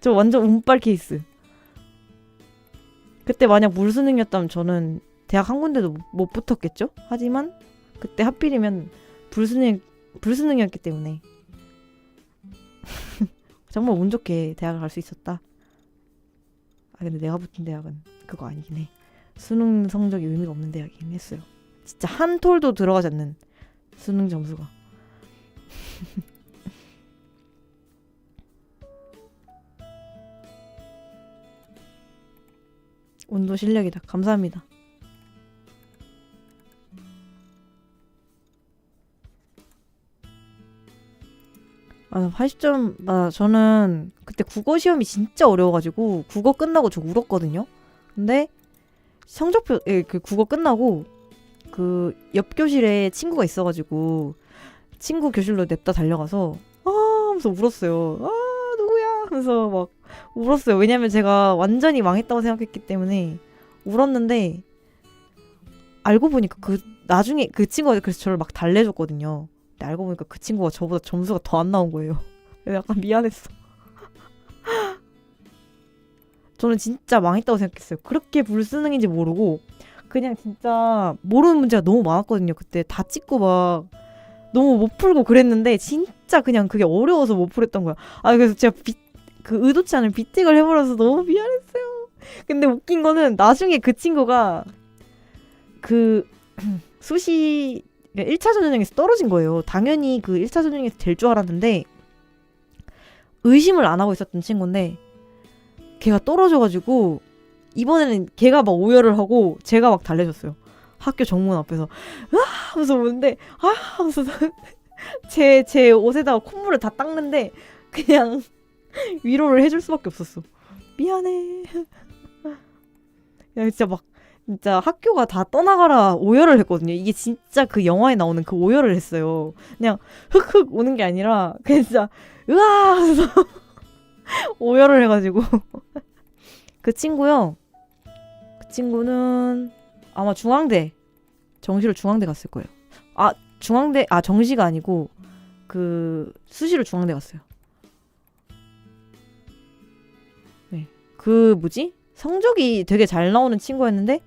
저 완전 운빨 케이스. 그때 만약 불수능이었다면 저는 대학 한 군데도 못 붙었겠죠? 하지만 그때 하필이면 불수능이었기 때문에 정말 운 좋게 대학을 갈 수 있었다. 아 근데 내가 붙은 대학은 그거 아니긴 해. 수능 성적이 의미가 없는 대학이긴 했어요. 진짜 한 톨도 들어가지 않는 수능 점수가. 운도 실력이다. 감사합니다. 아, 80점, 저는 그때 국어 시험이 진짜 어려워가지고 국어 끝나고 저 울었거든요. 근데 성적표, 그 국어 끝나고 그 옆 교실에 친구가 있어가지고 친구 교실로 냅다 달려가서 하면서 울었어요. 누구야 하면서 막 울었어요. 왜냐면 제가 완전히 망했다고 생각했기 때문에 울었는데 알고 보니까 그 나중에 그 친구가 그래서 저를 막 달래줬거든요. 근데 알고 보니까 그 친구가 저보다 점수가 더 안 나온 거예요. 그래서 약간 미안했어. 저는 진짜 망했다고 생각했어요. 그렇게 불수능인지 모르고 그냥 진짜 모르는 문제가 너무 많았거든요. 그때 다 찍고 막 너무 못 풀고 그랬는데 진짜 그냥 그게 어려워서 못 풀었던 거야. 그래서 제가 그 의도치 않은 비틱을 해버려서 너무 미안했어요. 근데 웃긴 거는 나중에 그 친구가 그 수시 1차 전형에서 떨어진 거예요. 당연히 그 1차 전형에서 될 줄 알았는데 의심을 안 하고 있었던 친구인데 걔가 떨어져가지고 이번에는 걔가 막 오열을 하고 제가 막 달래줬어요. 학교 정문 앞에서 하면서 오는데 하면서 제 옷에다가 콧물을 다 닦는데 그냥 위로를 해줄 수밖에 없었어. 미안해. 야 진짜 학교가 다 떠나가라 오열을 했거든요. 이게 진짜 그 영화에 나오는 그 오열을 했어요. 그냥 흑흑 오는 게 아니라 그냥 진짜 으아 하면서 오열을 해가지고 그 친구요. 그 친구는 아마 정시로 중앙대 갔을 거예요. 정시가 아니고 그 수시로 중앙대 갔어요. 네. 그 뭐지? 성적이 되게 잘 나오는 친구였는데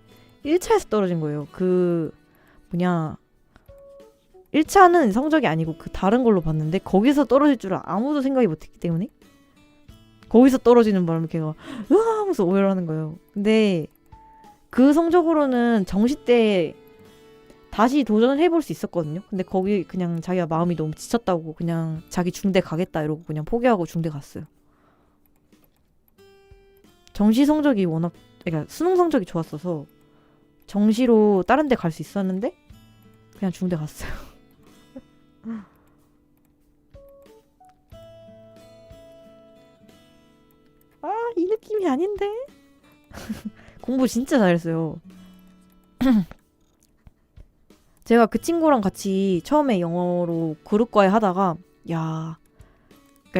1차에서 떨어진 거예요. 1차는 성적이 아니고 그 다른 걸로 봤는데 거기서 떨어질 줄은 아무도 생각이 못했기 때문에 거기서 떨어지는 바람에 걔가 으아 하면서 오열하는 거예요. 근데 그 성적으로는 정시 때 다시 도전을 해볼 수 있었거든요. 근데 거기 그냥 자기가 마음이 너무 지쳤다고 그냥 자기 중대 가겠다 이러고 그냥 포기하고 중대 갔어요. 정시 성적이 그러니까 수능 성적이 좋았어서 정시로 다른 데 갈 수 있었는데 그냥 중대 갔어요. 이 느낌이 아닌데? 공부 진짜 잘했어요. 제가 그 친구랑 같이 처음에 영어로 그룹과외 하다가 그러니까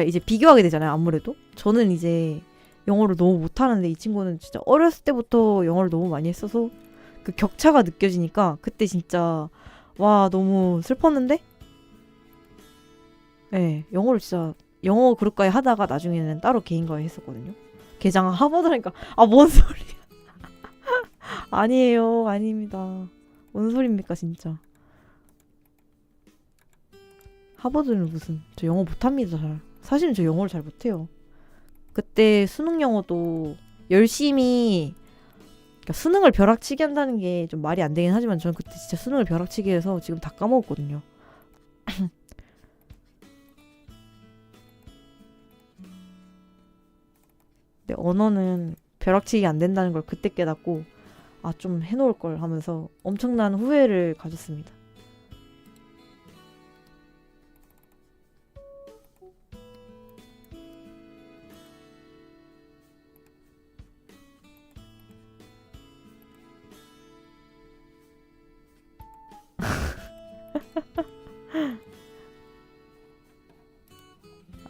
이제 비교하게 되잖아요. 아무래도 저는 이제 영어를 너무 못하는데 이 친구는 진짜 어렸을 때부터 영어를 너무 많이 했어서 그 격차가 느껴지니까 그때 진짜 너무 슬펐는데 네, 영어 그룹과외 하다가 나중에는 따로 개인과외 했었거든요. 개장 하버드라니까 뭔 소리야. 아니에요. 아닙니다. 뭔 소리입니까 진짜. 하버드는 무슨. 저 영어 못합니다 잘. 사실은 저 영어를 잘 못해요. 그때 수능 영어도 열심히 그러니까 수능을 벼락치기 한다는 게 좀 말이 안 되긴 하지만 저는 그때 진짜 수능을 벼락치기 해서 지금 다 까먹었거든요. 근데 언어는 벼락치기 안 된다는 걸 그때 깨닫고 좀 해놓을 걸 하면서 엄청난 후회를 가졌습니다.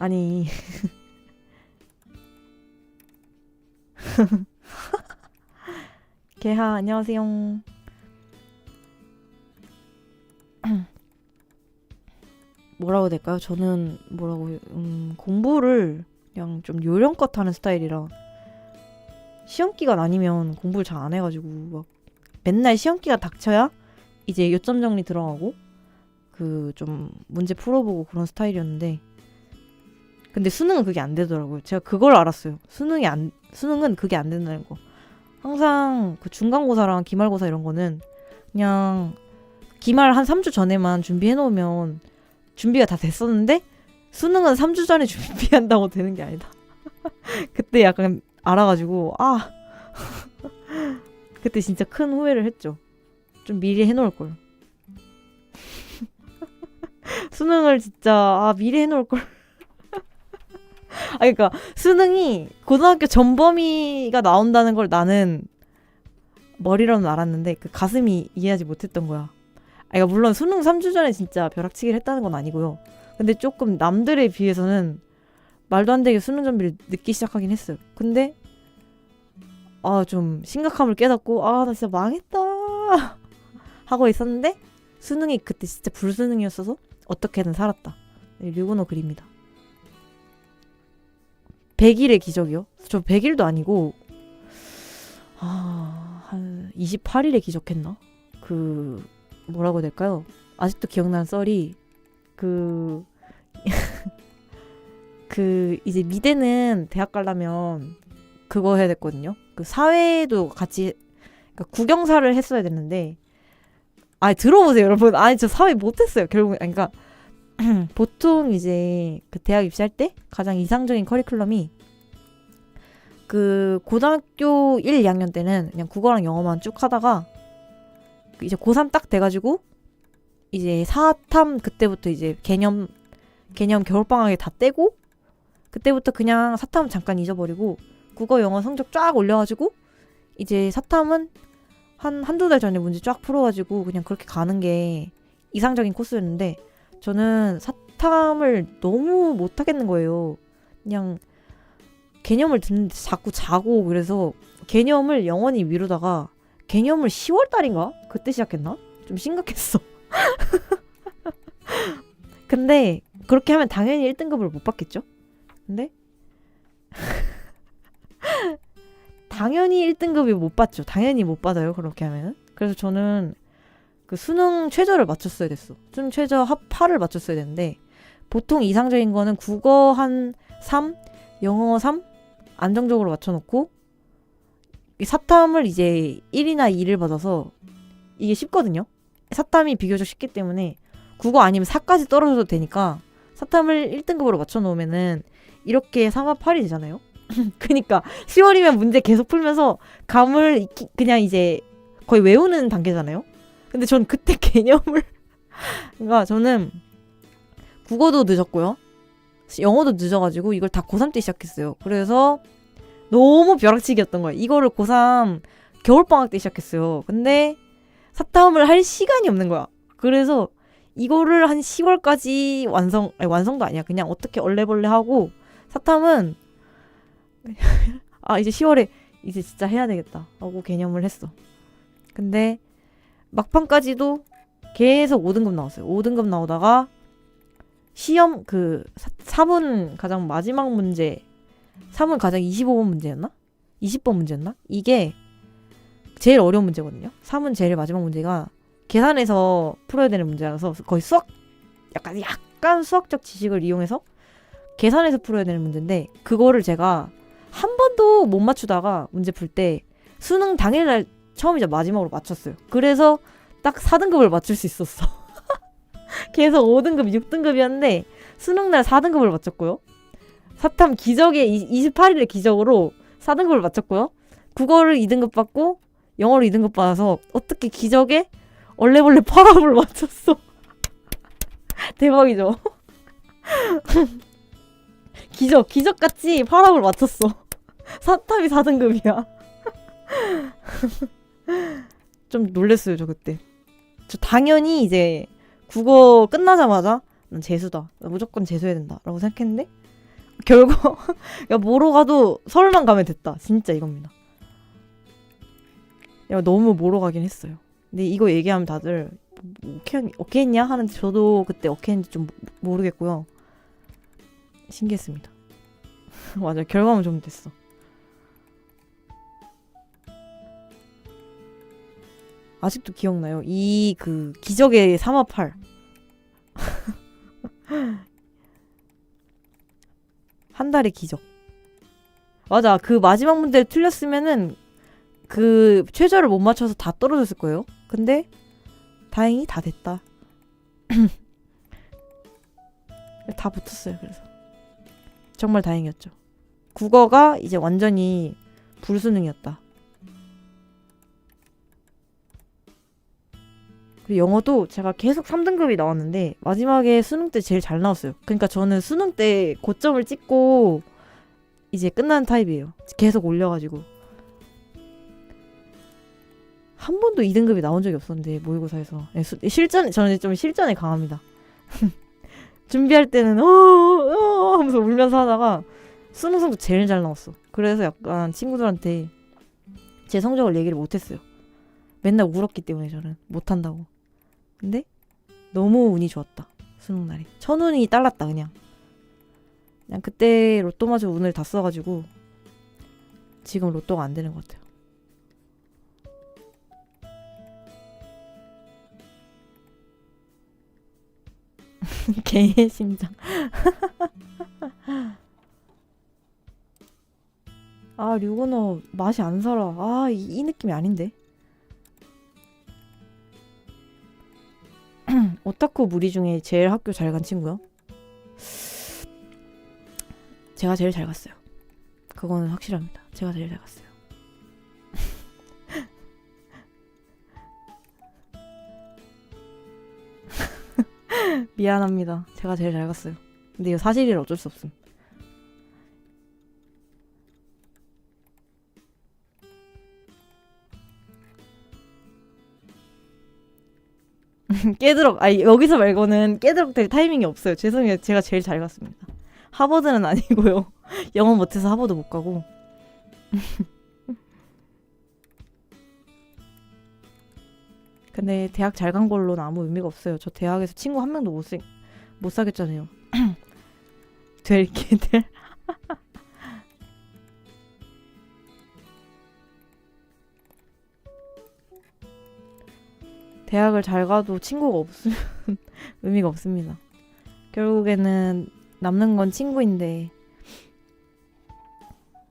아니 개하 안녕하세요. 뭐라고 해야 될까요? 저는 공부를 그냥 좀 요령껏 하는 스타일이라 시험 기간 아니면 공부를 잘 안 해가지고 막 맨날 시험 기간 닥쳐야 이제 요점 정리 들어가고 그 좀 문제 풀어보고 그런 스타일이었는데 근데 수능은 그게 안 되더라고요. 제가 그걸 알았어요. 수능은 그게 안 된다는 거. 항상 그 중간고사랑 기말고사 이런 거는 그냥 기말 한 3주 전에만 준비해 놓으면 준비가 다 됐었는데 수능은 3주 전에 준비한다고 되는 게 아니다. 그때 약간 알아가지고 그때 진짜 큰 후회를 했죠. 좀 미리 해놓을 걸. 수능을 진짜 미리 해놓을 걸. 그러니까 수능이 고등학교 전범위가 나온다는 걸 나는 머리로는 알았는데 그 가슴이 이해하지 못했던 거야. 그러니까 물론 수능 3주 전에 진짜 벼락치기를 했다는 건 아니고요. 근데 조금 남들에 비해서는 말도 안 되게 수능 준비를 늦게 시작하긴 했어요. 근데 좀 심각함을 깨닫고 나 진짜 망했다 하고 있었는데 수능이 그때 진짜 불수능이었어서 어떻게든 살았다. 네, 류근호 글입니다. 100일의 기적이요? 저 100일도 아니고 한 28일에 기적했나? 뭐라고 해야 될까요? 아직도 기억나는 썰이 이제 미대는 대학 가려면 그거 해야 됐거든요. 그 사회도 같이 그러니까 국영사를 했어야 됐는데 들어보세요 여러분. 저 사회 못했어요 결국. 그러니까 보통 이제 그 대학 입시할 때 가장 이상적인 커리큘럼이 그 고등학교 1, 2학년 때는 그냥 국어랑 영어만 쭉 하다가 이제 고3 딱 돼가지고 이제 4탐 그때부터 이제 개념 겨울방학에 다 떼고 그때부터 그냥 4탐 잠깐 잊어버리고 국어 영어 성적 쫙 올려가지고 이제 4탐은 한두 달 전에 문제 쫙 풀어가지고 그냥 그렇게 가는 게 이상적인 코스였는데 저는 4탐을 너무 못하겠는 거예요. 그냥 개념을 듣는데 자꾸 자고 그래서 개념을 영원히 미루다가 개념을 10월 달인가? 그때 시작했나? 좀 심각했어. 근데 그렇게 하면 당연히 1등급을 못 받겠죠? 근데 당연히 1등급이 못 받죠. 당연히 못 받아요. 그렇게 하면은. 그래서 저는 그 수능 최저를 맞췄어야 됐어. 수능 최저 합8을 맞췄어야 되는데 보통 이상적인 거는 국어 한 3, 영어 3 안정적으로 맞춰놓고 사탐을 이제 1이나 2를 받아서 이게 쉽거든요. 사탐이 비교적 쉽기 때문에 국어 아니면 4까지 떨어져도 되니까 사탐을 1등급으로 맞춰놓으면은 이렇게 3합 8이 되잖아요. 그니까 10월이면 문제 계속 풀면서 감을 그냥 이제 거의 외우는 단계잖아요. 근데 전 그때 개념을 그러니까 저는 국어도 늦었고요. 영어도 늦어가지고 이걸 다 고3 때 시작했어요. 그래서 너무 벼락치기였던 거예요. 이거를 고3 겨울방학 때 시작했어요. 근데 사탐을 할 시간이 없는 거야. 그래서 이거를 한 10월까지 완성도 아니야. 그냥 어떻게 얼레벌레 하고 사탐은 이제 10월에 이제 진짜 해야 되겠다 하고 개념을 했어. 근데 막판까지도 계속 5등급 나왔어요. 5등급 나오다가 시험 3은 가장 마지막 문제 3은 가장 25번 문제였나? 20번 문제였나? 이게 제일 어려운 문제거든요. 3은 제일 마지막 문제가 계산해서 풀어야 되는 문제라서 거의 약간 수학적 지식을 이용해서 계산해서 풀어야 되는 문제인데 그거를 제가 한 번도 못 맞추다가 문제 풀 때 수능 당일날 처음이자 마지막으로 맞췄어요. 그래서 딱 4등급을 맞출 수 있었어. 계속 5등급, 6등급이었는데 수능날 4등급을 맞췄고요. 사탐 기적의 28일의 기적으로 4등급을 맞췄고요. 국어를 2등급 받고 영어를 2등급 받아서 어떻게 기적에 얼레벌레 8합을 맞췄어. 대박이죠. 기적같이 8합을 맞췄어. 사탐이 4등급이야. 좀 놀랬어요 저 그때. 저 당연히 이제 국어 끝나자마자 난 재수다. 나 무조건 재수해야 된다 라고 생각했는데 결국 야 뭐로 가도 서울만 가면 됐다. 진짜 이겁니다. 야 너무 뭐로 가긴 했어요. 근데 이거 얘기하면 다들 오케이 했냐 하는데 저도 그때 오케이 했는지 좀 모르겠고요. 신기했습니다. 맞아 결과는 좀 됐어. 아직도 기억나요. 이 기적의 3합8 한 달의 기적. 맞아 그 마지막 문제를 틀렸으면은 그 최저를 못 맞춰서 다 떨어졌을 거예요. 근데 다행히 다 됐다. 다 붙었어요. 그래서 정말 다행이었죠. 국어가 이제 완전히 불수능이었다. 그리고 영어도 제가 계속 3등급이 나왔는데 마지막에 수능 때 제일 잘 나왔어요. 그러니까 저는 수능 때 고점을 찍고 이제 끝나는 타입이에요. 계속 올려가지고. 한 번도 2등급이 나온 적이 없었는데 모의고사에서 저는 좀 실전에 강합니다. 준비할 때는 하면서 울면서 하다가 수능 성적 제일 잘 나왔어. 그래서 약간 친구들한테 제 성적을 얘기를 못했어요. 맨날 울었기 때문에 저는 못한다고. 근데 너무 운이 좋았다. 수능 날이 천운이 딸랐다. 그냥 그때 로또 맞아 운을 다 써가지고 지금 로또가 안 되는 것 같아요. 개의 심장. 아, 류건어 맛이 안 살아. 아, 이 느낌이 아닌데. 오타쿠 무리 중에 제일 학교 잘 간 친구요? 제가 제일 잘 갔어요. 그거는 확실합니다. 제가 제일 잘 갔어요. 미안합니다. 제가 제일 잘 갔어요. 근데 이거 사실이라 어쩔 수 없음. 깨드럭, 아니 여기서 말고는 깨드럭 될 타이밍이 없어요. 죄송해요. 제가 제일 잘 갔습니다. 하버드는 아니고요. 영어 못해서 하버드 못 가고. 근데 대학 잘 간 걸로는 아무 의미가 없어요. 저 대학에서 친구 한 명도 못 사귀었잖아요. 될 개들. 대학을 잘 가도 친구가 없으면 의미가 없습니다. 결국에는 남는 건 친구인데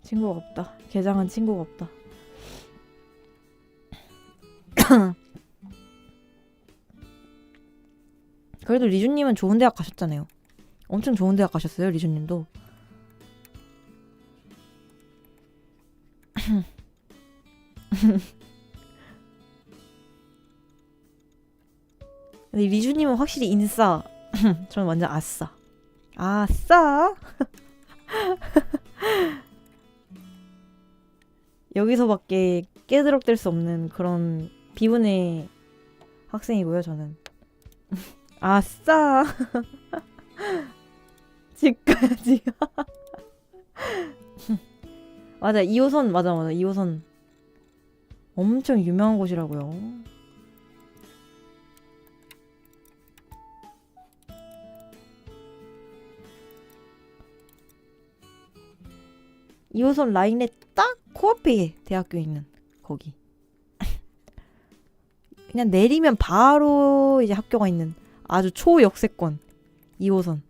친구가 없다. 개장한 친구가 없다. 그래도 리주님은 좋은 대학 가셨잖아요. 엄청 좋은 대학 가셨어요, 리주님도. 근데 리주님은 확실히 인싸. 저는 완전 아싸. 아싸. 여기서밖에 깨드럭될 수 없는 그런 비운의 학생이고요, 저는. 아싸. 집까지. 맞아, 2호선 맞아 2호선 엄청 유명한 곳이라고요. 이 2호선 라인에 딱 코앞에 대학교 있는 거기. 그냥 내리면 바로 이제 학교가 있는 아주 초역세권 2호선.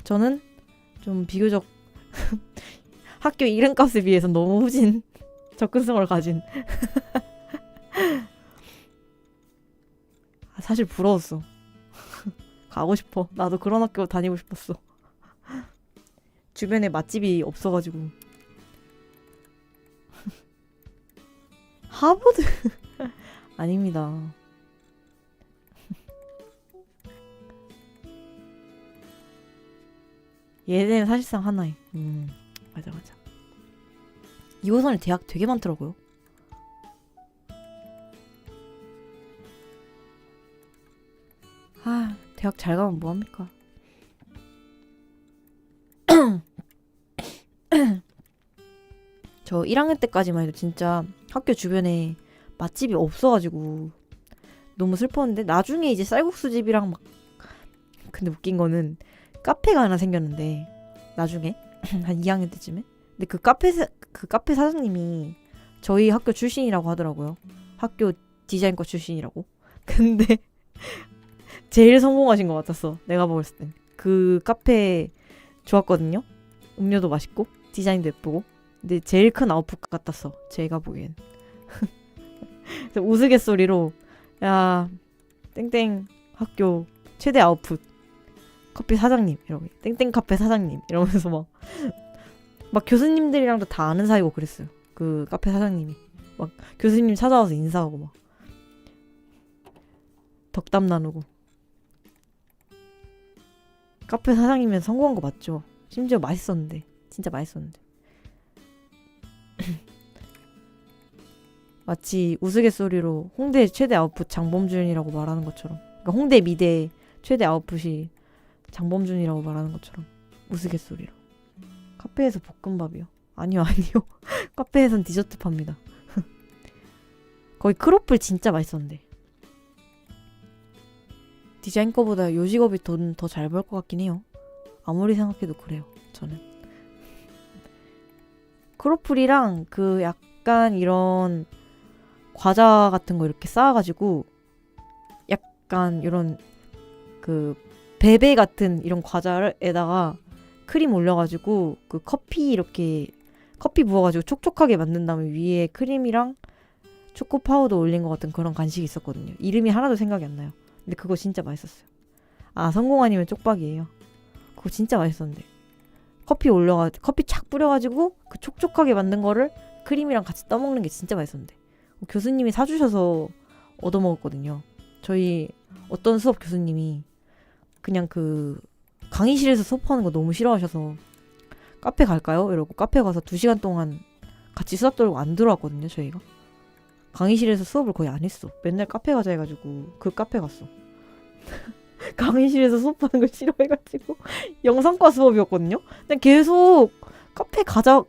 저는 좀 비교적 학교 이름값에 비해서 너무 후진 접근성을 가진. 사실 부러웠어. 가고 싶어. 나도 그런 학교 다니고 싶었어. 주변에 맛집이 없어가지고. 하버드 아닙니다. 얘는 사실상 하나에. 맞아. 2호선에 대학 되게 많더라고요. 아, 대학 잘 가면 뭐합니까? 저 1학년 때까지만 해도 진짜 학교 주변에 맛집이 없어가지고 너무 슬펐는데, 나중에 이제 쌀국수집이랑 막, 근데 웃긴 거는 카페가 하나 생겼는데 나중에 한 2학년 때쯤에, 근데 그 카페 사장님이 저희 학교 출신이라고 하더라고요. 학교 디자인과 출신이라고. 근데 제일 성공하신 것 같았어, 내가 먹었을 땐. 그 카페 좋았거든요. 음료도 맛있고 디자인도 예쁘고. 근데 제일 큰 아웃풋 같았어, 제가 보기엔. 그래서 우스갯소리로 야, 땡땡 학교 최대 아웃풋 커피 사장님 이러고, 땡땡 카페 사장님 이러면서 막 교수님들이랑도 다 아는 사이고 그랬어요. 그 카페 사장님이 막 교수님 찾아와서 인사하고 막 덕담 나누고. 카페 사장이면 성공한 거 맞죠? 심지어 맛있었는데, 진짜 맛있었는데. 마치 우스갯소리로 홍대 최대 아웃풋 장범준이라고 말하는 것처럼, 그러니까 홍대 미대 최대 아웃풋이 장범준이라고 말하는 것처럼 우스갯소리로. 카페에서 볶음밥이요? 아니요. 카페에선 디저트 팝니다. 거기 크로플 진짜 맛있었는데. 디자인 거보다 요식업이 돈 더 잘 벌 것 같긴 해요. 아무리 생각해도 그래요. 저는. 크로플이랑 그 약간 이런 과자 같은 거 이렇게 쌓아가지고 약간 이런 그 베베 같은 이런 과자에다가 크림 올려가지고 그 커피 부어가지고 촉촉하게 만든 다음에 위에 크림이랑 초코 파우더 올린 것 같은 그런 간식이 있었거든요. 이름이 하나도 생각이 안 나요. 근데 그거 진짜 맛있었어요. 아, 성공 아니면 쪽박이에요. 그거 진짜 맛있었는데. 커피 착 뿌려가지고 그 촉촉하게 만든 거를 크림이랑 같이 떠먹는 게 진짜 맛있었는데. 교수님이 사주셔서 얻어먹었거든요. 저희 어떤 수업 교수님이 그냥 그 강의실에서 수업하는 거 너무 싫어하셔서 카페 갈까요? 이러고 카페 가서 2시간 동안 같이 수다 떨고 안 들어왔거든요. 저희가. 강의실에서 수업을 거의 안 했어. 맨날 카페 가자 해가지고 그 카페 갔어. 강의실에서 수업하는 걸 싫어해가지고 영상과 수업이었거든요. 근데 계속 카페 가서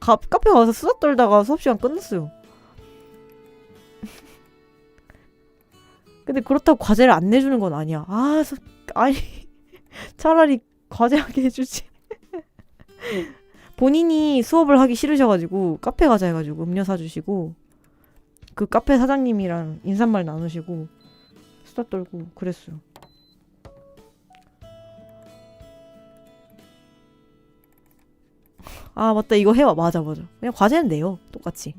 수다 떨다가 수업 시간 끝났어요. 근데 그렇다고 과제를 안 내주는 건 아니야. 아니 차라리 과제하게 해주지. 본인이 수업을 하기 싫으셔가지고 카페 가자 해가지고 음료 사주시고 그 카페 사장님이랑 인사말 나누시고 수다 떨고 그랬어요. 아 맞다, 이거 해와. 맞아. 그냥 과제는 내요, 똑같이.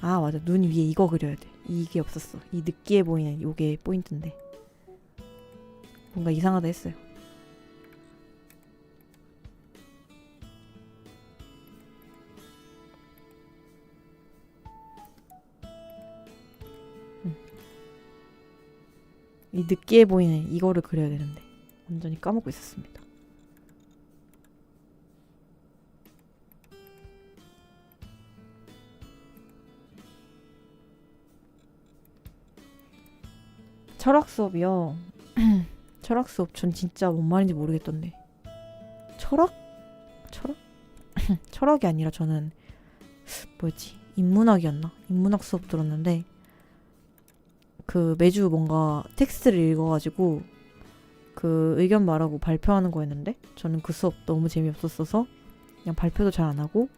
아 맞아, 눈 위에 이거 그려야 돼. 이게 없었어. 이 느끼해 보이는 요게 포인트인데 뭔가 이상하다 했어요. 이 느끼해 보이는 이거를 그려야 되는데 완전히 까먹고 있었습니다. 철학 수업이요. 철학 수업 전 진짜 뭔 말인지 모르겠던데. 철학? 철학이 아니라 저는 뭐였지? 인문학이었나? 인문학 수업 들었는데 그 매주 뭔가 텍스트를 읽어가지고 그 의견 말하고 발표하는 거였는데 저는 그 수업 너무 재미없었어서 그냥 발표도 잘 안 하고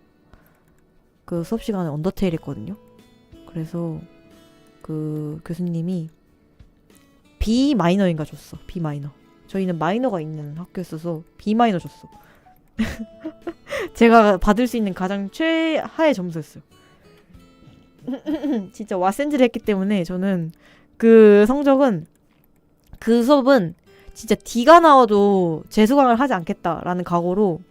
그 수업 시간에 언더테일 했거든요. 그래서 그 교수님이 B 마이너인가 줬어. B 마이너. 저희는 마이너가 있는 학교였어서 B 마이너 줬어. 제가 받을 수 있는 가장 최하의 점수였어요. 진짜 와센즈를 했기 때문에 저는 그 성적은 그 수업은 진짜 D가 나와도 재수강을 하지 않겠다라는 각오로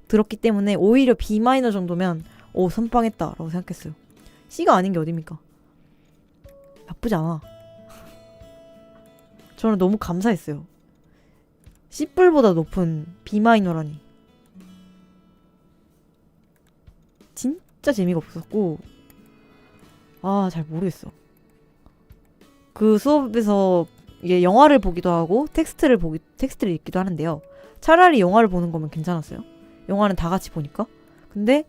들었기 때문에 오히려 B 마이너 정도면 선빵했다라고 생각했어요. C가 아닌 게 어딥니까? 나쁘지 않아. 저는 너무 감사했어요. C뿔보다 높은 B 마이너라니. 진짜 재미가 없었고 잘 모르겠어. 그 수업에서 이게 영화를 보기도 하고 텍스트를 읽기도 하는데요. 차라리 영화를 보는 거면 괜찮았어요. 영화는 다 같이 보니까. 근데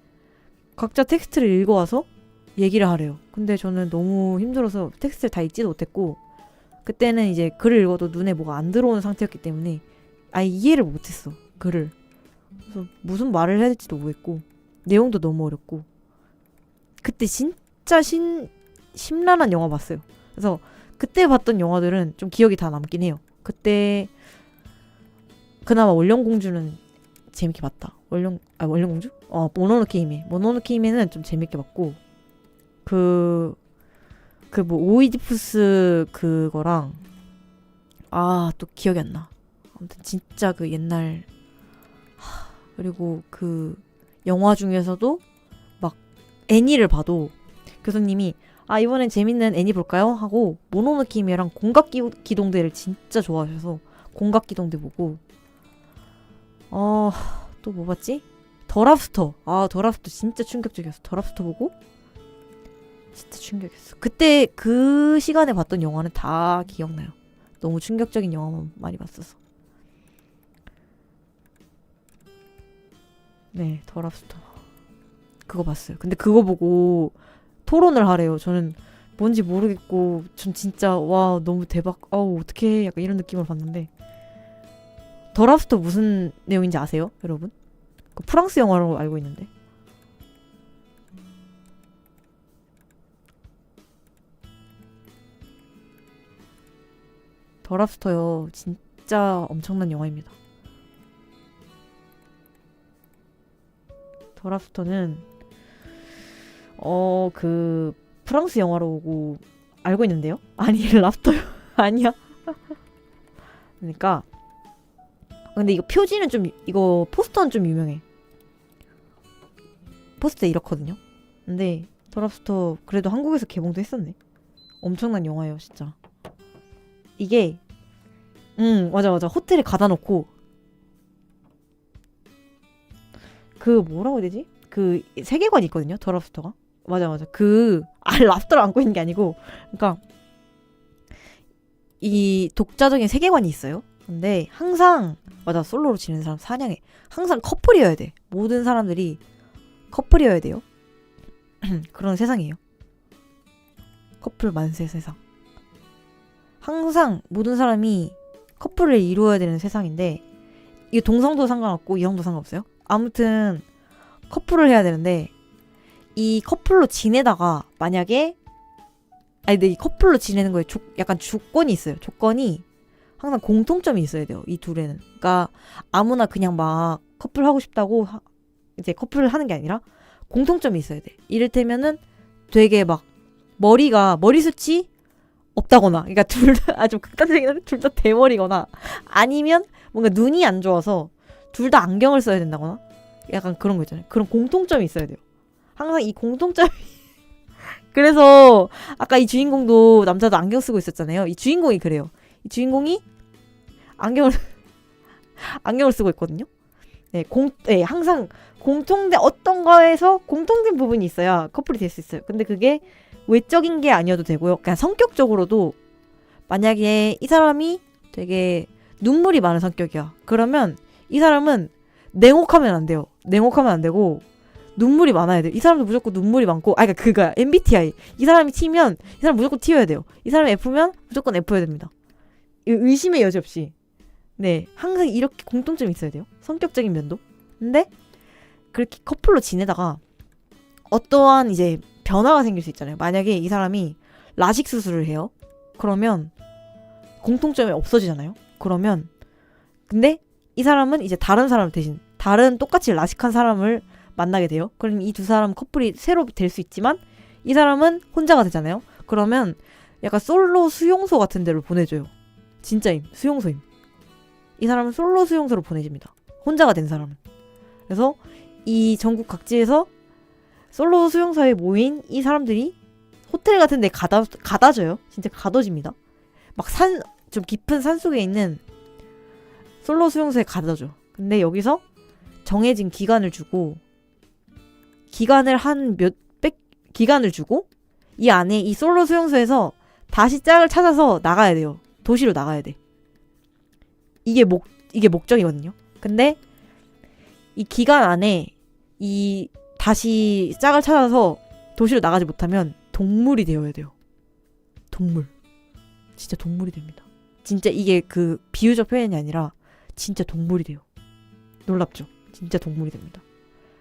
각자 텍스트를 읽어와서 얘기를 하래요. 근데 저는 너무 힘들어서 텍스트를 다 읽지도 못했고 그때는 이제 글을 읽어도 눈에 뭐가 안 들어오는 상태였기 때문에 아예 이해를 못했어, 글을. 그래서 무슨 말을 해야 될지도 모르겠고 내용도 너무 어렵고 그때 진짜 심란한 영화 봤어요. 그래서 그때 봤던 영화들은 좀 기억이 다 남긴 해요. 그때 그나마 원령공주는 재밌게 봤다. 원령공주? 모노노케 히메는 좀 재밌게 봤고 그 뭐 오이디푸스 그거랑 또 기억이 안 나. 아무튼 진짜 그 옛날 그리고 그 영화 중에서도 막 애니를 봐도 교수님이 이번엔 재밌는 애니 볼까요? 하고 모노노케 히메랑 공각기동대를 진짜 좋아하셔서 공각기동대 보고 또 뭐 봤지? 더랍스터. 더랍스터 진짜 충격적이었어. 더랍스터 보고 진짜 충격이었어. 그때 그 시간에 봤던 영화는 다 기억나요. 너무 충격적인 영화만 많이 봤어서. 네, 더랍스터. 그거 봤어요. 근데 그거 보고 토론을 하래요. 저는 뭔지 모르겠고 전 진짜 와 너무 대박. 어떡해. 약간 이런 느낌을 받는데 더랍스터 무슨 내용인지 아세요? 여러분? 그 프랑스 영화로 알고 있는데. 더랍스터요. 진짜 엄청난 영화입니다. 더랍스터는 그 프랑스 영화로 오고 알고 있는데요? 아니 랍스터요. 아니야. 그러니까 근데 이거 표지는 좀 이거 포스터는 좀 유명해. 포스터 이렇거든요. 근데 더랍스터 그래도 한국에서 개봉도 했었네. 엄청난 영화예요, 진짜. 이게 맞아. 호텔에 가다 놓고 그 뭐라고 해야 되지? 그 세계관이 있거든요, 더랍스터가. 맞아. 랍스터를 안고 있는 게 아니고 그러니까 이 독자적인 세계관이 있어요. 근데 항상 맞아 솔로로 지내는 사람 사냥해. 항상 커플이어야 돼. 모든 사람들이 커플이어야 돼요. 그런 세상이에요. 커플 만세 세상. 항상 모든 사람이 커플을 이루어야 되는 세상인데 이게 동성도 상관없고 이성도 상관없어요. 아무튼 커플을 해야 되는데 이 커플로 지내다가 만약에 근데 이 커플로 지내는 거에 약간 조건이 있어요. 조건이 항상 공통점이 있어야 돼요. 이 둘에는. 그러니까 아무나 그냥 막 커플 하고 싶다고 이제 커플을 하는 게 아니라 공통점이 있어야 돼. 이를테면은 되게 막 머리숱이 없다거나 그러니까 둘 다 좀 극단적이긴 한데 둘 다 대머리거나 아니면 뭔가 눈이 안 좋아서 둘 다 안경을 써야 된다거나 약간 그런 거 있잖아요. 그런 공통점이 있어야 돼요. 항상 이 공통점이 그래서 아까 이 주인공도 남자도 안경 쓰고 있었잖아요. 이 주인공이 그래요. 이 주인공이 안경을 쓰고 있거든요. 네, 항상 어떤 거에서 공통된 부분이 있어야 커플이 될 수 있어요. 근데 그게 외적인 게 아니어도 되고요. 그냥 성격적으로도 만약에 이 사람이 되게 눈물이 많은 성격이야. 그러면 이 사람은 냉혹하면 안 돼요. 냉혹하면 안 되고 눈물이 많아야 돼. 이 사람도 무조건 눈물이 많고 그러니까 그거야. MBTI. 이 사람이 T면 이 사람 무조건 T여야 돼요. 이 사람이 F면 무조건 F여야 됩니다. 의심의 여지 없이. 네, 항상 이렇게 공통점이 있어야 돼요. 성격적인 면도. 근데 그렇게 커플로 지내다가 어떠한 이제 변화가 생길 수 있잖아요. 만약에 이 사람이 라식 수술을 해요. 그러면 공통점이 없어지잖아요. 그러면 근데 이 사람은 이제 다른 사람 대신 다른 똑같이 라식한 사람을 만나게 돼요. 그럼 이 두 사람 커플이 새로 될 수 있지만 이 사람은 혼자가 되잖아요. 그러면 약간 솔로 수용소 같은 데로 보내줘요. 진짜임. 수용소임. 이 사람은 솔로 수용소로 보내집니다. 혼자가 된 사람은. 그래서 이 전국 각지에서 솔로 수용소에 모인 이 사람들이 호텔 같은 데 가다줘요. 진짜 가둬집니다. 막 좀 깊은 산 속에 있는 솔로 수용소에 가둬줘. 근데 여기서 정해진 기간을 주고 기간을 주고 이 안에 이 솔로 수용소에서 다시 짝을 찾아서 나가야 돼요. 도시로 나가야 돼. 이게 목적이거든요. 근데 이 기간 안에 다시 짝을 찾아서 도시로 나가지 못하면 동물이 되어야 돼요. 동물. 진짜 동물이 됩니다. 진짜 이게 그 비유적 표현이 아니라 진짜 동물이 돼요. 놀랍죠? 진짜 동물이 됩니다.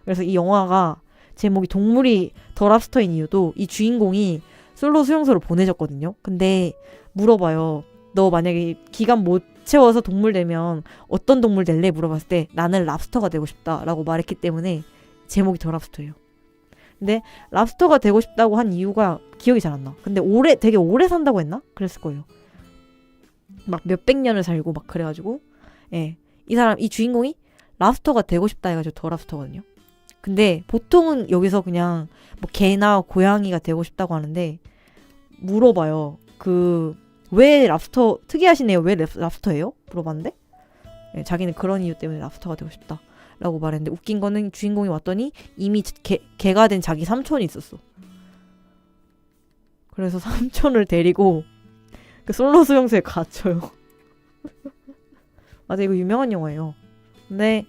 그래서 이 영화가 제목이 동물이 더랍스터인 이유도 이 주인공이 솔로 수용소로 보내졌거든요. 근데 물어봐요. 너 만약에 기간 못 채워서 동물 되면 어떤 동물 될래? 물어봤을 때 나는 랍스터가 되고 싶다라고 말했기 때문에 제목이 더랍스터예요. 근데 랍스터가 되고 싶다고 한 이유가 기억이 잘 안 나. 근데 되게 오래 산다고 했나? 그랬을 거예요. 막 몇백 년을 살고 막 그래가지고 이 주인공이 랍스터가 되고 싶다 해가지고 더랍스터거든요. 근데 보통은 여기서 그냥 뭐 개나 고양이가 되고 싶다고 하는데 물어봐요. 왜 랍스터 특이하시네요. 왜 랍스터예요? 물어봤는데 예, 자기는 그런 이유 때문에 랍스터가 되고 싶다라고 말했는데 웃긴 거는 주인공이 왔더니 이미 개가 된 자기 삼촌이 있었어. 그래서 삼촌을 데리고 그 솔로 수용소에 갇혀요. 맞아, 이거 유명한 영화예요. 근데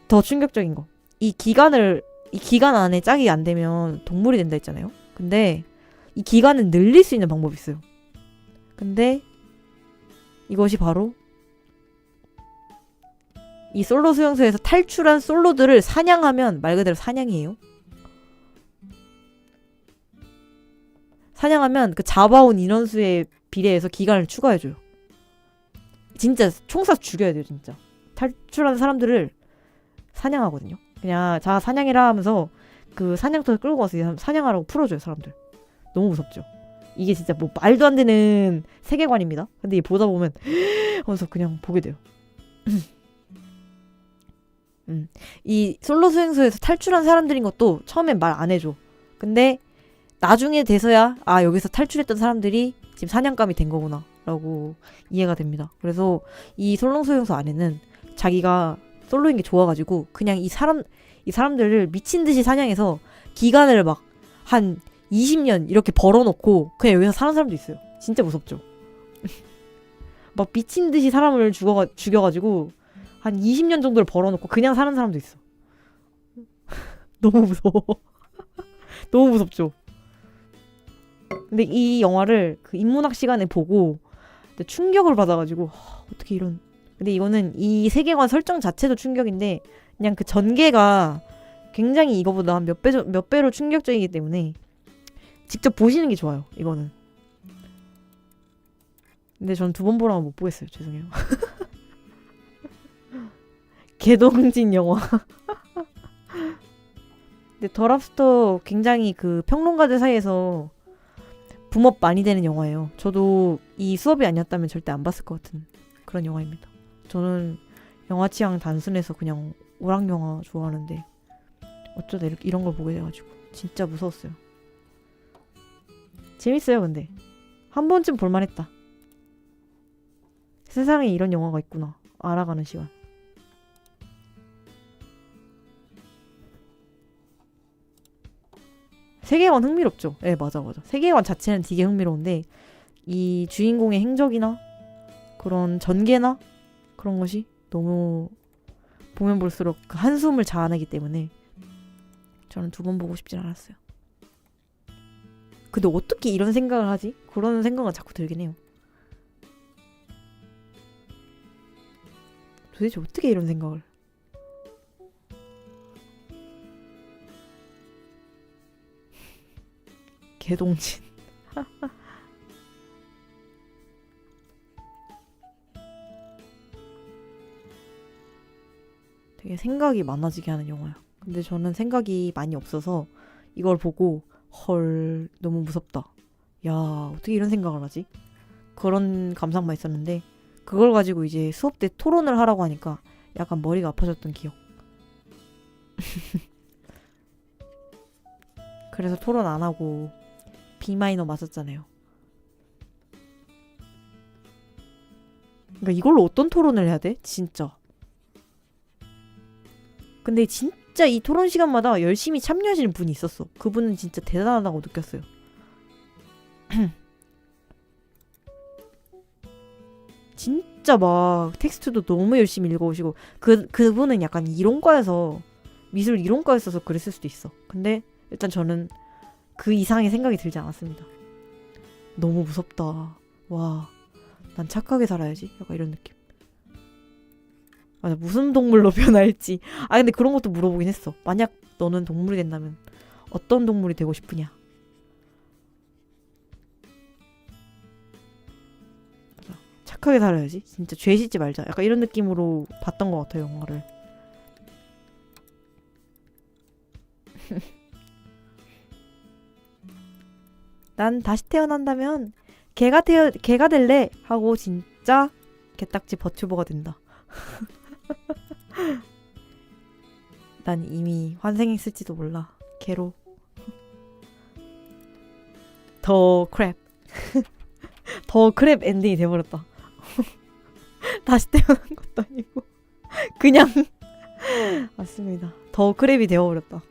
더 충격적인 거, 이 기간 안에 짝이 안 되면 동물이 된다 했잖아요. 근데 이 기간을 늘릴 수 있는 방법이 있어요. 근데 이것이 바로 이 솔로 수용소에서 탈출한 솔로들을 사냥하면, 말 그대로 사냥이에요. 사냥하면 그 잡아온 인원수에 비례해서 기간을 추가해줘요. 진짜 총 쏴서 죽여야 돼요, 진짜. 탈출한 사람들을 사냥하거든요. 그냥 자 사냥해라 하면서 그 사냥터에 끌고 가서 사냥하라고 풀어줘요, 사람들. 너무 무섭죠. 이게 진짜 뭐 말도 안 되는 세계관입니다. 근데 이 보다 보면 하면서 그냥 보게 돼요. 이 솔로 수용소에서 탈출한 사람들인 것도 처음엔 말 안 해줘. 근데 나중에 돼서야 아, 여기서 탈출했던 사람들이 지금 사냥감이 된 거구나 라고 이해가 됩니다. 그래서 이 솔로 수용소 안에는 자기가 솔로인 게 좋아가지고 그냥 이 사람들을 미친 듯이 사냥해서 기간을 막 한 20년 이렇게 벌어놓고 그냥 여기서 사는 사람도 있어요. 진짜 무섭죠. 막 미친 듯이 사람을 죽여가지고 한 20년 정도를 벌어놓고 그냥 사는 사람도 있어. 너무 무서워. 너무 무섭죠. 근데 이 영화를 그 인문학 시간에 보고 충격을 받아가지고 어떻게 이런. 근데 이거는 이 세계관 설정 자체도 충격인데 그냥 그 전개가 굉장히 이거보다 한 몇 배로 충격적이기 때문에 직접 보시는 게 좋아요, 이거는. 근데 전 두 번 보라고 못 보겠어요. 죄송해요. 개동진 영화. 근데 더 랍스터 굉장히 그 평론가들 사이에서 붐업 많이 되는 영화예요. 저도 이 수업이 아니었다면 절대 안 봤을 것 같은 그런 영화입니다. 저는 영화 취향 단순해서 그냥 오락 영화 좋아하는데 어쩌다 이런 걸 보게 돼가지고 진짜 무서웠어요. 재밌어요. 근데 한 번쯤 볼만했다. 세상에 이런 영화가 있구나 알아가는 시간. 세계관 흥미롭죠? 네, 맞아. 세계관 자체는 되게 흥미로운데 이 주인공의 행적이나 그런 전개나 그런 것이 너무 보면 볼수록 그 한숨을 자아내기 때문에 저는 두 번 보고 싶진 않았어요. 근데 어떻게 이런 생각을 하지? 그런 생각은 자꾸 들긴 해요. 도대체 어떻게 이런 생각을. 개동진. 되게 생각이 많아지게 하는 영화야. 근데 저는 생각이 많이 없어서 이걸 보고 헐 너무 무섭다. 야 어떻게 이런 생각을 하지? 그런 감상만 있었는데 그걸 가지고 이제 수업 때 토론을 하라고 하니까 약간 머리가 아파졌던 기억. 그래서 토론 안 하고 B 마이너 맞았잖아요. 그러니까 이걸로 어떤 토론을 해야 돼? 진짜. 근데 진짜 이 토론 시간마다 열심히 참여하시는 분이 있었어. 그분은 진짜 대단하다고 느꼈어요. 진짜 막 텍스트도 너무 열심히 읽어오시고 그분은 약간 이론과에서 미술 이론과였어서 그랬을 수도 있어. 근데 일단 저는 그 이상의 생각이 들지 않았습니다. 너무 무섭다. 와, 난 착하게 살아야지. 약간 이런 느낌. 맞아, 무슨 동물로 변할지. 아 근데 그런 것도 물어보긴 했어. 만약 너는 동물이 된다면 어떤 동물이 되고 싶으냐. 맞아, 착하게 살아야지. 진짜 죄 짓지 말자. 약간 이런 느낌으로 봤던 것 같아요, 영화를. 난 다시 태어난다면 개가 될래 하고 진짜 개딱지 버튜버가 된다. 난 이미 환생했을지도 몰라. 개로. 더 크랩. 더 크랩 엔딩이 돼버렸다. 다시 태어난 것도 아니고 그냥 맞습니다. 더 크랩이 되어버렸다.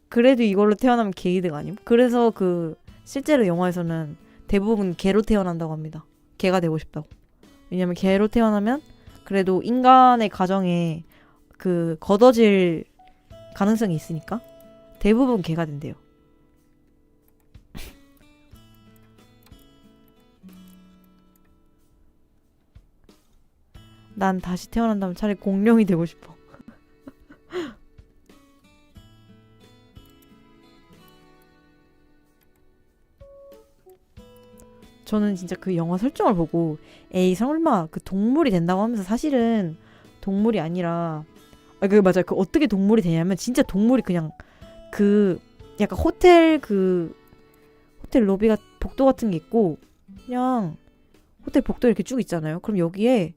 그래도 이걸로 태어나면 게이드가 아님? 그래서 그 실제로 영화에서는 대부분 개로 태어난다고 합니다. 개가 되고 싶다고. 왜냐면 개로 태어나면 그래도 인간의 가정에 그 걷어질 가능성이 있으니까 대부분 개가 된대요. 난 다시 태어난다면 차라리 공룡이 되고 싶어. 저는 진짜 그 영화 설정을 보고 에이 설마 그 동물이 된다고 하면서 사실은 동물이 아니라 그 맞아요. 그 어떻게 동물이 되냐면 진짜 동물이 그냥 그 약간 호텔 로비가 복도 같은 게 있고 그냥 호텔 복도 이렇게 쭉 있잖아요. 그럼 여기에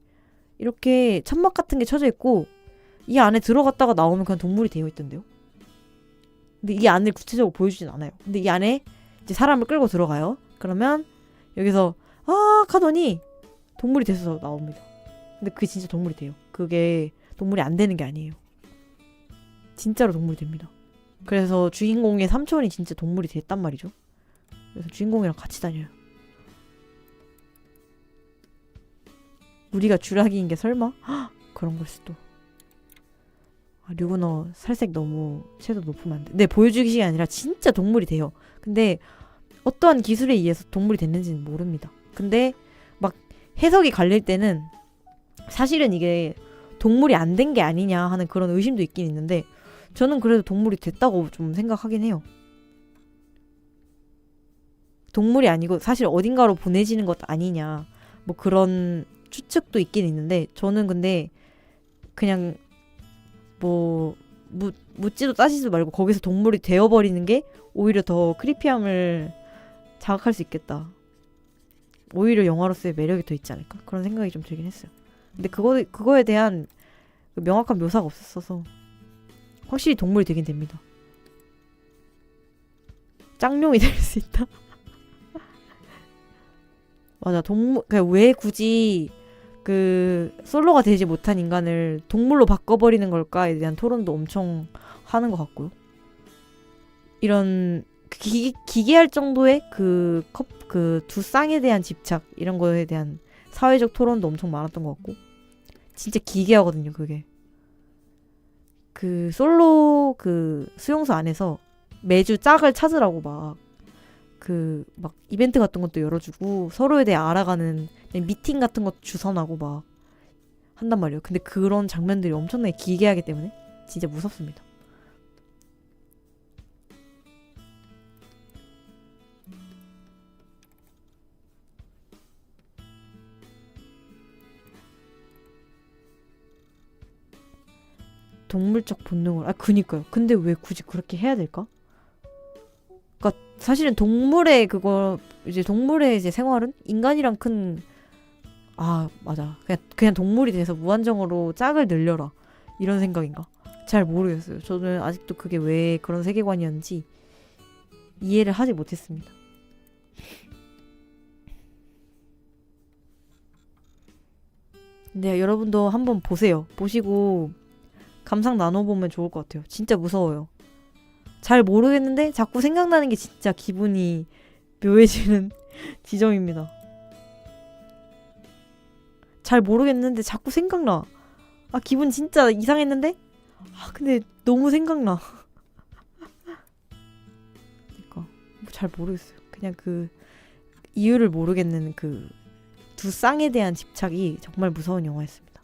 이렇게 천막 같은 게 쳐져 있고 이 안에 들어갔다가 나오면 그냥 동물이 되어 있던데요. 근데 이 안을 구체적으로 보여주진 않아요. 근데 이 안에 이제 사람을 끌고 들어가요. 그러면 여기서 하더니 동물이 돼서 나옵니다. 근데 그게 진짜 동물이 돼요. 그게 동물이 안 되는 게 아니에요. 진짜로 동물이 됩니다. 그래서 주인공의 삼촌이 진짜 동물이 됐단 말이죠. 그래서 주인공이랑 같이 다녀요. 우리가 쥐라기인 게 설마? 헉, 그런 걸 수도. 류구너 살색 너무 채도 높으면 안 돼. 네, 보여주기식이 아니라 진짜 동물이 돼요. 근데 어떠한 기술에 의해서 동물이 됐는지는 모릅니다. 근데 막 해석이 갈릴 때는 사실은 이게 동물이 안 된 게 아니냐 하는 그런 의심도 있긴 있는데 저는 그래도 동물이 됐다고 좀 생각하긴 해요. 동물이 아니고 사실 어딘가로 보내지는 것 아니냐 뭐 그런 추측도 있긴 있는데 저는 근데 그냥 뭐 묻지도 따지지도 말고 거기서 동물이 되어버리는 게 오히려 더 크리피함을 자극할 수 있겠다. 오히려 영화로서의 매력이 더 있지 않을까? 그런 생각이 좀 들긴 했어요. 근데 그거에 대한 명확한 묘사가 없었어서 확실히 동물이 되긴 됩니다. 짱룡이 될 수 있다. 맞아, 왜 굳이 그 솔로가 되지 못한 인간을 동물로 바꿔버리는 걸까에 대한 토론도 엄청 하는 것 같고요. 이런 기괴할 정도의 그 두 쌍에 대한 집착 이런 거에 대한 사회적 토론도 엄청 많았던 것 같고 진짜 기괴하거든요. 그게 그 솔로 그 수용소 안에서 매주 짝을 찾으라고 막 이벤트 같은 것도 열어주고 서로에 대해 알아가는 미팅 같은 것도 주선하고 막 한단 말이에요. 근데 그런 장면들이 엄청나게 기괴하기 때문에 진짜 무섭습니다. 동물적 본능을 그니까요. 근데 왜 굳이 그렇게 해야 될까? 그러니까 사실은 동물의 이제 생활은 인간이랑 맞아. 그냥 동물이 돼서 무한정으로 짝을 늘려라. 이런 생각인가? 잘 모르겠어요. 저는 아직도 그게 왜 그런 세계관이었는지 이해를 하지 못했습니다. 근데 여러분도 한번 보세요. 보시고 감상 나눠보면 좋을 것 같아요. 진짜 무서워요. 잘 모르겠는데 자꾸 생각나는 게 진짜 기분이 묘해지는 지점입니다. 잘 모르겠는데 자꾸 생각나. 기분 진짜 이상했는데? 근데 너무 생각나. 그러니까 잘 모르겠어요. 그냥 그 이유를 모르겠는 그 두 쌍에 대한 집착이 정말 무서운 영화였습니다.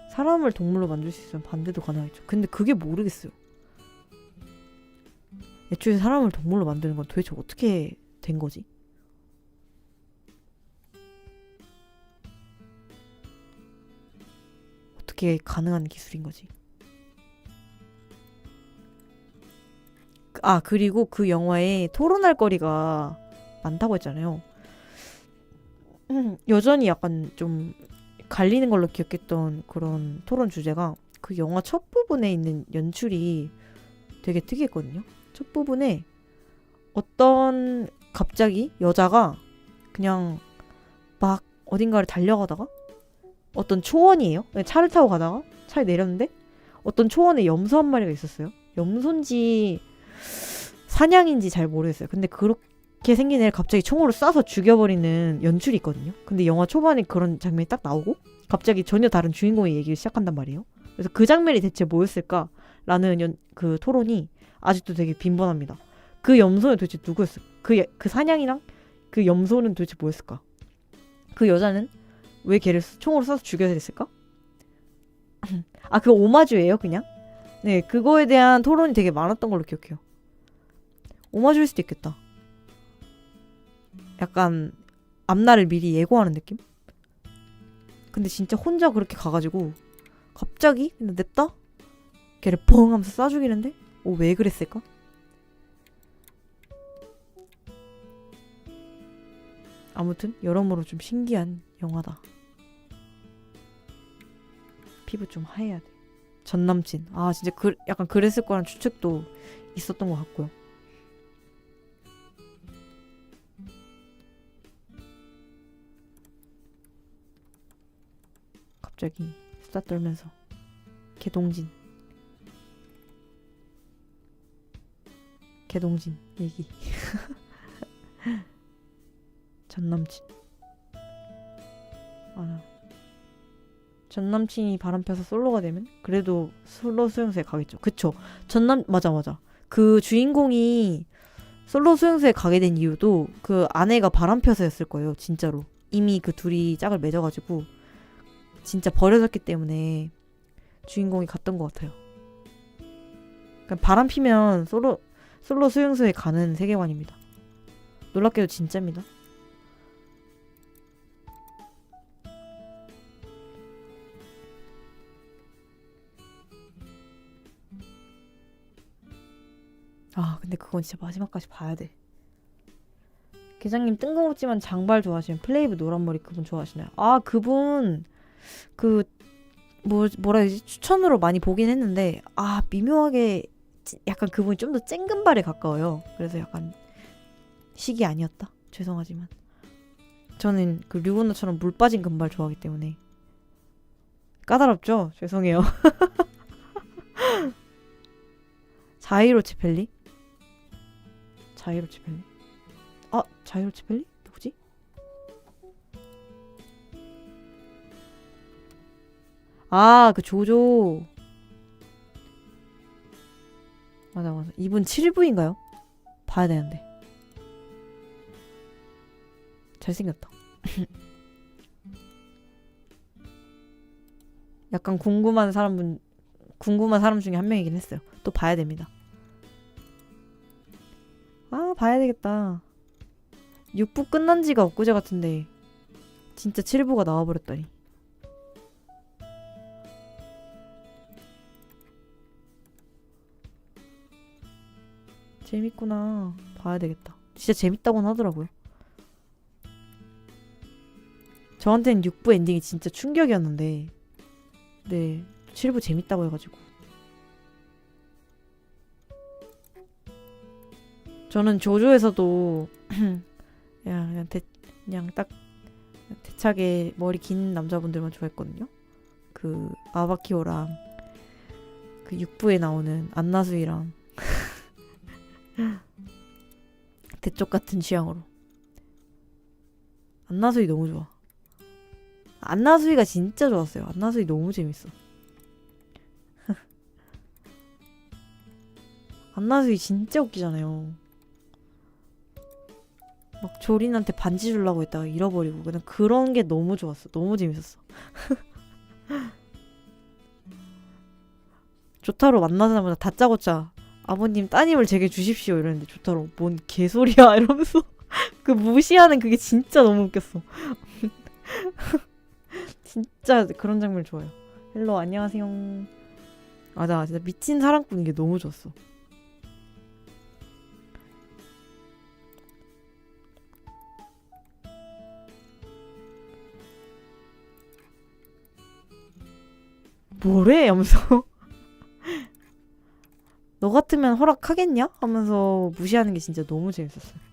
사람을 동물로 만들 수 있으면 반대도 가능하겠죠. 근데 그게 모르겠어요. 애초에 사람을 동물로 만드는 건 도대체 어떻게 된 거지? 어떻게 가능한 기술인 거지? 그리고 그 영화에 토론할 거리가 많다고 했잖아요. 여전히 약간 좀 갈리는 걸로 기억했던 그런 토론 주제가 그 영화 첫 부분에 있는 연출이 되게 특이했거든요. 첫 부분에 어떤 갑자기 여자가 그냥 막 어딘가를 달려가다가 어떤 초원이에요. 차를 타고 가다가 차에 내렸는데 어떤 초원에 염소 한 마리가 있었어요. 염소인지 사냥인지 잘 모르겠어요. 근데 그렇게 생긴 애를 갑자기 총으로 쏴서 죽여버리는 연출이 있거든요. 근데 영화 초반에 그런 장면이 딱 나오고 갑자기 전혀 다른 주인공의 얘기를 시작한단 말이에요. 그래서 그 장면이 대체 뭐였을까라는 그 토론이 아직도 되게 빈번합니다. 그 염소는 도대체 누구였을까? 그 사냥이랑 그 염소는 도대체 뭐였을까? 그 여자는 왜 걔를 총으로 쏴서 죽여야 됐을까? 아, 그거 오마주예요, 그냥? 네, 그거에 대한 토론이 되게 많았던 걸로 기억해요. 오마주일 수도 있겠다. 약간 앞날을 미리 예고하는 느낌? 근데 진짜 혼자 그렇게 가가지고 갑자기 그냥 냅다 걔를 뻥 하면서 쏴 죽이는데 왜 그랬을까? 아무튼 여러모로 좀 신기한 영화다. 피부 좀 하얘야 돼. 전남친. 아 진짜 약간 그랬을 거란 추측도 있었던 것 같고요. 갑자기 수다 떨면서 개동진 얘기. 전남친. 아, 전남친이 바람펴서 솔로가 되면 그래도 솔로 수용소에 가겠죠. 그쵸? 맞아. 그 주인공이 솔로 수용소에 가게 된 이유도 그 아내가 바람펴서였을 거예요. 진짜로. 이미 그 둘이 짝을 맺어가지고 진짜 버려졌기 때문에 주인공이 갔던 것 같아요. 그러니까 바람 피면 솔로 수용소에 가는 세계관입니다. 놀랍게도 진짜입니다. 아 근데 그건 진짜 마지막까지 봐야 돼. 계장님 뜬금없지만 장발 좋아하시면 플레이브 노란머리 그분 좋아하시나요? 아 그분 뭐라 해야지 추천으로 많이 보긴 했는데 아 미묘하게 약간 그분이 좀 더 쨍금발에 가까워요. 그래서 약간 식이 아니었다. 죄송하지만 저는 그 류건너처럼 물 빠진 금발 좋아하기 때문에 까다롭죠? 죄송해요. 자이로치 펠리? 아 자이로치 펠리? 누구지? 아 그 조조. 맞아. 이분 7부인가요? 봐야 되는데. 잘생겼다. 약간 궁금한 사람 중에 한 명이긴 했어요. 또 봐야 됩니다. 아 봐야 되겠다. 6부 끝난 지가 엊그제 같은데 진짜 7부가 나와버렸다니. 재밌구나. 봐야 되겠다. 진짜 재밌다고는 하더라고요. 저한테는 6부 엔딩이 진짜 충격이었는데 네 7부 재밌다고 해가지고 저는 조조에서도 그냥 딱 대차게 머리 긴 남자분들만 좋아했거든요. 그 아바키오랑 그 6부에 나오는 안나수이랑 대쪽 같은 취향으로. 안나수이 너무 좋아. 안나수이가 진짜 좋았어요. 안나수이 너무 재밌어. 안나수이 진짜 웃기잖아요. 막 조린한테 반지 주려고 했다가 잃어버리고 그냥 그런 게 너무 좋았어. 너무 재밌었어. 조타로 만나자마자 다짜고짜 아버님 따님을 제게 주십시오 이러는데 조타로 뭔 개소리야 이러면서 그 무시하는 그게 진짜 너무 웃겼어. 진짜 그런 장면 좋아요. 헬로 안녕하세요. 맞아 진짜 미친 사랑꾼인 게 너무 좋았어. 뭐래? 하면서 너 같으면 허락하겠냐? 하면서 무시하는 게 진짜 너무 재밌었어요.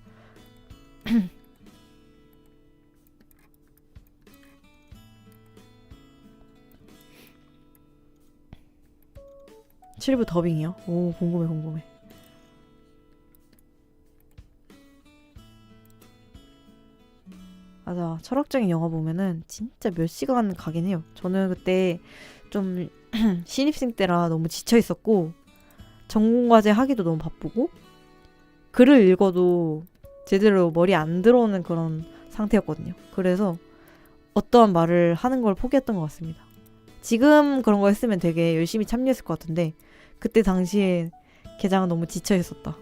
칠부 더빙이요? 오, 궁금해, 궁금해. 맞아, 철학적인 영화 보면은 진짜 몇 시간 가긴 해요. 저는 그때 좀 신입생 때라 너무 지쳐 있었고 전공과제 하기도 너무 바쁘고 글을 읽어도 제대로 머리 안 들어오는 그런 상태였거든요. 그래서 어떠한 말을 하는 걸 포기했던 것 같습니다. 지금 그런 거 했으면 되게 열심히 참여했을 것 같은데 그때 당시에 게장은 너무 지쳐 있었다.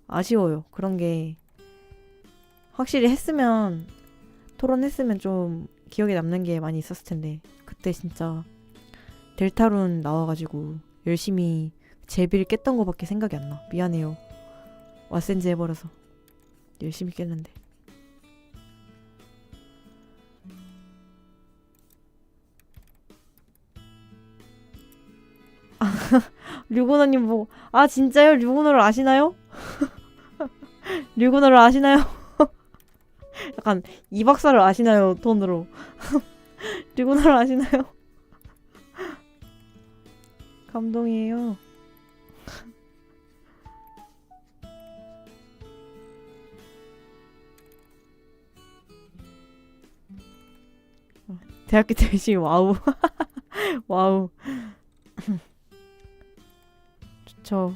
아쉬워요. 그런 게 확실히 했으면 토론했으면 좀 기억에 남는 게 많이 있었을 텐데 그때 진짜 델타룬 나와가지고 열심히 제비를 깼던 거밖에 생각이 안 나. 미안해요. 왓센즈 해버려서 열심히 깼는데. 류구너님 보고 아 진짜요? 류구너를 아시나요? 류구너를 아시나요? 약간 이 박사를 아시나요? 톤으로 류구너를 아시나요? 감동이에요. 대학교 때 열심히 와우. 와우. 좋죠.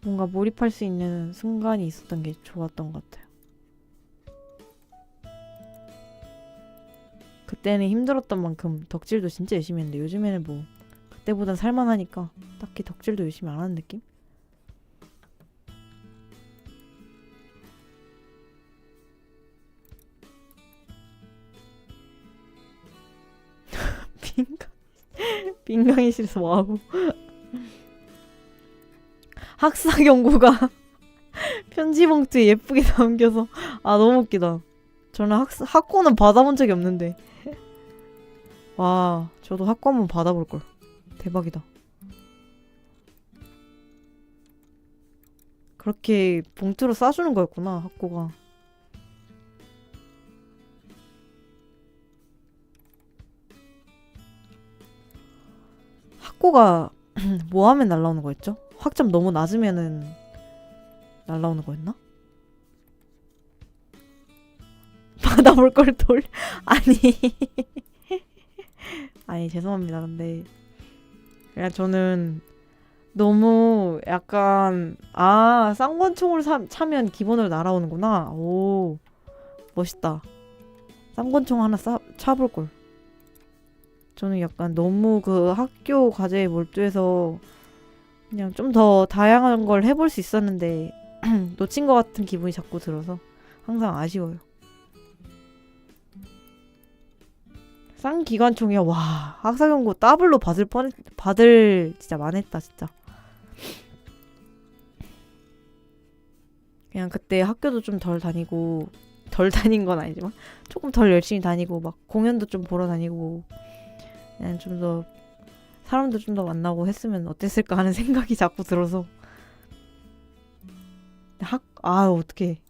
뭔가 몰입할 수 있는 순간이 있었던 게 좋았던 것 같아요. 그때는 힘들었던 만큼 덕질도 진짜 열심히 했는데 요즘에는 뭐 그때보단 살만하니까 딱히 덕질도 열심히 안 하는 느낌? 빈강이 싫어서 와우. 학사 연구가 편지 봉투에 예쁘게 담겨서 아 너무 웃기다. 저는 학고는 받아본 적이 없는데 와 저도 학고 한번 받아볼걸. 대박이다. 그렇게 봉투로 싸주는 거였구나 학고가. 학고가 뭐 하면 날라오는 거였죠? 학점 너무 낮으면은 날라오는 거였나? 받아볼 걸 돌 아니 아니 죄송합니다. 근데 그냥 저는 너무 약간 아 쌍권총을 차면 기본으로 날아오는구나. 오 멋있다. 쌍권총 하나 차볼 걸. 저는 약간 너무 그 학교 과제에 몰두해서 그냥 좀 더 다양한 걸 해볼 수 있었는데 놓친 것 같은 기분이 자꾸 들어서 항상 아쉬워요. 쌍기관총이야. 와 학사경고 더블로 받을 진짜 만했다 진짜. 그냥 그때 학교도 좀 덜 다니고 덜 다닌 건 아니지만 조금 덜 열심히 다니고 막 공연도 좀 보러 다니고 그냥 좀 더 사람도 좀 더 만나고 했으면 어땠을까 하는 생각이 자꾸 들어서 어떡해.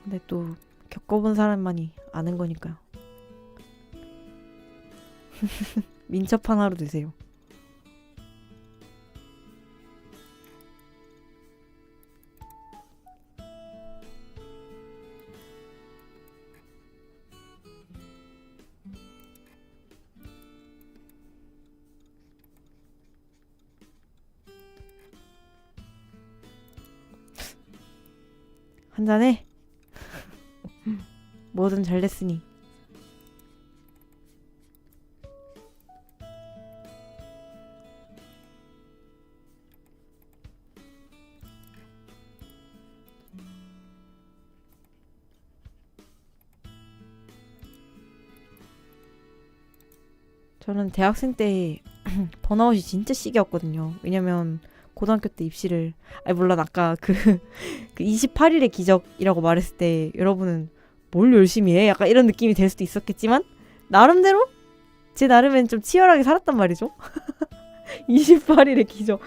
근데 또 겪어본 사람만이 아는 거니까요. 민첩 하나로 드세요. 한잔해. 뭐든 잘 됐으니. 저는 대학생 때 번아웃이 진짜 시기였거든요. 왜냐면 고등학교 때 입시를 물론 아까 그 28일의 기적이라고 말했을 때 여러분은 뭘 열심히 해? 약간 이런 느낌이 될 수도 있었겠지만 나름대로 제 나름엔 좀 치열하게 살았단 말이죠. 28일의 기적.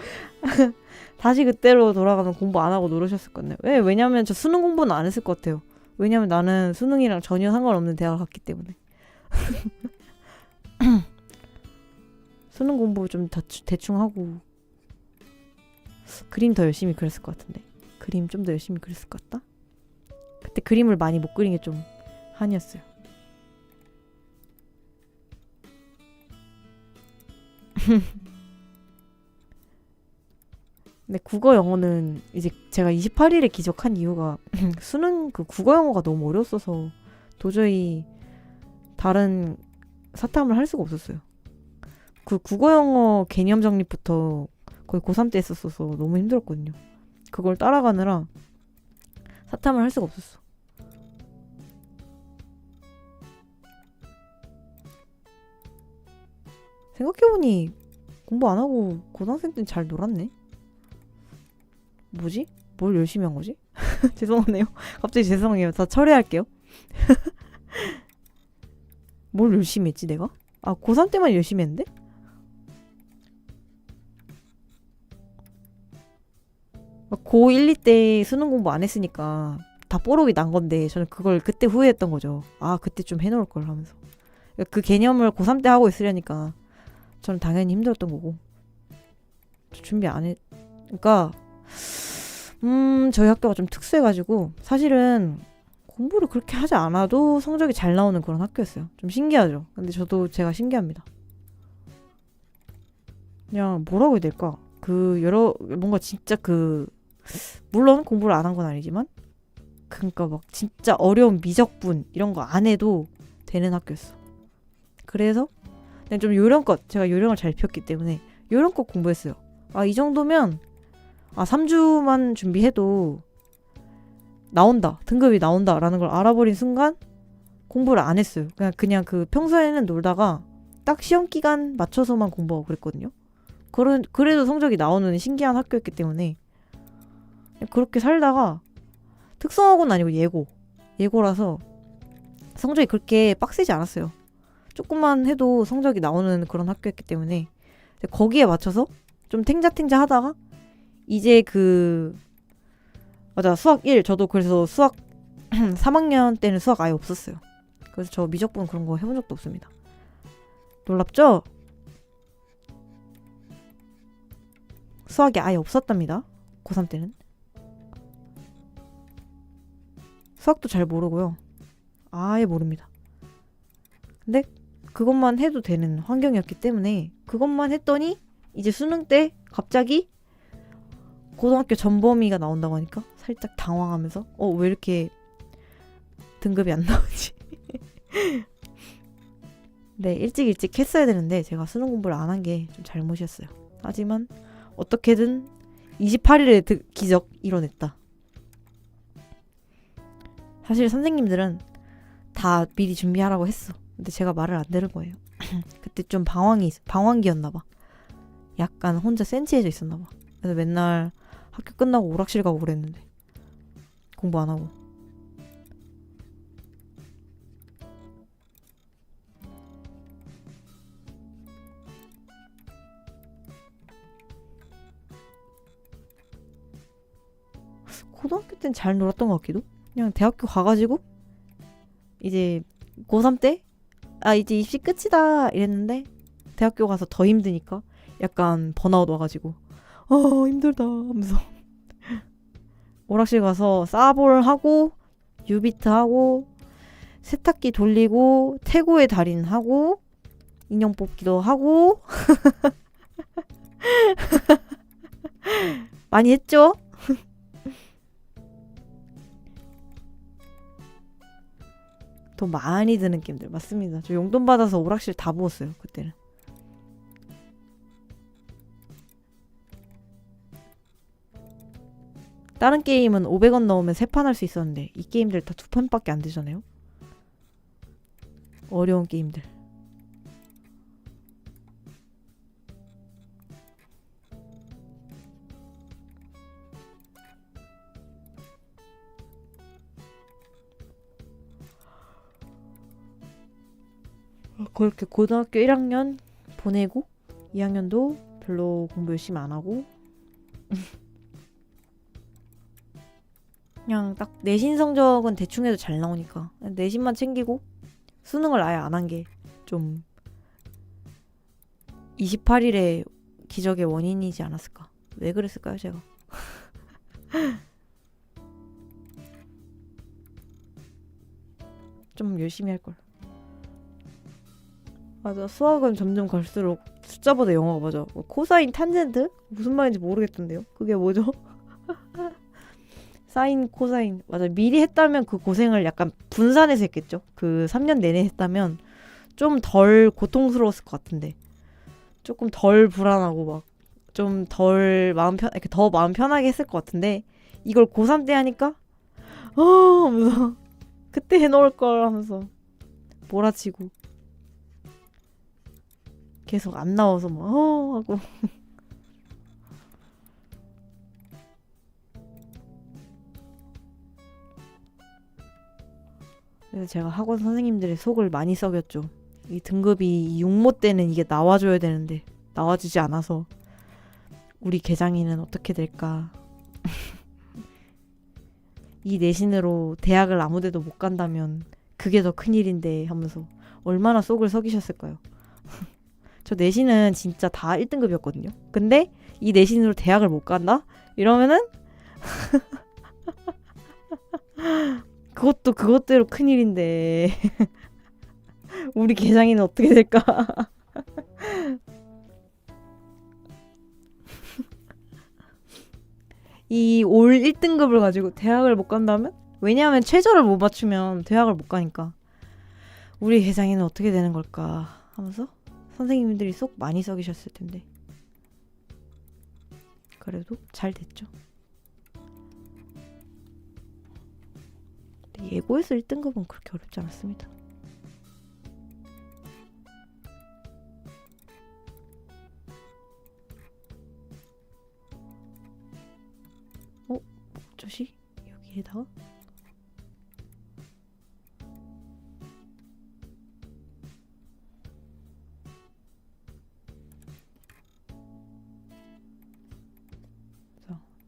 다시 그때로 돌아가면 공부 안 하고 놀으셨을 건데요. 왜냐면 저 수능 공부는 안 했을 것 같아요. 왜냐면 나는 수능이랑 전혀 상관없는 대학을 갔기 때문에. 수능 공부 좀 대충 하고 그림 더 열심히 그렸을 것 같은데. 그림 좀 더 열심히 그렸을 것 같다? 그때 그림을 많이 못 그린 게 좀 한이었어요. 근데 국어 영어는 이제 제가 28일에 기적한 이유가 수능 그 국어 영어가 너무 어려웠어서 도저히 다른 사탐을 할 수가 없었어요. 그 국어 영어 개념 정립부터 거의 고3 때 했었어서 너무 힘들었거든요. 그걸 따라가느라 사탐을 할 수가 없었어. 생각해보니 공부 안 하고 고등학생 때는 잘 놀았네. 뭐지? 뭘 열심히 한 거지? 죄송하네요. 갑자기 죄송해요. 다 처리할게요. 뭘 열심히 했지 내가? 고3 때만 열심히 했는데? 고1, 2 때 수능 공부 안 했으니까 다 뽀록이 난 건데 저는 그걸 그때 후회했던 거죠. 그때 좀 해놓을 걸 하면서. 그 개념을 고3 때 하고 있으려니까 저는 당연히 힘들었던 거고. 준비 안 했... 그러니까 저희 학교가 좀 특수해가지고 사실은 공부를 그렇게 하지 않아도 성적이 잘 나오는 그런 학교였어요. 좀 신기하죠. 근데 제가 신기합니다. 그냥 뭐라고 해야 될까? 뭔가 진짜 물론 공부를 안 한 건 아니지만 그러니까 막 진짜 어려운 미적분 이런 거 안 해도 되는 학교였어. 그래서 그냥 좀 요령껏 제가 요령을 잘 폈기 때문에 요령껏 공부했어요. 이 정도면 3주만 준비해도 나온다. 등급이 나온다라는 걸 알아버린 순간 공부를 안 했어요. 그냥 평소에는 놀다가 딱 시험 기간 맞춰서만 공부하고 그랬거든요. 그래도 성적이 나오는 신기한 학교였기 때문에 그렇게 살다가 특성화고는 아니고 예고라서 성적이 그렇게 빡세지 않았어요. 조금만 해도 성적이 나오는 그런 학교였기 때문에 거기에 맞춰서 좀 탱자탱자 하다가 이제 맞아, 수학 1. 저도 그래서 수학 3학년 때는 수학 아예 없었어요. 그래서 저 미적분 그런 거 해본 적도 없습니다. 놀랍죠? 수학이 아예 없었답니다. 고3 때는. 수학도 잘 모르고요. 아예 모릅니다. 근데 그것만 해도 되는 환경이었기 때문에 그것만 했더니 이제 수능 때 갑자기 고등학교 전범위가 나온다고 하니까 살짝 당황하면서 왜 이렇게 등급이 안 나오지? 네, 일찍 했어야 되는데 제가 수능 공부를 안 한 게 좀 잘못이었어요. 하지만 어떻게든 28일의 기적 이뤄냈다. 사실 선생님들은 다 미리 준비하라고 했어. 근데 제가 말을 안 들은 거예요. 그때 좀 방황기였나 봐. 약간 혼자 센치해져 있었나 봐. 그래서 맨날 학교 끝나고 오락실 가고 그랬는데 공부 안 하고. 고등학교 땐 잘 놀았던 것 같기도. 그냥 대학교 가가지고 이제 고3 때 이제 입시 끝이다 이랬는데 대학교 가서 더 힘드니까 약간 번아웃 와가지고 힘들다 하면서 오락실 가서 싸볼 하고 유비트 하고 세탁기 돌리고 태고의 달인 하고 인형 뽑기도 하고 많이 했죠? 돈 많이 드는 게임들 맞습니다. 저 용돈 받아서 오락실 다 부었어요. 그때는. 다른 게임은 500원 넣으면 3판 할 수 있었는데 이 게임들 다 2판밖에 안 되잖아요. 어려운 게임들. 그렇게 고등학교 1학년 보내고 2학년도 별로 공부 열심히 안 하고 그냥 딱 내신 성적은 대충 해도 잘 나오니까 내신만 챙기고 수능을 아예 안 한 게 좀 28일의 기적의 원인이지 않았을까. 왜 그랬을까요, 제가? 좀 열심히 할 걸. 맞아, 수학은 점점 갈수록 숫자보다 영어가 맞아. 뭐 코사인 탄젠트? 무슨 말인지 모르겠던데요. 그게 뭐죠? 사인, 코사인. 맞아, 미리 했다면 그 고생을 약간 분산해서 했겠죠. 그 3년 내내 했다면 좀 덜 고통스러웠을 것 같은데 조금 덜 불안하고 막 좀 덜 이렇게 더 마음 편하게 했을 것 같은데 이걸 고3 때 하니까 하면서 그때 해놓을 걸 하면서 몰아치고 계속 안 나와서 막 하고 그래서 제가 학원 선생님들의 속을 많이 썩였죠. 이 등급이 6모 때는 이게 나와줘야 되는데 나와주지 않아서 우리 계장이는 어떻게 될까. 이 내신으로 대학을 아무데도 못 간다면 그게 더 큰일인데 하면서 얼마나 속을 썩이셨을까요. 저 내신은 진짜 다 1등급이었거든요. 근데 이 내신으로 대학을 못 간다? 이러면은 그것도 그것대로 큰일인데 우리 계장이는 어떻게 될까? 이 올 1등급을 가지고 대학을 못 간다면? 왜냐하면 최저를 못 맞추면 대학을 못 가니까 우리 계장이는 어떻게 되는 걸까 하면서 선생님들이 속 많이 썩이셨을 텐데 그래도 잘 됐죠. 근데 예고에서 1등급은 그렇게 어렵지 않았습니다. 목젖이 여기에다가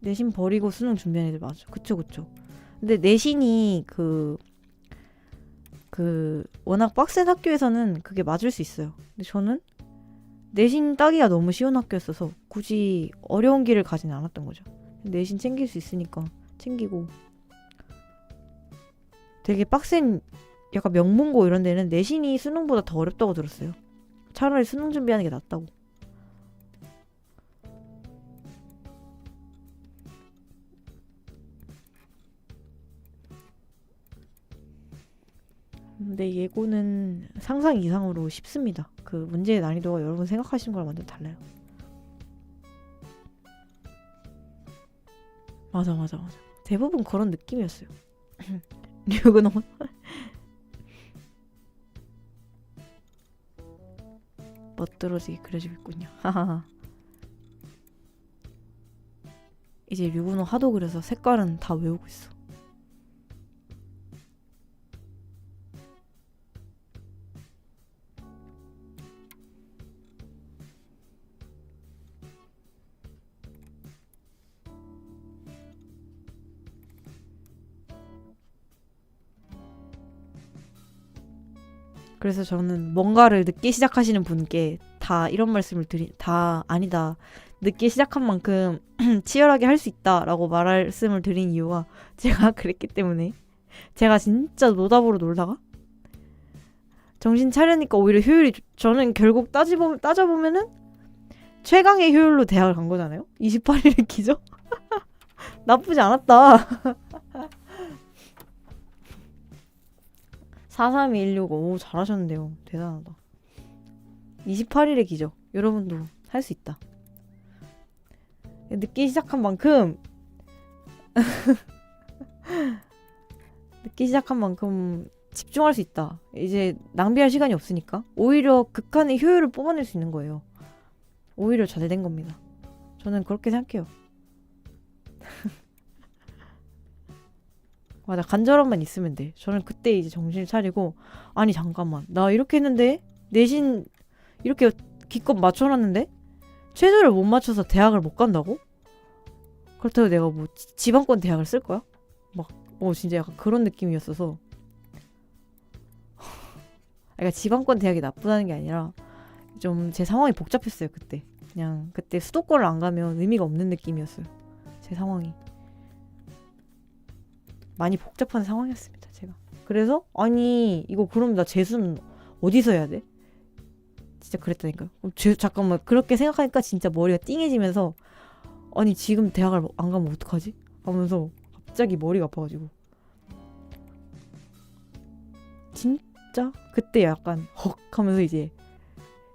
내신 버리고 수능 준비하는 애들 맞아. 그쵸. 근데 내신이 워낙 빡센 학교에서는 그게 맞을 수 있어요. 근데 저는 내신 따기가 너무 쉬운 학교였어서 굳이 어려운 길을 가지는 않았던 거죠. 내신 챙길 수 있으니까 챙기고 되게 빡센 약간 명문고 이런 데는 내신이 수능보다 더 어렵다고 들었어요. 차라리 수능 준비하는 게 낫다고. 근데 예고는 상상 이상으로 쉽습니다. 그 문제의 난이도가 여러분 생각하시는 거랑 완전 달라요. 맞아. 대부분 그런 느낌이었어요. 류근홍 멋들어지게 그려지고 있군요. 이제 류근홍 하도 그려서 색깔은 다 외우고 있어. 그래서 저는 뭔가를 늦게 시작하시는 분께 다 이런 말씀을 아니다. 늦게 시작한 만큼 치열하게 할 수 있다라고 말씀을 드린 이유가 제가 그랬기 때문에. 제가 진짜 노답으로 놀다가 정신 차리니까 오히려 효율이 저는 결국 따져보면은 최강의 효율로 대학을 간 거잖아요. 28일의 기적? 나쁘지 않았다. 43216 오 잘하셨는데요. 대단하다. 28일의 기적. 여러분도 할 수 있다. 늦게 시작한 만큼 집중할 수 있다. 이제 낭비할 시간이 없으니까 오히려 극한의 효율을 뽑아낼 수 있는 거예요. 오히려 잘 된 겁니다. 저는 그렇게 생각해요. 맞아, 간절함만 있으면 돼. 저는 그때 이제 정신을 차리고 아니 잠깐만 나 이렇게 했는데 내신 이렇게 기껏 맞춰놨는데 최저를 못 맞춰서 대학을 못 간다고? 그렇다고 내가 뭐 지방권 대학을 쓸 거야? 막 진짜 약간 그런 느낌이었어서 그러니까 지방권 대학이 나쁘다는 게 아니라 좀 제 상황이 복잡했어요 그때. 그냥 그때 수도권을 안 가면 의미가 없는 느낌이었어요. 제 상황이 많이 복잡한 상황이었습니다 제가. 그래서 아니 이거 그럼 나 재수는 어디서 해야 돼? 진짜 그랬다니까요. 잠깐만 그렇게 생각하니까 진짜 머리가 띵해지면서 아니 지금 대학을 안 가면 어떡하지? 하면서 갑자기 머리가 아파가지고 진짜 그때 약간 헉 하면서 이제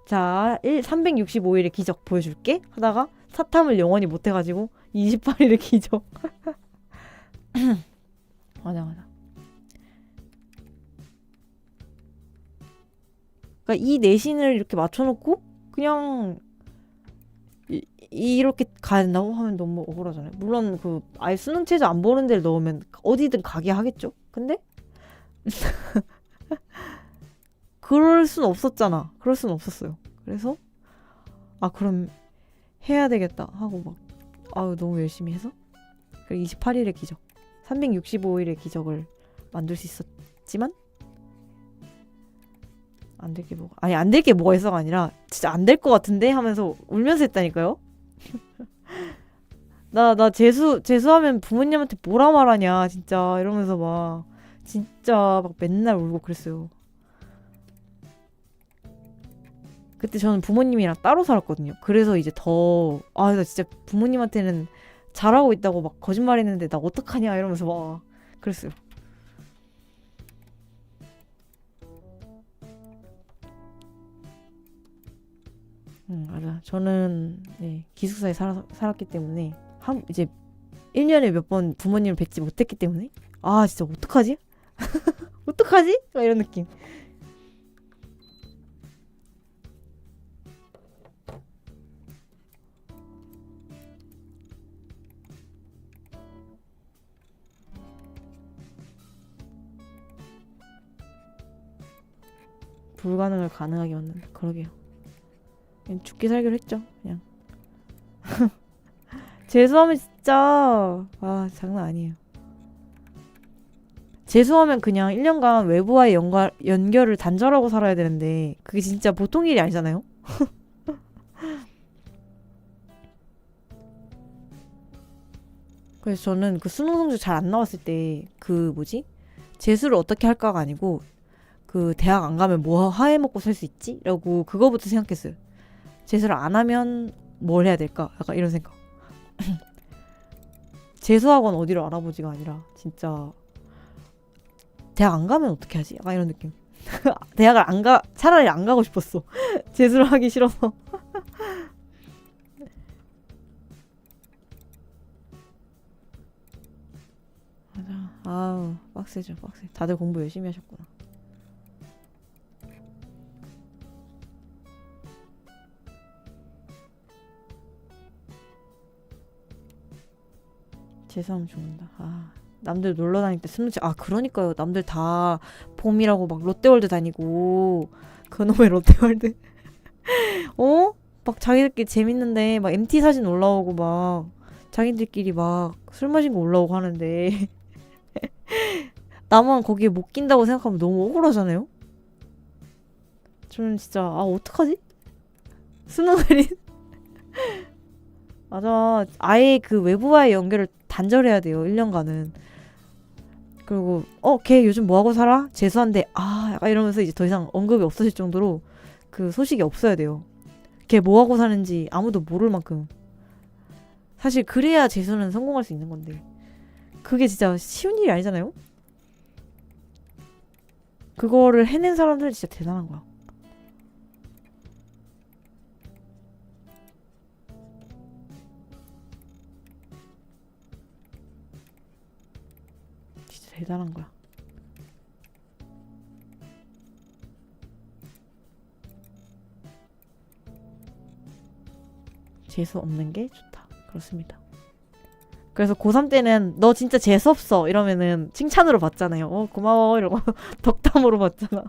자 365일의 기적 보여줄게 하다가 사탐을 영원히 못해가지고 28일의 기적 맞아 그러니까 이 내신을 이렇게 맞춰놓고 그냥 이렇게 가야 된다고 하면 너무 억울하잖아요. 물론 그 아예 수능 최저 안 보는 데를 넣으면 어디든 가게 하겠죠. 근데 그럴 순 없었잖아. 그럴 순 없었어요. 그래서 아 그럼 해야 되겠다 하고 막 아유 너무 열심히 해서 28일의 기적 365일의 기적을 만들 수 있었지만 안 될 게 뭐가 아니 안 될 게 뭐가 있어가 아니라 진짜 안 될 것 같은데 하면서 울면서 했다니까요. 나 재수하면 부모님한테 뭐라 말하냐 진짜 이러면서 막 진짜 막 맨날 울고 그랬어요. 그때 저는 부모님이랑 따로 살았거든요. 그래서 이제 나 진짜 부모님한테는 잘하고 있다고 막 거짓말했는데 나 어떡하냐 이러면서 막 그랬어요. 맞아. 저는 기숙사에 살았기 때문에 이제 1년에 몇 번 부모님을 뵙지 못했기 때문에 아 진짜 어떡하지? 어떡하지? 막 이런 느낌. 불가능을 가능하게 만든다. 그러게요. 그냥 죽기 살기로 했죠. 그냥 재수하면 진짜 장난 아니에요. 재수하면 그냥 1년간 외부와의 연결을 단절하고 살아야 되는데 그게 진짜 보통 일이 아니잖아요. 그래서 저는 그 수능 성적 잘 안 나왔을 때 재수를 어떻게 할까가 아니고 그 대학 안 가면 뭐 하해 먹고 살 수 있지? 라고 그거부터 생각했어요. 재수를 안 하면 뭘 해야 될까? 약간 이런 생각. 재수학원 어디로 알아보지가 아니라 진짜 대학 안 가면 어떻게 하지? 약간 이런 느낌. 대학을 차라리 안 가고 싶었어. 재수를 하기 싫어서. 맞아. 아우 빡세죠 빡세. 다들 공부 열심히 하셨구나. 재수하면 죽는다. 남들 놀러 다닐 때 수능 그러니까요. 남들 다 봄이라고 막 롯데월드 다니고 그놈의 롯데월드 막 자기들끼리 재밌는데 막 MT 사진 올라오고 막 자기들끼리 막 술 마신 거 올라오고 하는데 나만 거기에 못 낀다고 생각하면 너무 억울하잖아요. 저는 진짜 어떡하지? 수능 할인 맞아. 아예 그 외부와의 연결을 단절해야 돼요. 1년간은. 그리고 걔 요즘 뭐하고 살아? 재수한대. 약간 이러면서 이제 더 이상 언급이 없어질 정도로 그 소식이 없어야 돼요. 걔 뭐하고 사는지 아무도 모를 만큼. 사실 그래야 재수는 성공할 수 있는 건데 그게 진짜 쉬운 일이 아니잖아요? 그거를 해낸 사람들은 진짜 대단한 거야. 대단한 거야. 재수 없는 게 좋다. 그렇습니다. 그래서 고3 때는 너 진짜 재수 없어 이러면은 칭찬으로 받잖아요. 고마워 이러고 덕담으로 받잖아.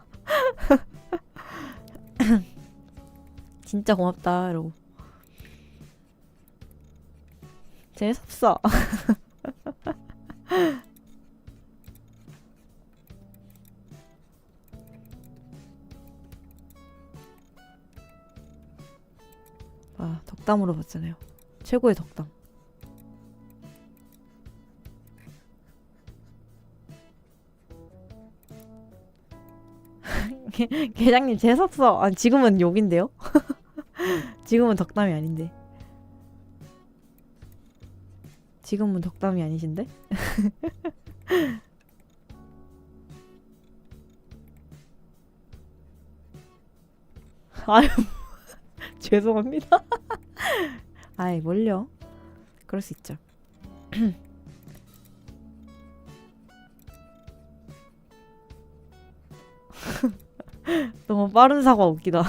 진짜 고맙다 이러고. 재수없어. 아, 덕담으로 봤잖아요. 최고의 덕담. 계장님 재수없어. 아, 지금은 욕인데요? 지금은 덕담이 아닌데. 지금은 덕담이 아니신데? 아유, 죄송합니다. 아이, 뭘요? 그럴 수 있죠. 너무 빠른 사과 웃기다.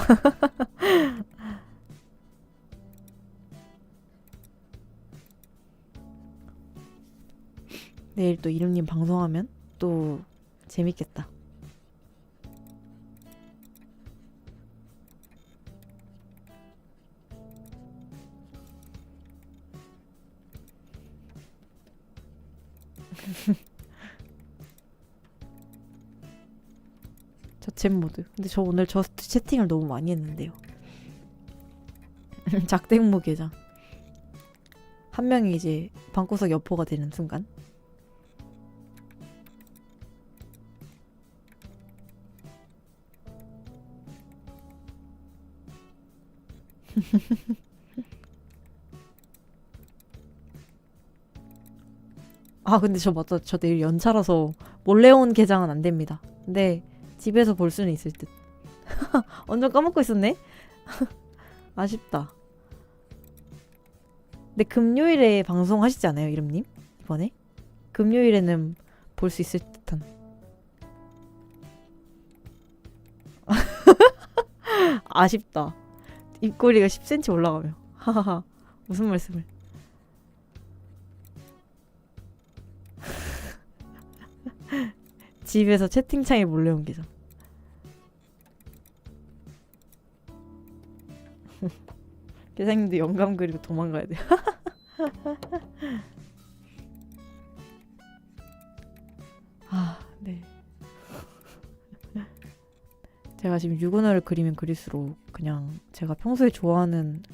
내일 또 이름님 방송하면 또 재밌겠다. 저챗 모드. 근데 저 오늘 저스트 채팅을 너무 많이 했는데요. 작대응모 계장. 한 명이 이제 방구석 여포가 되는 순간. 아, 근데 저 맞다. 저 내일 연차라서 몰래 온 개장은 안 됩니다. 근데 집에서 볼 수는 있을 듯. 완전 까먹고 있었네? 아쉽다. 근데 금요일에 방송하시지 않아요, 이름님? 이번에? 금요일에는 볼 수 있을 듯한. 아쉽다. 입꼬리가 10cm 올라가며. 하하하. 무슨 말씀을. 집에서 채팅창에 몰래 온 계정. 계장님도 영감 그리고 도망가야 돼요. 아, 네. 제가 지금 유근어를 그리면 그릴수록 그냥 제가 평소에 좋아하는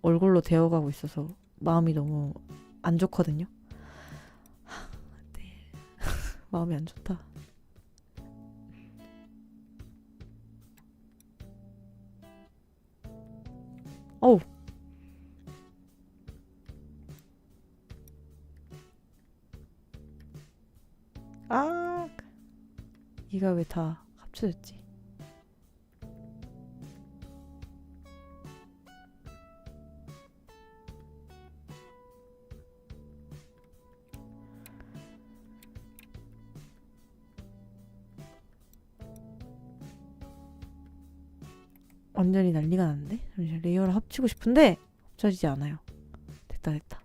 얼굴로 되어가고 있어서 마음이 너무 안 좋거든요. 네. 마음이 안 좋다. 어우. 아, 이가 왜 다 합쳐졌지? 완전히 난리가 났는데? 잠시만, 레이어를 합치고 싶은데 합쳐지지 않아요. 됐다.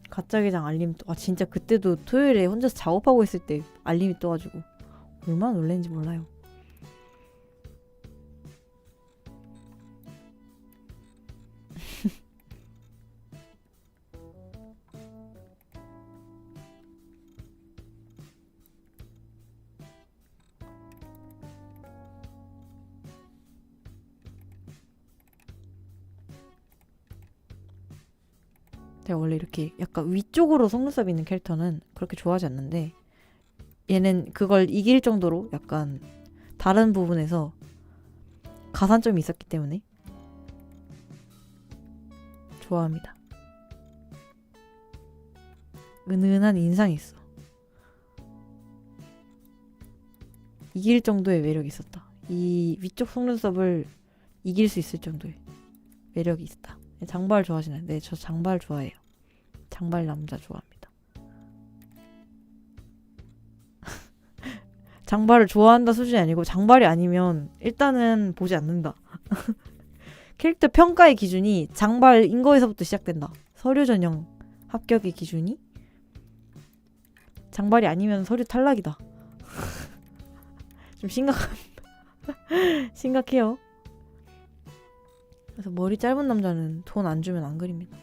가짜 계장 알림 아, 진짜 그때도 토요일에 혼자서 작업하고 있을 때 알림이 떠가지고 얼마나 놀랐는지 몰라요. 제가 원래 이렇게 약간 위쪽으로 속눈썹이 있는 캐릭터는 그렇게 좋아하지 않는데 얘는 그걸 이길 정도로 약간 다른 부분에서 가산점이 있었기 때문에 좋아합니다. 은은한 인상이 있어. 이길 정도의 매력이 있었다. 이 위쪽 속눈썹을 이길 수 있을 정도의 매력이 있다. 장발 좋아하시나요? 네, 저 장발 좋아해요. 장발 남자 좋아합니다. 장발을 좋아한다 수준이 아니고 장발이 아니면 일단은 보지 않는다. 캐릭터 평가의 기준이 장발인 거에서부터 시작된다. 서류 전형 합격의 기준이 장발이 아니면 서류 탈락이다. 좀 심각합니다. 심각해요. 그래서 머리 짧은 남자는 돈 안 주면 안 그립니다.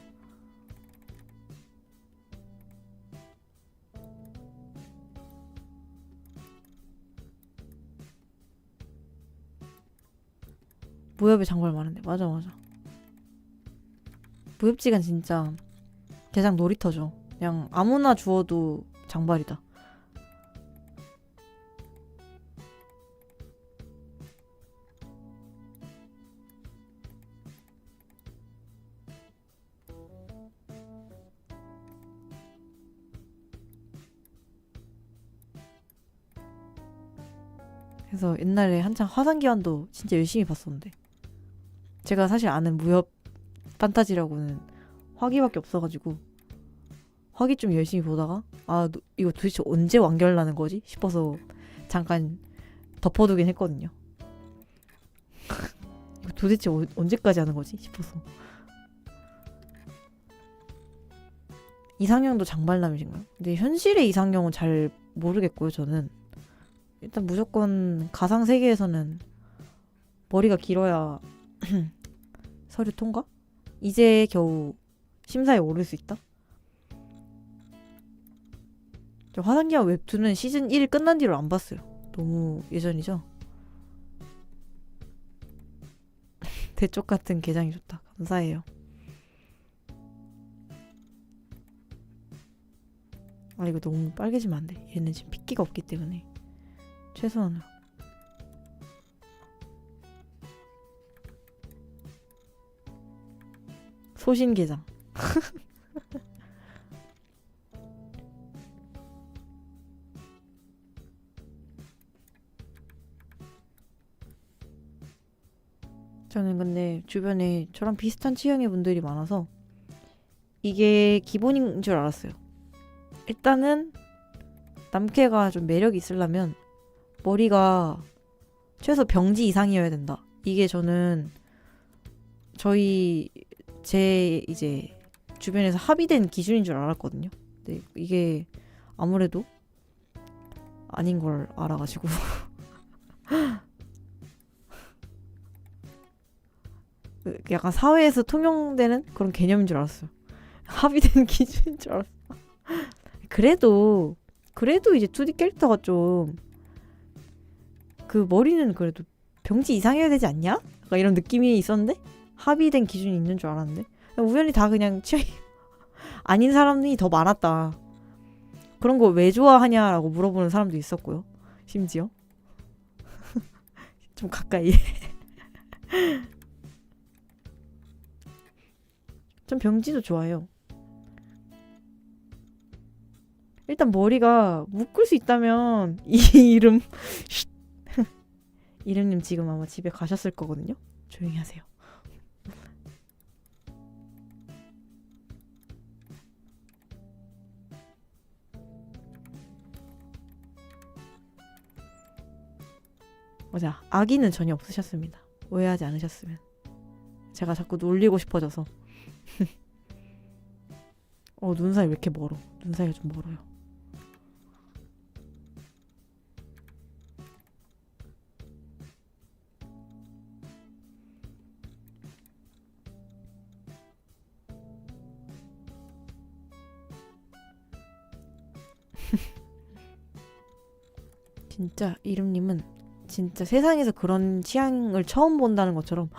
무협에 장발 많은데. 맞아. 무협지간 진짜 개장 놀이터죠. 그냥 아무나 주워도 장발이다. 그래서 옛날에 한창 화산기환도 진짜 열심히 봤었는데, 제가 사실 아는 무협 판타지라고는 화기밖에 없어가지고 화기 좀 열심히 보다가 이거 도대체 언제 완결나는 거지 싶어서 잠깐 덮어두긴 했거든요. 이거 도대체 언제까지 하는 거지 싶어서. 이상형도 장발남이신가요? 근데 현실의 이상형은 잘 모르겠고요. 저는 일단 무조건 가상 세계에서는 머리가 길어야 서류 통과? 이제 겨우 심사에 오를 수 있다? 저 화산기환 웹툰은 시즌 1 끝난 뒤로 안 봤어요. 너무 예전이죠? 대쪽 같은 게장이 좋다. 감사해요. 이거 너무 빨개지면 안 돼. 얘는 지금 핏기가 없기 때문에 최소한으로. 소신게장. 저는 근데 주변에 저랑 비슷한 취향의 분들이 많아서 이게 기본인 줄 알았어요. 일단은 남캐가 좀 매력이 있으려면 머리가 최소 병지 이상이어야 된다. 이게 저는 제 이제 주변에서 합의된 기준인 줄 알았거든요. 근데 이게 아무래도 아닌 걸 알아가지고 약간 사회에서 통용되는 그런 개념인 줄 알았어요. 합의된 기준인 줄 알았어. 그래도 이제 2D 캐릭터가 좀 그 머리는 그래도 병지 이상이어야 되지 않냐? 약간 이런 느낌이 있었는데 합의된 기준이 있는 줄 알았는데 우연히 다 그냥 취향이 아닌 사람이 더 많았다. 그런 거 왜 좋아하냐라고 물어보는 사람도 있었고요. 심지어 좀 가까이 좀 병지도 좋아해요. 일단 머리가 묶을 수 있다면 이 이름님 지금 아마 집에 가셨을 거거든요. 조용히 하세요. 맞아. 아기는 전혀 없으셨습니다. 오해하지 않으셨으면. 제가 자꾸 놀리고 싶어져서. 눈사이 왜 이렇게 멀어? 눈사이가 좀 멀어요. 진짜 이름님은 진짜 세상에서 그런 취향을 처음 본다는 것처럼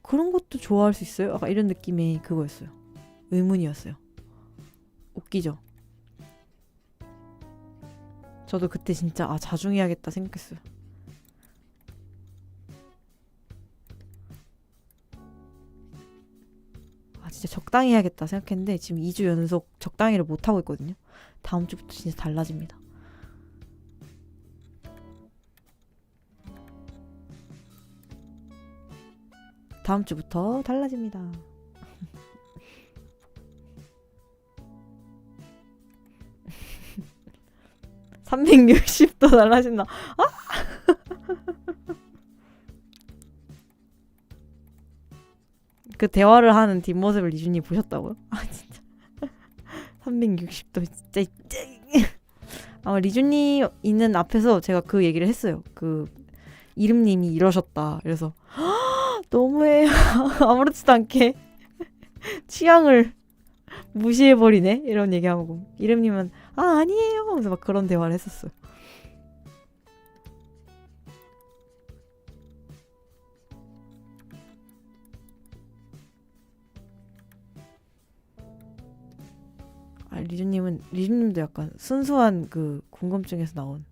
그런 것도 좋아할 수 있어요? 약간 이런 느낌의 그거였어요. 의문이었어요. 웃기죠? 저도 그때 진짜 자중해야겠다 생각했어요. 진짜 적당히 해야겠다 생각했는데 지금 2주 연속 적당히를 못하고 있거든요. 다음 주부터 진짜 달라집니다. 다음 주부터 달라집니다. 360도 달라진다. 그 대화를 하는 뒷모습을 리준이 보셨다고요? 진짜 360도 진짜 아마 리준이 있는 앞에서 제가 그 얘기를 했어요. 그 이름님이 이러셨다. 그래서 너무해. 아무렇지도 않게 취향을 무시해버리네 이런 얘기하고 이름님은 아니에요 하면서 막 그런 대화를 했었어요. 리준님도 약간 순수한 그 궁금증에서 나온.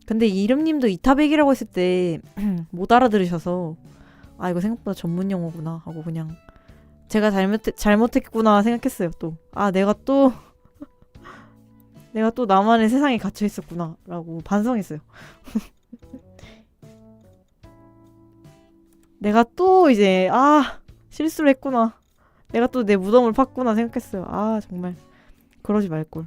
근데 이름님도 이타백이라고 했을 때 못 알아들으셔서 아 이거 생각보다 전문 용어구나 하고 그냥 제가 잘못했구나 생각했어요. 또 아 내가 또 나만의 세상에 갇혀 있었구나라고 반성했어요. 내가 또 이제 실수를 했구나. 내가 또 내 무덤을 팠구나 생각했어요. 아 정말 그러지 말걸.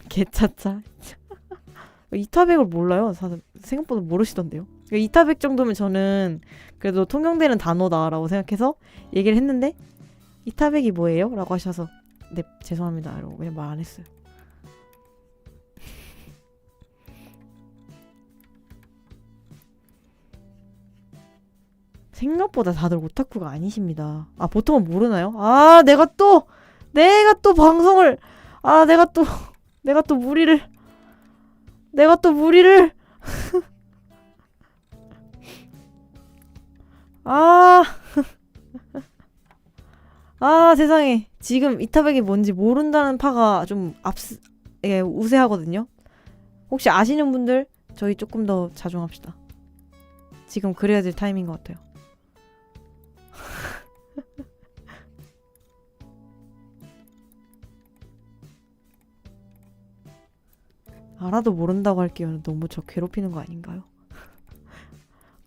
개차차. 이타백을 몰라요. 생각보다 모르시던데요. 이타백 정도면 저는 그래도 통용되는 단어다라고 생각해서 얘기를 했는데 이타백이 뭐예요? 라고 하셔서 네 죄송합니다 이러고 그냥 말 안 했어요. 생각보다 다들 오타쿠가 아니십니다. 아 보통은 모르나요? 아 내가 또 방송을 내가 또 무리를 세상에 지금 이타백이 뭔지 모른다는 파가 좀 우세하거든요. 혹시 아시는 분들 저희 조금 더 자중합시다. 지금 그래야 될 타임인 것 같아요. 알아도 모른다고 할게요. 너무 저 괴롭히는 거 아닌가요?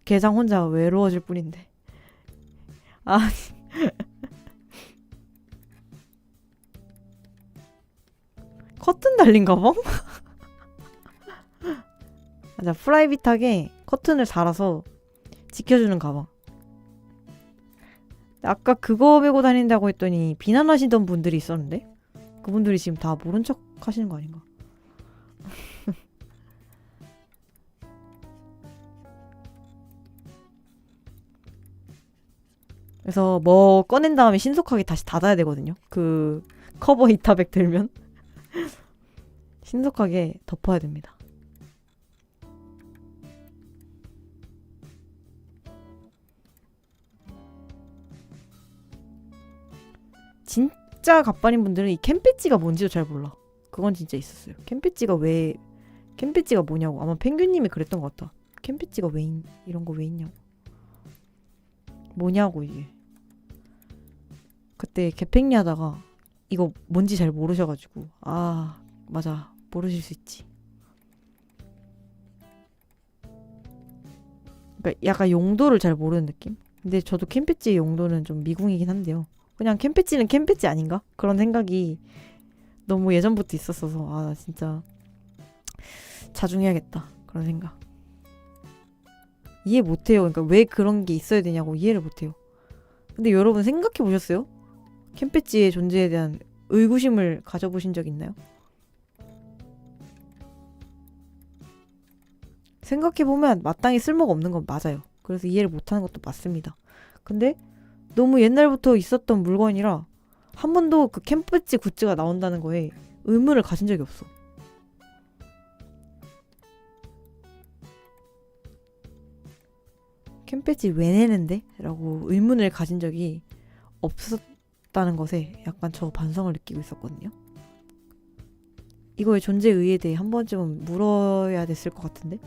개장 혼자 외로워질 뿐인데. 커튼 달린 가방? 맞아, 프라이빗하게 커튼을 달아서 지켜주는 가방. 아까 그거 메고 다닌다고 했더니 비난하시던 분들이 있었는데 그분들이 지금 다 모른 척 하시는 거 아닌가? 그래서 뭐 꺼낸 다음에 신속하게 다시 닫아야 되거든요. 그 커버 이타백 들면 신속하게 덮어야 됩니다. 진짜 갑반인 분들은 이 캠배지가 뭔지도 잘 몰라. 그건 진짜 있었어요. 캠배지가 뭐냐고. 아마 펭귄님이 그랬던 것 같다. 캠배지가 이런 거 왜 있냐고. 뭐냐고 이게. 그때 개팽리 하다가 이거 뭔지 잘 모르셔가지고 맞아 모르실 수 있지. 그러니까 약간 용도를 잘 모르는 느낌? 근데 저도 캠배지의 용도는 좀 미궁이긴 한데요. 그냥 캠배지는 캠배지 아닌가? 그런 생각이 너무 예전부터 있었어서 나 진짜 자중해야겠다 그런 생각. 이해 못해요. 그러니까 왜 그런 게 있어야 되냐고 이해를 못해요. 근데 여러분 생각해 보셨어요? 캠배지의 존재에 대한 의구심을 가져보신 적 있나요? 생각해보면 마땅히 쓸모가 없는 건 맞아요. 그래서 이해를 못하는 것도 맞습니다. 근데 너무 옛날부터 있었던 물건이라 한 번도 그 캠배지 굿즈가 나온다는 거에 의문을 가진 적이 없어. 캠배지 왜 내는데? 라고 의문을 가진 적이 없었다는 것에 약간 저 반성을 느끼고 있었거든요. 이거의 존재 의의에 대해 한 번쯤은 물어야 됐을 것 같은데?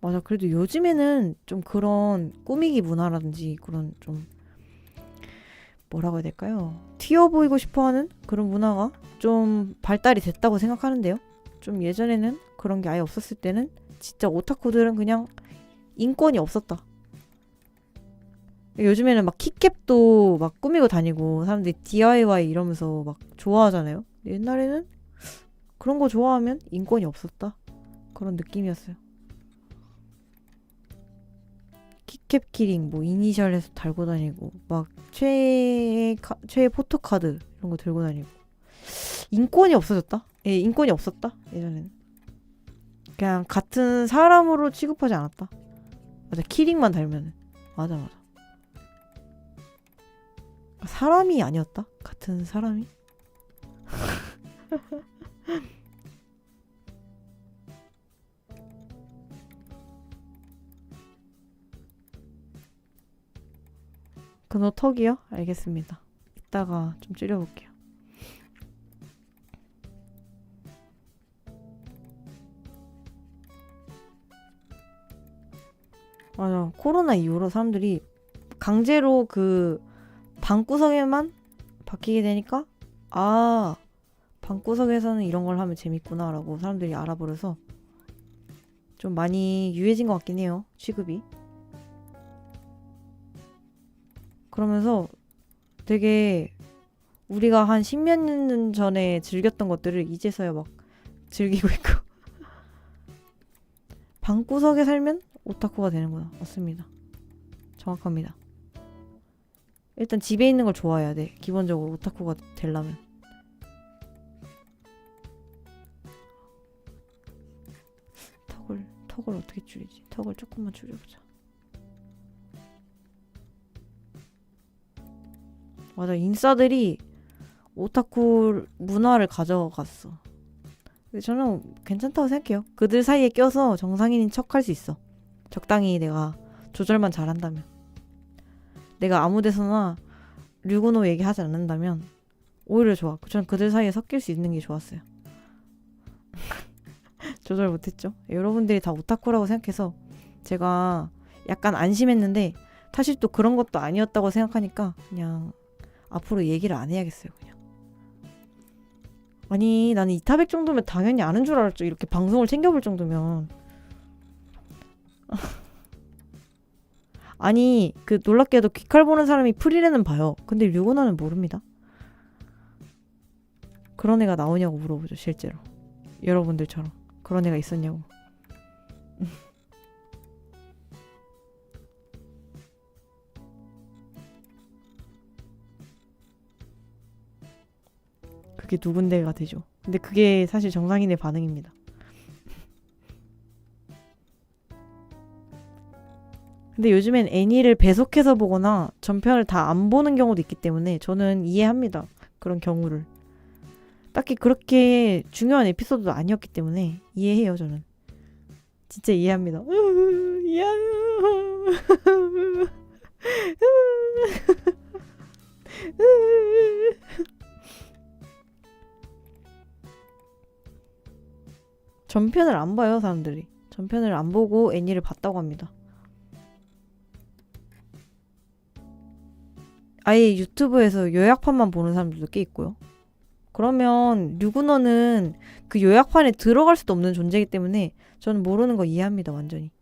맞아. 그래도 요즘에는 좀 그런 꾸미기 문화라든지 그런 좀 뭐라고 해야 될까요? 튀어 보이고 싶어하는 그런 문화가 좀 발달이 됐다고 생각하는데요. 좀 예전에는 그런 게 아예 없었을 때는 진짜 오타쿠들은 그냥 인권이 없었다. 요즘에는 막 키캡도 막 꾸미고 다니고 사람들이 DIY 이러면서 막 좋아하잖아요. 옛날에는 그런 거 좋아하면 인권이 없었다. 그런 느낌이었어요. 키캡 키링 뭐 이니셜 해서 달고 다니고 막 최애 포토카드 이런 거 들고 다니고 인권이 없어졌다? 예, 인권이 없었다. 예전에는 그냥 같은 사람으로 취급하지 않았다. 맞아, 키링만 달면은 맞아. 사람이 아니었다? 같은 사람이? 그노 턱이요? 알겠습니다. 이따가 좀 줄여볼게요. 맞아. 코로나 이후로 사람들이 강제로 그 방구석에만 바뀌게 되니까 아, 방구석에서는 이런 걸 하면 재밌구나 라고 사람들이 알아버려서 좀 많이 유해진 것 같긴 해요. 취급이. 그러면서 되게 우리가 한 10몇 년 전에 즐겼던 것들을 이제서야 막 즐기고 있고 방구석에 살면 오타쿠가 되는구나. 맞습니다. 정확합니다. 일단 집에 있는 걸 좋아해야 돼. 기본적으로 오타쿠가 되려면. 턱을 어떻게 줄이지? 턱을 조금만 줄여보자. 맞아, 인싸들이 오타쿠 문화를 가져갔어. 근데 저는 괜찮다고 생각해요. 그들 사이에 껴서 정상인인 척 할 수 있어. 적당히 내가 조절만 잘한다면. 내가 아무 데서나 류구노 얘기하지 않는다면 오히려 좋아. 전 그들 사이에 섞일 수 있는 게 좋았어요. 조절 못했죠. 여러분들이 다 오타쿠라고 생각해서 제가 약간 안심했는데 사실 또 그런 것도 아니었다고 생각하니까 그냥 앞으로 얘기를 안 해야겠어요. 그냥. 아니, 나는 이타백 정도면 당연히 아는 줄 알았죠. 이렇게 방송을 챙겨볼 정도면. 아니, 그 놀랍게도 귀칼 보는 사람이 프리레는 봐요. 근데 류고나는 모릅니다. 그런 애가 나오냐고 물어보죠. 실제로. 여러분들처럼 그런 애가 있었냐고. 그게 누군데가 되죠. 근데 그게 사실 정상인의 반응입니다. 근데 요즘엔 애니를 배속해서 보거나 전편을 다 안 보는 경우도 있기 때문에 저는 이해합니다. 그런 경우를. 딱히 그렇게 중요한 에피소드도 아니었기 때문에 이해해요, 저는. 진짜 이해합니다. 전편을 안 봐요, 사람들이. 전편을 안 보고 애니를 봤다고 합니다. 아예 유튜브에서 요약판만 보는 사람들도 꽤 있고요. 그러면 류구너는 그 요약판에 들어갈 수도 없는 존재이기 때문에 저는 모르는 거 이해합니다, 완전히.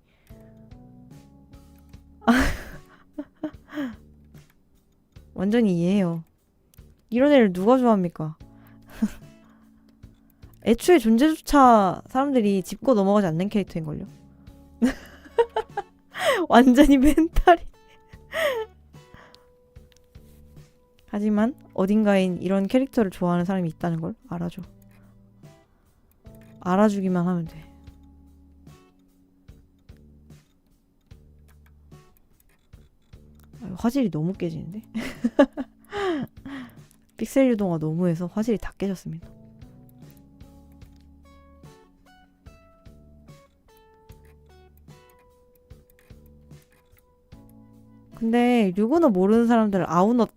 완전히 이해해요. 이런 애를 누가 좋아합니까? 애초에 존재조차 사람들이 짚고 넘어가지 않는 캐릭터인걸요? 완전히 멘탈이. 하지만 어딘가엔 이런 캐릭터를 좋아하는 사람이 있다는 걸 알아줘. 알아주기만 하면 돼. 화질이 너무 깨지는데? 픽셀 유동화 너무해서 화질이 다 깨졌습니다. 근데 류구노 모르는 사람들은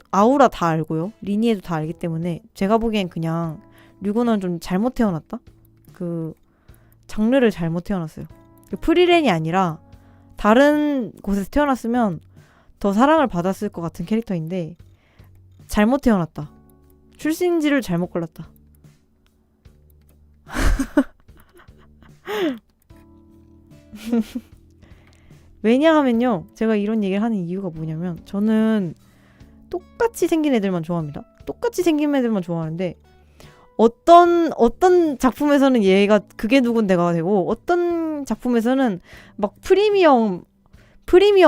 아우라 다 알고요. 리니에도 다 알기 때문에 제가 보기엔 그냥 류구노는 좀 잘못 태어났다? 그 장르를 잘못 태어났어요. 프리렌이 아니라 다른 곳에서 태어났으면 더 사랑을 받았을 것 같은 캐릭터인데 잘못 태어났다. 출신지를 잘못 골랐다. 왜냐하면요, 제가 이런 얘기를 하는 이유가 뭐냐면 저는 똑같이 생긴 애들만 좋아합니다. 똑같이 생긴 애들만 좋아하는데 어떤 작품에서는 얘가 그게 누군데가 되고 어떤 작품에서는 막 프리미엄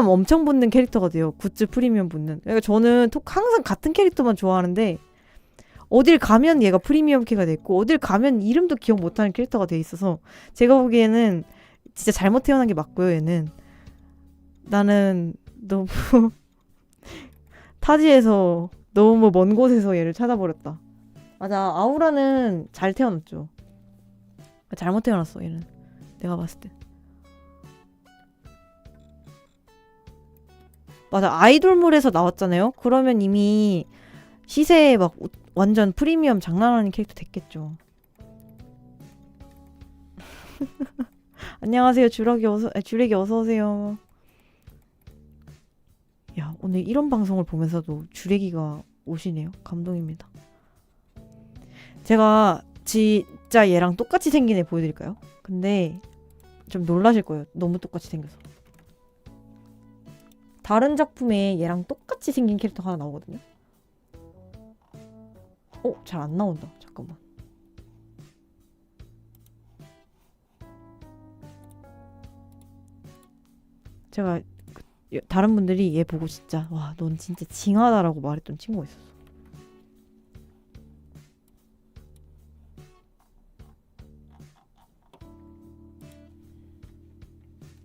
엄청 붙는 캐릭터가 돼요. 굿즈 프리미엄 붙는. 그러니까 저는 항상 같은 캐릭터만 좋아하는데 어딜 가면 얘가 프리미엄 캐가 돼 있고 어딜 가면 이름도 기억 못하는 캐릭터가 돼 있어서 제가 보기에는 진짜 잘못 태어난 게 맞고요. 얘는 나는 너무 타지에서 너무 먼 곳에서 얘를 찾아버렸다. 맞아, 아우라는 잘 태어났죠. 잘못 태어났어 얘는. 내가 봤을 때. 맞아, 아이돌물에서 나왔잖아요. 그러면 이미 시세에 막 완전 프리미엄 장난하는 캐릭터 됐겠죠. 안녕하세요, 주렉이 어서 오세요. 야, 오늘 이런 방송을 보면서도 주렉이가 오시네요. 감동입니다. 제가 진짜 얘랑 똑같이 생긴 애 보여드릴까요? 근데 좀 놀라실 거예요. 너무 똑같이 생겨서. 다른 작품에 얘랑 똑같이 생긴 캐릭터 하나 나오거든요. 잘 안 나온다. 잠깐만. 제가 다른 분들이 얘 보고 진짜 와, 넌 진짜 징하다라고 말했던 친구가 있었어.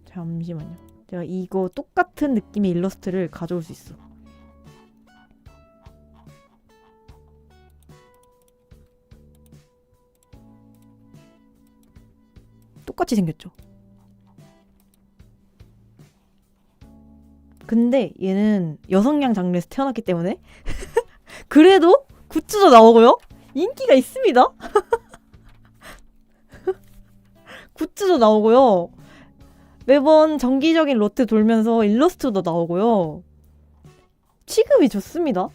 잠시만요. 제가 이거 똑같은 느낌의 일러스트를 가져올 수 있어. 똑같이 생겼죠? 근데 얘는 여성향 장르에서 태어났기 때문에 그래도 굿즈도 나오고요. 인기가 있습니다. 굿즈도 나오고요. 매번 정기적인 로트 돌면서 일러스트도 나오고요. 취급이 좋습니다.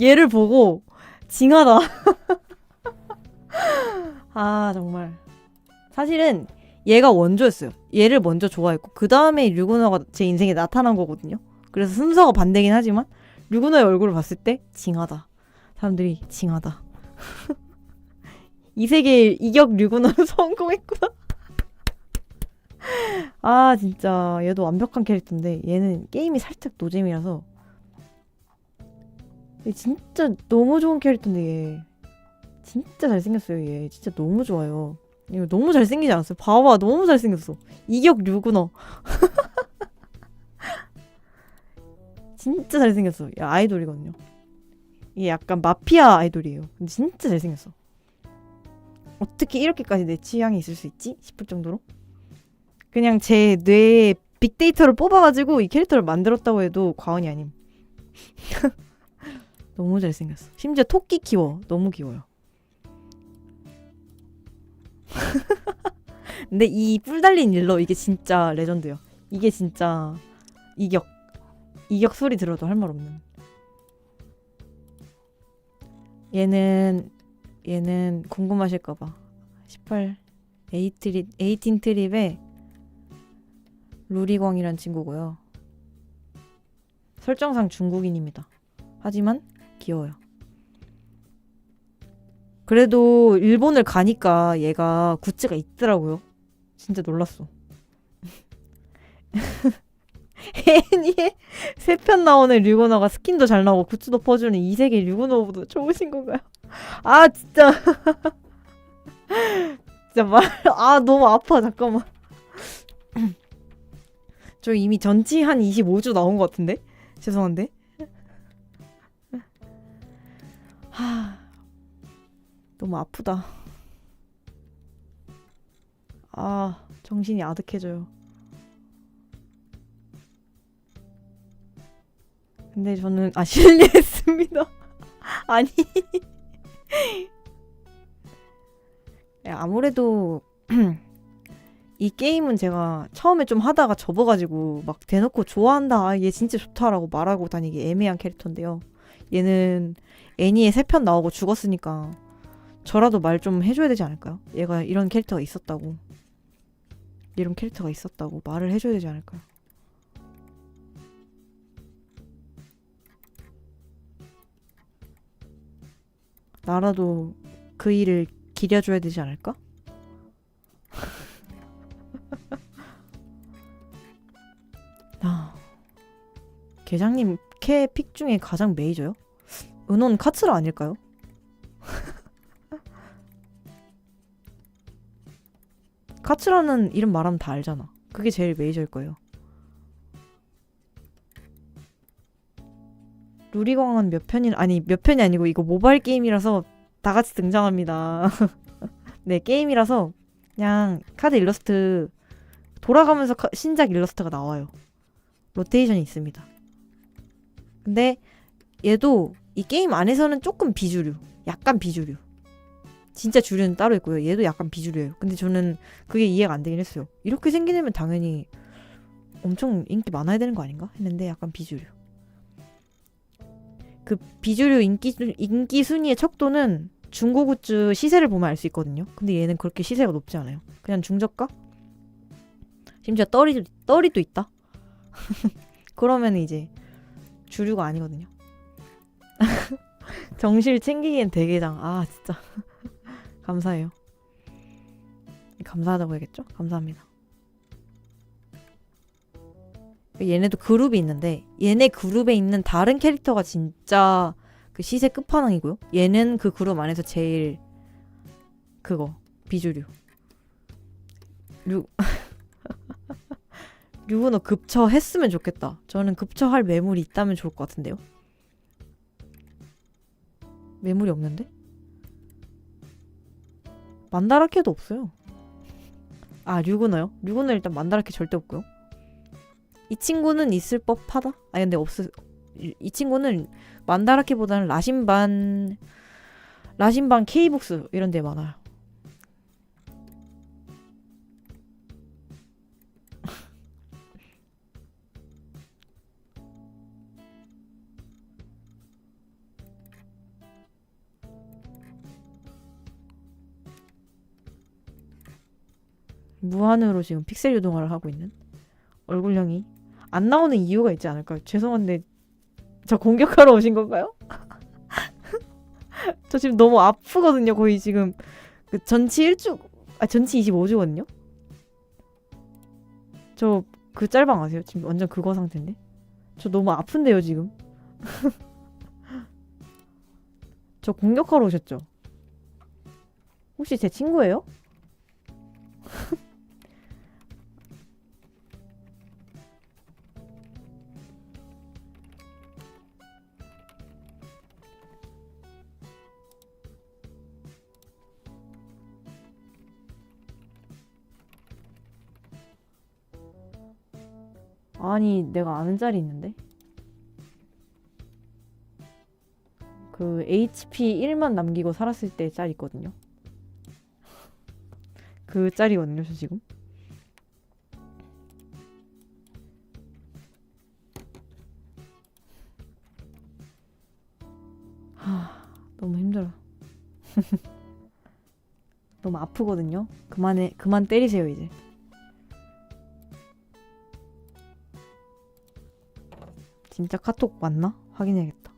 얘를 보고 징하다. 아, 정말. 사실은 얘가 원조였어요. 얘를 먼저 좋아했고 그 다음에 류구너가 제 인생에 나타난 거거든요. 그래서 순서가 반대긴 하지만 류구너의 얼굴을 봤을 때 징하다. 사람들이 징하다. 이 세계의 이격 류구너는 성공했구나. 아, 진짜 얘도 완벽한 캐릭터인데 얘는 게임이 살짝 노잼이라서 얘 진짜 너무 좋은 캐릭터인데 얘 진짜 잘생겼어요. 얘 진짜 너무 좋아요. 이거 너무 잘생기지 않았어요? 봐봐, 너무 잘생겼어. 이격 류구너. 진짜 잘생겼어. 야, 아이돌이거든요. 이게 약간 마피아 아이돌이에요. 근데 진짜 잘생겼어. 어떻게 이렇게까지 내 취향이 있을 수 있지? 싶을 정도로. 그냥 제 뇌에 빅데이터를 뽑아가지고 이 캐릭터를 만들었다고 해도 과언이 아님. 너무 잘생겼어. 심지어 토끼 키워. 너무 귀여워요. 근데 이 뿔 달린 일러 이게 진짜 레전드요. 이게 진짜 이격 소리 들어도 할 말 없는. 얘는 궁금하실까봐 18 트립에 루리광이란 친구고요. 설정상 중국인입니다. 하지만 귀여워요. 그래도 일본을 가니까 얘가 굿즈가 있더라고요. 진짜 놀랐어. 애니에 3편 나오는 류구너가 스킨도 잘 나오고 굿즈도 퍼주는 이 세계 류구너보다 좋으신 건가요? 아, 진짜. 진짜 너무 아파. 잠깐만. 저 이미 전치 한 25주 나온 것 같은데? 죄송한데? 너무 아프다. 정신이 아득해져요. 근데 저는 실례했습니다. 아니. 아무래도 이 게임은 제가 처음에 좀 하다가 접어가지고 막 대놓고 좋아한다, 얘 진짜 좋다라고 말하고 다니기 애매한 캐릭터인데요. 얘는 애니에 3편 나오고 죽었으니까 저라도 말 좀 해줘야 되지 않을까요? 얘가 이런 캐릭터가 있었다고 말을 해줘야 되지 않을까요? 나라도 그 일을 기려줘야 되지 않을까? 아, 계장님 캐 픽 중에 가장 메이저요? 은원 카츠라 아닐까요? 카츠라는 이름 말하면 다 알잖아. 그게 제일 메이저일 거예요. 루리광은 몇 편이 아니 몇 편이 아니고 이거 모바일 게임이라서 다 같이 등장합니다. 네, 게임이라서 그냥 카드 일러스트 돌아가면서 신작 일러스트가 나와요. 로테이션이 있습니다. 근데 얘도 이 게임 안에서는 조금 비주류, 약간 비주류. 진짜 주류는 따로 있고요. 얘도 약간 비주류예요. 근데 저는 그게 이해가 안 되긴 했어요. 이렇게 생긴 애면 당연히 엄청 인기 많아야 되는 거 아닌가? 했는데 약간 비주류. 그 비주류 인기 순위의 척도는 중고 굿즈 시세를 보면 알 수 있거든요. 근데 얘는 그렇게 시세가 높지 않아요. 그냥 중저가? 심지어 떨이도 있다? 그러면 이제 주류가 아니거든요. 정실 챙기기엔 대게장. 아 진짜 감사해요. 감사하다고 해야겠죠? 감사합니다. 얘네도 그룹이 있는데 얘네 그룹에 있는 다른 캐릭터가 진짜 그 시세 끝판왕이고요. 얘는 그 그룹 안에서 제일 그거 비주류. 류은호 급처했으면 좋겠다. 저는 급처할 매물이 있다면 좋을 것 같은데요. 매물이 없는데? 만다라케도 없어요. 아, 류근어요? 류근어 일단 만다라케 절대 없고요. 이 친구는 있을 법하다? 아니 근데 이 친구는 만다라케보다는 라신반 K북스 이런 데 많아요. 무한으로 지금 픽셀 유동화를 하고 있는 얼굴형이 안 나오는 이유가 있지 않을까요? 죄송한데 저 공격하러 오신 건가요? 저 지금 너무 아프거든요. 거의 지금 그 전치 25주거든요. 저 그 짤방 아세요? 지금 완전 그거 상태인데. 저 너무 아픈데요 지금. 저 공격하러 오셨죠? 혹시 제 친구예요? 아니 내가 아는 짤이 있는데 그 HP 1만 남기고 살았을 때 짤 있거든요. 그 짤이거든요 저 지금. 너무 힘들어. 너무 아프거든요. 그만 때리세요 이제. 진짜 카톡 맞나? 확인해야겠다.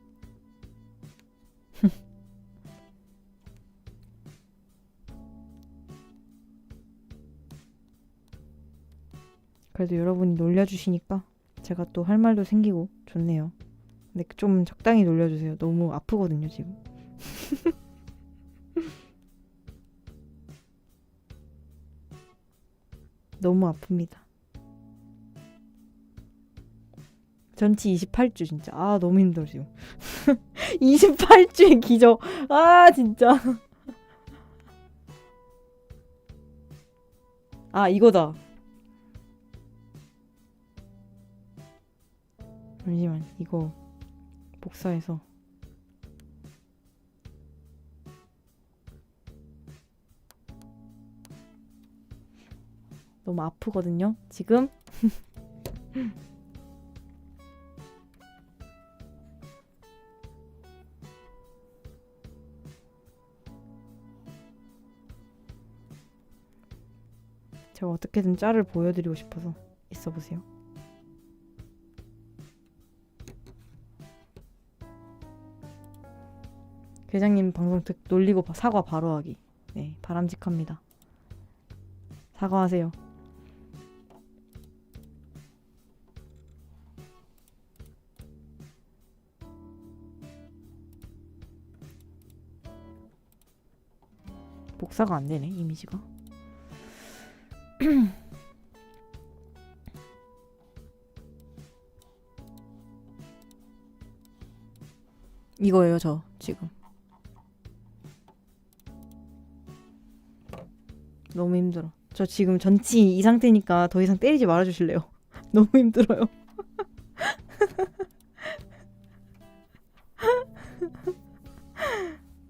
그래도 여러분이 놀려주시니까 제가 또 할 말도 생기고 좋네요. 근데 좀 적당히 놀려주세요. 너무 아프거든요 지금. 너무 아픕니다. 전치 28주 진짜. 아 너무 힘들어 지금. 28주의 기적. 아 진짜. 아 이거다. 잠시만 이거 복사해서 너무 아프거든요 지금. 제가 어떻게든 짤을 보여드리고 싶어서 있어보세요. 계장님 방송 놀리고 사과 바로 하기. 네, 바람직합니다. 사과하세요. 복사가 안 되네, 이미지가. 이거예요, 저 지금. 너무 힘들어. 저 지금 전치 이 상태니까 더 이상 때리지 말아주실래요? 너무 힘들어요.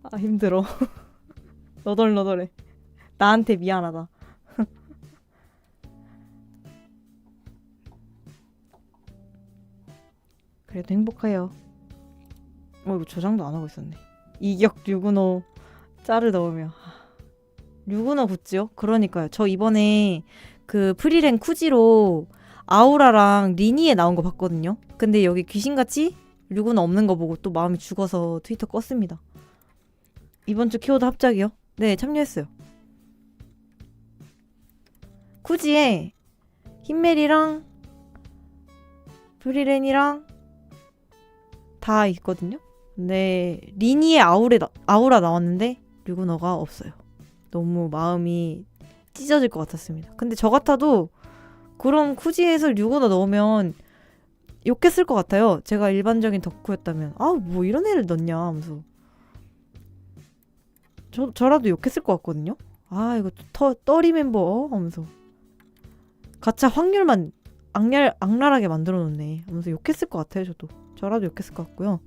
아, 힘들어. 너덜너덜해. 나한테 미안하다. 그래도 행복해요. 이거 저장도 안 하고 있었네. 이격 류구노 짤을 넣으며. 류구노 굿즈요? 그러니까요. 저 이번에 그 프리랜 쿠지로 아우라랑 리니에 나온 거 봤거든요. 근데 여기 귀신같이 류구노 없는 거 보고 또 마음이 죽어서 트위터 껐습니다. 이번 주 키워드 합작이요? 네, 참여했어요. 쿠지에 흰멜이랑 프리랜이랑 다 있거든요. 근데 리니에 아우라 나왔는데 류구너가 없어요. 너무 마음이 찢어질 것 같았습니다. 근데 저 같아도 그럼 쿠지에서 류구너 넣으면 욕했을 것 같아요. 제가 일반적인 덕후였다면 아, 뭐 이런 애를 넣냐 하면서 저라도 욕했을 것 같거든요. 아, 이거 떠리 멤버 하면서 가차 확률만 악랄하게 만들어 놓네 하면서 욕했을 것 같아요. 저라도 욕했을 것 같고요.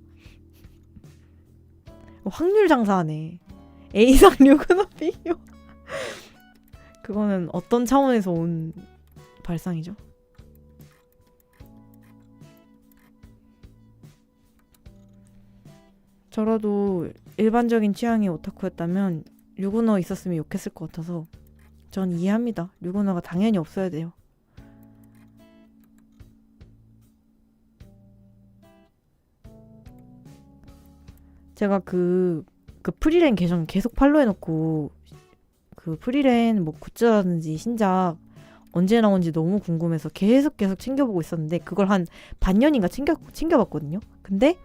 확률 장사하네. A상 류구너 비교. 그거는 어떤 차원에서 온 발상이죠? 저라도 일반적인 취향의 오타쿠였다면 류구너 있었으면 욕했을 것 같아서 전 이해합니다. 류구너가 당연히 없어야 돼요. 제가 그 프리랜 계정 계속 팔로우해놓고 그 프리랜 뭐 굿즈라든지 신작 언제 나온지 너무 궁금해서 계속 챙겨보고 있었는데 그걸 한 반년인가 챙겨봤거든요. 근데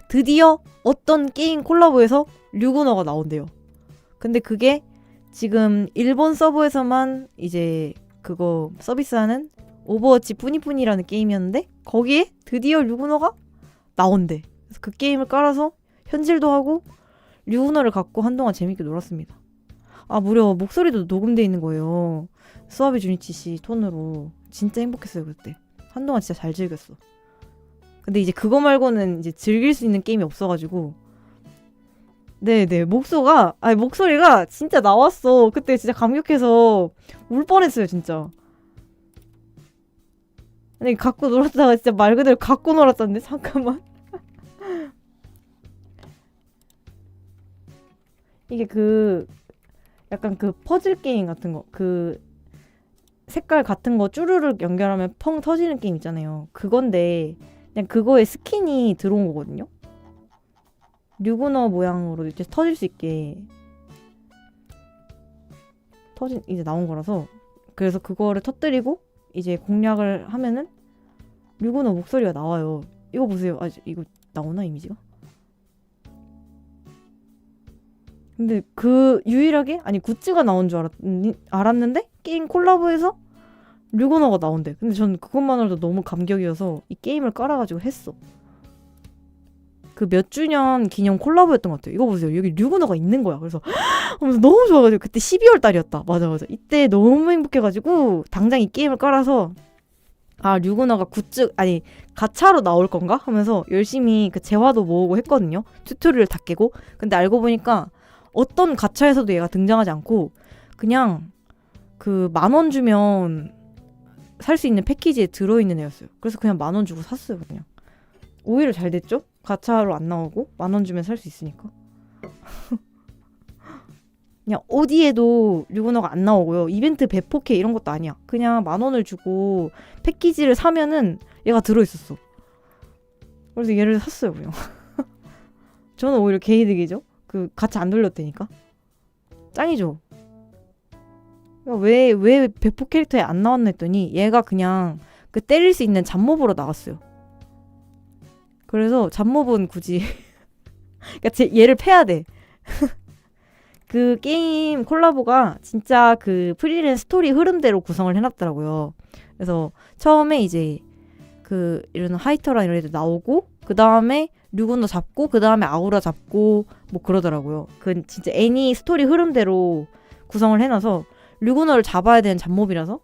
드디어 어떤 게임 콜라보에서 류구너가 나온대요. 근데 그게 지금 일본 서버에서만 이제 그거 서비스하는 오버워치 뿌니뿌니라는 게임이었는데 거기에 드디어 류구너가 나온대. 그래서 그 게임을 깔아서 현질도 하고 류구너를 갖고 한동안 재밌게 놀았습니다. 아, 무려 목소리도 녹음돼 있는 거예요. 수아비 주니치 씨 톤으로. 진짜 행복했어요, 그때. 한동안 진짜 잘 즐겼어. 근데 이제 그거 말고는 이제 즐길 수 있는 게임이 없어가지고. 네네, 목소리가 진짜 나왔어. 그때 진짜 감격해서 울 뻔했어요, 진짜. 근데 갖고 놀았다가 진짜 말 그대로 갖고 놀았다는데? 잠깐만. 이게 약간 퍼즐 게임 같은 거, 색깔 같은 거 쭈루룩 연결하면 펑 터지는 게임 있잖아요. 그건데 그냥 그거에 스킨이 들어온 거거든요. 류구너 모양으로 이제 터질 수 있게 이제 나온 거라서. 그래서 그거를 터뜨리고 이제 공략을 하면은 류구너 목소리가 나와요. 이거 보세요. 아, 이거 나오나 이미지가? 근데 유일하게 굿즈가 나온 줄 알았는데 게임 콜라보에서 류구너가 나온대. 근데 전 그것만으로도 너무 감격이어서 이 게임을 깔아가지고 했어. 그 몇 주년 기념 콜라보였던 것 같아요. 이거 보세요. 여기 류구너가 있는 거야. 그래서 하면서 너무 좋아가지고 그때 12월 달이었다. 맞아. 이때 너무 행복해가지고 당장 이 게임을 깔아서 아, 류구너가 가차로 나올 건가? 하면서 열심히 그 재화도 모으고 했거든요. 튜토리얼 다 깨고. 근데 알고 보니까 어떤 가차에서도 얘가 등장하지 않고 그냥 10,000원 주면 살 수 있는 패키지에 들어있는 애였어요. 그래서 그냥 10,000원 주고 샀어요, 그냥. 오히려 잘 됐죠? 가차로 안 나오고 10,000원 주면 살 수 있으니까. 그냥 어디에도 류구너가 안 나오고요. 이벤트 배포케 이런 것도 아니야. 그냥 10,000원을 주고 패키지를 사면은 얘가 들어있었어. 그래서 얘를 샀어요, 그냥. 저는 오히려 개이득이죠. 그 같이 안 돌렸다니까. 짱이죠. 왜 배포 캐릭터에 안 나왔나 했더니 얘가 그냥 그 때릴 수 있는 잡몹으로 나왔어요. 그래서 잡몹은 굳이 그러니까 얘를 패야 돼. 그 게임 콜라보가 진짜 그 프리랜 스토리 흐름대로 구성을 해놨더라고요. 그래서 처음에 이제 그 이런 하이터랑 이런 애들 나오고 그 다음에 류군도 잡고 그 다음에 아우라 잡고 뭐 그러더라고요. 그 진짜 애니 스토리 흐름대로 구성을 해놔서 류군어를 잡아야 되는 잡몹이라서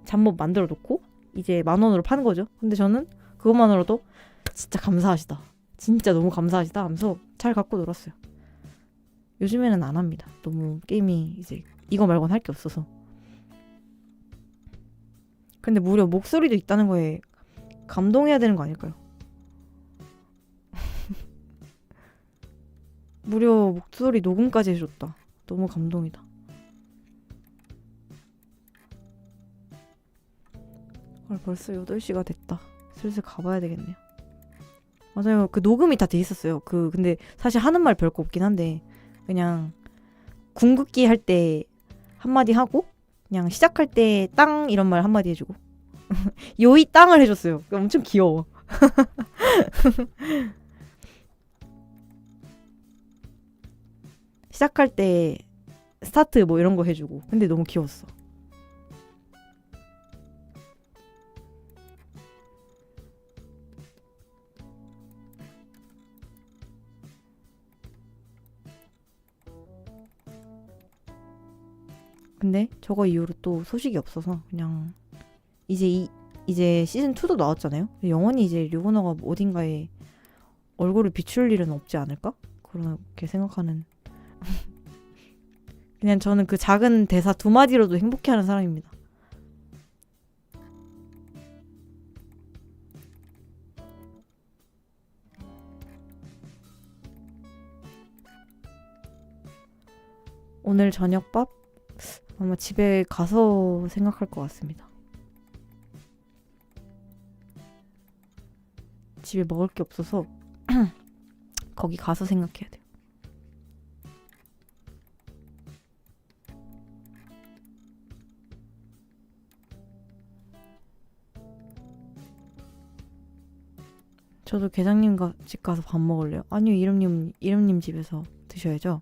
잡몹 만들어 놓고 이제 10,000원으로 파는 거죠. 근데 저는 그것만으로도 진짜 감사하시다. 진짜 너무 감사하시다 하면서 잘 갖고 놀았어요. 요즘에는 안 합니다. 너무 게임이 이제 이거 말고는 할 게 없어서. 근데 무려 목소리도 있다는 거에 감동해야 되는 거 아닐까요? 무려 목소리 녹음까지 해줬다. 너무 감동이다. 벌써 8시가 됐다. 슬슬 가봐야 되겠네요. 맞아요. 그 녹음이 다 돼 있었어요. 근데 사실 하는 말 별거 없긴 한데 그냥 궁극기 할 때 한마디 하고 그냥 시작할 때 땅 이런 말 한마디 해주고 요이 땅을 해줬어요. 엄청 귀여워. 시작할 때 스타트 뭐 이런 거 해주고 근데 너무 귀여웠어. 근데 저거 이후로 또 소식이 없어서 그냥 이제 시즌 2도 나왔잖아요. 영원히 이제 류건어가 어딘가에 얼굴을 비출 일은 없지 않을까? 그렇게 생각하는. 그냥 저는 그 작은 대사 2마디로도 행복해하는 사람입니다. 오늘 저녁밥? 아마 집에 가서 생각할 것 같습니다. 집에 먹을 게 없어서 거기 가서 생각해야 돼요. 저도 계장님 집 가서 밥 먹을래요. 아니요, 이름님 집에서 드셔야죠.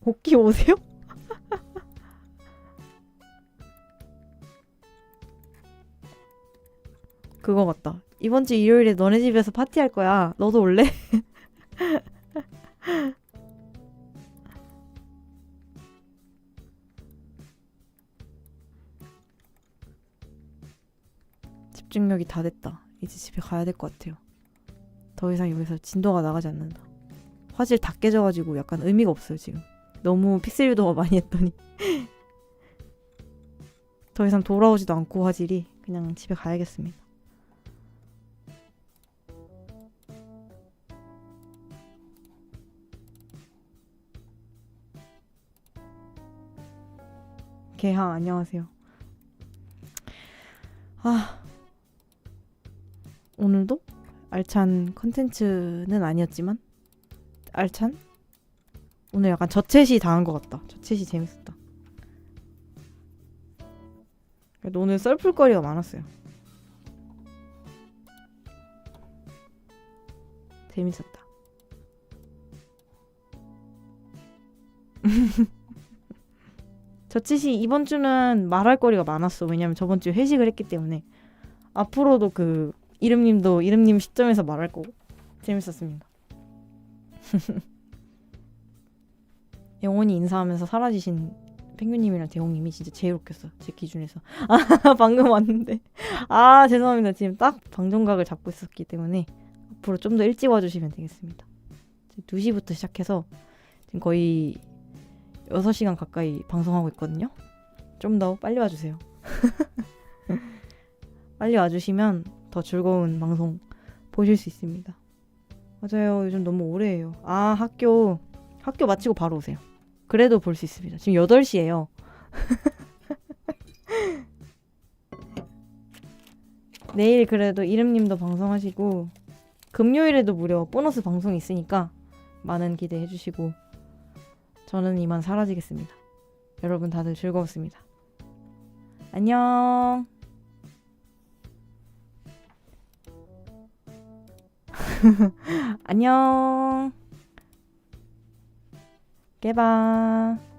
오키 오세요? 그거 같다. 이번 주 일요일에 너네 집에서 파티할 거야. 너도 올래? 집중력이 다 됐다. 이제 집에 가야 될 것 같아요. 더 이상 여기서 진도가 나가지 않는다. 화질 다 깨져가지고 약간 의미가 없어요 지금. 너무 픽셀 유도가 많이 했더니 더 이상 돌아오지도 않고 화질이. 그냥 집에 가야겠습니다. 개하 안녕하세요. 오늘도 알찬 컨텐츠는 아니었지만 알찬? 오늘 약간 저챗이 당한 것 같다. 저챗이 재밌었다. 그래도 오늘 썰풀거리가 많았어요. 재밌었다. 저챗이 이번 주는 말할 거리가 많았어. 왜냐면 저번 주에 회식을 했기 때문에. 앞으로도 그 이름님 시점에서 말할 거고. 재밌었습니다. 영원히 인사하면서 사라지신 펭귄님이랑 대홍님이 진짜 제일 웃겼어. 제 기준에서. 방금 왔는데. 죄송합니다. 지금 딱 방정각을 잡고 있었기 때문에 앞으로 좀 더 일찍 와주시면 되겠습니다. 2시부터 시작해서 지금 거의 6시간 가까이 방송하고 있거든요. 좀 더 빨리 와주세요. 빨리 와주시면 더 즐거운 방송 보실 수 있습니다. 맞아요. 요즘 너무 오래 해요. 학교 마치고 바로 오세요. 그래도 볼 수 있습니다. 지금 8시예요. 내일 그래도 이름님도 방송하시고 금요일에도 무려 보너스 방송이 있으니까 많은 기대해 주시고 저는 이만 사라지겠습니다. 여러분 다들 즐거웠습니다. 안녕. 안녕. 깨봐.